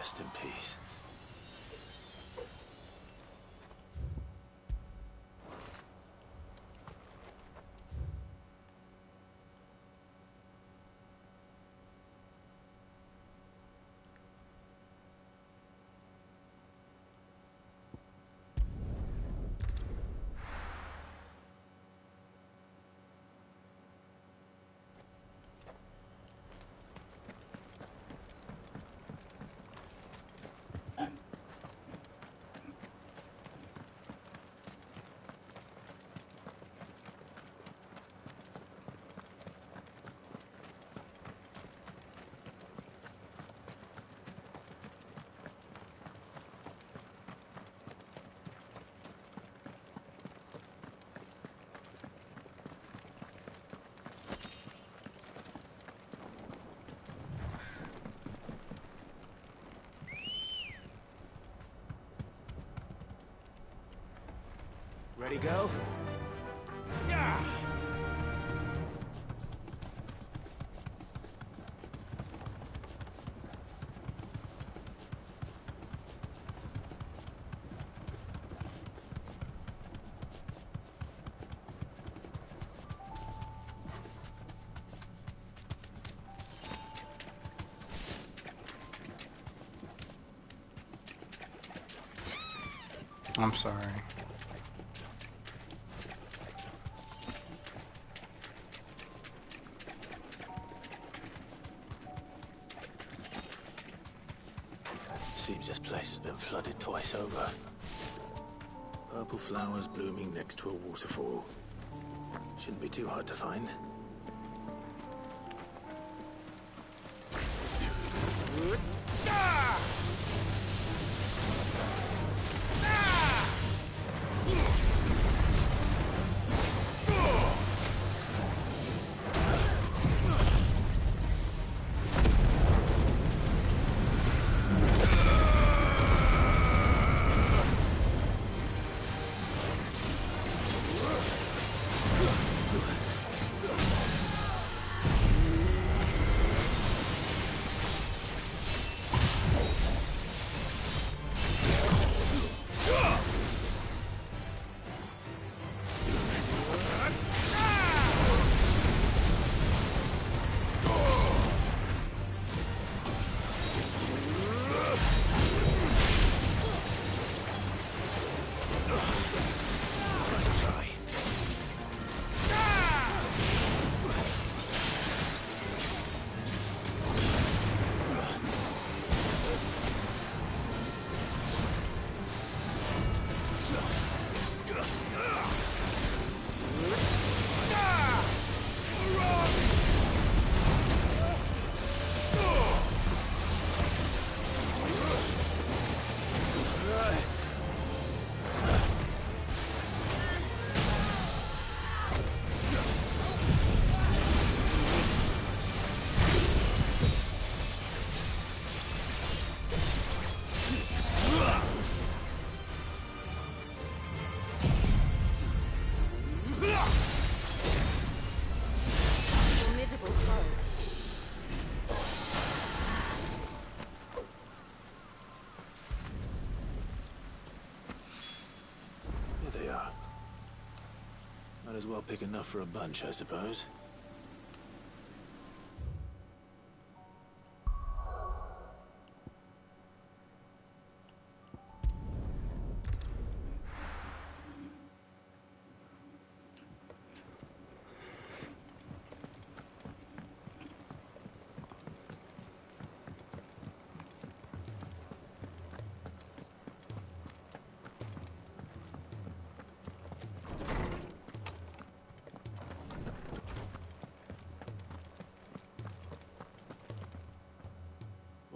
Rest in peace. Ready, go? Yeah! I'm sorry. Seems this place has been flooded twice over. Purple flowers blooming next to a waterfall. Shouldn't be too hard to find. Here they are. Might as well pick enough for a bunch, I suppose.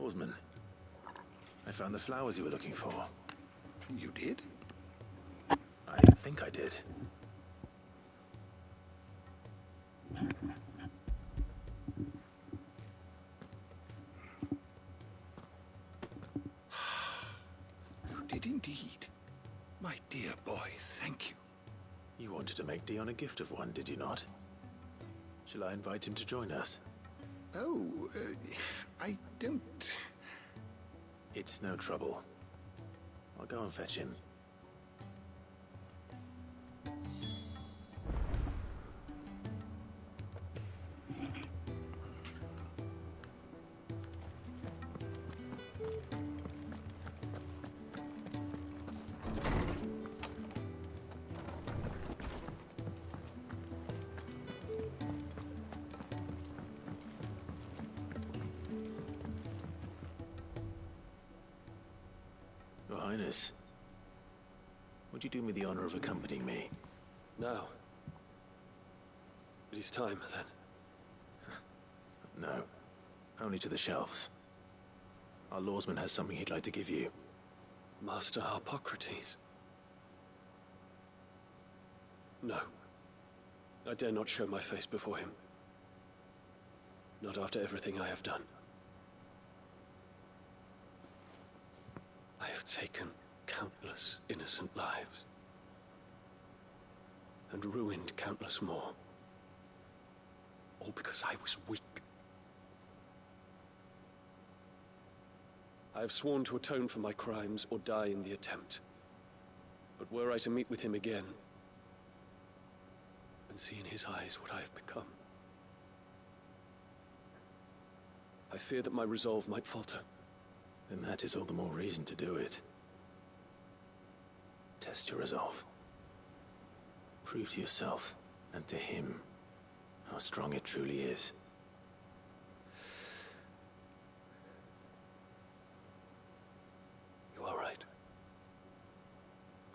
Oarsman, I found the flowers you were looking for. You did? I think I did. You did indeed. My dear boy, thank you. You wanted to make Dion a gift of one, did you not? Shall I invite him to join us? Oh, I don't... It's no trouble. I'll go and fetch him. Your Highness, would you do me the honor of accompanying me? Now. It is time, then. No. Only to the shelves. Our lawsman has something he'd like to give you. Master Hippocrates. No. I dare not show my face before him. Not after everything I have done. I have taken countless innocent lives. And ruined countless more. All because I was weak. I have sworn to atone for my crimes or die in the attempt. But were I to meet with him again, and see in his eyes what I have become, I fear that my resolve might falter. Then that is all the more reason to do it. Test your resolve. Prove to yourself, and to him, how strong it truly is. You are right.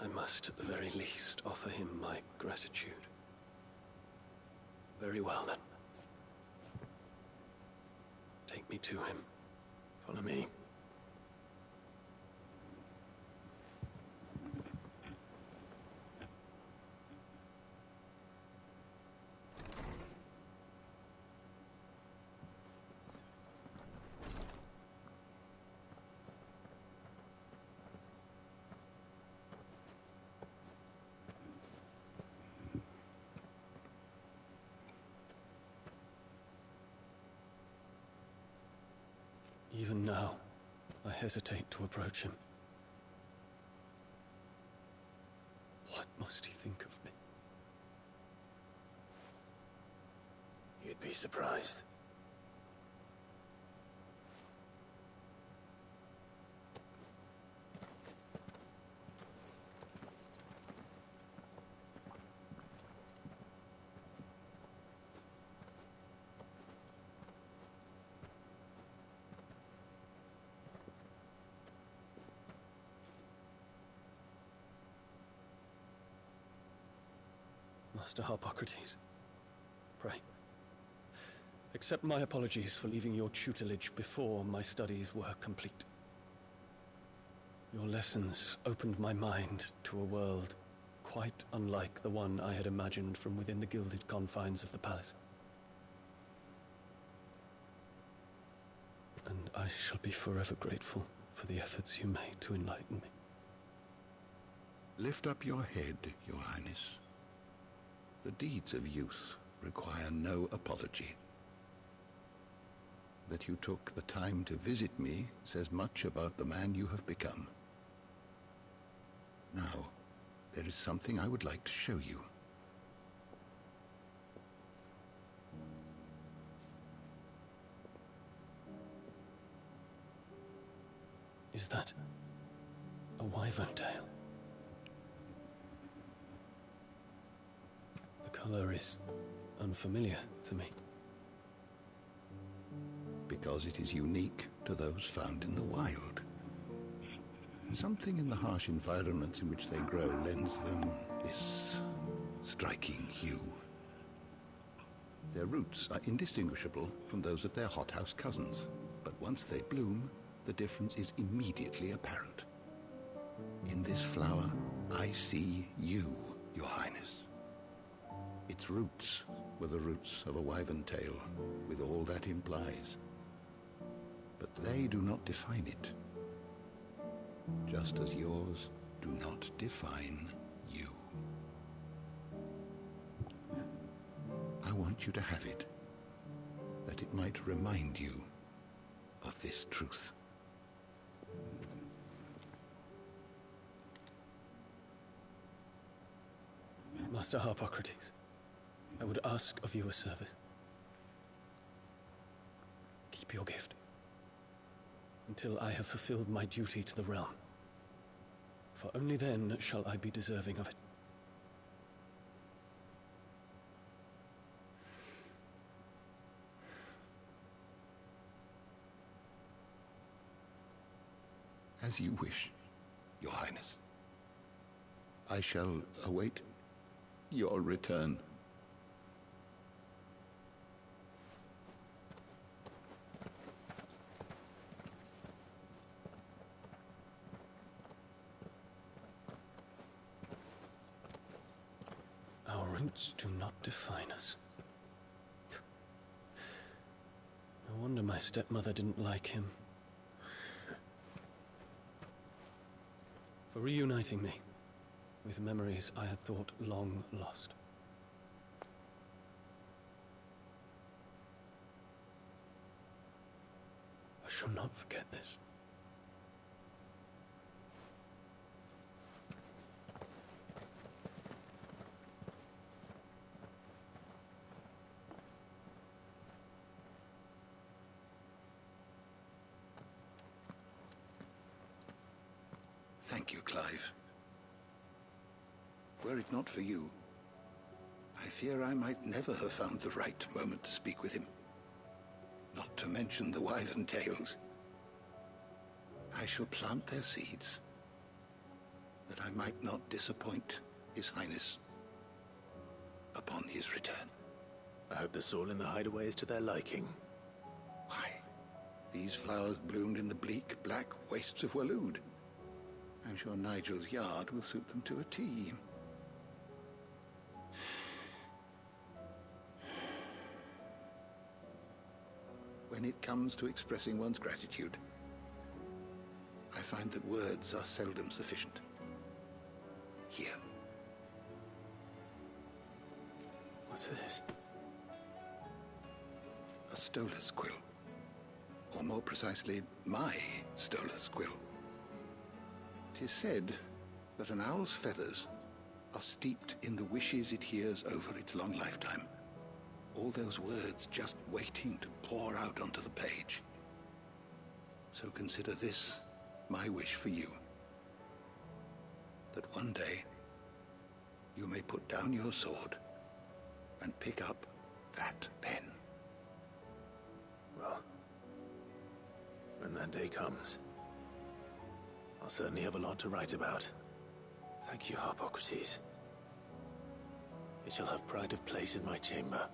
I must, at the very least, offer him my gratitude. Very well, then. Take me to him. Follow me. Even now, I hesitate to approach him. What must he think of me? You'd be surprised. Master Hippocrates, pray, accept my apologies for leaving your tutelage before my studies were complete. Your lessons opened my mind to a world quite unlike the one I had imagined from within the gilded confines of the palace. And I shall be forever grateful for the efforts you made to enlighten me. Lift up your head, Your Highness. The deeds of youth require no apology. That you took the time to visit me says much about the man you have become. Now, there is something I would like to show you. Is that a wyvern tail? The color is unfamiliar to me. Because it is unique to those found in the wild. Something in the harsh environments in which they grow lends them this striking hue. Their roots are indistinguishable from those of their hothouse cousins, but once they bloom, the difference is immediately apparent. In this flower, I see you, Your Highness. Its roots were the roots of a wyvern tail, with all that implies. But they do not define it, just as yours do not define you. I want you to have it, that it might remind you of this truth. Master Harpocrates, I would ask of you a service. Keep your gift until I have fulfilled my duty to the realm, for only then shall I be deserving of it. As you wish, Your Highness. I shall await your return. Our roots do not define us. No wonder my stepmother didn't like him. For reuniting me with memories I had thought long lost. I shall not forget this. Thank you, Clive. Were it not for you, I fear I might never have found the right moment to speak with him. Not to mention the wyvern tales. I shall plant their seeds, that I might not disappoint His Highness upon his return. I hope the soil in the hideaway is to their liking. Why, these flowers bloomed in the bleak, black wastes of Waloed. I'm sure Nigel's yard will suit them to a T. When it comes to expressing one's gratitude, I find that words are seldom sufficient. Here. What's this? A stolas quill. Or more precisely, my stolas quill. 'Tis said that an owl's feathers are steeped in the wishes it hears over its long lifetime. All those words just waiting to pour out onto the page. So consider this my wish for you. That one day you may put down your sword and pick up that pen. Well, when that day comes, I'll certainly have a lot to write about. Thank you, Harpocrates. It shall have pride of place in my chamber.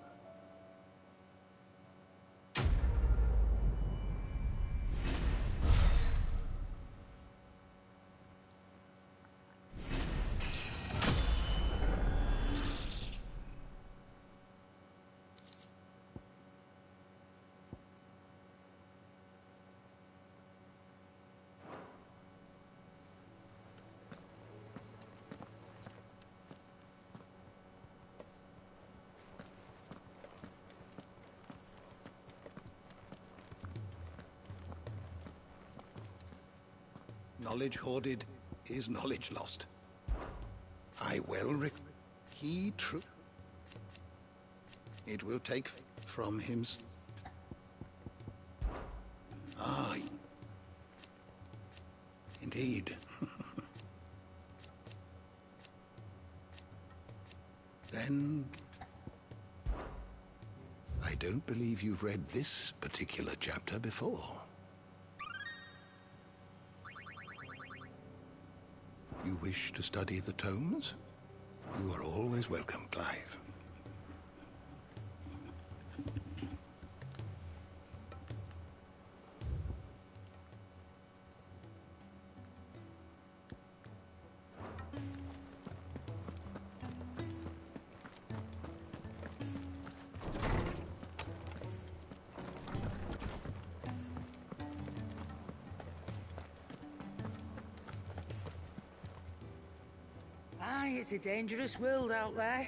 Knowledge hoarded is knowledge lost. I he true. It will take from him. Aye. Indeed. Then I don't believe you've read this particular chapter before. You wish to study the tomes? You are always welcome, Clive. Aye, it's a dangerous world out there.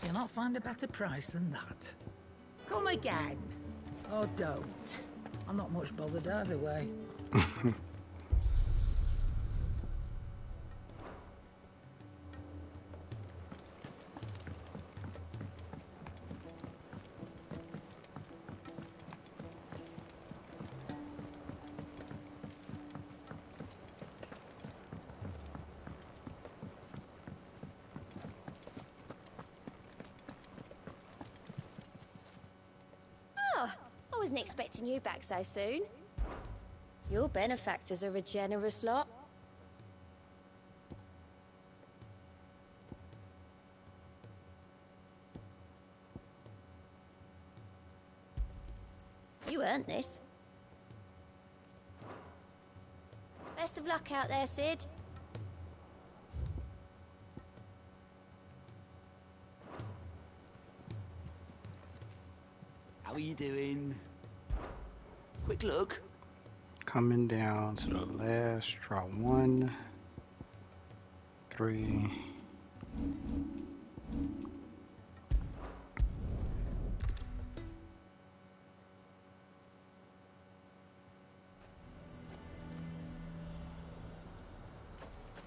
You'll not find a better price than that. Come again. Or don't. I'm not much bothered either way. Oh, I wasn't expecting you back so soon. Your benefactors are a generous lot. You earned this. Best of luck out there, Sid. How are you doing? Quick look. Coming down to the last draw. 1, 3.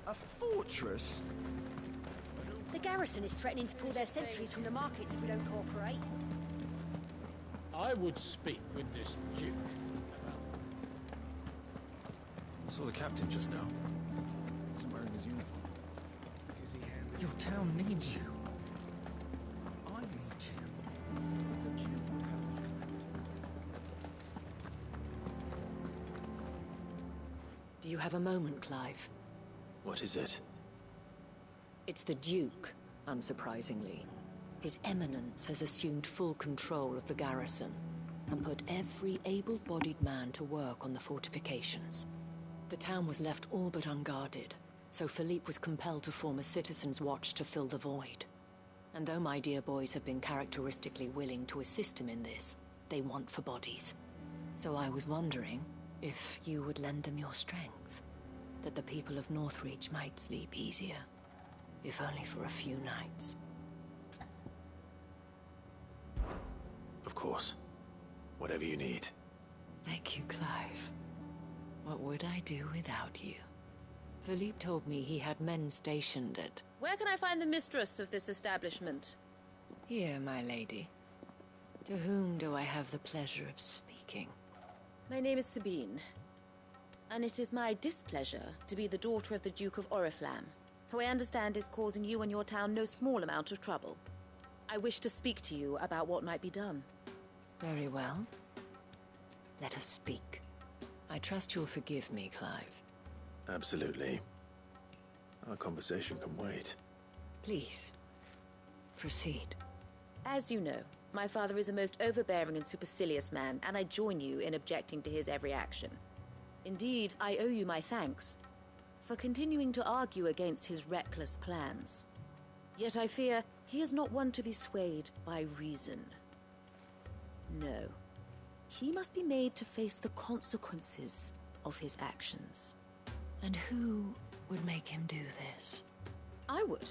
A fortress? The garrison is threatening to pull their sentries from the markets if we don't cooperate. I would speak with this duke. Saw the captain just now. Wasn't wearing his uniform. Your town needs you. I need you. Do you have a moment, Clive? What is it? It's the Duke, unsurprisingly. His Eminence has assumed full control of the garrison and put every able-bodied man to work on the fortifications. The town was left all but unguarded, so Philippe was compelled to form a citizens' watch to fill the void. And though my dear boys have been characteristically willing to assist him in this, they want for bodies. So I was wondering if you would lend them your strength, that the people of Northreach might sleep easier, if only for a few nights. Of course. Whatever you need. Thank you, Clive. What would I do without you? Philippe told me he had men stationed at... Where can I find the mistress of this establishment? Here, my lady. To whom do I have the pleasure of speaking? My name is Sabine, and it is my displeasure to be the daughter of the Duke of Oriflamme, who I understand is causing you and your town no small amount of trouble. I wish to speak to you about what might be done. Very well. Let us speak. I trust you'll forgive me, Clive. Absolutely. Our conversation can wait. Please, proceed. As you know, my father is a most overbearing and supercilious man, and I join you in objecting to his every action. Indeed, I owe you my thanks for continuing to argue against his reckless plans. Yet I fear he is not one to be swayed by reason. No. He must be made to face the consequences of his actions. And who would make him do this? I would.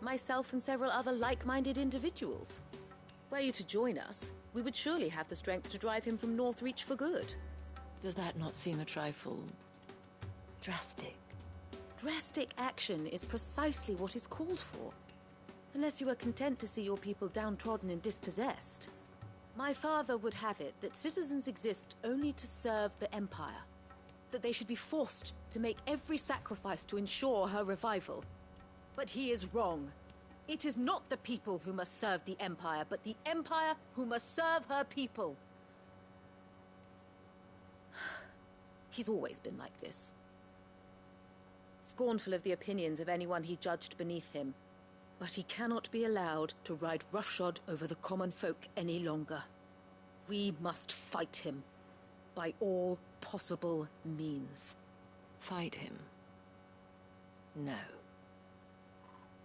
Myself and several other like-minded individuals. Were you to join us, we would surely have the strength to drive him from Northreach for good. Does that not seem a trifle... drastic? Drastic action is precisely what is called for. Unless you are content to see your people downtrodden and dispossessed. My father would have it that citizens exist only to serve the Empire. That they should be forced to make every sacrifice to ensure her revival. But he is wrong. It is not the people who must serve the Empire, but the Empire who must serve her people. He's always been like this. Scornful of the opinions of anyone he judged beneath him. But he cannot be allowed to ride roughshod over the common folk any longer. We must fight him by all possible means. Fight him? No.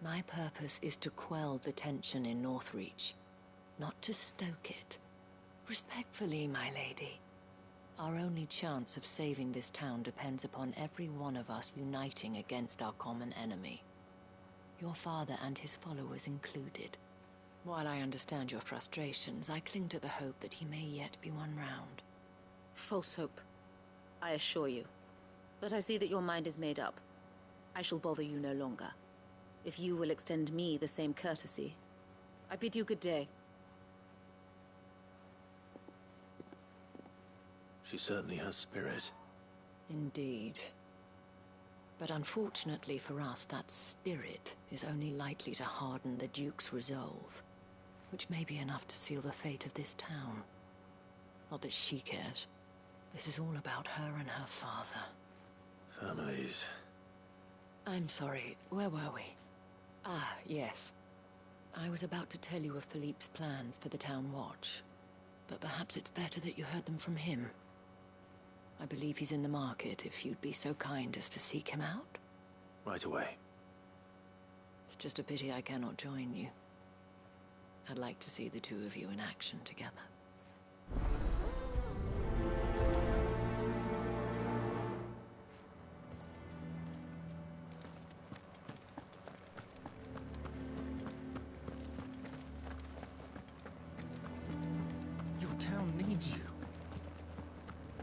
My purpose is to quell the tension in Northreach, not to stoke it. Respectfully, my lady. Our only chance of saving this town depends upon every one of us uniting against our common enemy. Your father and his followers included. While I understand your frustrations, I cling to the hope that he may yet be won round. False hope, I assure you. But I see that your mind is made up. I shall bother you no longer. If you will extend me the same courtesy, I bid you good day. She certainly has spirit. Indeed. But unfortunately for us, that spirit is only likely to harden the Duke's resolve, which may be enough to seal the fate of this town. Not that she cares. This is all about her and her father. Families. I'm sorry, where were we? Ah, yes. I was about to tell you of Philippe's plans for the town watch, but perhaps it's better that you heard them from him. I believe he's in the market, if you'd be so kind as to seek him out. Right away. It's just a pity I cannot join you. I'd like to see the two of you in action together. Your town needs you.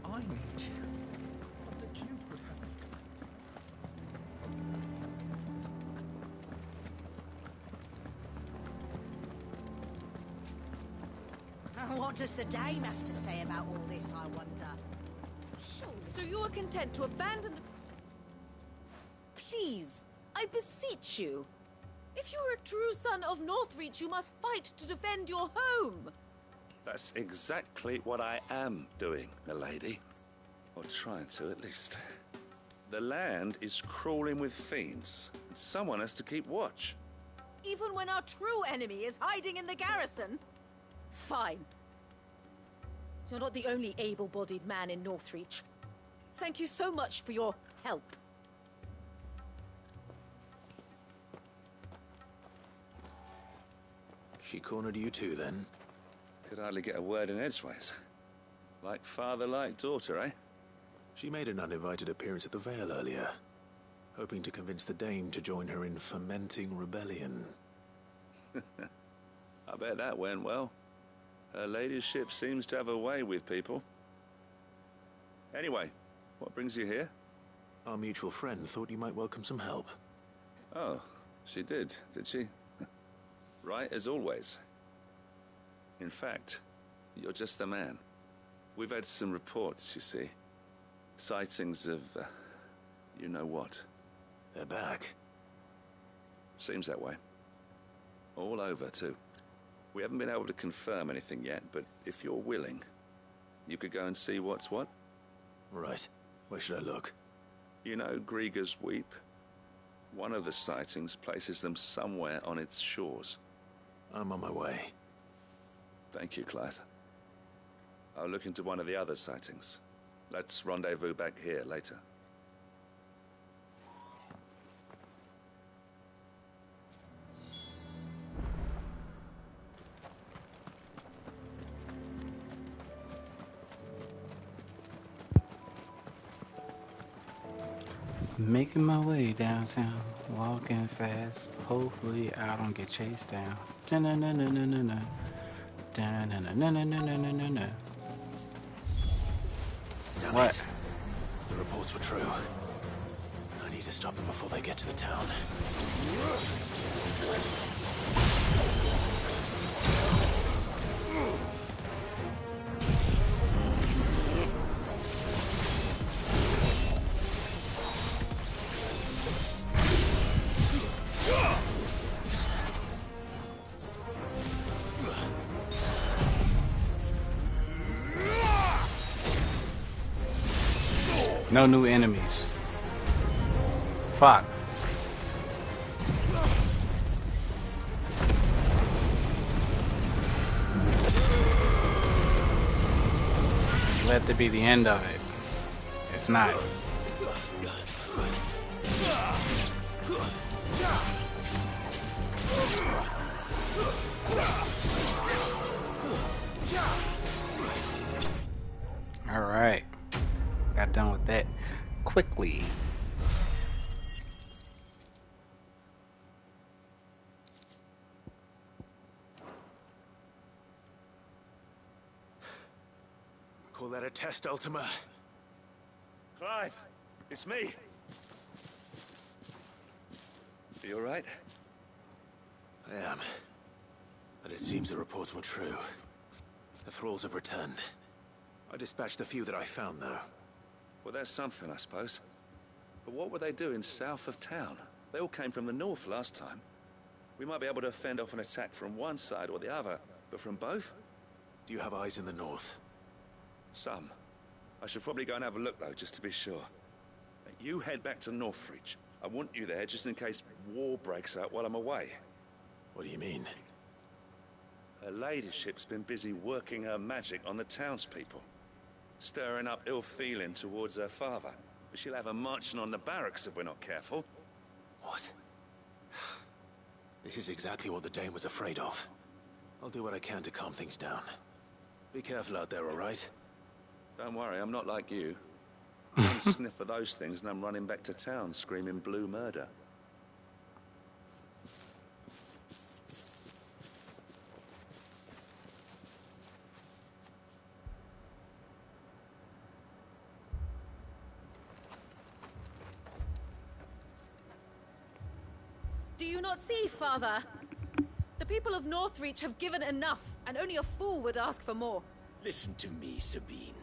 I need you. But the Duke would have me What does the Dame have to say about all this, I wonder? So you are content to abandon the... Please, I beseech you. If you are a true son of Northreach, you must fight to defend your home. That's exactly what I am doing, milady. Or trying to, at least. The land is crawling with fiends, and someone has to keep watch. Even when our true enemy is hiding in the garrison? Fine. You're not the only able-bodied man in Northreach. Thank you so much for your help. She cornered you too, then? Could hardly get a word in edgeways. Like father, like daughter, eh? She made an uninvited appearance at the Vale earlier, hoping to convince the Dame to join her in fomenting rebellion. I bet that went well. Her ladyship seems to have a way with people. Anyway, what brings you here? Our mutual friend thought you might welcome some help. Oh, she did she? Right as always. In fact, you're just the man. We've had some reports, you see. Sightings of, you know what. They're back. Seems that way. All over, too. We haven't been able to confirm anything yet, but if you're willing, you could go and see what's what. Right. Where should I look? You know Grieger's Weep? One of the sightings places them somewhere on its shores. I'm on my way. Thank you, Clive. I'll look into one of the other sightings. Let's rendezvous back here later. Making my way downtown, walking fast. Hopefully I don't get chased down. Da-na-na-na-na-na-na. Da-na-na-na-na-na-na-na. Damn What? it. The reports were true. I need to stop them before they get to the town. No new enemies. Fuck. Let that be the end of it. It's not. Alright. Got done with that quickly. Call that a test, Ultima? Clive, it's me. Are you alright? I am. But it seems the reports were true. The thralls have returned. I dispatched the few that I found, though. Well, that's something, I suppose. But what were they doing south of town? They all came from the north last time. We might be able to fend off an attack from one side or the other, but from both? Do you have eyes in the north? Some. I should probably go and have a look, though, just to be sure. You head back to Northreach. I want you there just in case war breaks out while I'm away. What do you mean? Her ladyship's been busy working her magic on the townspeople. Stirring up ill feeling towards her father. But she'll have her marching on the barracks if we're not careful. What? This is exactly what the Dane was afraid of. I'll do what I can to calm things down. Be careful out there, all right? Don't worry, I'm not like you. One sniff of those things and I'm running back to town screaming blue murder. Do you not see, Father? The people of Northreach have given enough, and only a fool would ask for more. Listen to me, Sabine.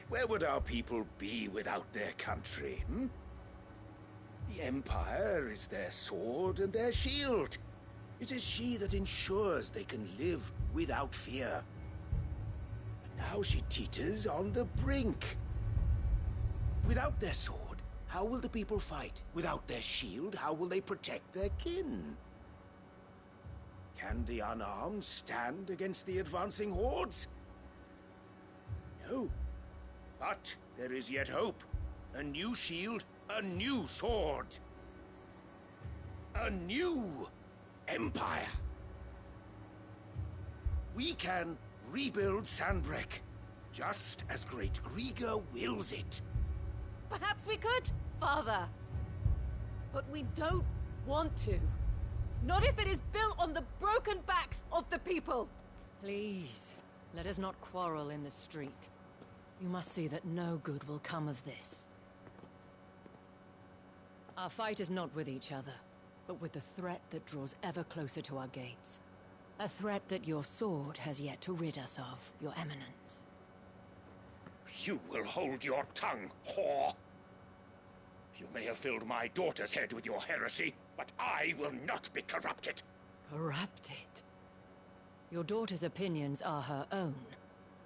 Where would our people be without their country, hmm? The Empire is their sword and their shield. It is she that ensures they can live without fear. And now she teeters on the brink. Without their sword, how will the people fight? Without their shield, how will they protect their kin? Can the unarmed stand against the advancing hordes? No. But there is yet hope. A new shield, a new sword. A new empire. We can rebuild Sandbreck, just as Great Grieger wills it. Perhaps we could, Father. But we don't want to. Not if it is built on the broken backs of the people. Please, let us not quarrel in the street. You must see that no good will come of this. Our fight is not with each other, but with the threat that draws ever closer to our gates. A threat that your sword has yet to rid us of, Your Eminence. You will hold your tongue, whore! You may have filled my daughter's head with your heresy, but I will not be corrupted. Corrupted? Your daughter's opinions are her own,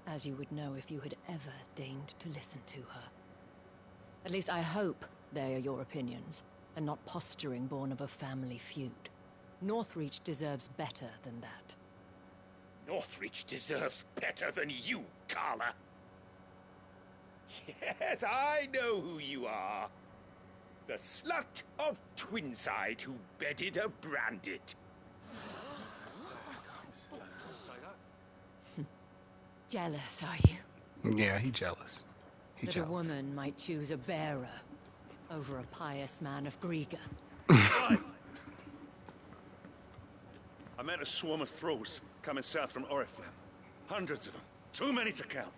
as you would know if you had ever deigned to listen to her. At least I hope they are your opinions, and not posturing born of a family feud. Northreach deserves better than that. Northreach deserves better than you, Carla. Yes, I know who you are. The slut of Twinside who bedded a Brandit. Jealous, are you? Yeah, he jealous. That a woman might choose a bearer over a pious man of Grieger. Clive! I met a swarm of thralls coming south from Oriflamme. Hundreds of them. Too many to count.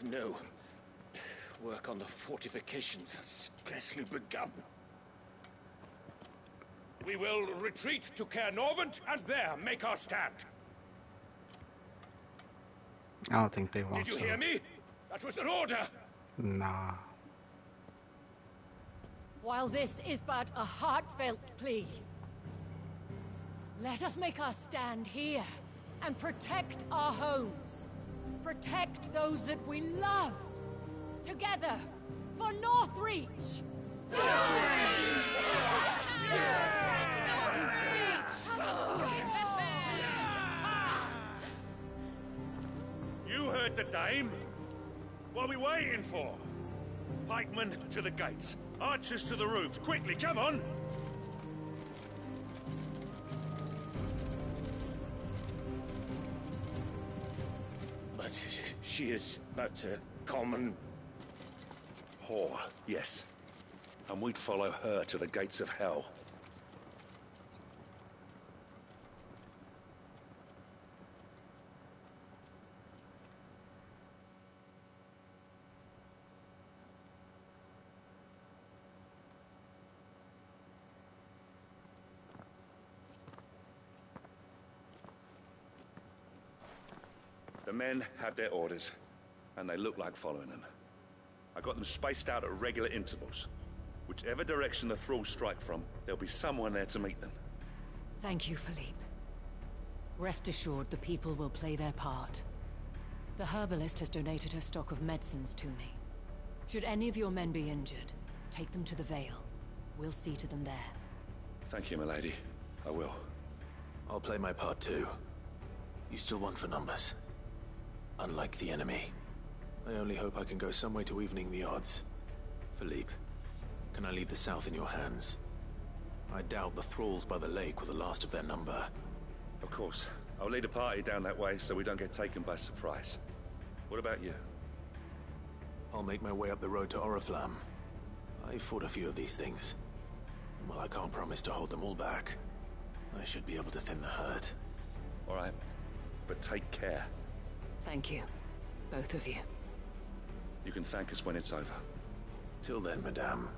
No. Work on the fortifications has scarcely begun. We will retreat to Caer Norvent and there make our stand. I don't think they want to. Did you hear me? That was an order. Nah. While this is but a heartfelt plea, let us make our stand here and protect our homes. Protect those that we love. Together, for Northreach! You heard the dame. What are we waiting for? Pikemen to the gates. Archers to the roofs. Quickly, come on! But she is but a common whore, yes. And we'd follow her to the gates of hell. The men have their orders, and they look like following them. I got them spaced out at regular intervals. Whichever direction the thralls strike from, there'll be someone there to meet them. Thank you, Philippe. Rest assured the people will play their part. The herbalist has donated her stock of medicines to me. Should any of your men be injured, take them to the Vale. We'll see to them there. Thank you, milady. I will. I'll play my part too. You still want for numbers. Unlike the enemy. I only hope I can go some way to evening the odds. Philippe, can I leave the south in your hands? I doubt the thralls by the lake were the last of their number. Of course. I'll lead a party down that way so we don't get taken by surprise. What about you? I'll make my way up the road to Oriflamme. I fought a few of these things. And while I can't promise to hold them all back, I should be able to thin the herd. All right. But take care. Thank you. Both of you. You can thank us when it's over. Till then, madame.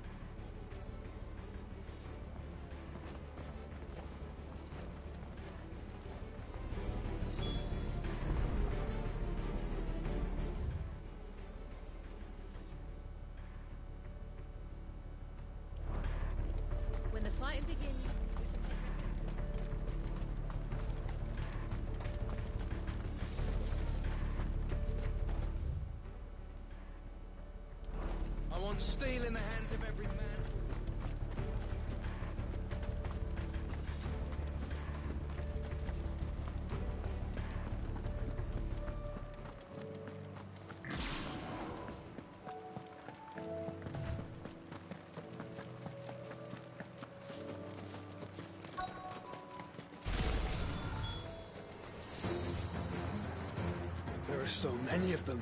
When the fighting begins... I want steel in the hands of every man. There are so many of them.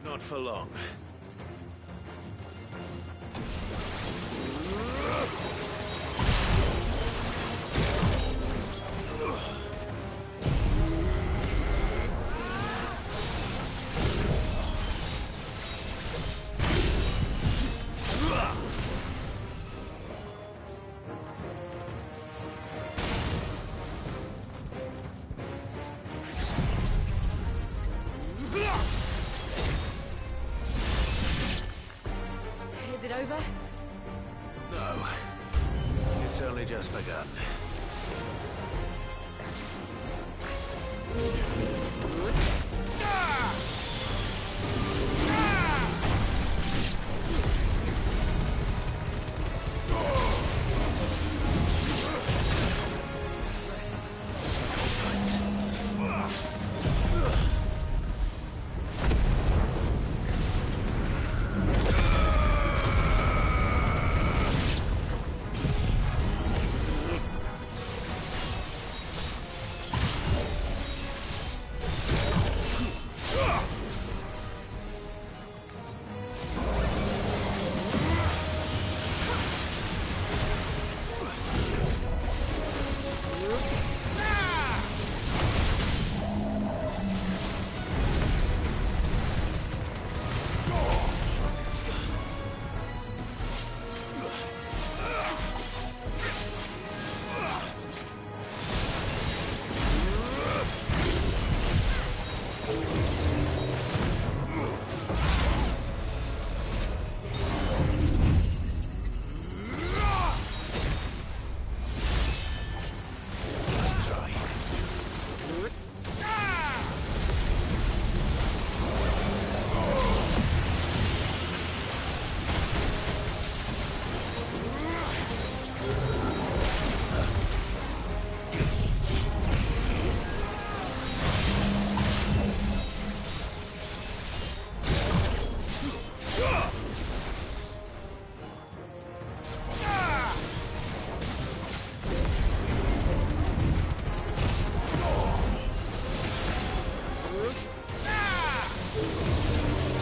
Not for long. Is it over? No. It's only just begun.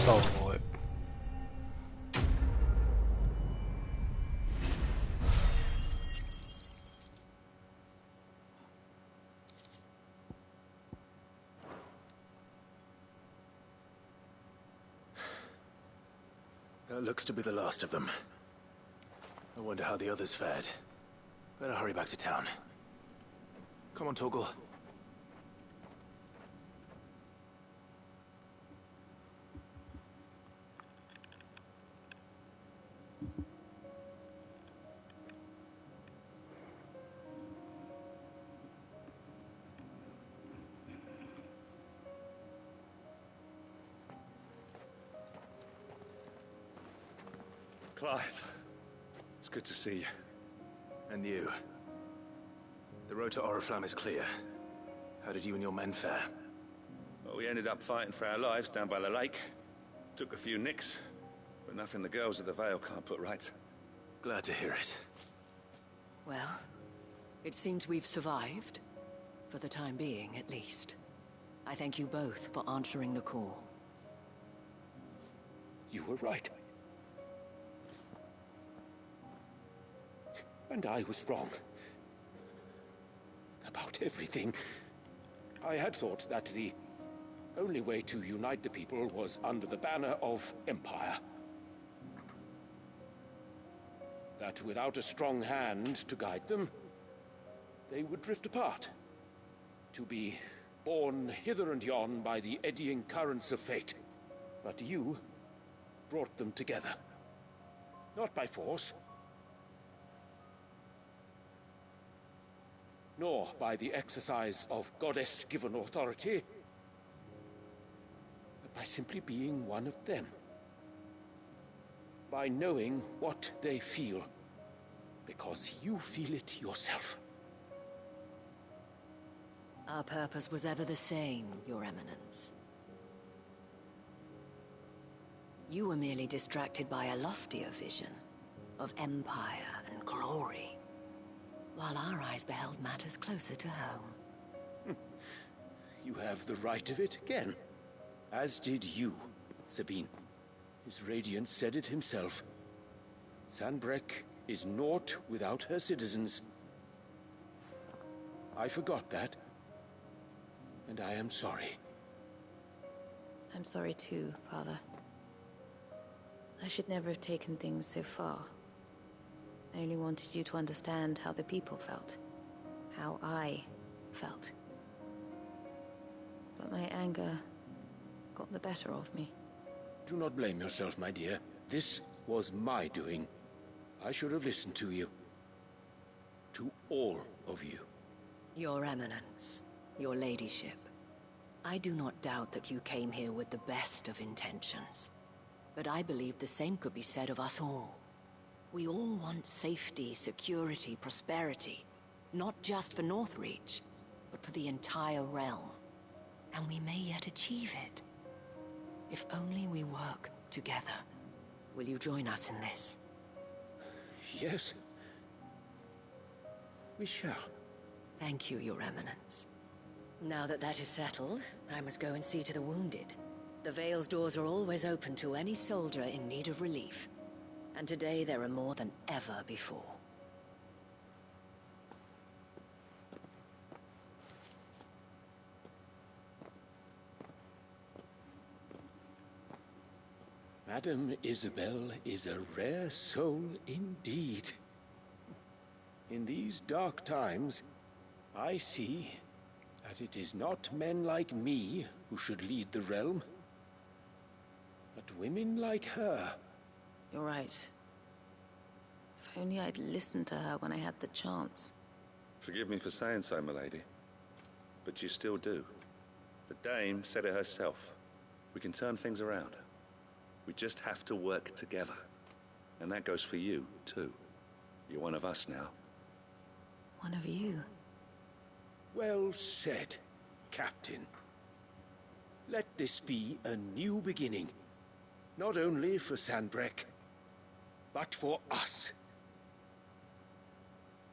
So for it. That looks to be the last of them. I wonder how the others fared. Better hurry back to town. Come on, Torgal. Clive, it's good to see you. And you. The road to Oriflamme is clear. How did you and your men fare? Well, we ended up fighting for our lives down by the lake. Took a few nicks, but nothing the girls of the Vale can't put right. Glad to hear it. Well, it seems we've survived. For the time being, at least. I thank you both for answering the call. You were right. And I was wrong. About everything. I had thought that the only way to unite the people was under the banner of Empire. That without a strong hand to guide them, they would drift apart. To be borne hither and yon by the eddying currents of fate. But you brought them together. Not by force, nor by the exercise of goddess-given authority, but by simply being one of them. By knowing what they feel, because you feel it yourself. Our purpose was ever the same, Your Eminence. You were merely distracted by a loftier vision of empire and glory, while our eyes beheld matters closer to home. You have the right of it again. As did you, Sabine. His radiance said it himself. Sanbreque is naught without her citizens. I forgot that. And I am sorry. I'm sorry too, Father. I should never have taken things so far. I only wanted you to understand how the people felt. How I felt. But my anger got the better of me. Do not blame yourself, my dear. This was my doing. I should have listened to you. To all of you. Your Eminence, your Ladyship, I do not doubt that you came here with the best of intentions. But I believe the same could be said of us all. We all want safety, security, prosperity. Not just for Northreach, but for the entire realm. And we may yet achieve it. If only we work together. Will you join us in this? Yes. We shall. Thank you, Your Eminence. Now that that is settled, I must go and see to the wounded. The Vale's doors are always open to any soldier in need of relief. And today there are more than ever before. Madame Isabel is a rare soul indeed. In these dark times, I see that it is not men like me who should lead the realm, but women like her. You're right. If only I'd listened to her when I had the chance. Forgive me for saying so, milady, but you still do. The Dame said it herself. We can turn things around. We just have to work together. And that goes for you, too. You're one of us now. One of you? Well said, Captain. Let this be a new beginning. Not only for Sanbreque, but for us.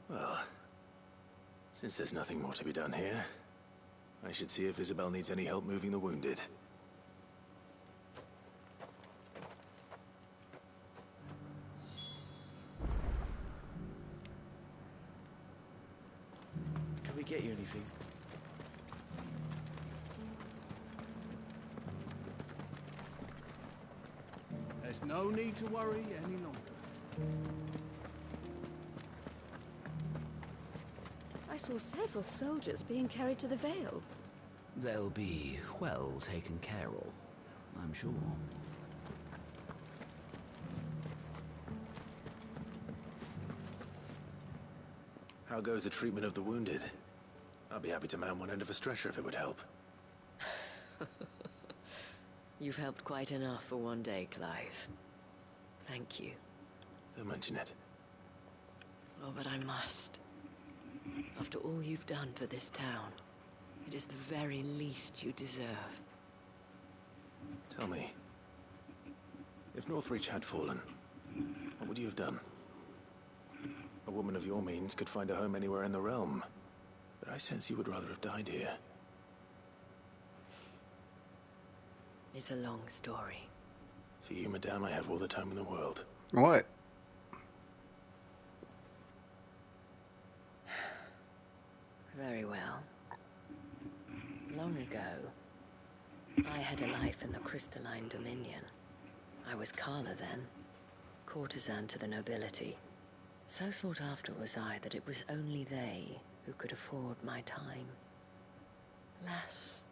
Well, since there's nothing more to be done here, I should see if Isabel needs any help moving the wounded. Can we get you anything? There's no need to worry any longer. I saw several soldiers being carried to the Vale. They'll be well taken care of, I'm sure. How goes the treatment of the wounded? I'll be happy to man one end of a stretcher if it would help. You've helped quite enough for one day, Clive. Thank you. Don't mention it. Oh, but I must. After all you've done for this town, it is the very least you deserve. Tell me, if Northreach had fallen, what would you have done? A woman of your means could find a home anywhere in the realm, but I sense you would rather have died here. It's a long story. For you, madame, I have all the time in the world. What? Very well. Long ago, I had a life in the Crystalline Dominion. I was Carla then, courtesan to the nobility. So sought after was I that it was only they who could afford my time. Alas,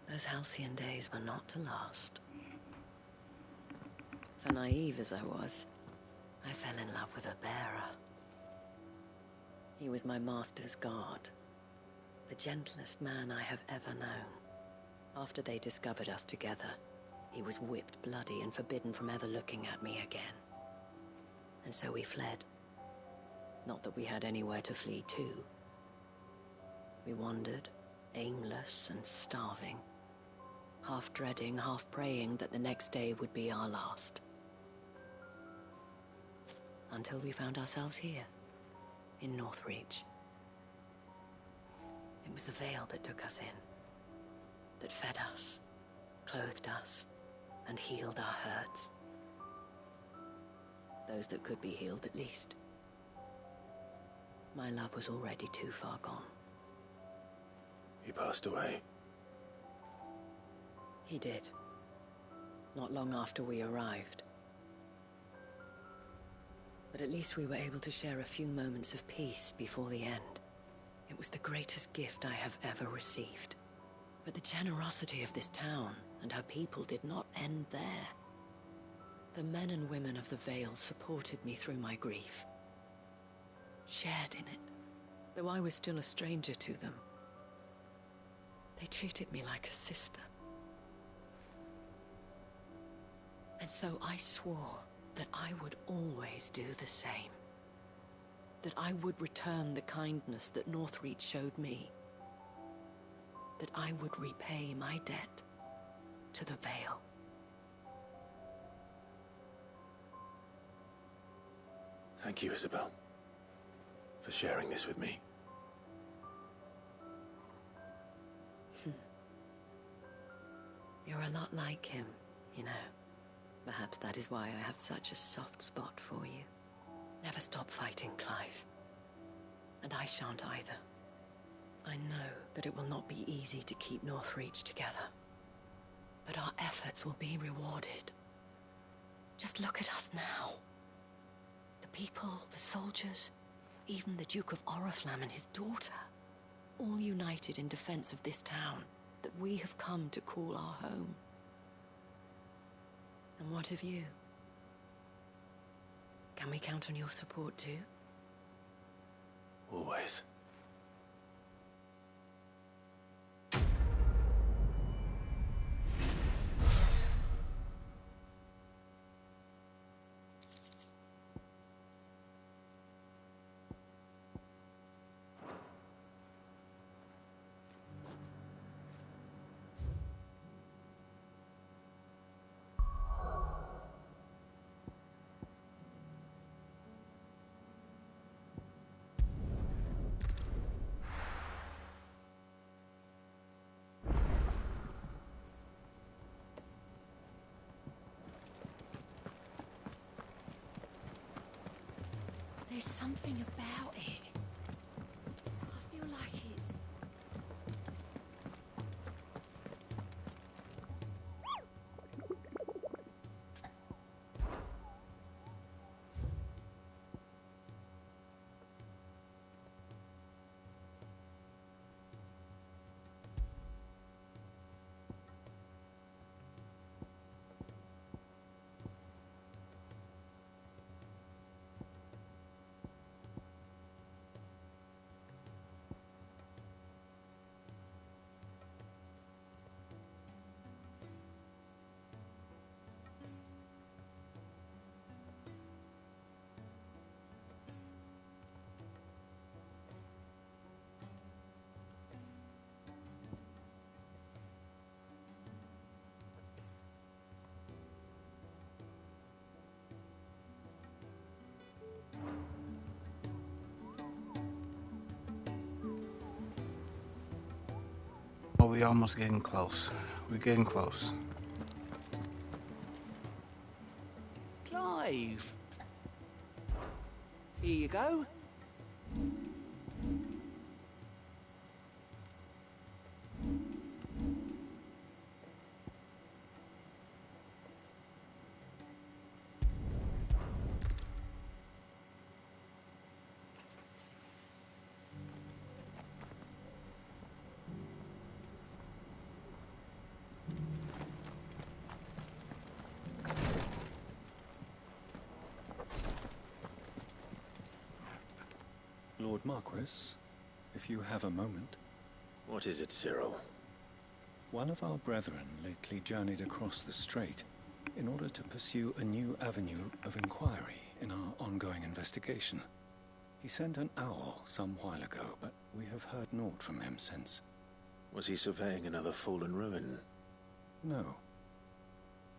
those halcyon days were not to last. For naive as I was, I fell in love with a bearer. He was my master's guard, the gentlest man I have ever known. After they discovered us together, he was whipped bloody and forbidden from ever looking at me again. And so we fled. Not that we had anywhere to flee to. We wandered, aimless and starving, half dreading, half praying that the next day would be our last. Until we found ourselves here, in Northreach. It was the veil that took us in, that fed us, clothed us, and healed our hurts. Those that could be healed, at least. My love was already too far gone. He passed away. He did. Not long after we arrived. But at least we were able to share a few moments of peace before the end. It was the greatest gift I have ever received. But the generosity of this town and her people did not end there. The men and women of the Vale supported me through my grief. Shared in it, though I was still a stranger to them. They treated me like a sister. And so I swore that I would always do the same. That I would return the kindness that Northreach showed me. That I would repay my debt to the Vale. Thank you, Isabel, for sharing this with me. You're a lot like him, you know. Perhaps that is why I have such a soft spot for you. Never stop fighting, Clive. And I shan't either. I know that it will not be easy to keep Northreach together. But our efforts will be rewarded. Just look at us now. The people, the soldiers, even the Duke of Oriflamme and his daughter, all united in defense of this town that we have come to call our home. And what of you? Can we count on your support too? Always. There's something about it. I feel like it's... we almost getting close. We're getting close. Clive! Here you go. Lord Marquis, if you have a moment. What is it, Cyril? One of our brethren lately journeyed across the strait in order to pursue a new avenue of inquiry in our ongoing investigation. He sent an owl some while ago, but we have heard naught from him since. Was he surveying another fallen ruin? No.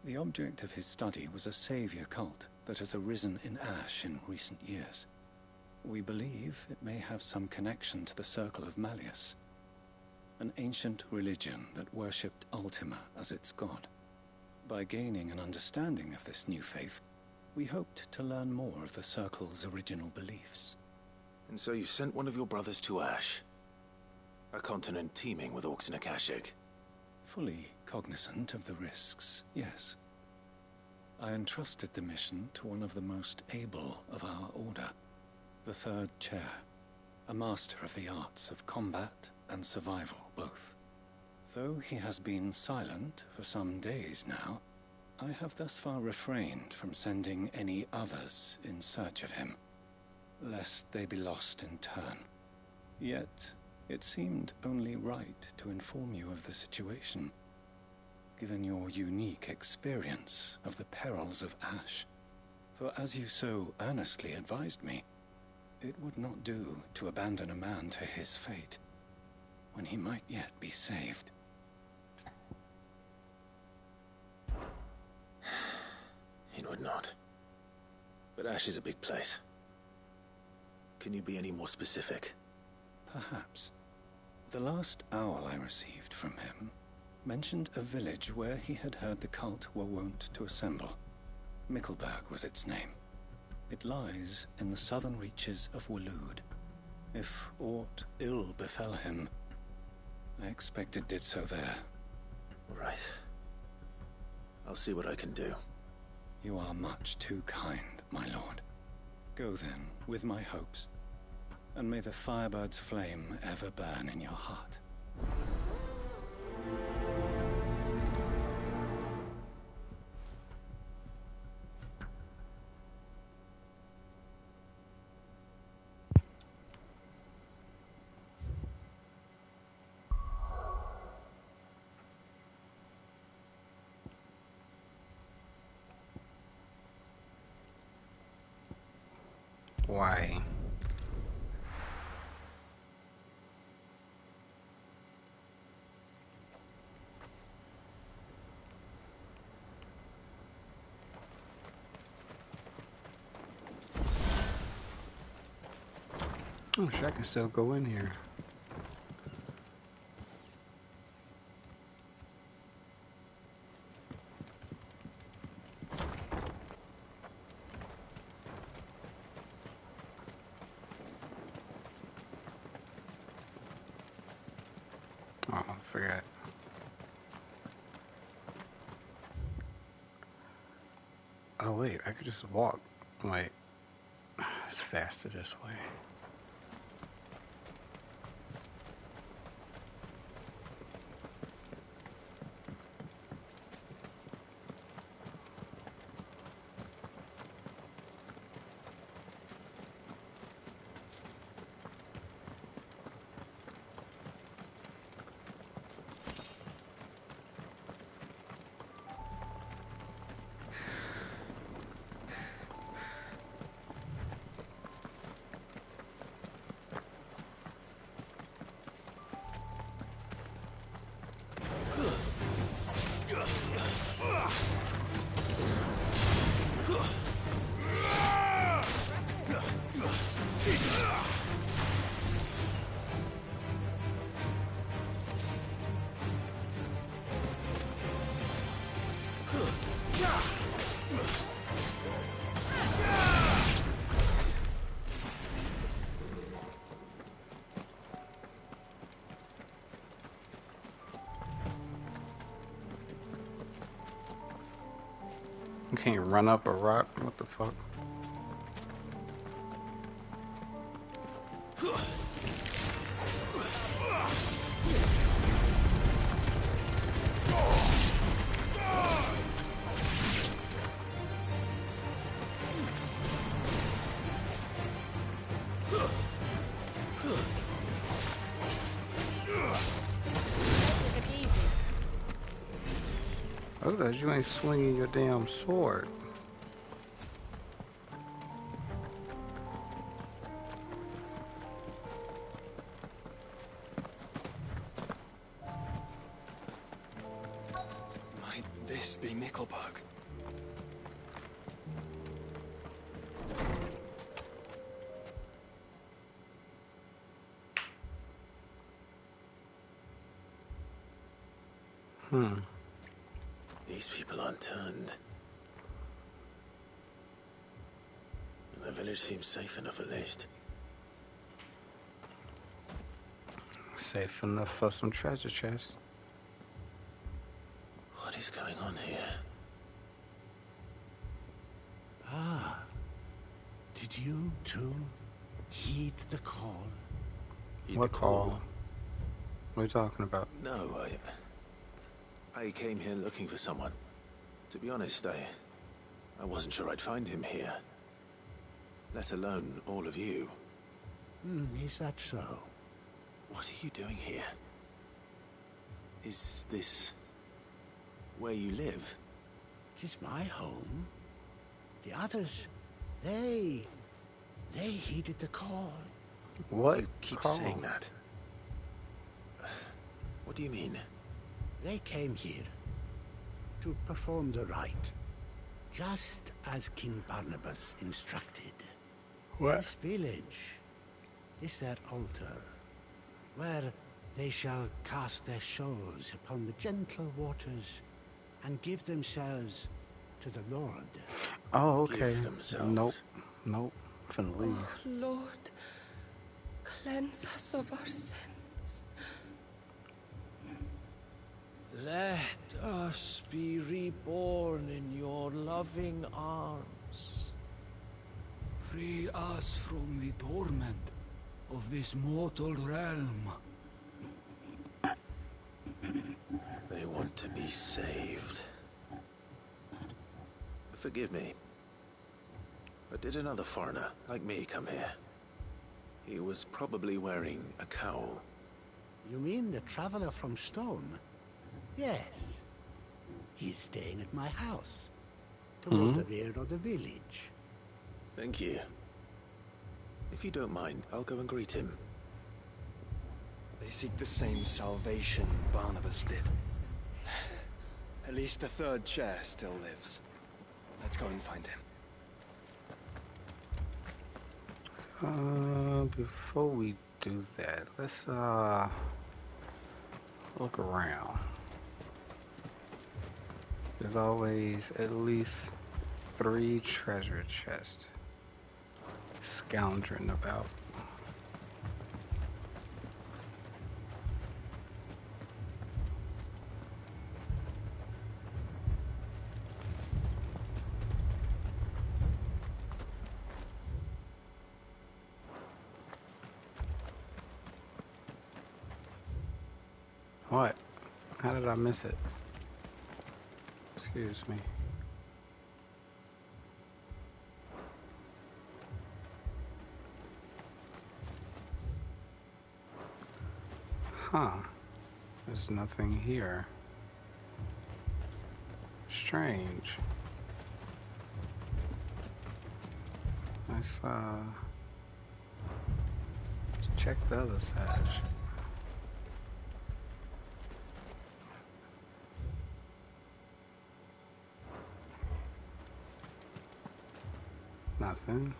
The object of his study was a savior cult that has arisen in Ash in recent years. We believe it may have some connection to the Circle of Malleus, an ancient religion that worshipped Ultima as its god. By gaining an understanding of this new faith, we hoped to learn more of the Circle's original beliefs. And so you sent one of your brothers to Ash, a continent teeming with orcs and Akashic. Fully cognizant of the risks, yes. I entrusted the mission to one of the most able of our order, the Third Chair, a master of the arts of combat and survival both. Though he has been silent for some days now, I have thus far refrained from sending any others in search of him, lest they be lost in turn. Yet, it seemed only right to inform you of the situation, given your unique experience of the perils of Ash. For as you so earnestly advised me, it would not do to abandon a man to his fate, when he might yet be saved. It would not. But Ash is a big place. Can you be any more specific? Perhaps. The last owl I received from him mentioned a village where he had heard the cult were wont to assemble. Mickleburg was its name. It lies in the southern reaches of Waloed. If aught ill befell him, I expect it did so there. Right. I'll see what I can do. You are much too kind, my lord. Go then, with my hopes, and may the Firebird's flame ever burn in your heart. Why? Oh, shit, I can still go in here. Oh, I forgot. Oh, wait, I could just walk. Wait. It's faster this way. You can't run up a rock. What the fuck? Look at you ain't slinging your damn sword. Might this be Mickelberg? These people aren't turned. The village seems safe enough at least. Safe enough for some treasure chests. What is going on here? Ah. Did you too heed the call? What call? What are you talking about? No, I came here looking for someone. To be honest, I wasn't sure I'd find him here. Let alone all of you. Is that so? What are you doing here? Is this where you live? It is my home. The others, they heeded the call. What? You keep call? saying that. What do you mean? They came here to perform the rite, just as King Barnabas instructed. What? This village is their altar, where they shall cast their souls upon the gentle waters and give themselves to the Lord. Oh, okay. Give themselves. Nope. Finna leave. Oh, Lord, cleanse us of our sins. Let us be reborn in your loving arms. Free us from the torment of this mortal realm. They want to be saved. Forgive me, but did another foreigner like me come here? He was probably wearing a cowl. You mean the traveler from Stone? Yes. He's staying at my house, toward the rear of the village. Thank you. If you don't mind, I'll go and greet him. They seek the same salvation Barnabas did. At least the third chair still lives. Let's go and find him. Before we do that, let's look around. There's always at least 3 treasure chests scoundering about. What? How did I miss it? Excuse me. Huh. There's nothing here. Strange. Let's check the other side. Nothing.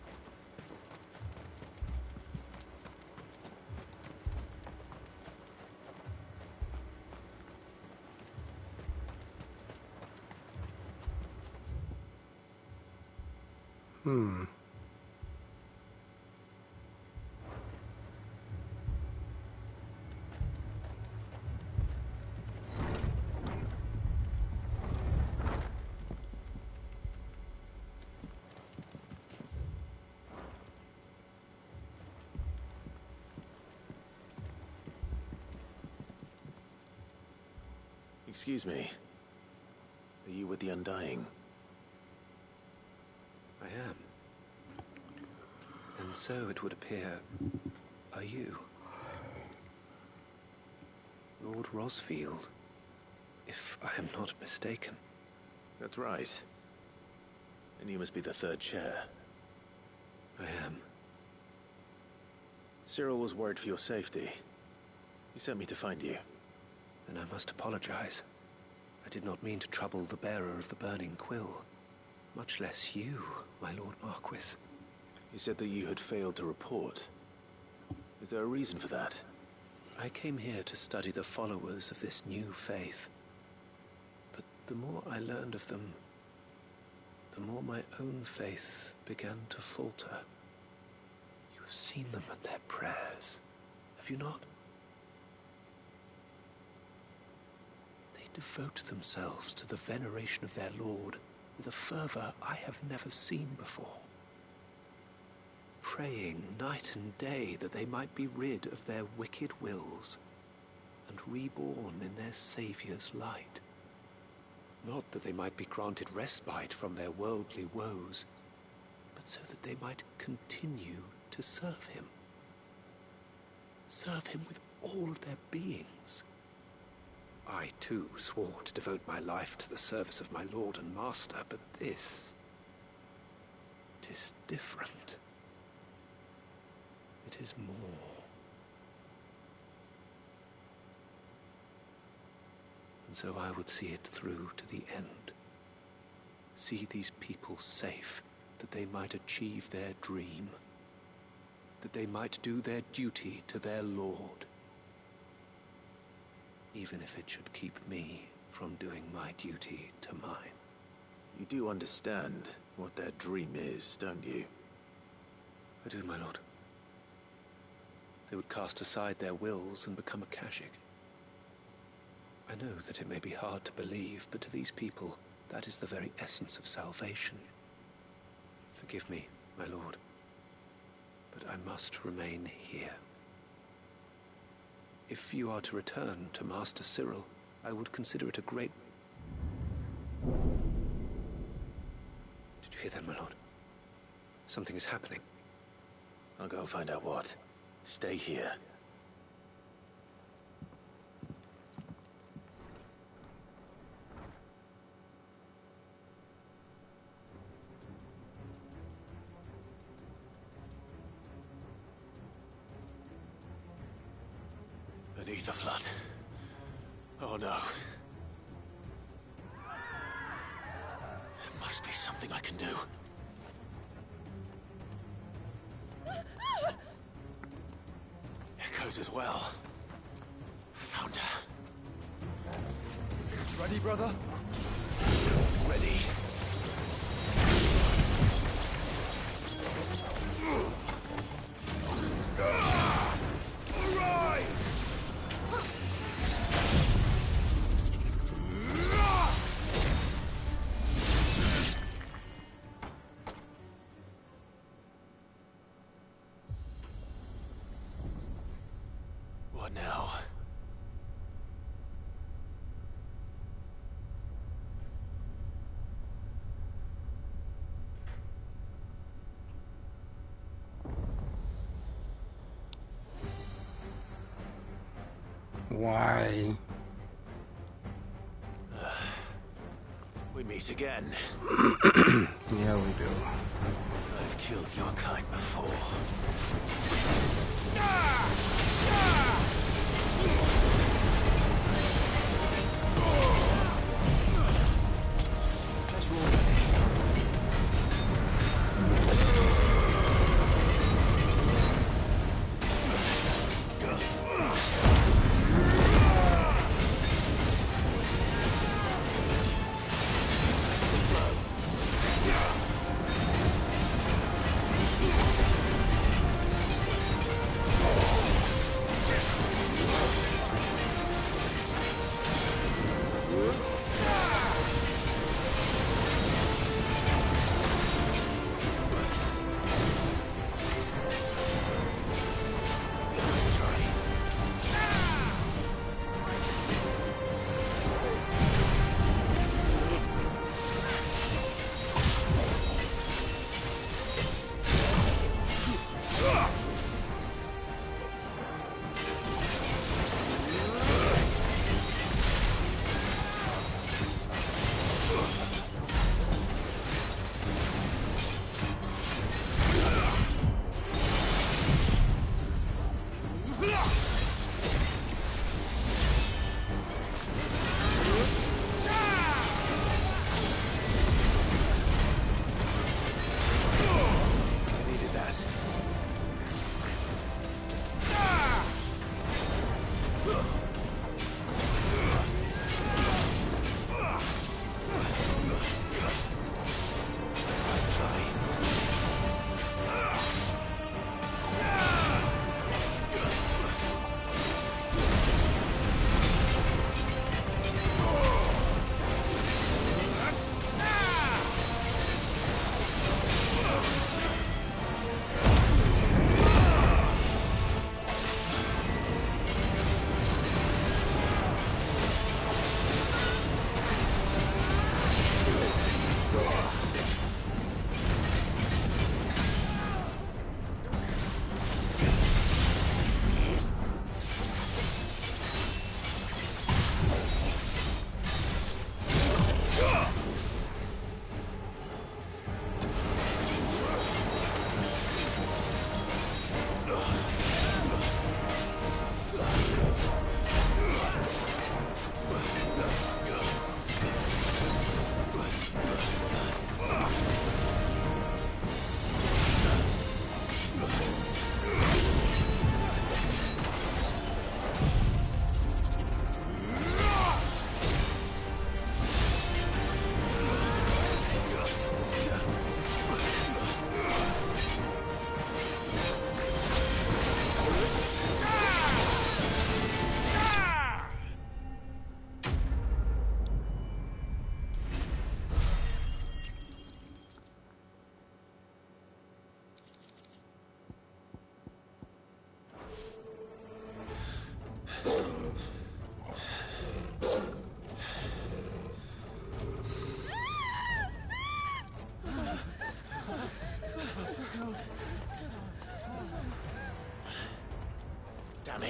Excuse me. Are you with the Undying? I am. And so it would appear, are you? Lord Rosfield, if I am not mistaken. That's right. And you must be the third chair. I am. Cyril was worried for your safety. He sent me to find you. Then I must apologize. I did not mean to trouble the bearer of the burning quill. Much less you, my Lord Marquis. He said that you had failed to report. Is there a reason for that? I came here to study the followers of this new faith. But the more I learned of them, the more my own faith began to falter. You have seen them at their prayers, have you not? They devote themselves to the veneration of their Lord with a fervor I have never seen before. Praying night and day that they might be rid of their wicked wills and reborn in their Saviour's light. Not that they might be granted respite from their worldly woes, but so that they might continue to serve him. Serve him with all of their beings. I, too, swore to devote my life to the service of my Lord and Master, but this... it is different. It is more. And so I would see it through to the end. See these people safe, that they might achieve their dream. That they might do their duty to their Lord. Even if it should keep me from doing my duty to mine. You do understand what their dream is, don't you? I do, my lord. They would cast aside their wills and become a Kashik. I know that it may be hard to believe, but to these people, that is the very essence of salvation. Forgive me, my lord, but I must remain here. If you are to return to Master Cyril, I would consider it a great... Did you hear that, my lord? Something is happening. I'll go and find out what. Stay here. Beneath the flood. Oh no. There must be something I can do. Echoes as well. Found her. Ready, brother? Ready. What now? Why? We meet again. Yeah, we do. I've killed your kind before. Let's roll.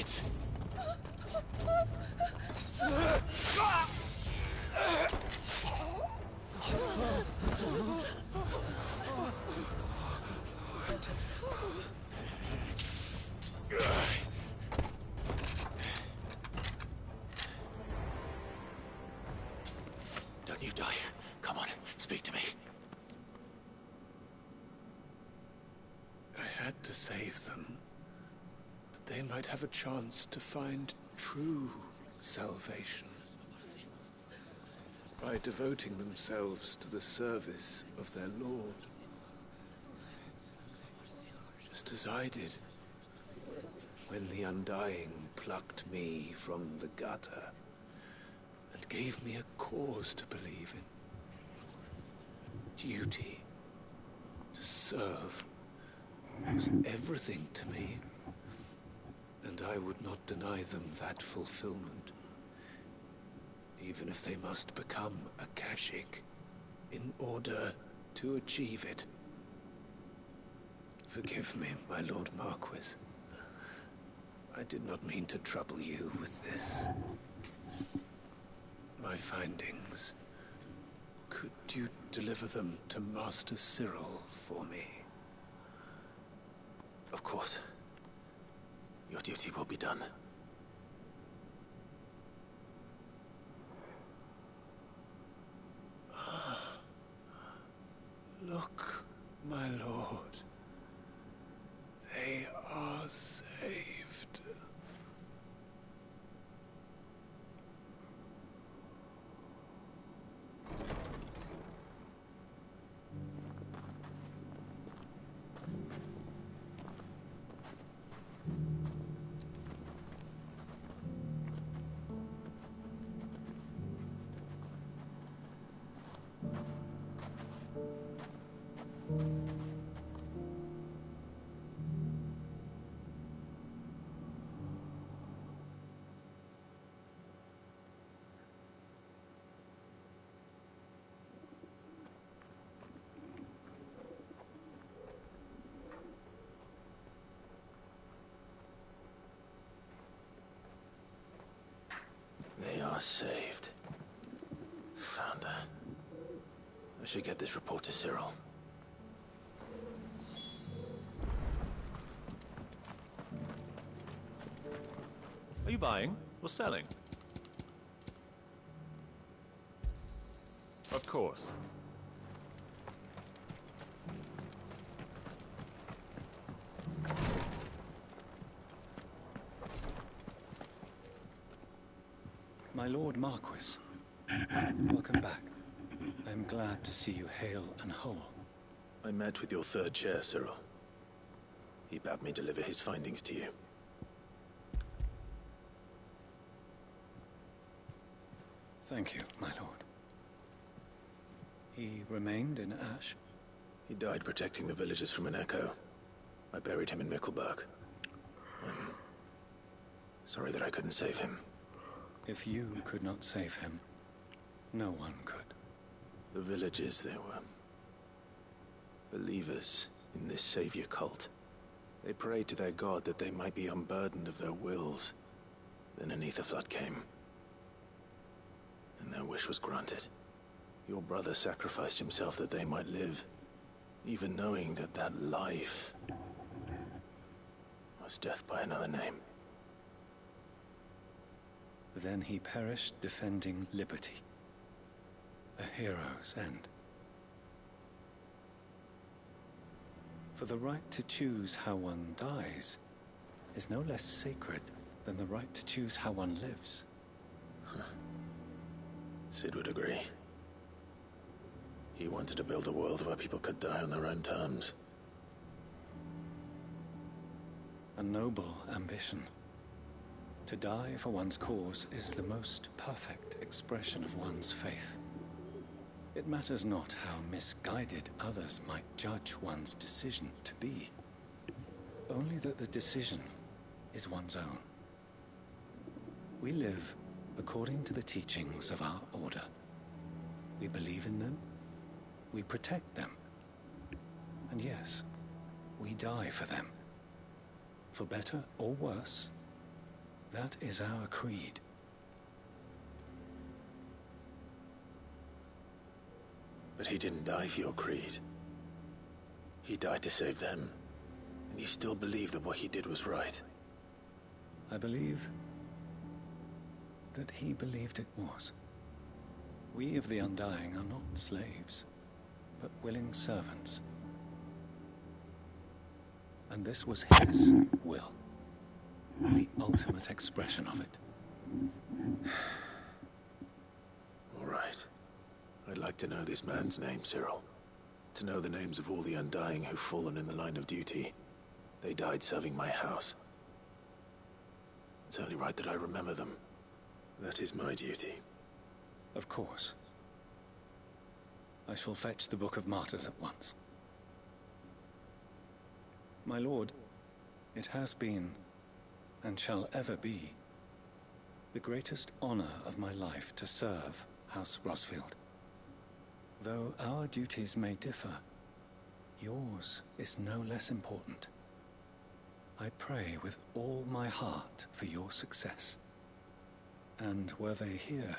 it! Don't you die. Come on, speak to me. I had to save them, that they might have a chance to find true salvation by devoting themselves to the service of their Lord. Just as I did when the Undying plucked me from the gutter and gave me a cause to believe in. A duty to serve was everything to me, and I would not deny them that fulfillment, even if they must become a Kashik in order to achieve it. Forgive me, my Lord Marquis. I did not mean to trouble you with this. My findings. Could you deliver them to Master Cyril for me? Of course. Your duty will be done. Look, my lord. They are saved. They are saved. Found her. I should get this report to Cyril. Are you buying or selling? Of course. My Lord Marquis, welcome back. I am glad to see you hale and whole. I met with your third chair, Cyril. He bade me deliver his findings to you. Thank you, my lord. He remained in Ash? He died protecting the villagers from an echo. I buried him in Mickelberg. I'm sorry that I couldn't save him. If you could not save him, no one could. The villagers, they were believers in this savior cult. They prayed to their god that they might be unburdened of their wills. Then an ether flood came, and their wish was granted. Your brother sacrificed himself that they might live, even knowing that that life was death by another name. Then he perished defending liberty. A hero's end. For the right to choose how one dies is no less sacred than the right to choose how one lives. Sid would agree. He wanted to build a world where people could die on their own terms. A noble ambition. To die for one's cause is the most perfect expression of one's faith. It matters not how misguided others might judge one's decision to be. Only that the decision is one's own. We live according to the teachings of our order. We believe in them, we protect them, and yes, we die for them. For better or worse, That is our creed. But he didn't die for your creed. He died to save them. And you still believe that what he did was right? I believe that he believed it was. We of the Undying are not slaves, but willing servants. And this was his will. The ultimate expression of it. All right. I'd like to know this man's name, Cyril. To know the names of all the Undying who've fallen in the line of duty. They died serving my house. It's only right that I remember them. That is my duty. Of course. I shall fetch the Book of Martyrs at once. My lord, it has been, and shall ever be, the greatest honor of my life to serve House Rosfield. Though our duties may differ, yours is no less important. I pray with all my heart for your success. And were they here,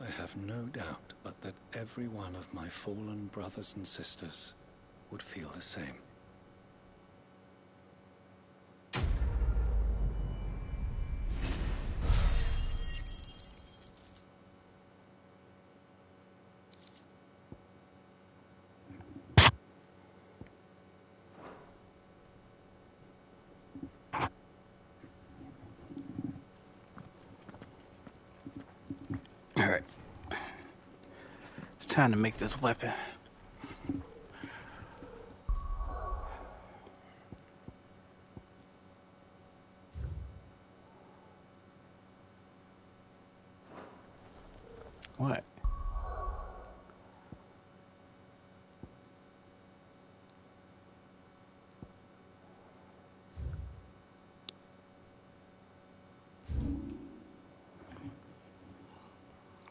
I have no doubt but that every one of my fallen brothers and sisters would feel the same. Alright. It's time to make this weapon. What?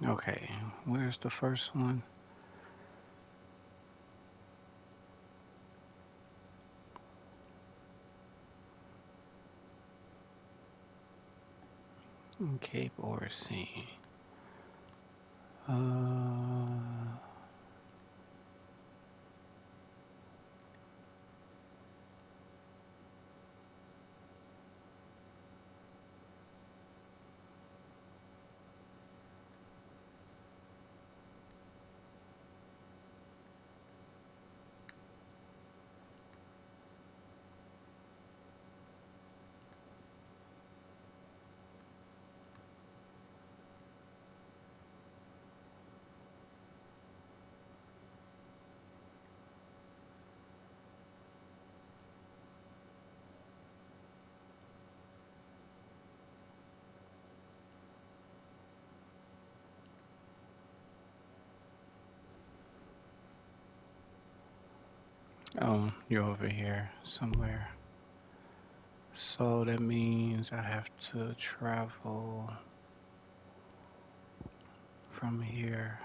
Okay, where's the first one? Cape Orsay. Oh, you're over here somewhere. So that means I have to travel from here.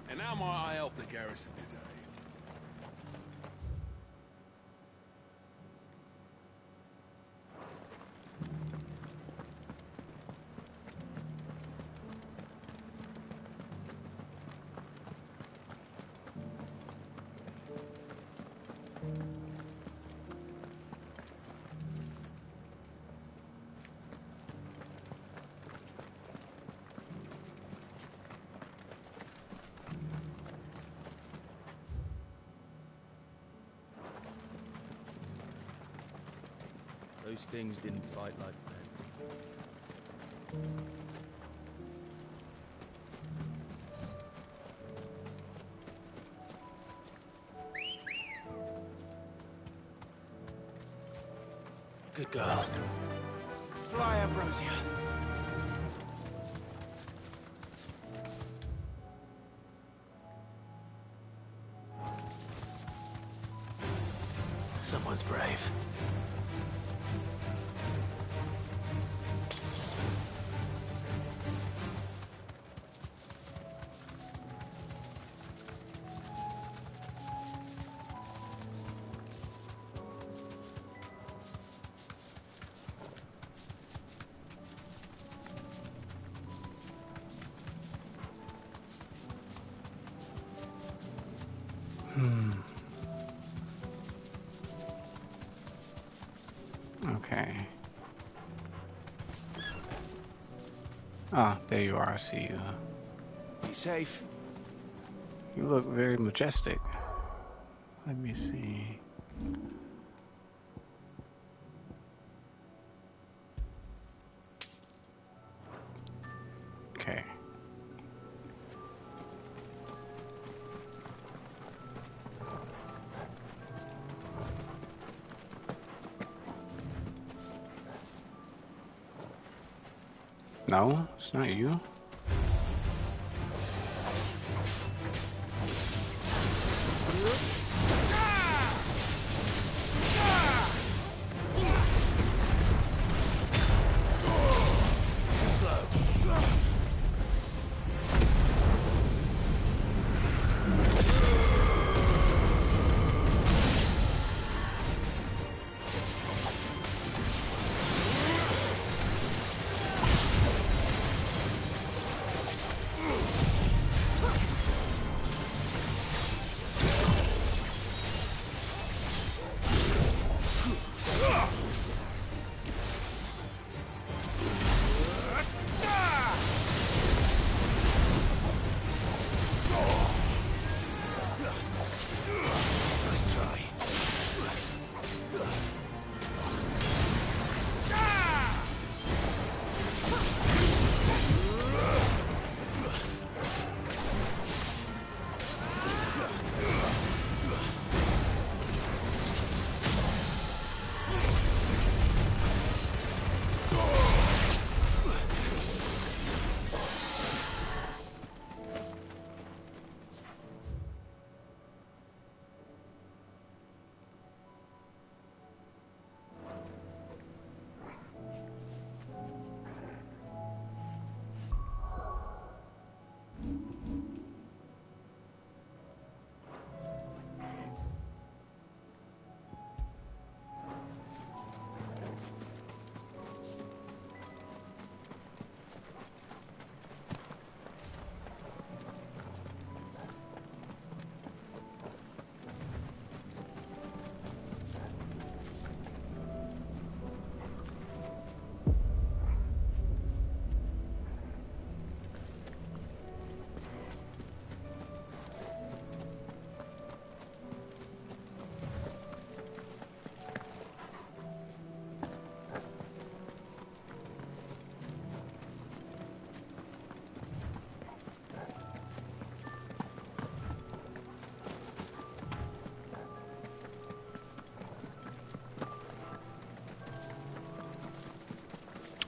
And how might I help the garrison today? Those things didn't fight like men. Good girl. Fly, Ambrosia. Someone's brave. Okay. Ah, there you are. I see you. Be safe. You look very majestic. Let me see. Okay. No, it's not you.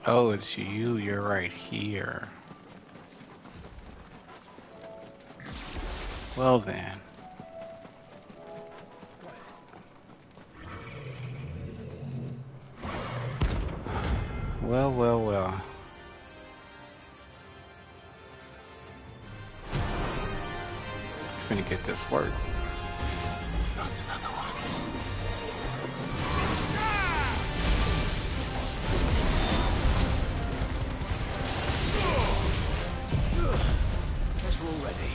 Oh, it's you. You're right here. Well then. Well, well, well. Gonna get this work. Not another one. Guess we're all ready.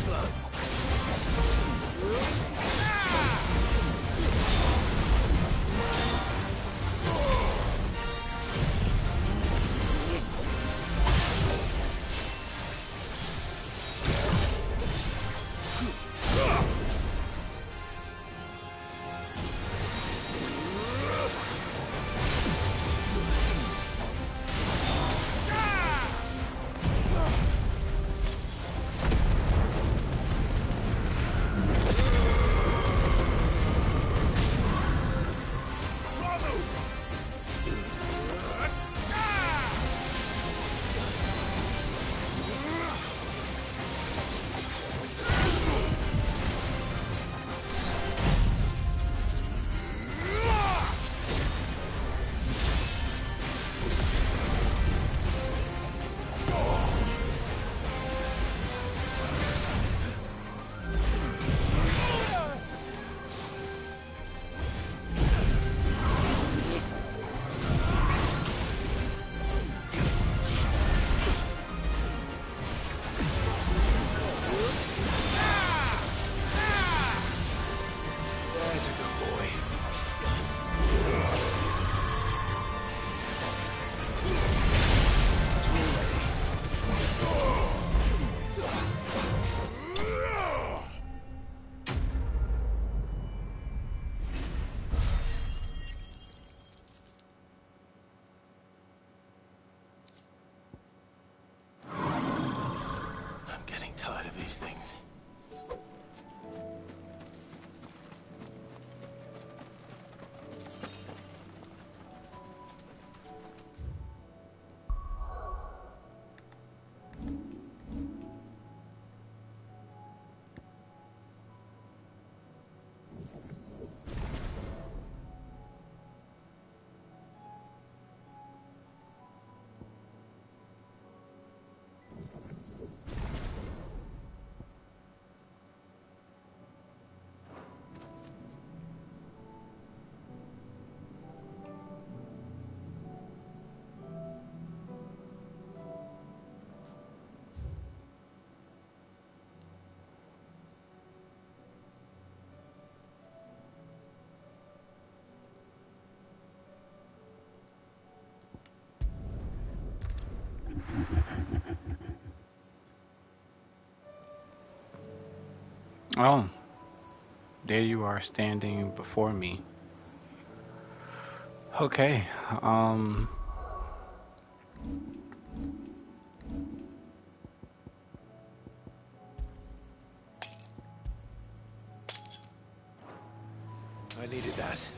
slow. Tired of these things. Oh, there you are standing before me. Okay, I needed that.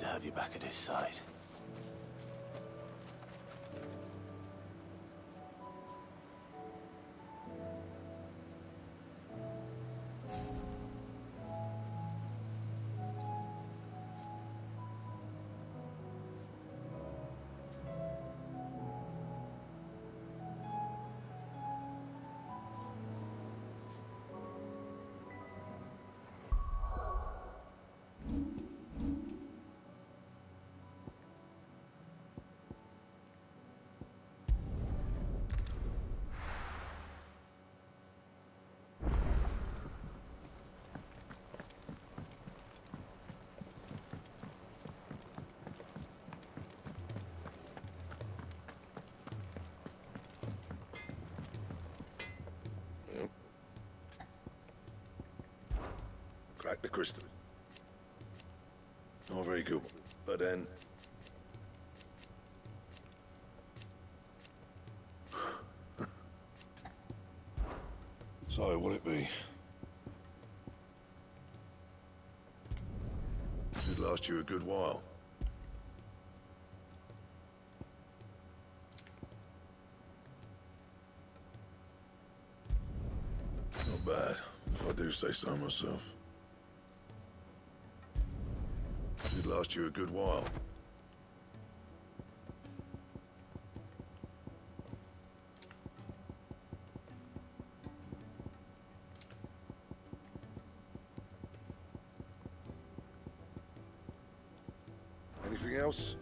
to have you back at his side. Crack the crystal. Not very good, but then... So, what'll it be? Should last you a good while. Not bad, if I do say so myself. Should last you a good while. Anything else?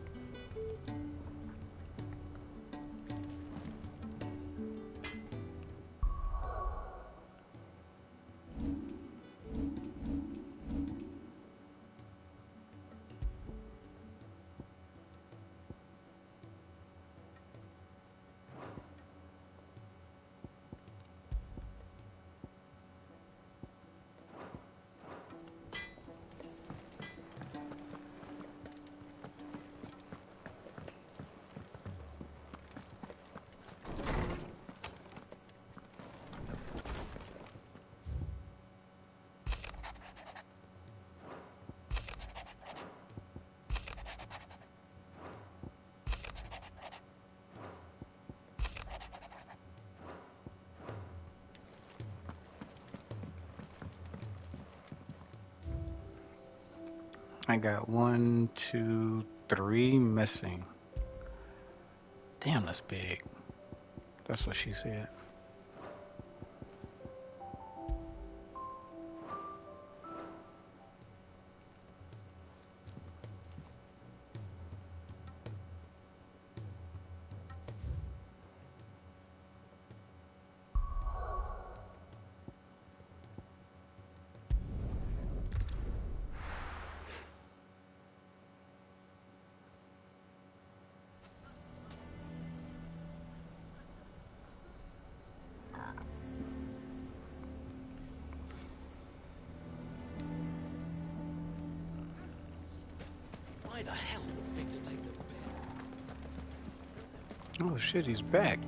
I got 1, 2, 3 missing. Damn, that's big. That's what she said. Why the hell would Victor take the bed? Oh shit, he's back.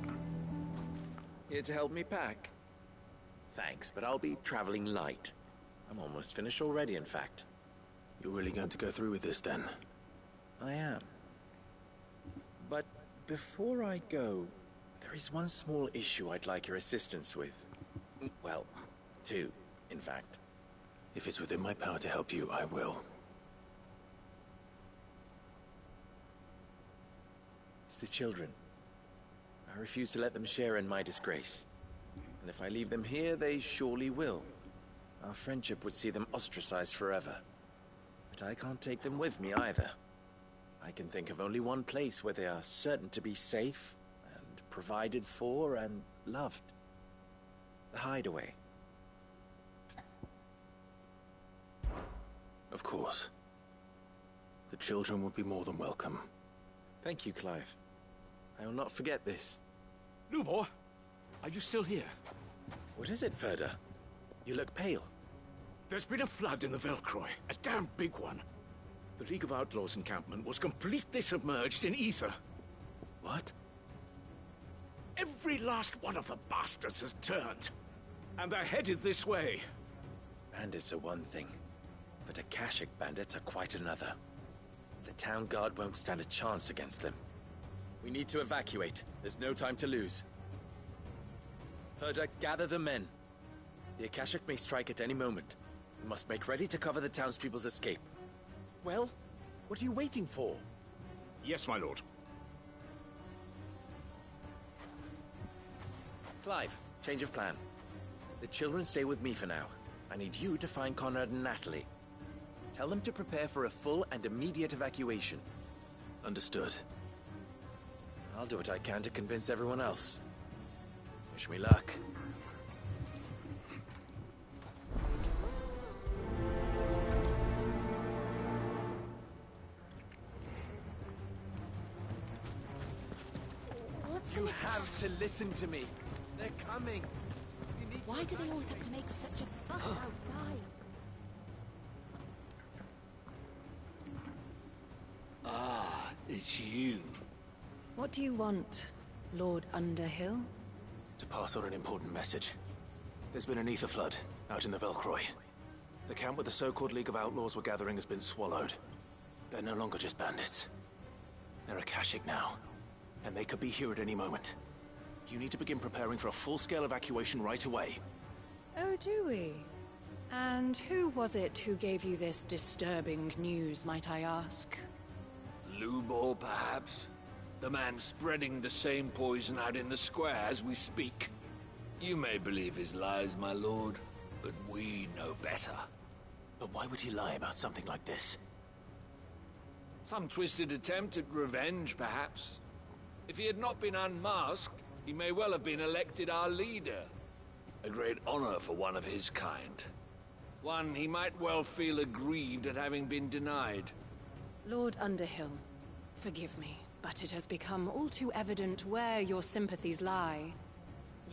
Here to help me pack? Thanks, but I'll be traveling light. I'm almost finished already, in fact. You're really going to go through with this, then? I am. But before I go, there is one small issue I'd like your assistance with. Well, two, in fact. If it's within my power to help you, I will. It's the children. I refuse to let them share in my disgrace. And if I leave them here, they surely will. Our friendship would see them ostracized forever. But I can't take them with me either. I can think of only one place where they are certain to be safe, and provided for, and loved. The Hideaway. Of course. The children would be more than welcome. Thank you, Clive. I will not forget this. Lubor, are you still here? What is it, Ferda? You look pale. There's been a flood in the Velcroy, a damn big one. The League of Outlaws encampment was completely submerged in ether. What? Every last one of the bastards has turned. And they're headed this way. Bandits are one thing, but Akashic bandits are quite another. The The town guard won't stand a chance against them. We need to evacuate. There's no time to lose. Ferda, gather the men. The Akashic may strike at any moment. We must make ready to cover the townspeople's escape. Well, what are you waiting for? Yes, my lord. Clive, change of plan. The children stay with me for now. I need you to find Conrad and Natalie. Tell them to prepare for a full and immediate evacuation. Understood. I'll do what I can to convince everyone else. Wish me luck. You have to listen to me. They're coming. Why do they always have to make such a fuss outside? Ah, it's you. What do you want, Lord Underhill? To pass on an important message. There's been an ether flood out in the Velcroy. The camp where the so-called League of Outlaws were gathering has been swallowed. They're no longer just bandits. They're Akashic now, and they could be here at any moment. You need to begin preparing for a full-scale evacuation right away. Oh, do we? And who was it who gave you this disturbing news, might I ask? Lubor, perhaps? The man spreading the same poison out in the square as we speak. You may believe his lies, my lord, but we know better. But why would he lie about something like this? Some twisted attempt at revenge, perhaps. If he had not been unmasked, he may well have been elected our leader. A great honor for one of his kind. One he might well feel aggrieved at having been denied. Lord Underhill, forgive me, but it has become all too evident where your sympathies lie.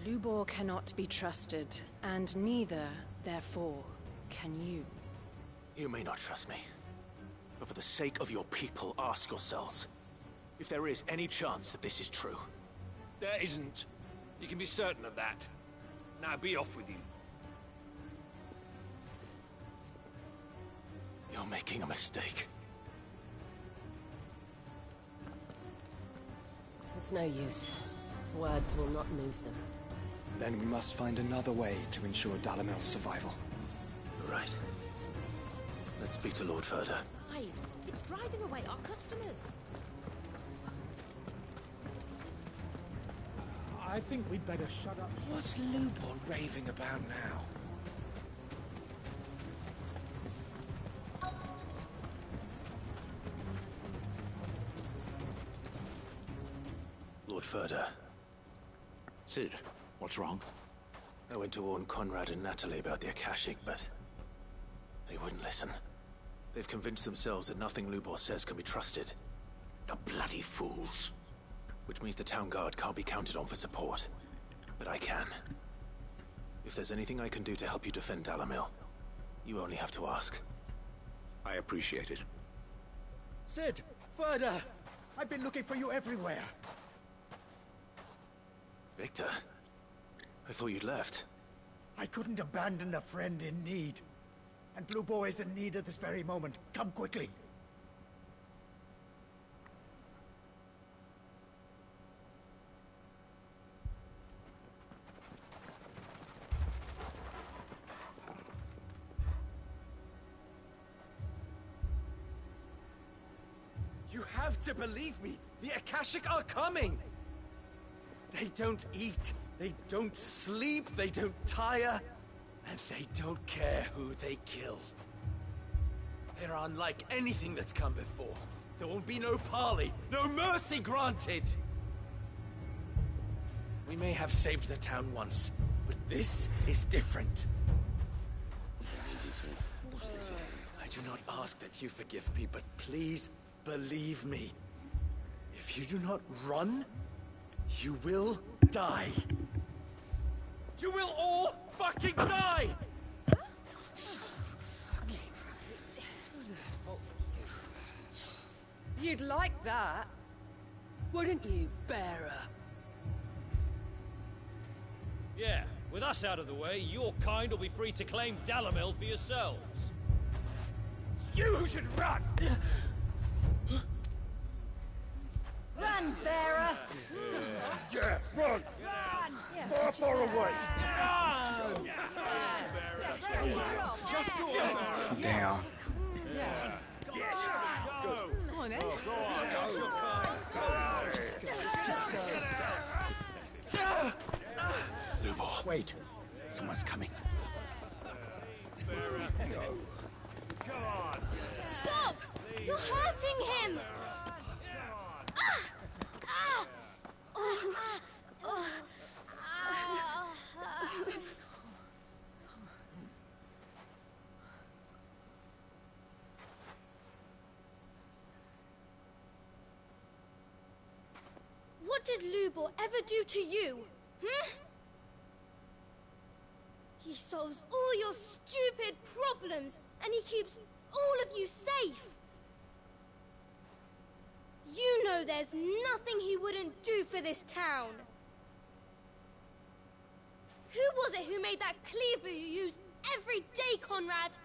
Lubor cannot be trusted, and neither, therefore, can you. You may not trust me, but for the sake of your people, ask yourselves if there is any chance that this is true. There isn't. You can be certain of that. Now be off with you. You're making a mistake. It's no use. Words will not move them. Then we must find another way to ensure Dalamel's survival. Right. Let's speak to Lord Ferda. Hide. It's driving away our customers. I think we'd better shut up. What's Lubor raving about now? Lord Ferda. Sid, what's wrong? I went to warn Conrad and Natalie about the Akashic, but they wouldn't listen. They've convinced themselves that nothing Lubor says can be trusted. The bloody fools. Which means the town guard can't be counted on for support. But I can. If there's anything I can do to help you defend Dalamil, you only have to ask. I appreciate it. Sid! Ferda! I've been looking for you everywhere. Victor? I thought you'd left. I couldn't abandon a friend in need. And Lubor is in need at this very moment. Come quickly. You have to believe me! The Akashic are coming! They don't eat, they don't sleep, they don't tire, and they don't care who they kill. They're unlike anything that's come before. There won't be no parley, no mercy granted! We may have saved the town once, but this is different. I do not ask that you forgive me, but please believe me. If you do not run, you will die. You will all fucking die! You'd like that, wouldn't you, bearer? Yeah, with us out of the way, your kind will be free to claim Dalamil for yourselves. You should run! Run, bearer! Yeah, run! Far, far away! Just go on. Damn. Yes! Go! Come on, then. Go on! Just go. Lubor, wait. Someone's coming. Stop! You're hurting him! What did Lubor ever do to you? He solves all your stupid problems, and he keeps all of you safe. You know there's nothing he wouldn't do for this town. Who was it who made that cleaver you use every day, Conrad?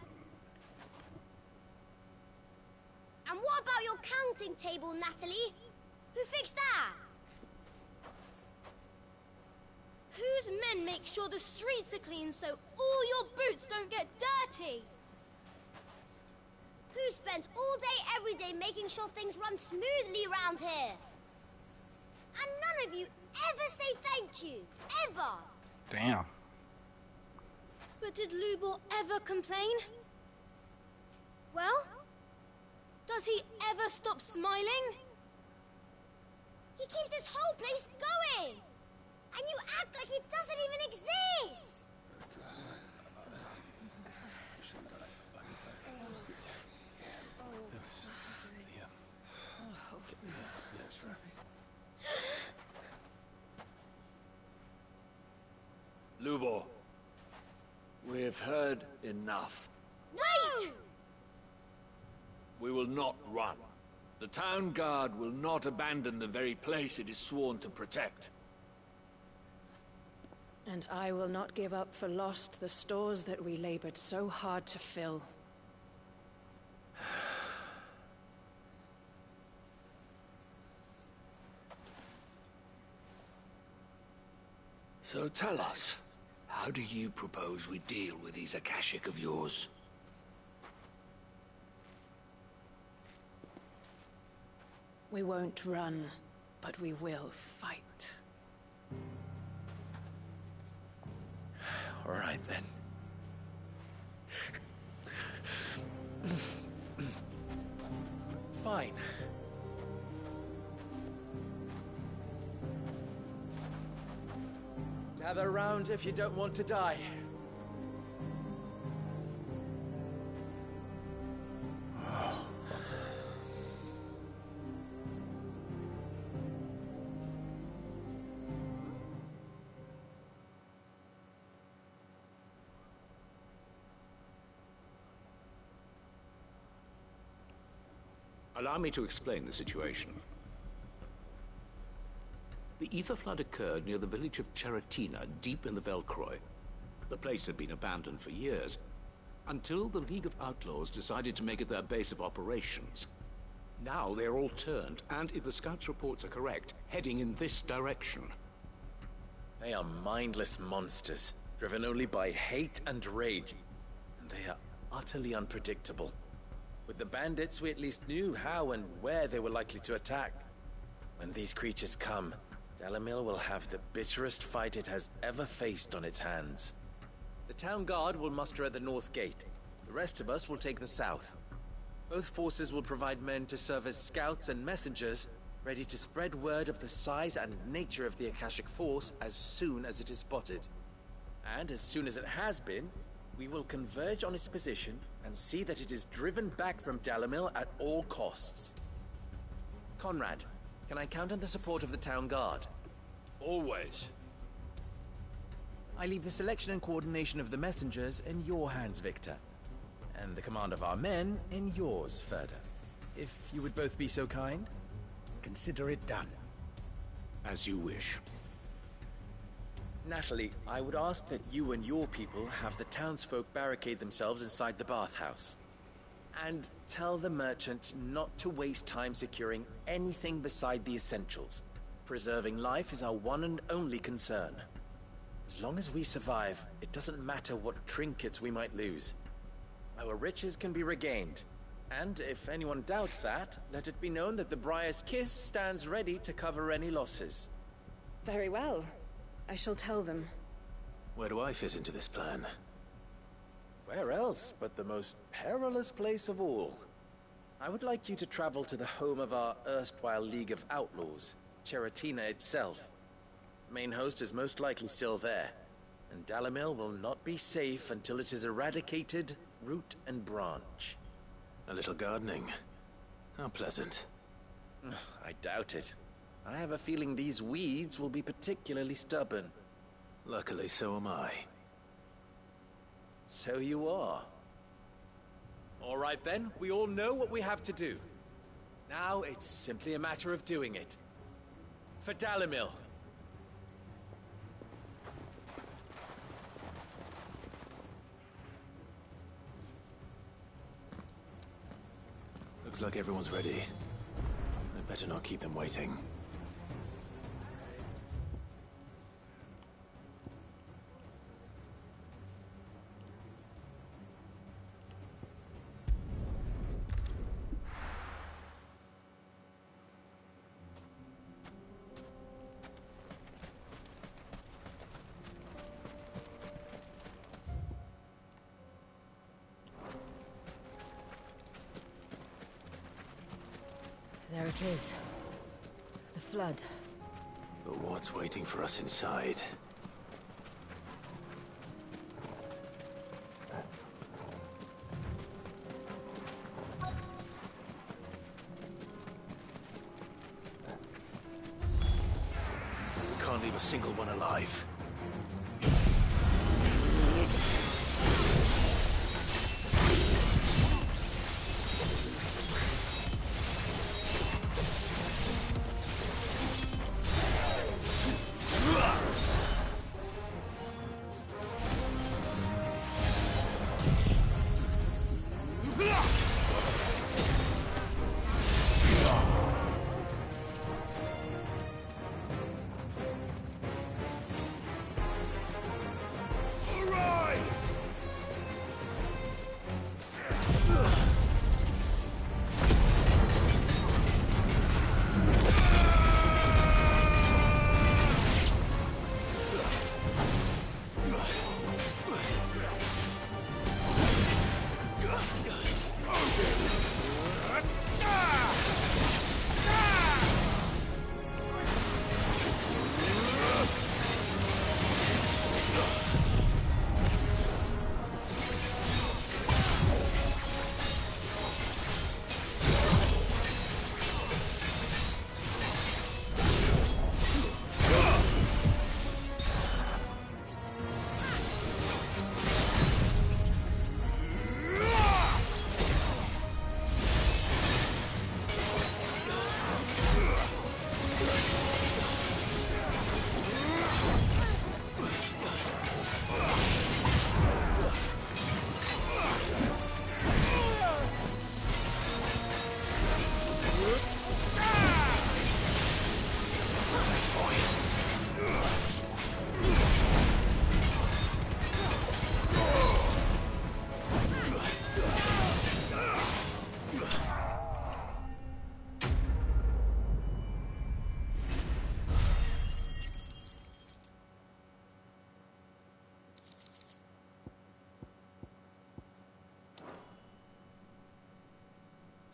And what about your counting table, Natalie? Who fixed that? Whose men make sure the streets are clean so all your boots don't get dirty? Who spends all day, every day making sure things run smoothly round here? And none of you ever say thank you. Ever. Damn. But did Lubor ever complain? Well, does he ever stop smiling? He keeps this whole place going. And you act like it doesn't even exist! Lubor, we've heard enough. Wait! We will not run. The town guard will not abandon the very place it is sworn to protect. And I will not give up for lost the stores that we labored so hard to fill. So tell us, how do you propose we deal with these Akashic of yours? We won't run, but we will fight. All right, then. Fine. Gather round if you don't want to die. Allow me to explain the situation. The ether flood occurred near the village of Cheratina, deep in the Velcroy. The place had been abandoned for years, until the League of Outlaws decided to make it their base of operations. Now they're all turned, and if the scouts' reports are correct, heading in this direction. They are mindless monsters, driven only by hate and rage. And they are utterly unpredictable. With the bandits, we at least knew how and where they were likely to attack. When these creatures come, Dalamil will have the bitterest fight it has ever faced on its hands. The town guard will muster at the north gate. The rest of us will take the south. Both forces will provide men to serve as scouts and messengers, ready to spread word of the size and nature of the Akashic force as soon as it is spotted. And as soon as it has been, we will converge on its position and see that it is driven back from Dalamil at all costs. Conrad, can I count on the support of the town guard? Always. I leave the selection and coordination of the messengers in your hands, Victor. And the command of our men in yours, Ferda. If you would both be so kind. Consider it done. As you wish. Natalie, I would ask that you and your people have the townsfolk barricade themselves inside the bathhouse. And tell the merchant not to waste time securing anything beside the essentials. Preserving life is our one and only concern. As long as we survive, it doesn't matter what trinkets we might lose. Our riches can be regained. And if anyone doubts that, let it be known that the Briar's Kiss stands ready to cover any losses. Very well. I shall tell them. Where do I fit into this plan? Where else but the most perilous place of all? I would like you to travel to the home of our erstwhile League of Outlaws, Cheratina itself. The main host is most likely still there, and Dalimil will not be safe until it is eradicated, root and branch. A little gardening. How pleasant. I doubt it. I have a feeling these weeds will be particularly stubborn. Luckily, so am I. So you are. All right then, we all know what we have to do. Now it's simply a matter of doing it. For Dalimil. Looks like everyone's ready. I'd better not keep them waiting. There it is. The flood. But what's waiting for us inside? We can't leave a single one alive.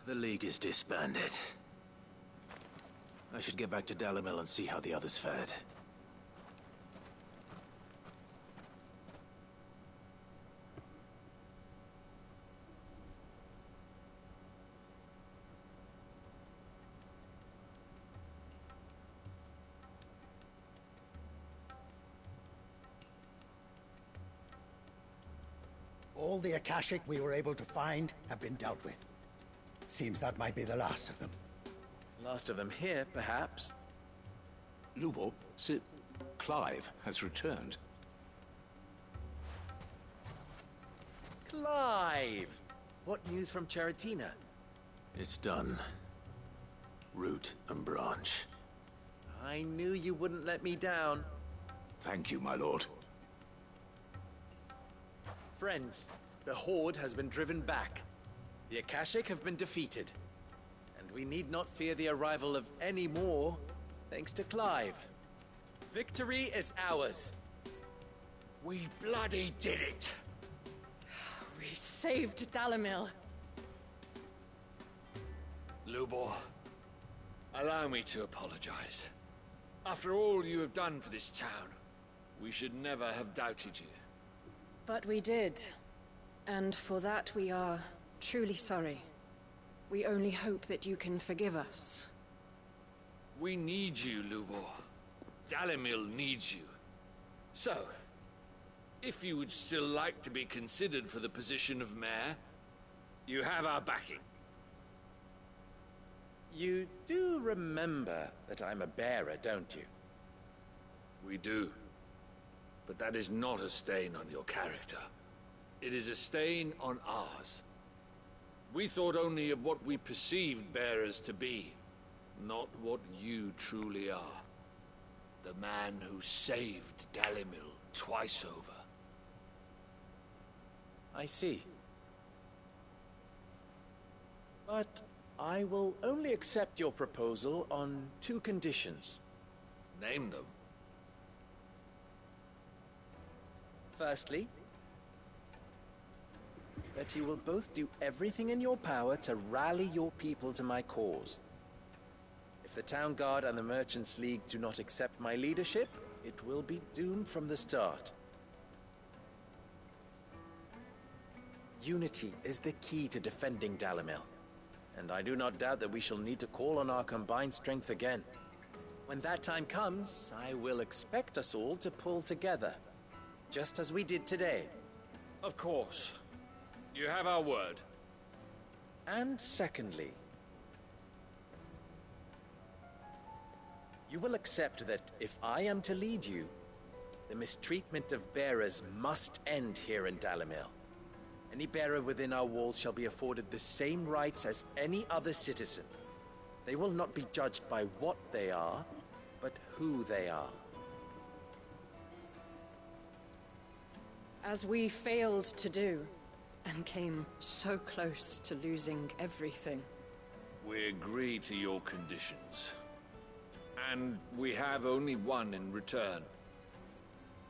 The League is disbanded. I should get back to Dalimil and see how the others fared. All the Akashic we were able to find have been dealt with. Seems that might be the last of them. Last of them here, perhaps. Lubo, Sir Clive has returned. Clive! What news from Charatina? It's done. Root and branch. I knew you wouldn't let me down. Thank you, my lord. Friends, the Horde has been driven back. The Akashic have been defeated. And we need not fear the arrival of any more, thanks to Clive. Victory is ours. We bloody did it! We saved Dalimil. Lubor, allow me to apologize. After all you have done for this town, we should never have doubted you. But we did. And for that we are truly sorry. We only hope that you can forgive us. We need you, Lubor. Dalimil needs you. So, if you would still like to be considered for the position of mayor, you have our backing. You do remember that I'm a bearer, don't you? We do. But that is not a stain on your character. It is a stain on ours. We thought only of what we perceived bearers to be, not what you truly are. The man who saved Dalimil twice over. I see. But I will only accept your proposal on 2 conditions. Name them. Firstly, that you will both do everything in your power to rally your people to my cause. If the Town Guard and the Merchants League do not accept my leadership, it will be doomed from the start. Unity is the key to defending Dalimil, and I do not doubt that we shall need to call on our combined strength again. When that time comes, I will expect us all to pull together, just as we did today. Of course. You have our word. And secondly, you will accept that if I am to lead you, the mistreatment of bearers must end here in Dalimil. Any bearer within our walls shall be afforded the same rights as any other citizen. They will not be judged by what they are, but who they are. As we failed to do, and came so close to losing everything. We agree to your conditions. And we have only one in return.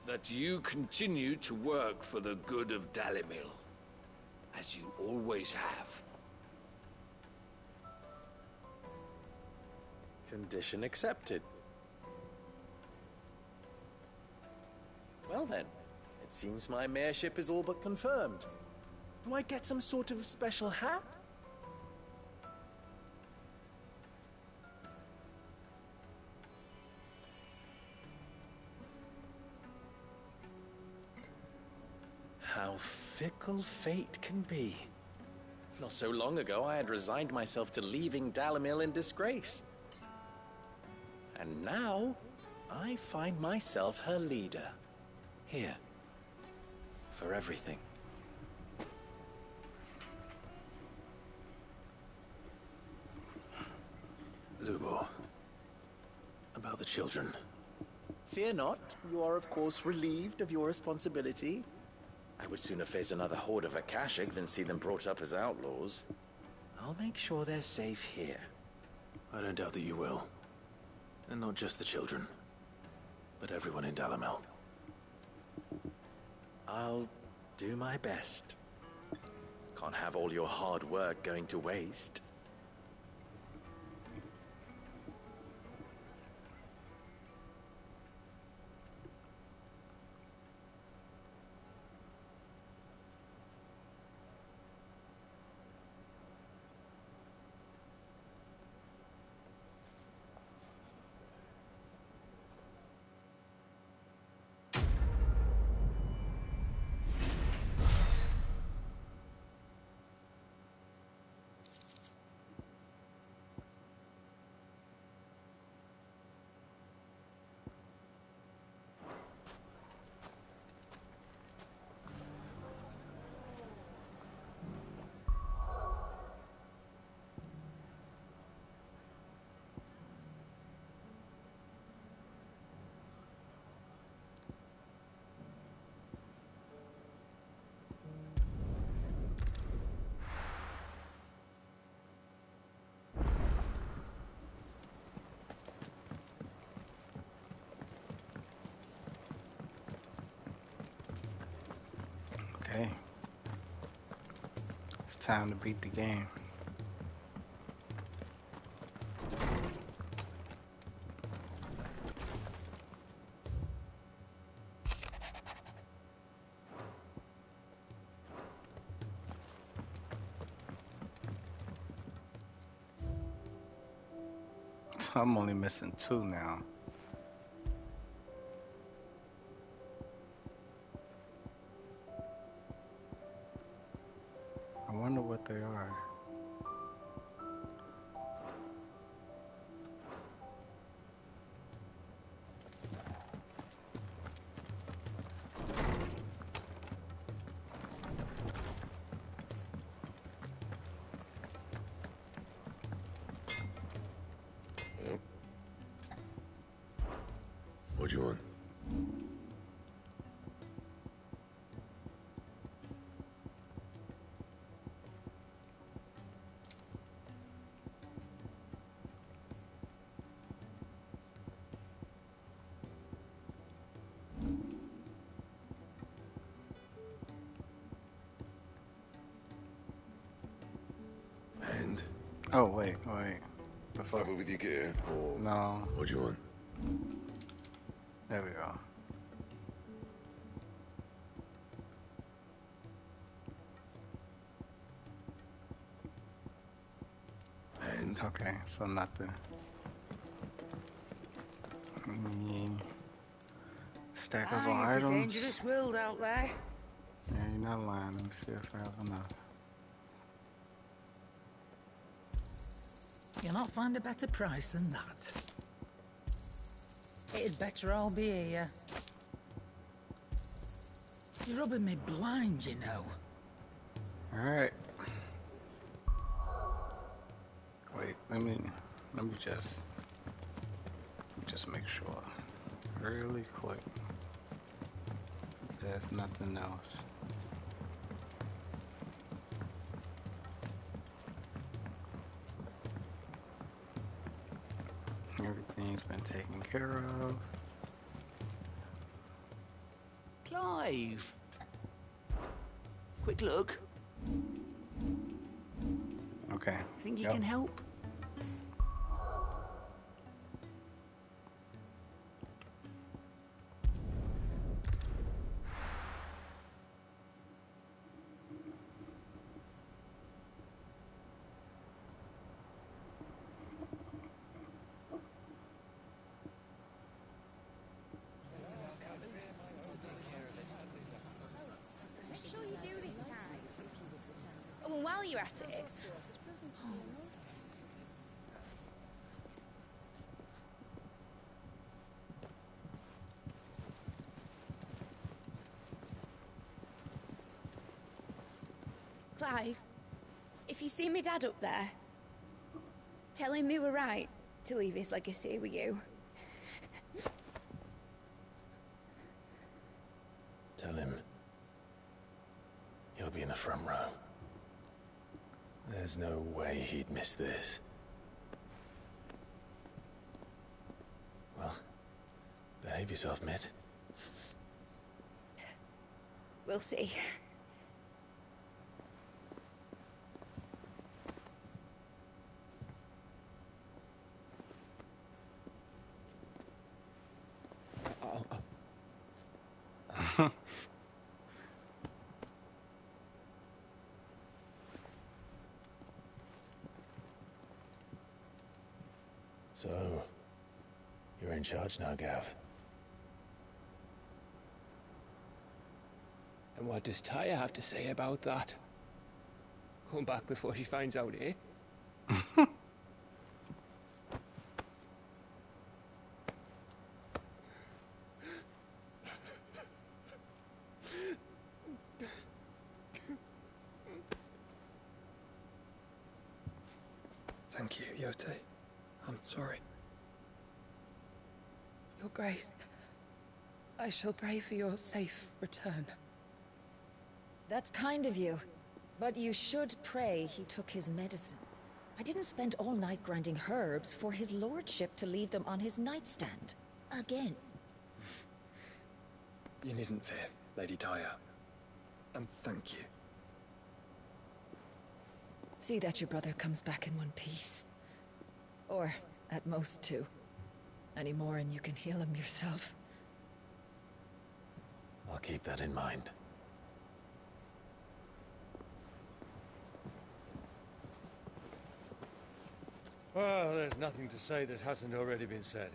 That you continue to work for the good of Dalimil, as you always have. Condition accepted. Well then, it seems my mayorship is all but confirmed. Do I get some sort of special hat? How fickle fate can be. Not so long ago, I had resigned myself to leaving Dalimil in disgrace. And now, I find myself her leader. Here. For everything. Lubor. About the children. Fear not. You are, of course, relieved of your responsibility. I would sooner face another horde of Akashic than see them brought up as outlaws. I'll make sure they're safe here. I don't doubt that you will. And not just the children, but everyone in Dalimil. I'll do my best. Can't have all your hard work going to waste. time to beat the game. I'm only missing 2 now. I wonder what they are. What do you want? And? Oh, wait. Happy with your gear, or no? What do you want? There we go. And? Okay, so nothing. Stack of Aye, it's items. a dangerous world out there. Yeah, you're not lying. Let me see if I have enough. You'll not find a better price than that. It'd better all be here. You're rubbing me blind, you know. Alright. Wait, let me just make sure. Really quick. There's nothing else. Everything's been taken care of. Clive! Quick look. Okay. Think you can help? Make sure you do this time. Oh, and while you're at it... Clive, if you see me dad up there, tell him we were right to leave his legacy with you. Tell him he'll be in the front row. There's no way he'd miss this. Well, behave yourself, Mitt. We'll see. So, you're in charge now, Gav. And what does Tyre have to say about that? Come back before she finds out, eh? Thank you, Yote. I'm sorry. Your Grace, I shall pray for your safe return. That's kind of you. But you should pray he took his medicine. I didn't spend all night grinding herbs for his lordship to leave them on his nightstand. Again. You needn't fear, Lady Tyre. And thank you. See that your brother comes back in one piece. Or, at most, two. Any more and you can heal him yourself. I'll keep that in mind. Well, there's nothing to say that hasn't already been said.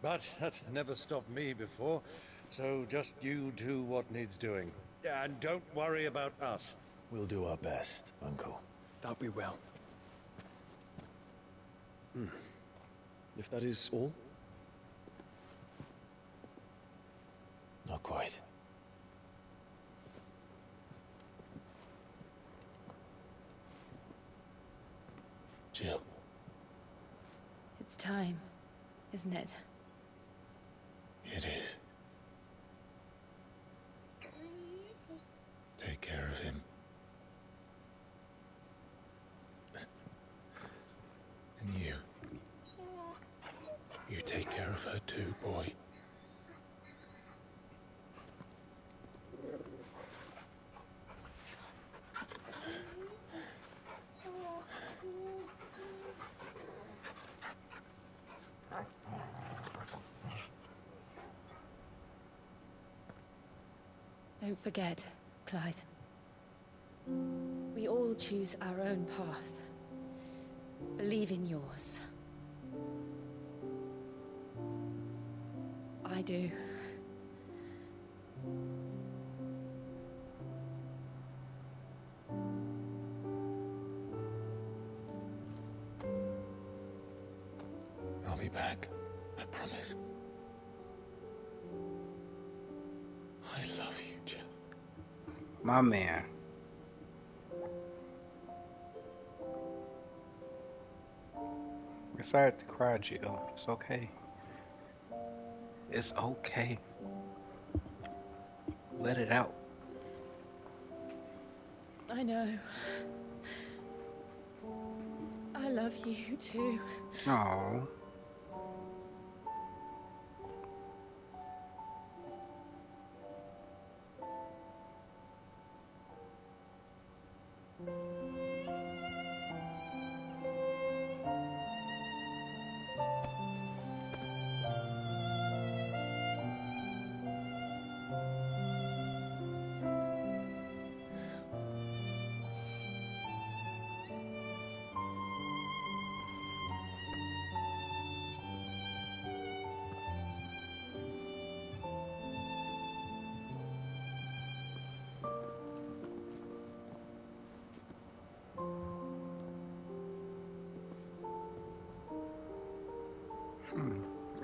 But that's never stopped me before, so just you do what needs doing. And don't worry about us. We'll do our best, Uncle. That we will. If that is all? Not quite. Jill. It's time, isn't it? It is. Take care of him. And you. You take care of her too, boy. Don't forget, Clive. We all choose our own path. Believe in yours. I do. I'll be back. I promise. I love you, Jill. My man. It's alright to cry, Jill. It's okay. It's okay. Let it out. I know. I love you too. Aww.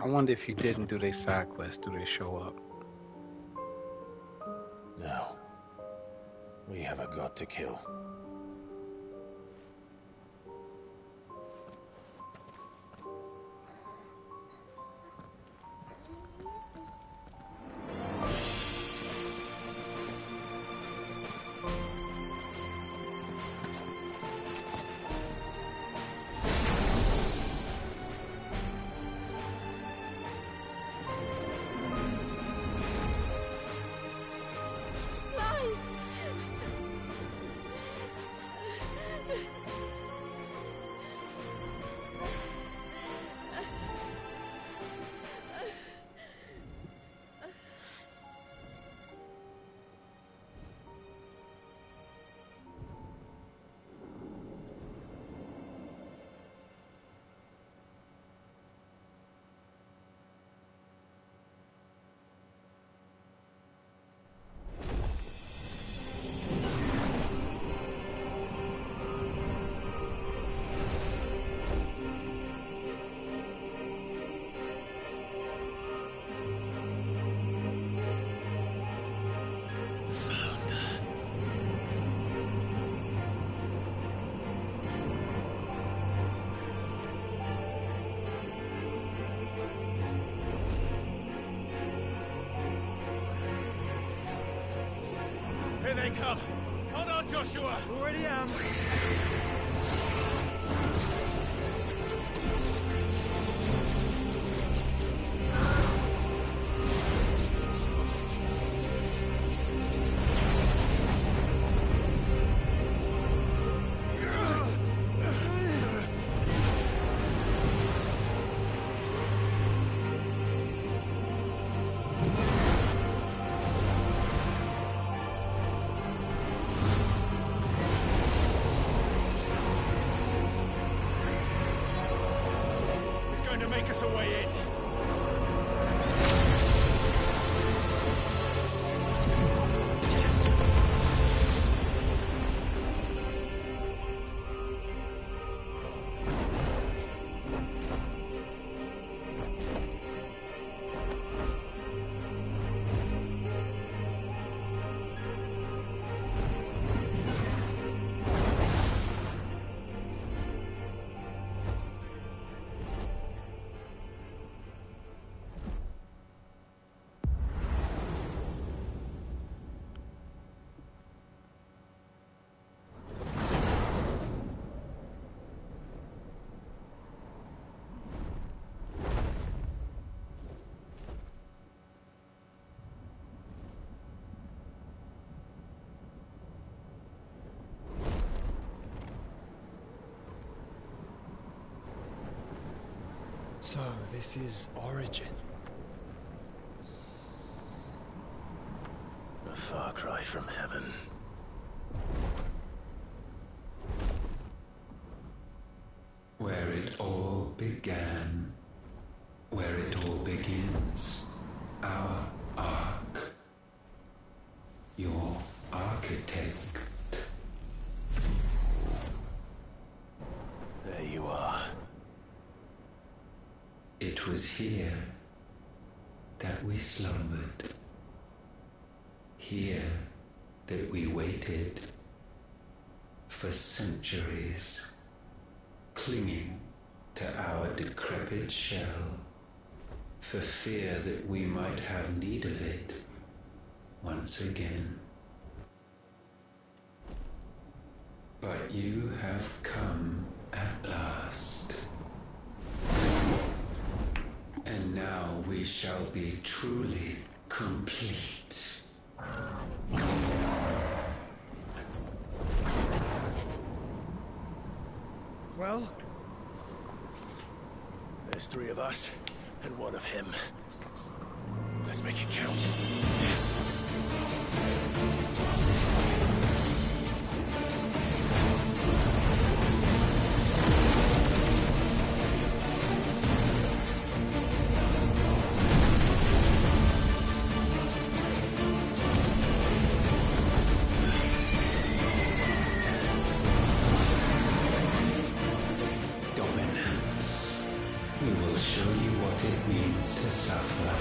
I wonder if you didn't do their side quest, do they show up? No. We have a god to kill. Here they come! Hold on, Joshua! Already am! a way in. So, this is Origin. A far cry from heaven. Where it all began, where it all begins, our ark, your architect. There you are. It was here that we slumbered, here that we waited for centuries, clinging to our decrepit shell, for fear that we might have need of it once again. But you have come at last. And now we shall be truly complete. Well, there's 3 of us and 1 of him. Let's make it count. Dominance. We will show you what it means to suffer.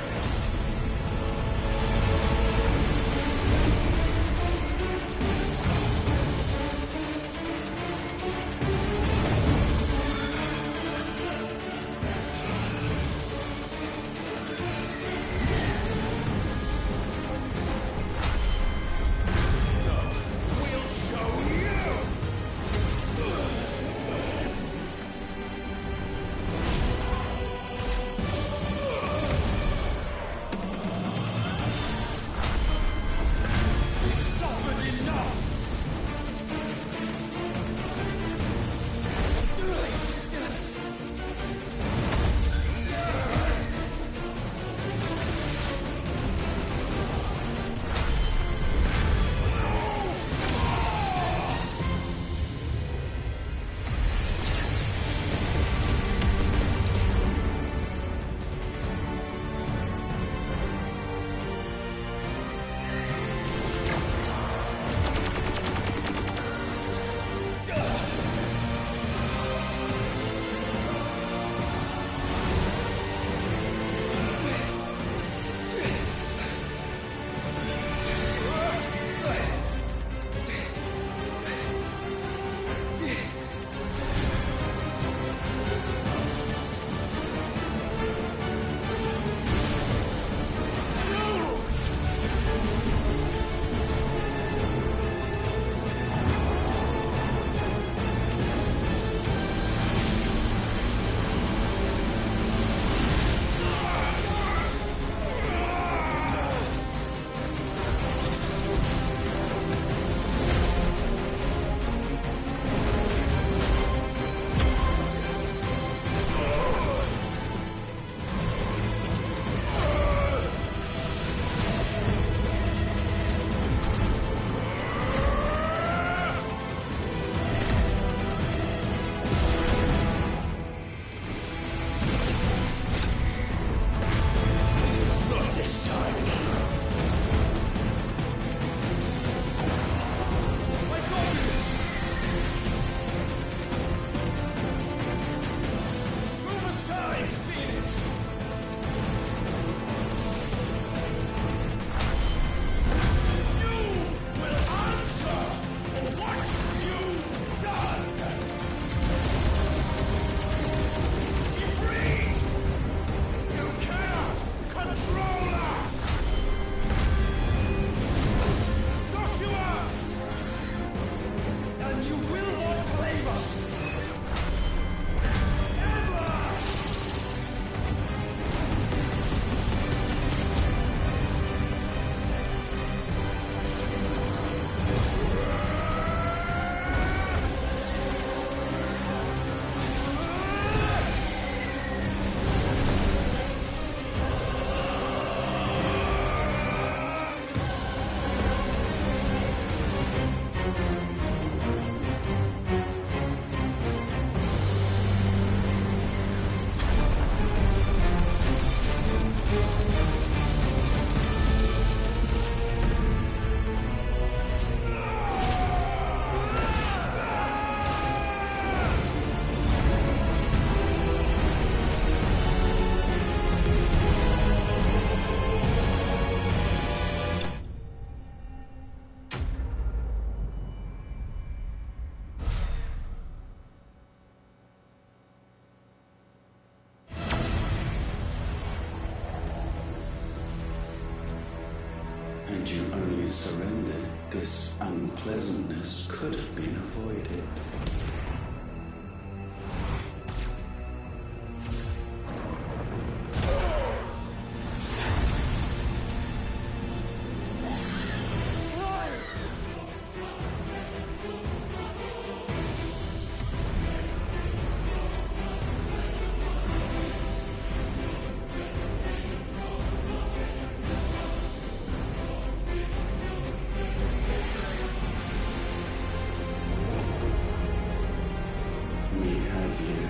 Had you only surrendered, this unpleasantness could have been avoided. We have you.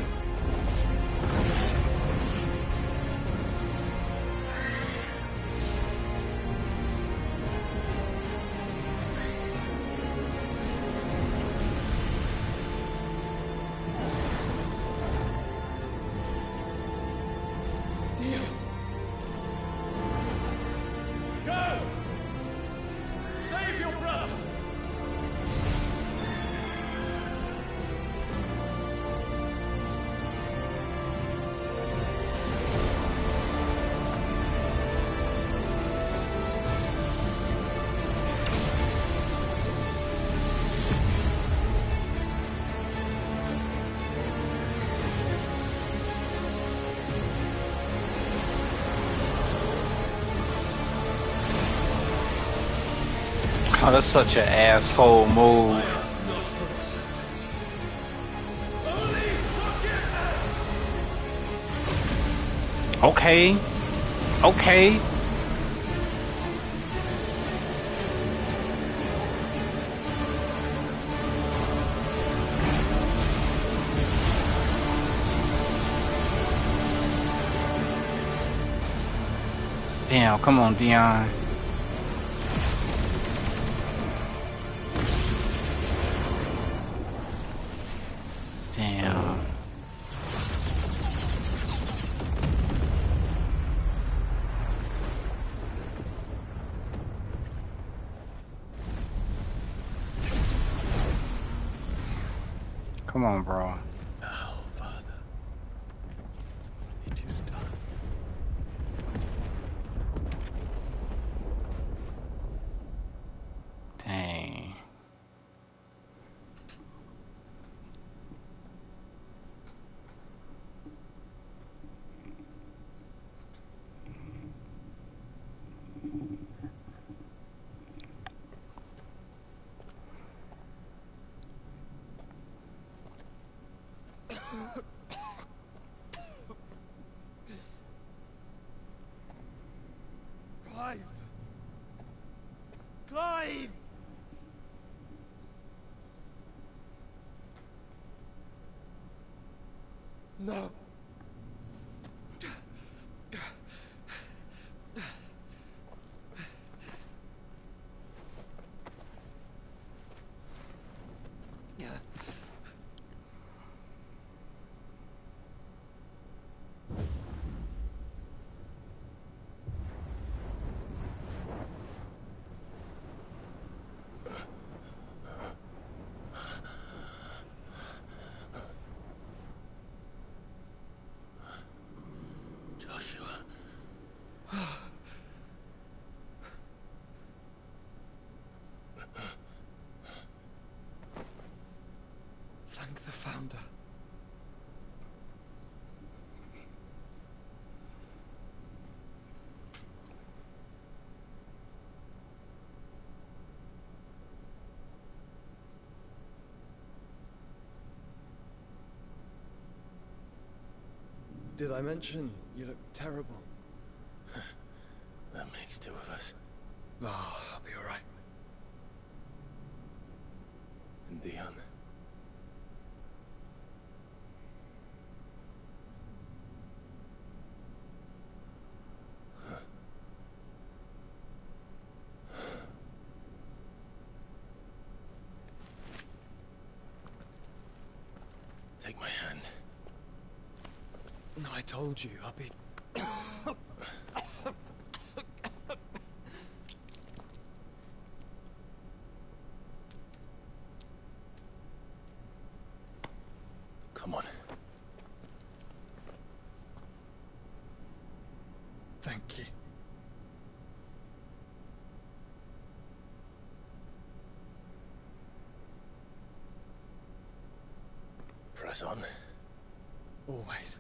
Go! Save your brother! Oh, that's such an asshole move. Okay. Okay. Damn, come on, Dion. Damn. Come on, bro. Now, Father, it is done. Dang. Clive! Clive! No. Thank the Founder. Did I mention you look terrible? That makes two of us. Oh, I'll be all right. And Dion. Take my hand. I told you, I'll be... Come on. Thank you. us on. Always.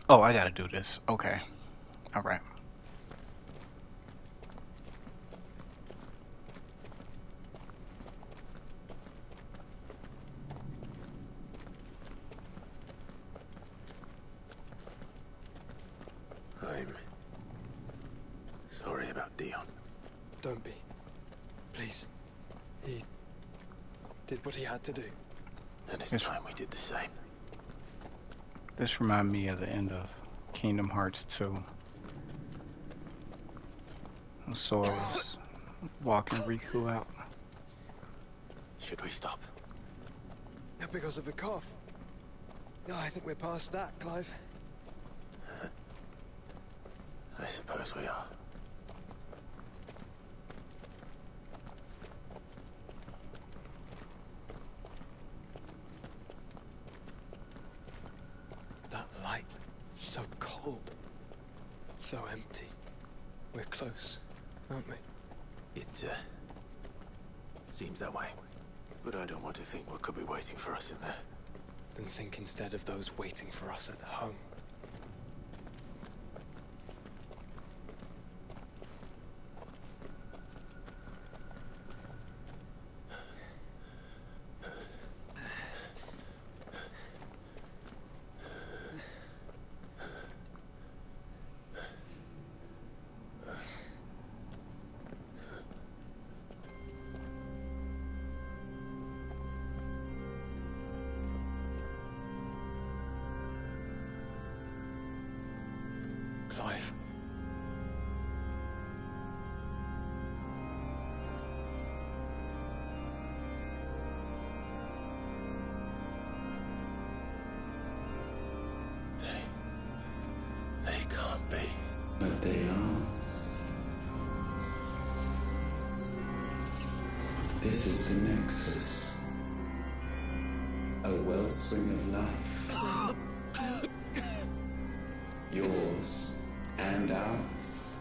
Oh, I gotta do this. Okay. Alright. I'm sorry about Dion. Don't be. Please. He did what he had to do. And it's time we did the same. This reminds me of the end of Kingdom Hearts 2. Sora was walking Riku out. Should we stop? Because of the cough. No, I think we're past that, Clive. I suppose we are. That light, so cold, so empty. We're close, aren't we? It seems that way. But I don't want to think what could be waiting for us in there. Then think instead of those waiting for us at home. Clive. They can't be. But they are. This is the Nexus. A wellspring of life. Yours and ours.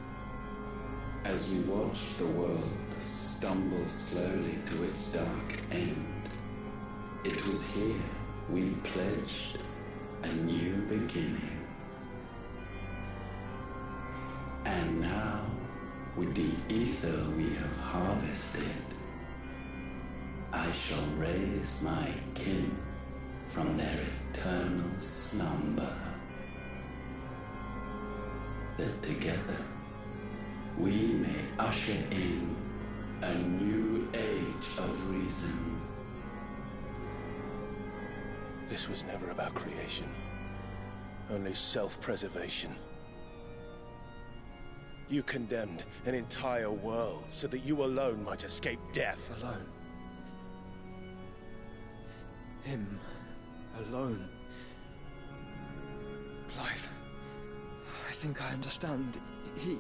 As we watch the world stumble slowly to its dark end, it was here we pledged a new beginning. And now, with the ether we have harvested, I shall raise my kin from their eternal slumber. That together we may usher in a new age of reason. This was never about creation. Only self-preservation. You condemned an entire world so that you alone might escape death. Alone. Him. Alone. Clive. I think I understand. He...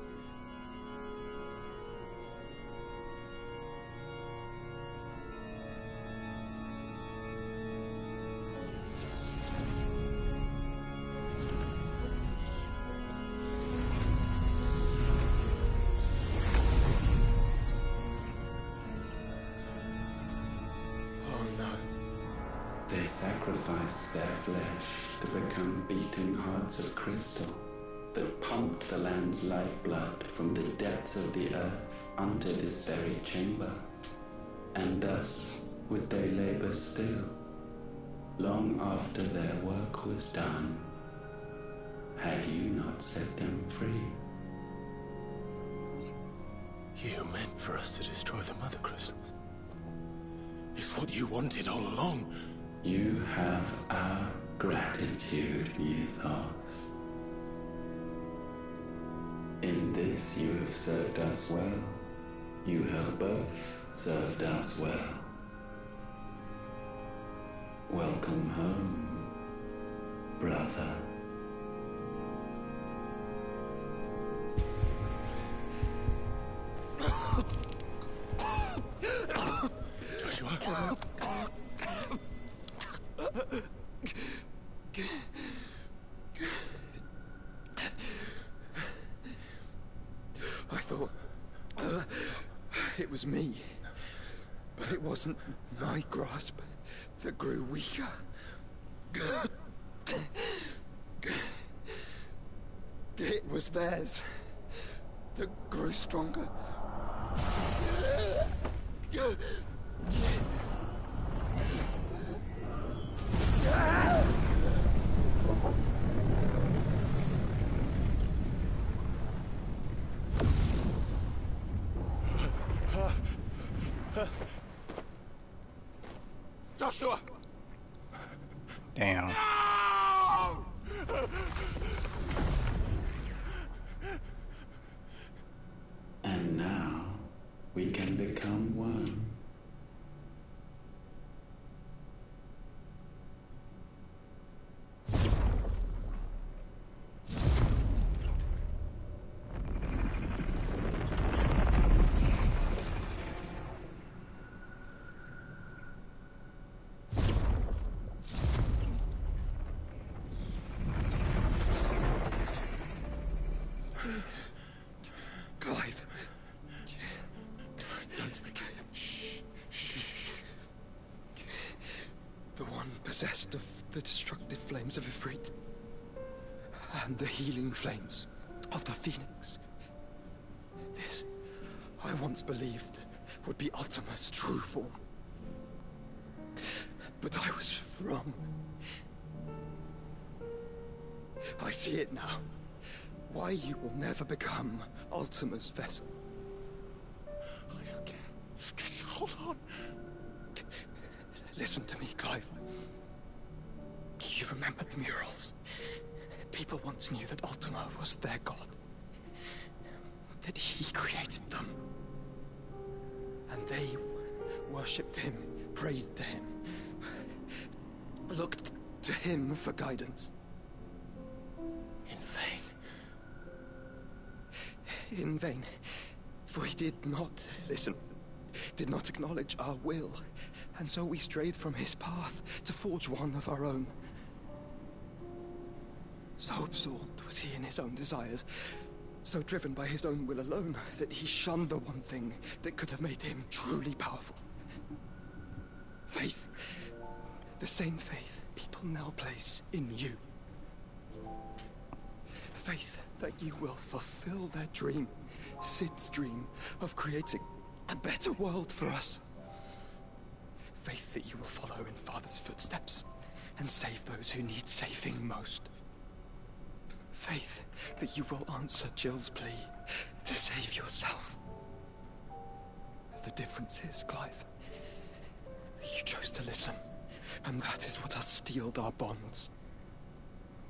They sacrificed their flesh to become beating hearts of crystal that pumped the land's lifeblood from the depths of the earth unto this very chamber. And thus would they labor still, long after their work was done, had you not set them free. You meant for us to destroy the Mother Crystals. It's what you wanted all along. You have our gratitude, Mythos. In this you have served us well. You have both served us well. Welcome home, brother. Joshua. I thought... it was was me. But it wasn't my grasp that grew weaker. It was theirs that grew stronger. Joshua! Damn. No! And now we can become one. Clive. Don't speak. Shh. The one possessed of the destructive flames of Ifrit. And the healing flames of the Phoenix. This, I once believed, would be Ultima's true form. But I was wrong. I see it now. Why you will never become Ultima's vessel. I don't care. Just hold on. Listen to me, Clive. You remember the murals? People once knew that Ultima was their god. That he created them. And they worshipped him, prayed to him, looked to him for guidance. In vain. In vain. For he did not listen, did not acknowledge our will, and so we strayed from his path to forge one of our own. So absorbed was he in his own desires, so driven by his own will alone, that he shunned the one thing that could have made him truly powerful. Faith. The same faith people now place in you. Faith that you will fulfill their dream, Sid's dream, of creating a better world for us. Faith that you will follow in Father's footsteps and save those who need saving most. Faith that you will answer Jill's plea to save yourself. The difference is, Clive, that you chose to listen, and that is what has steeled our bonds.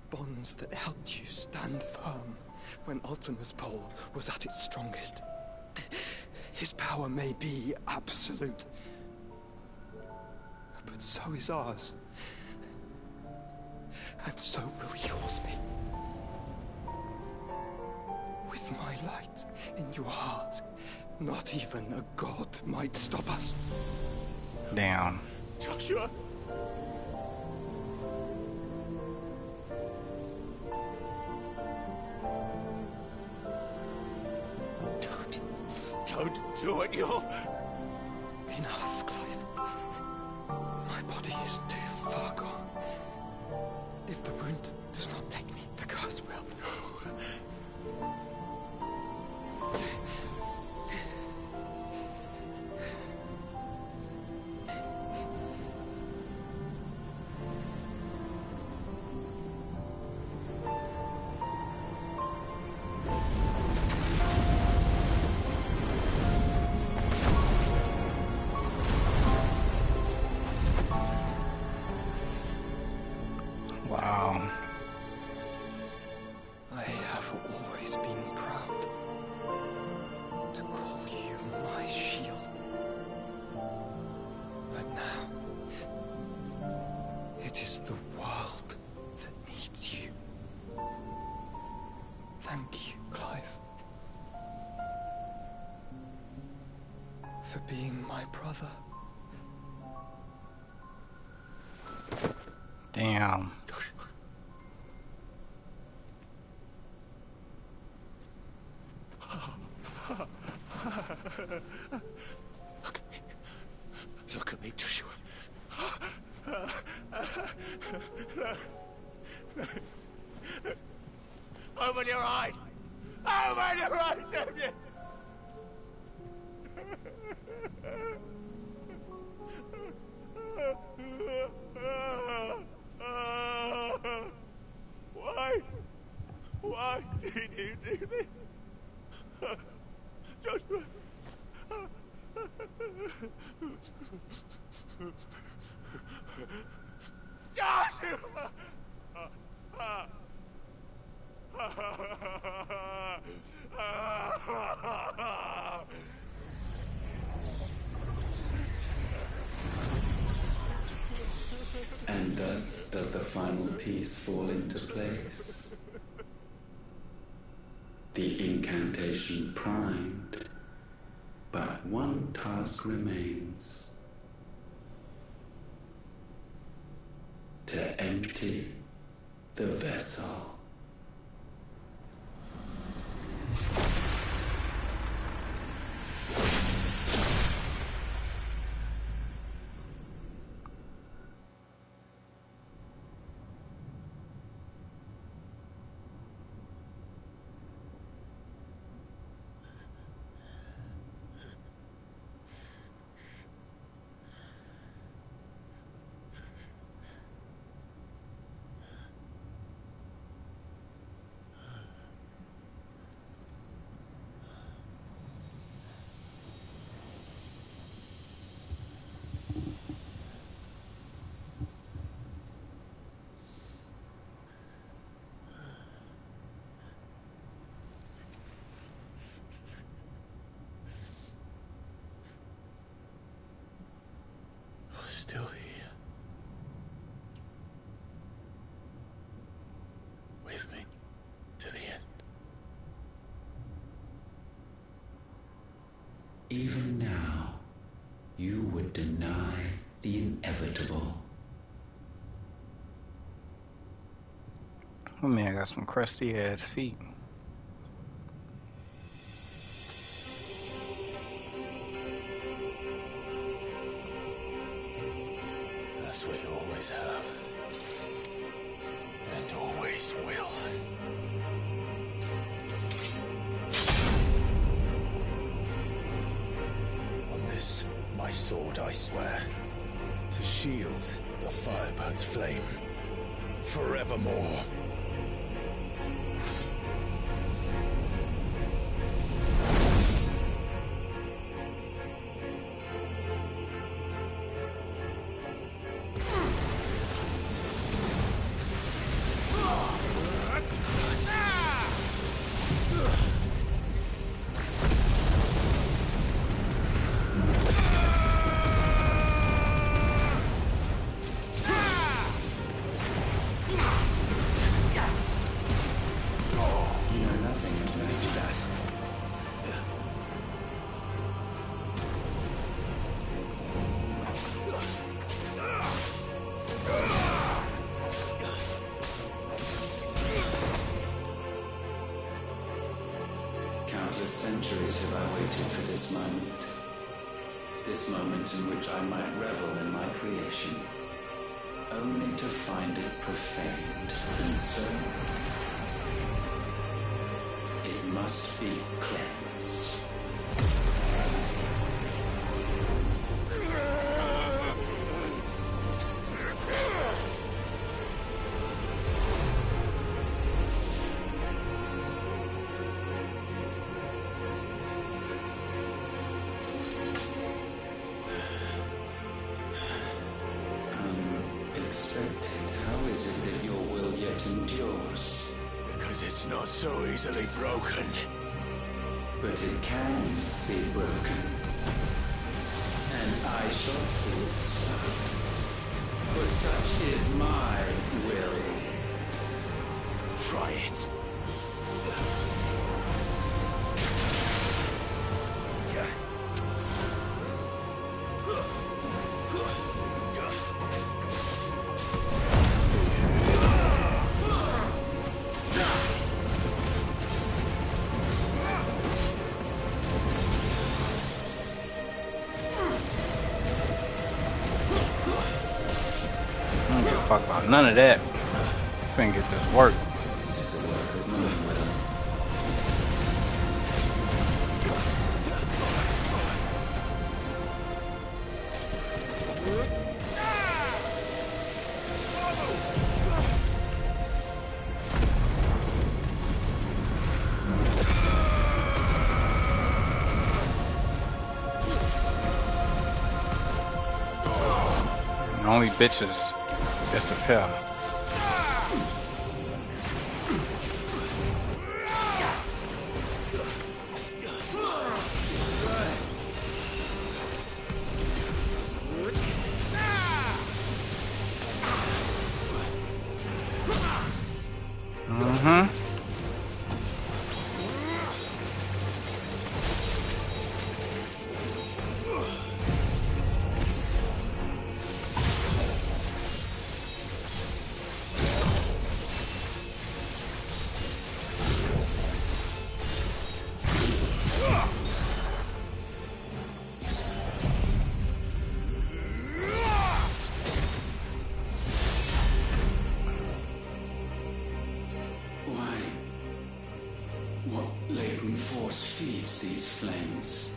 Bonds that helped you stand firm when Ultima's pull was at its strongest. His power may be absolute, but so is ours. And so will yours be. With my light in your heart, not even a god might stop us. Damn. Joshua! Don't do it, you'll... Enough, Clive. My body is too far gone. If the wound does not take me, the curse will. Wow. I have always been proud to call you my shield. But now, it is the world that needs you. Thank you, Clive, for being my brother. Damn. Look at me, Joshua. Open your eyes! Open your eyes, Damien! Why? Why did you do this? Joshua! Joshua! And thus does the final piece fall into place. The incantation primed, but one task remains. To empty the vessel. Still here. With me to the end. Even now, you would deny the inevitable. Oh man, I got some crusty ass feet. That's what you always have. And always will. On this, my sword, I swear, to shield the Firebird's flame forevermore. Countless centuries have I waited for this moment. This moment in which I might revel in my creation, only to find it profaned and so it must be cleansed. Unexpected. How is it that your will yet endures? Because it's not so easily broken. But it can be broken. And I shall see it so. For such is my will. Try it. fuck about none of that. Finna get this work. This is the work of my will. Only bitches disappear. What latent force feeds these flames?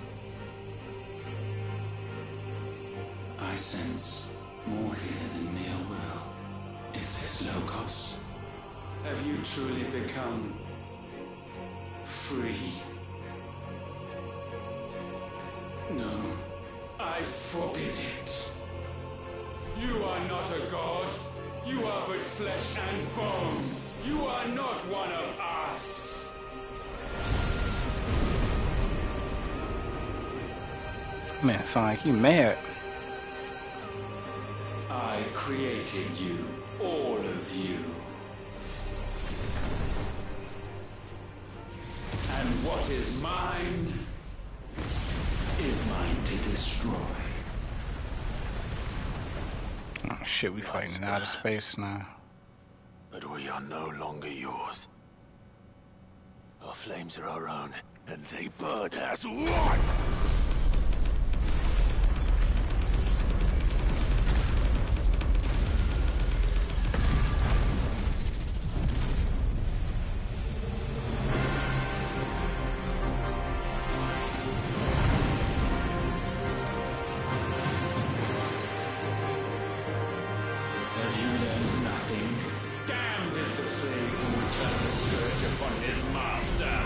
I sense more here than mere will. Is this Logos? Have you truly become free? No, I forbid it. You are not a god. You are but flesh and bone. You are not one of us. Man, sound like you mad. I created you, all of you. And what is mine is mine to destroy. Oh shit, we fighting in outer space now. But we are no longer yours. Our flames are our own, and they burn as one! Have you learned nothing? Damned is the slave who will turn the scourge upon his master.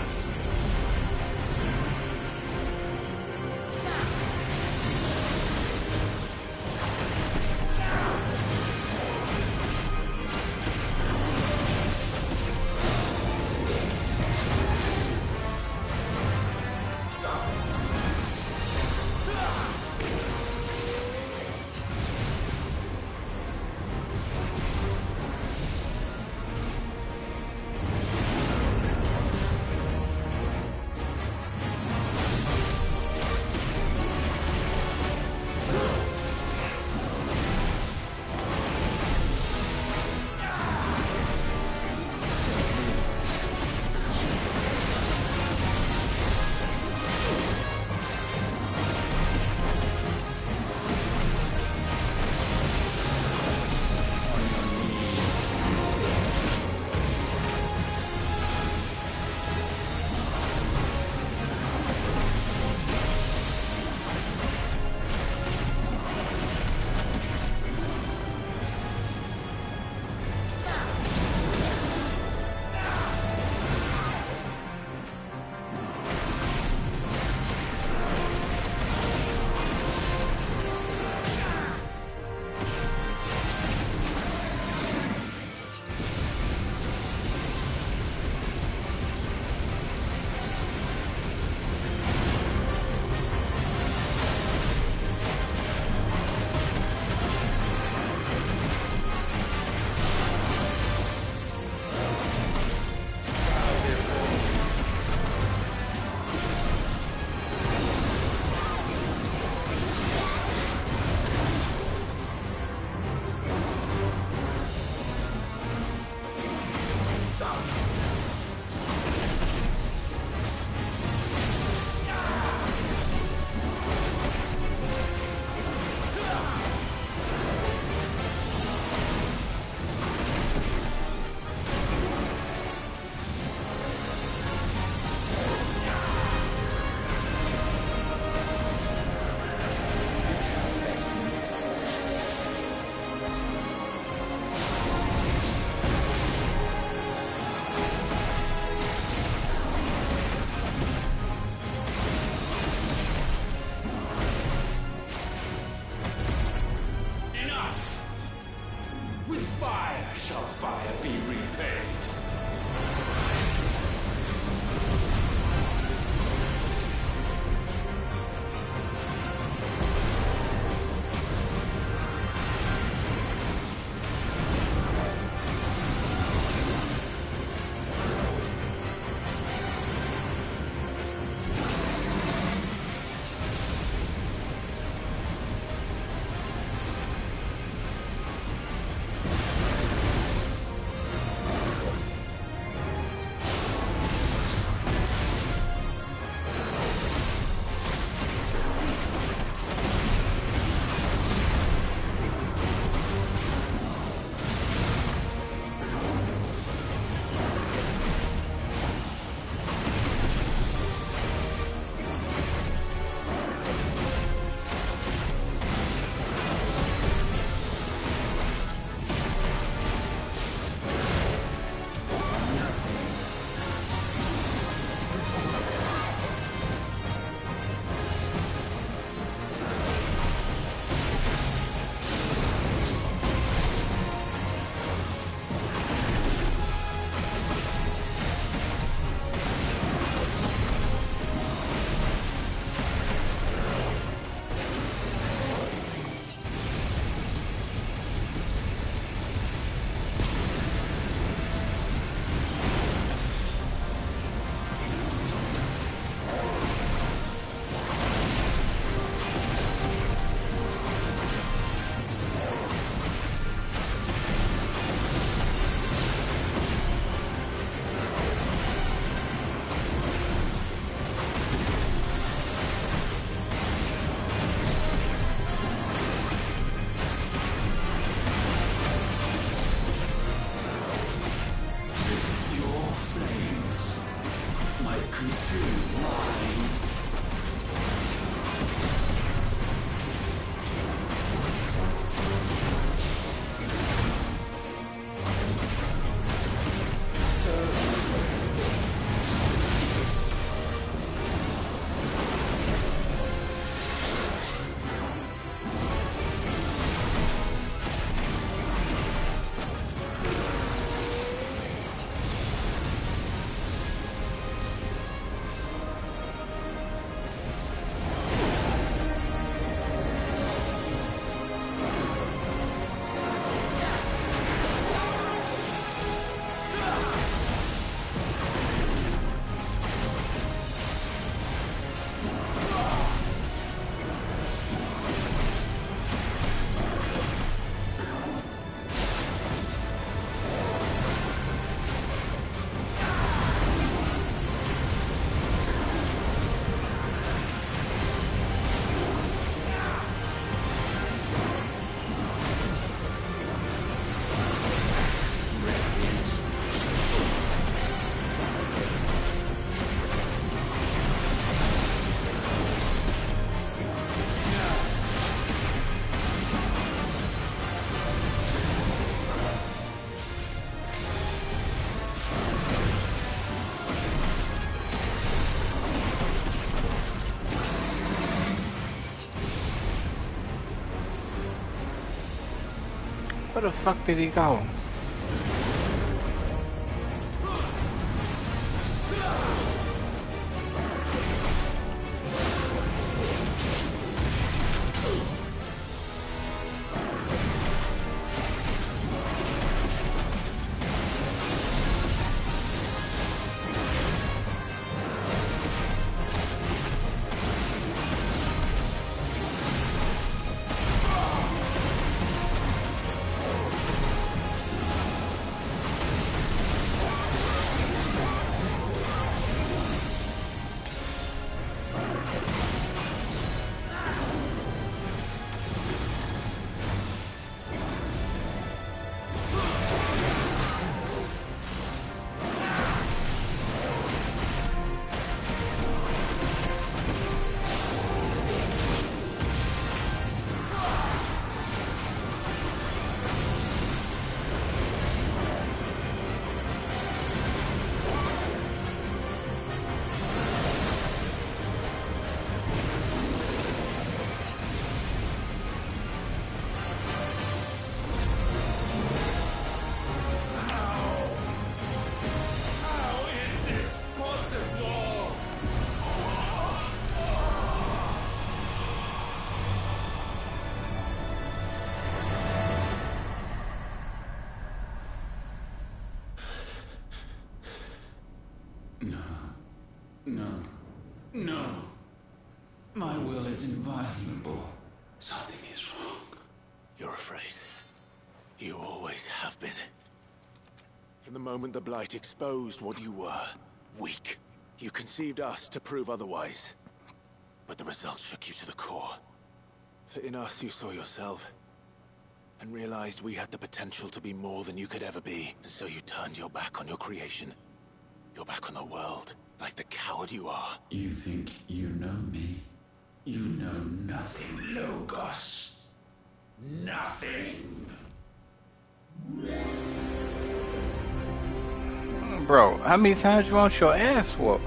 consume mine. Where the fuck did he go? No. My will is inviolable. Something is wrong. You're afraid. You always have been. From the moment the Blight exposed what you were, weak, you conceived us to prove otherwise. But the result shook you to the core. For in us you saw yourself, and realized we had the potential to be more than you could ever be. And so you turned your back on your creation. Your back on the world, like the coward you are. You think you know me? You know nothing, Logos. Nothing. Bro, how many times you want your ass whooped?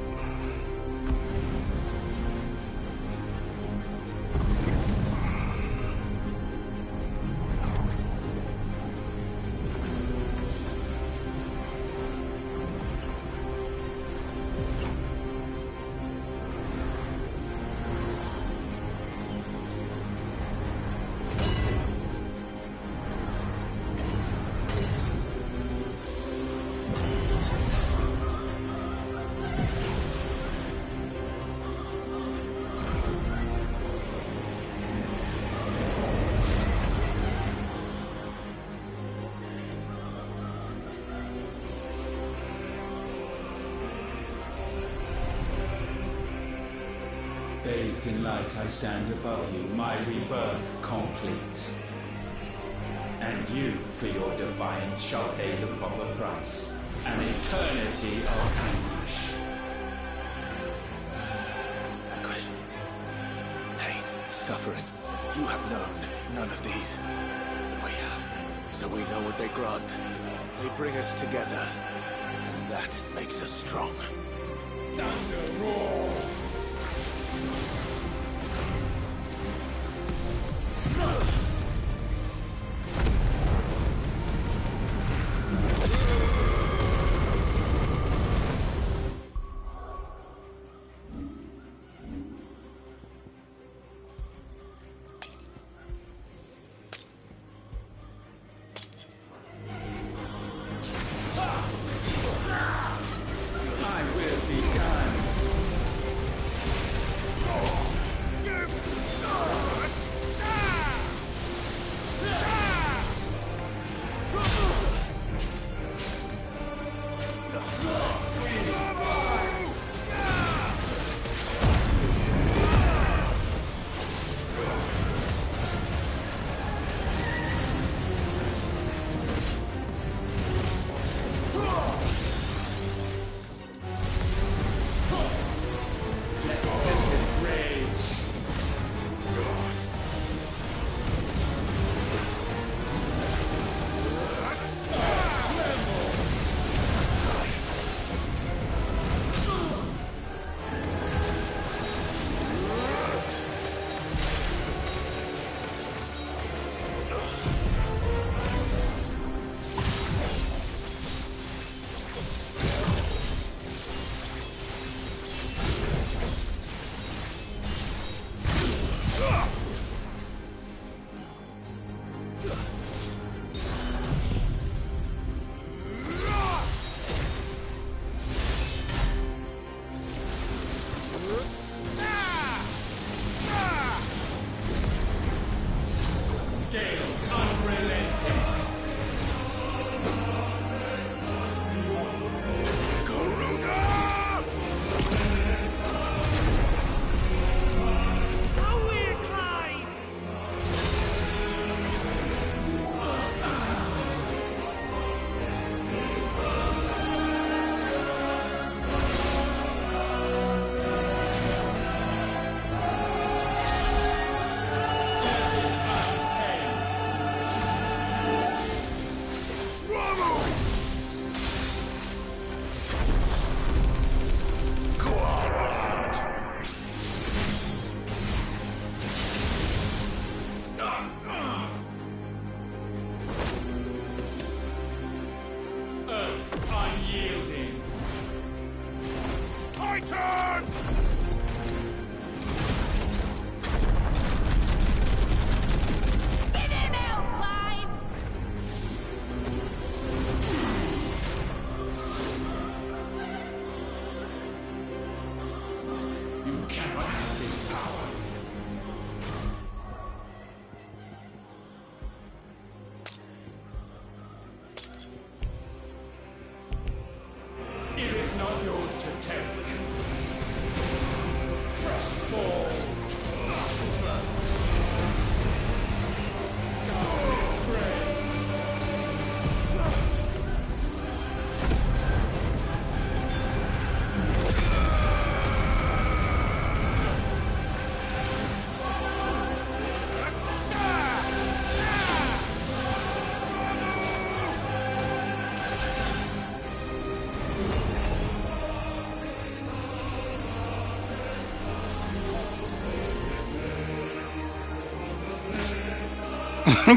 Bathed in light, I stand above you, my rebirth complete. And you, for your defiance, shall pay the proper price. An eternity of anguish. suffering. You have known none of these. But we have. So we know what they grant. They bring us together. And that makes us strong. Thunder roar!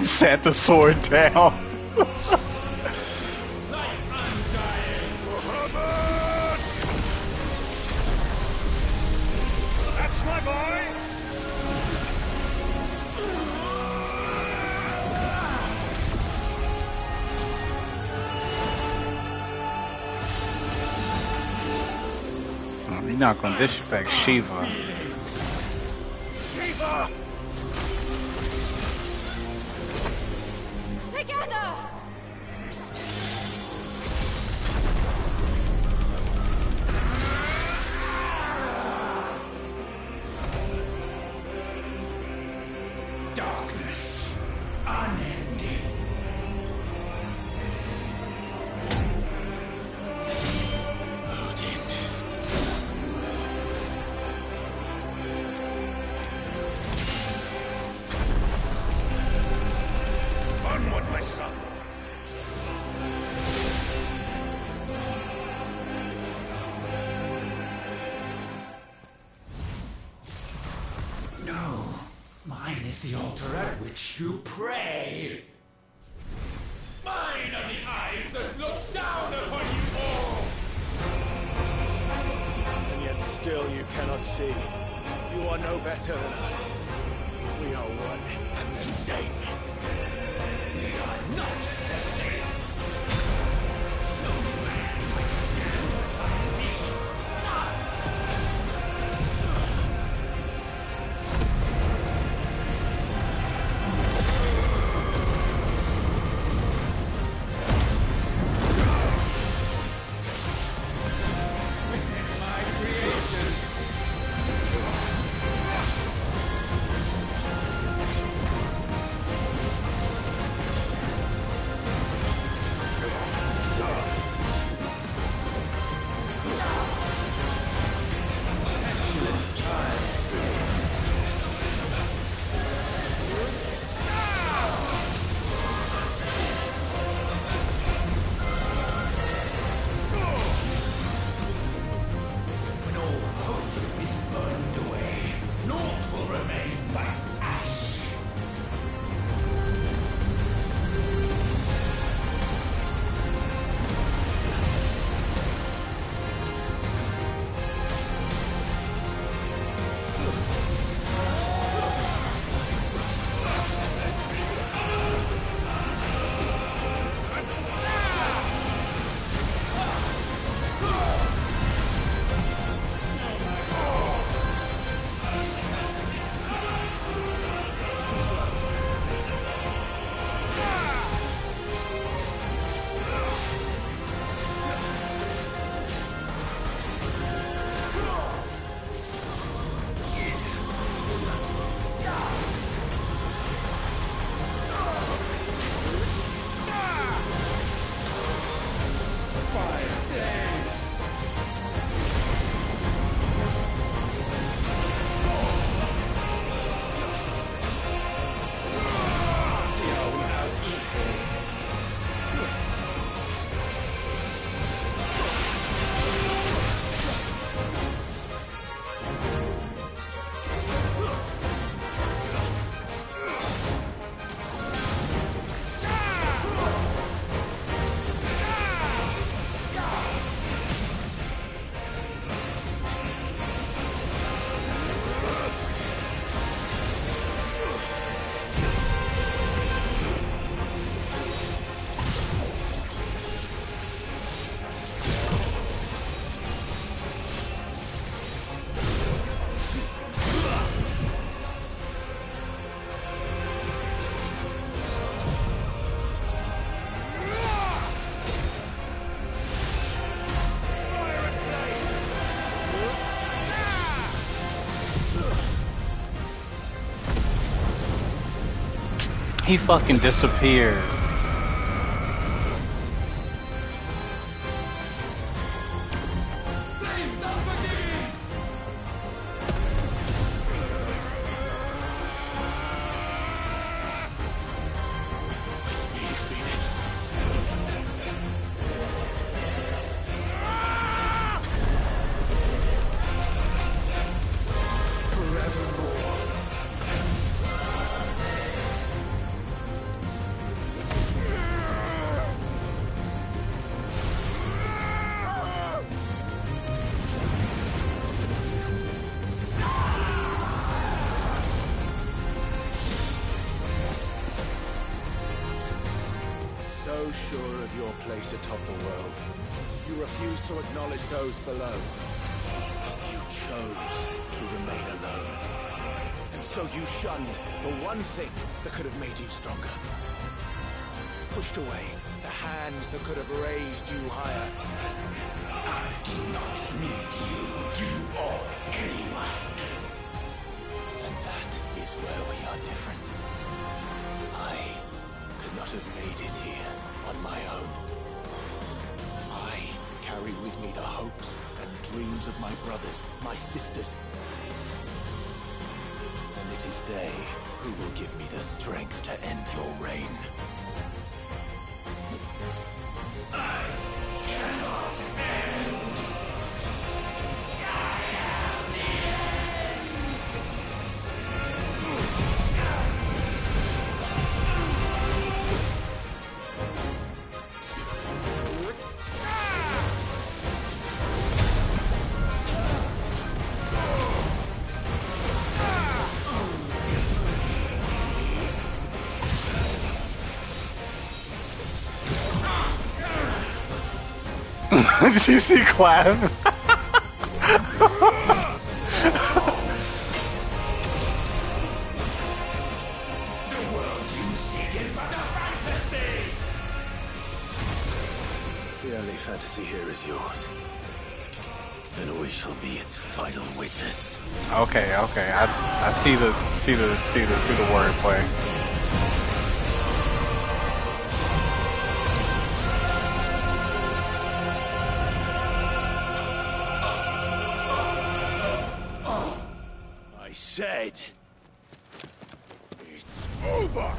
Set the sword down. That's my boy! Oh, you're not gonna disrespect Shiva. Shiva! Together! Darkness, unending. Mine is the altar at which you pray. Mine are the eyes that look down upon you all. And yet still you cannot see. You are no better than us. We are one and the same. We are not the same. No man will stand beside me. Witness my creation. When all hope is burned away, naught will remain but ash. He fucking disappeared. So sure of your place atop the world, you refuse to acknowledge those below. You chose to remain alone. And so you shunned the one thing that could have made you stronger. Pushed away the hands that could have raised you higher. I do not need you, you or anyone. And that is where we are different. I could not have made it here on my own. I carry with me the hopes and dreams of my brothers, my sisters. And it is they who will give me the strength to end your reign. I cannot end. I am the end. Did you see Clav? The world you seek is but a fantasy! The only fantasy here is yours. And we shall be its final witness. Okay. I see the wordplay. I said, it's over!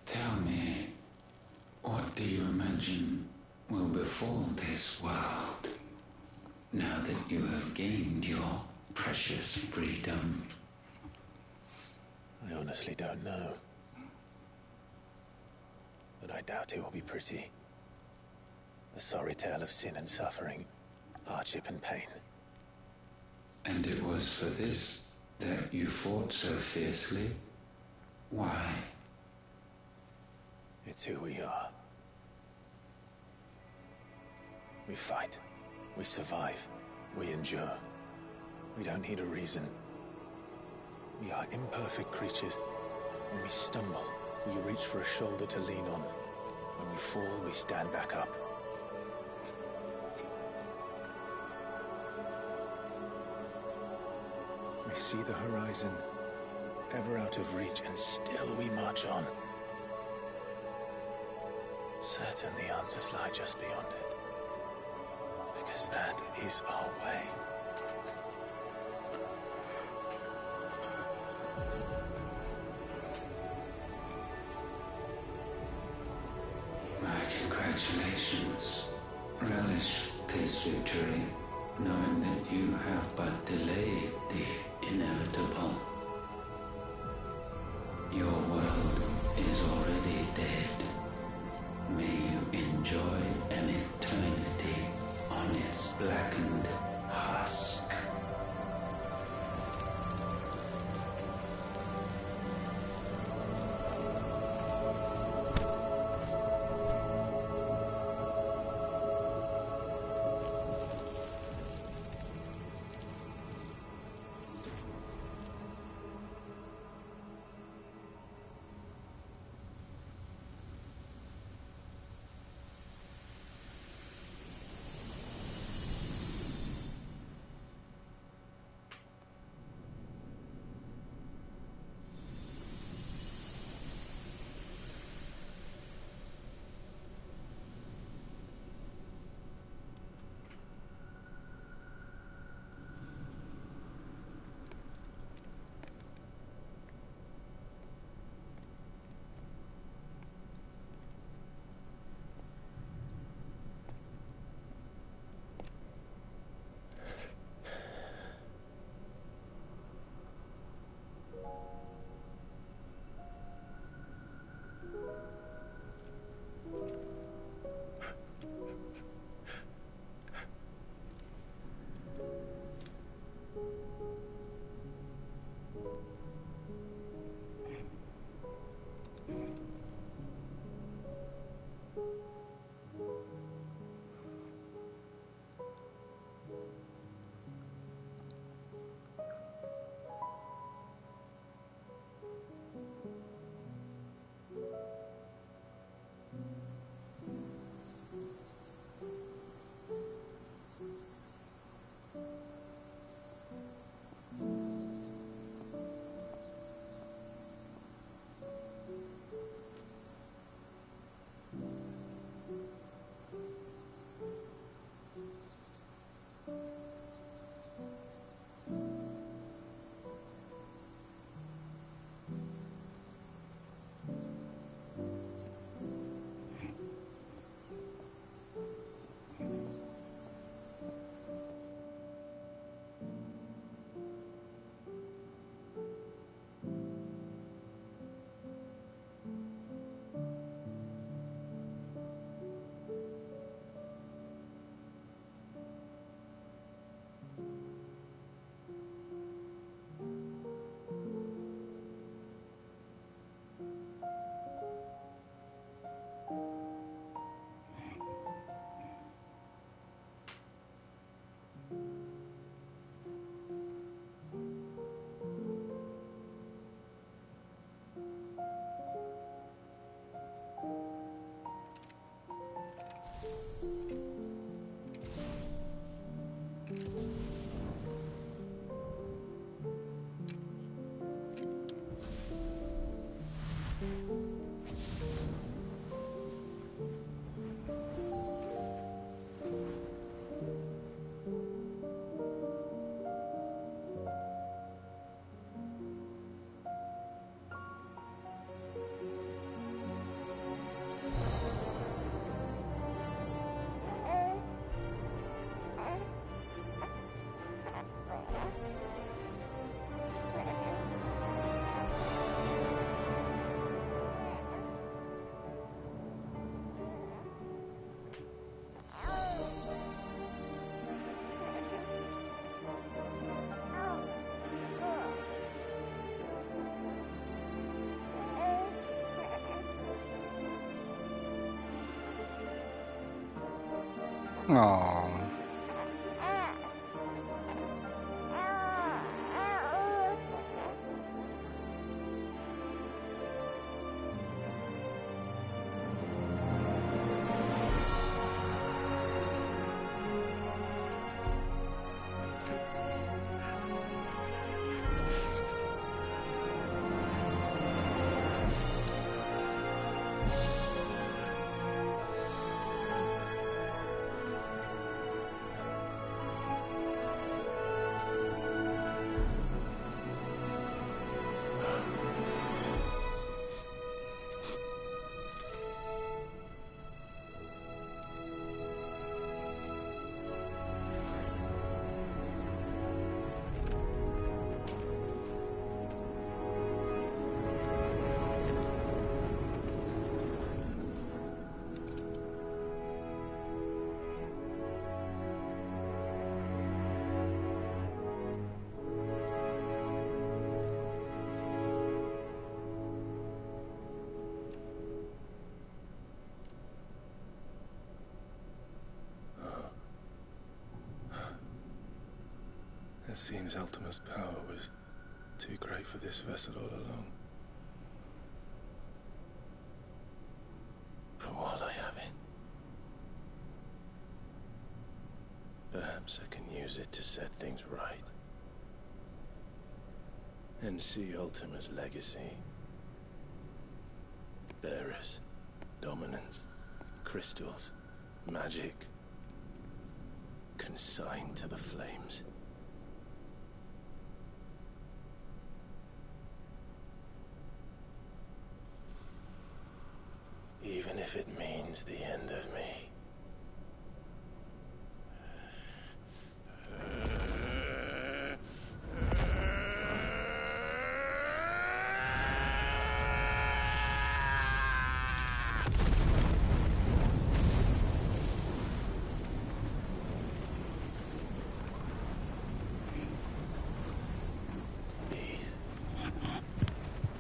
Tell me, what do you imagine will befall this world now that you have gained your precious freedom? I honestly don't know. But I doubt it will be pretty. A sorry tale of sin and suffering, hardship and pain. And it was for this that you fought so fiercely? Why? It's who we are. We fight. We survive. We endure. We don't need a reason. We are imperfect creatures. When we stumble, we reach for a shoulder to lean on. When we fall, we stand back up. We see the horizon, ever out of reach, and still we march on. Certain the answers lie just beyond it. Because that is our way. My congratulations. Relish this victory, knowing that you have but delayed the inevitable. Your world is already dead. May you enjoy an eternity on its blackened husk. Oh. It seems Ultima's power was too great for this vessel all along. But while I have it, perhaps I can use it to set things right. And see Ultima's legacy. Bearers, dominance, crystals, magic, consigned to the flames. Even if it means the end of me.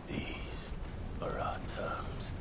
These are our terms.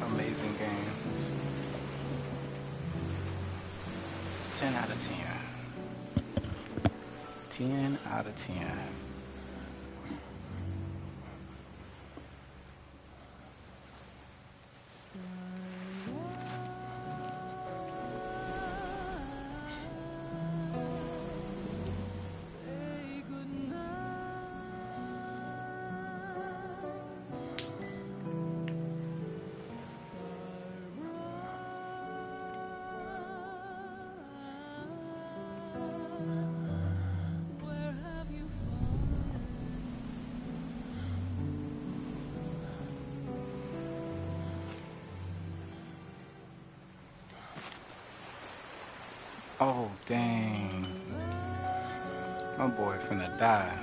Amazing game. 10 out of 10. 10 out of 10. Oh, dang. My boy finna die.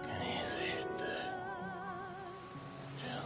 Can he see it too? Jill.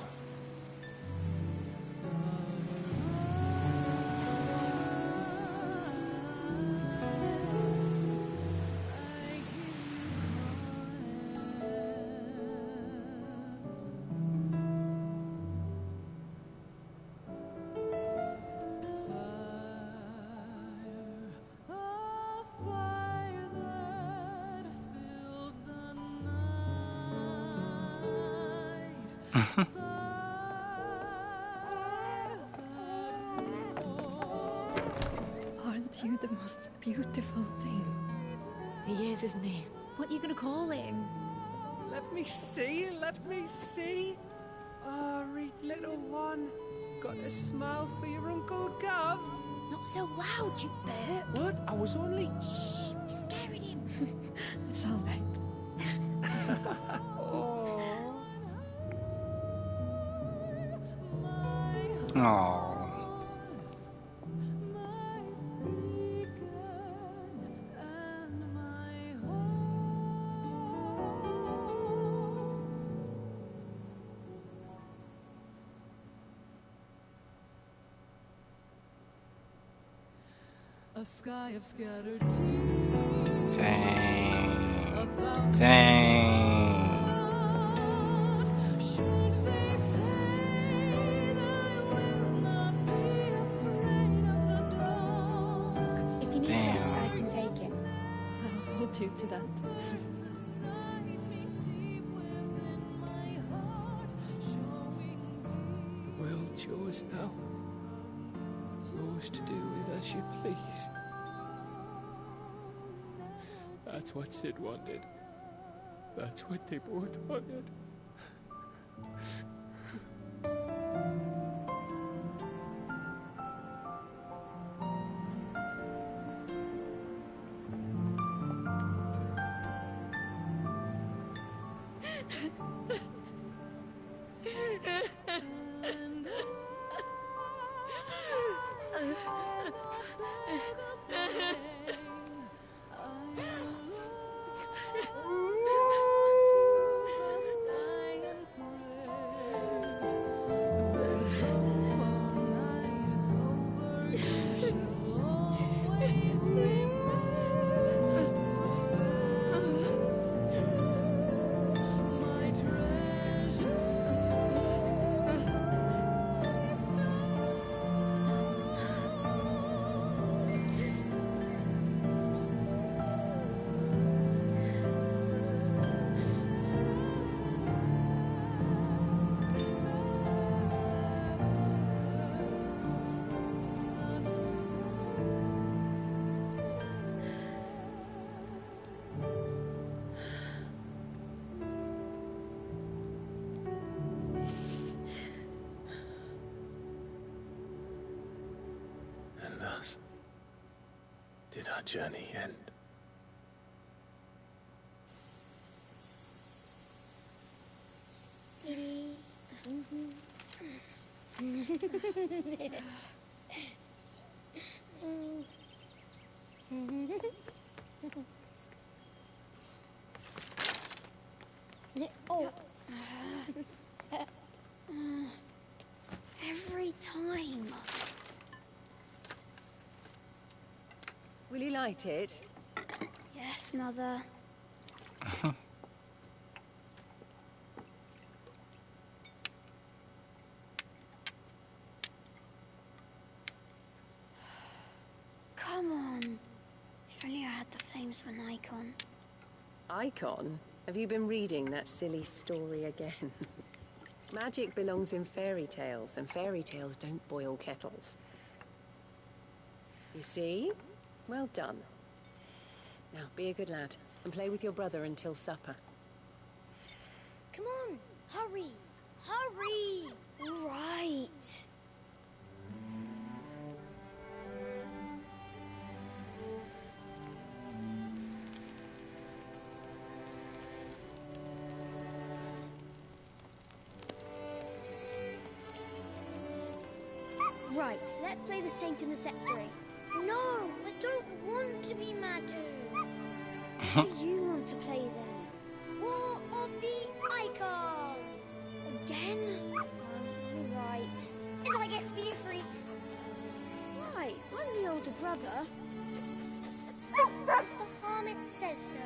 Aren't you the most beautiful thing? He is, isn't he? What are you going to call him? Let me see, let me see. Oh, read little one. Got a smile for your Uncle Gav. Not so loud, you burp. What? I was only... Shh, you're scaring him. It's all right. Oh. A sky of scattered tears. Dang. Dang. Should they fade, I will not be afraid of the dark. If you need a rest, I can take it. I'll hold you to that. The world's yours now. Yours to do with as you please. That's what Sid wanted. That's what they both wanted. Thus did our journey end. Oh. Every time. Will you light it? Yes, Mother. Come on. If only I had the flames of an icon. Icon? Have you been reading that silly story again? Magic belongs in fairy tales, and fairy tales don't boil kettles. You see? Well done. Now, be a good lad, and play with your brother until supper. Come on, hurry! Hurry! Right. Right, let's play the Saint in the Secretary. No, I don't want to be Madu. What do you want to play then? War of the Icons! Again? Right. And I get to be a freak. Right, I'm the older brother. Because Bahamut says so.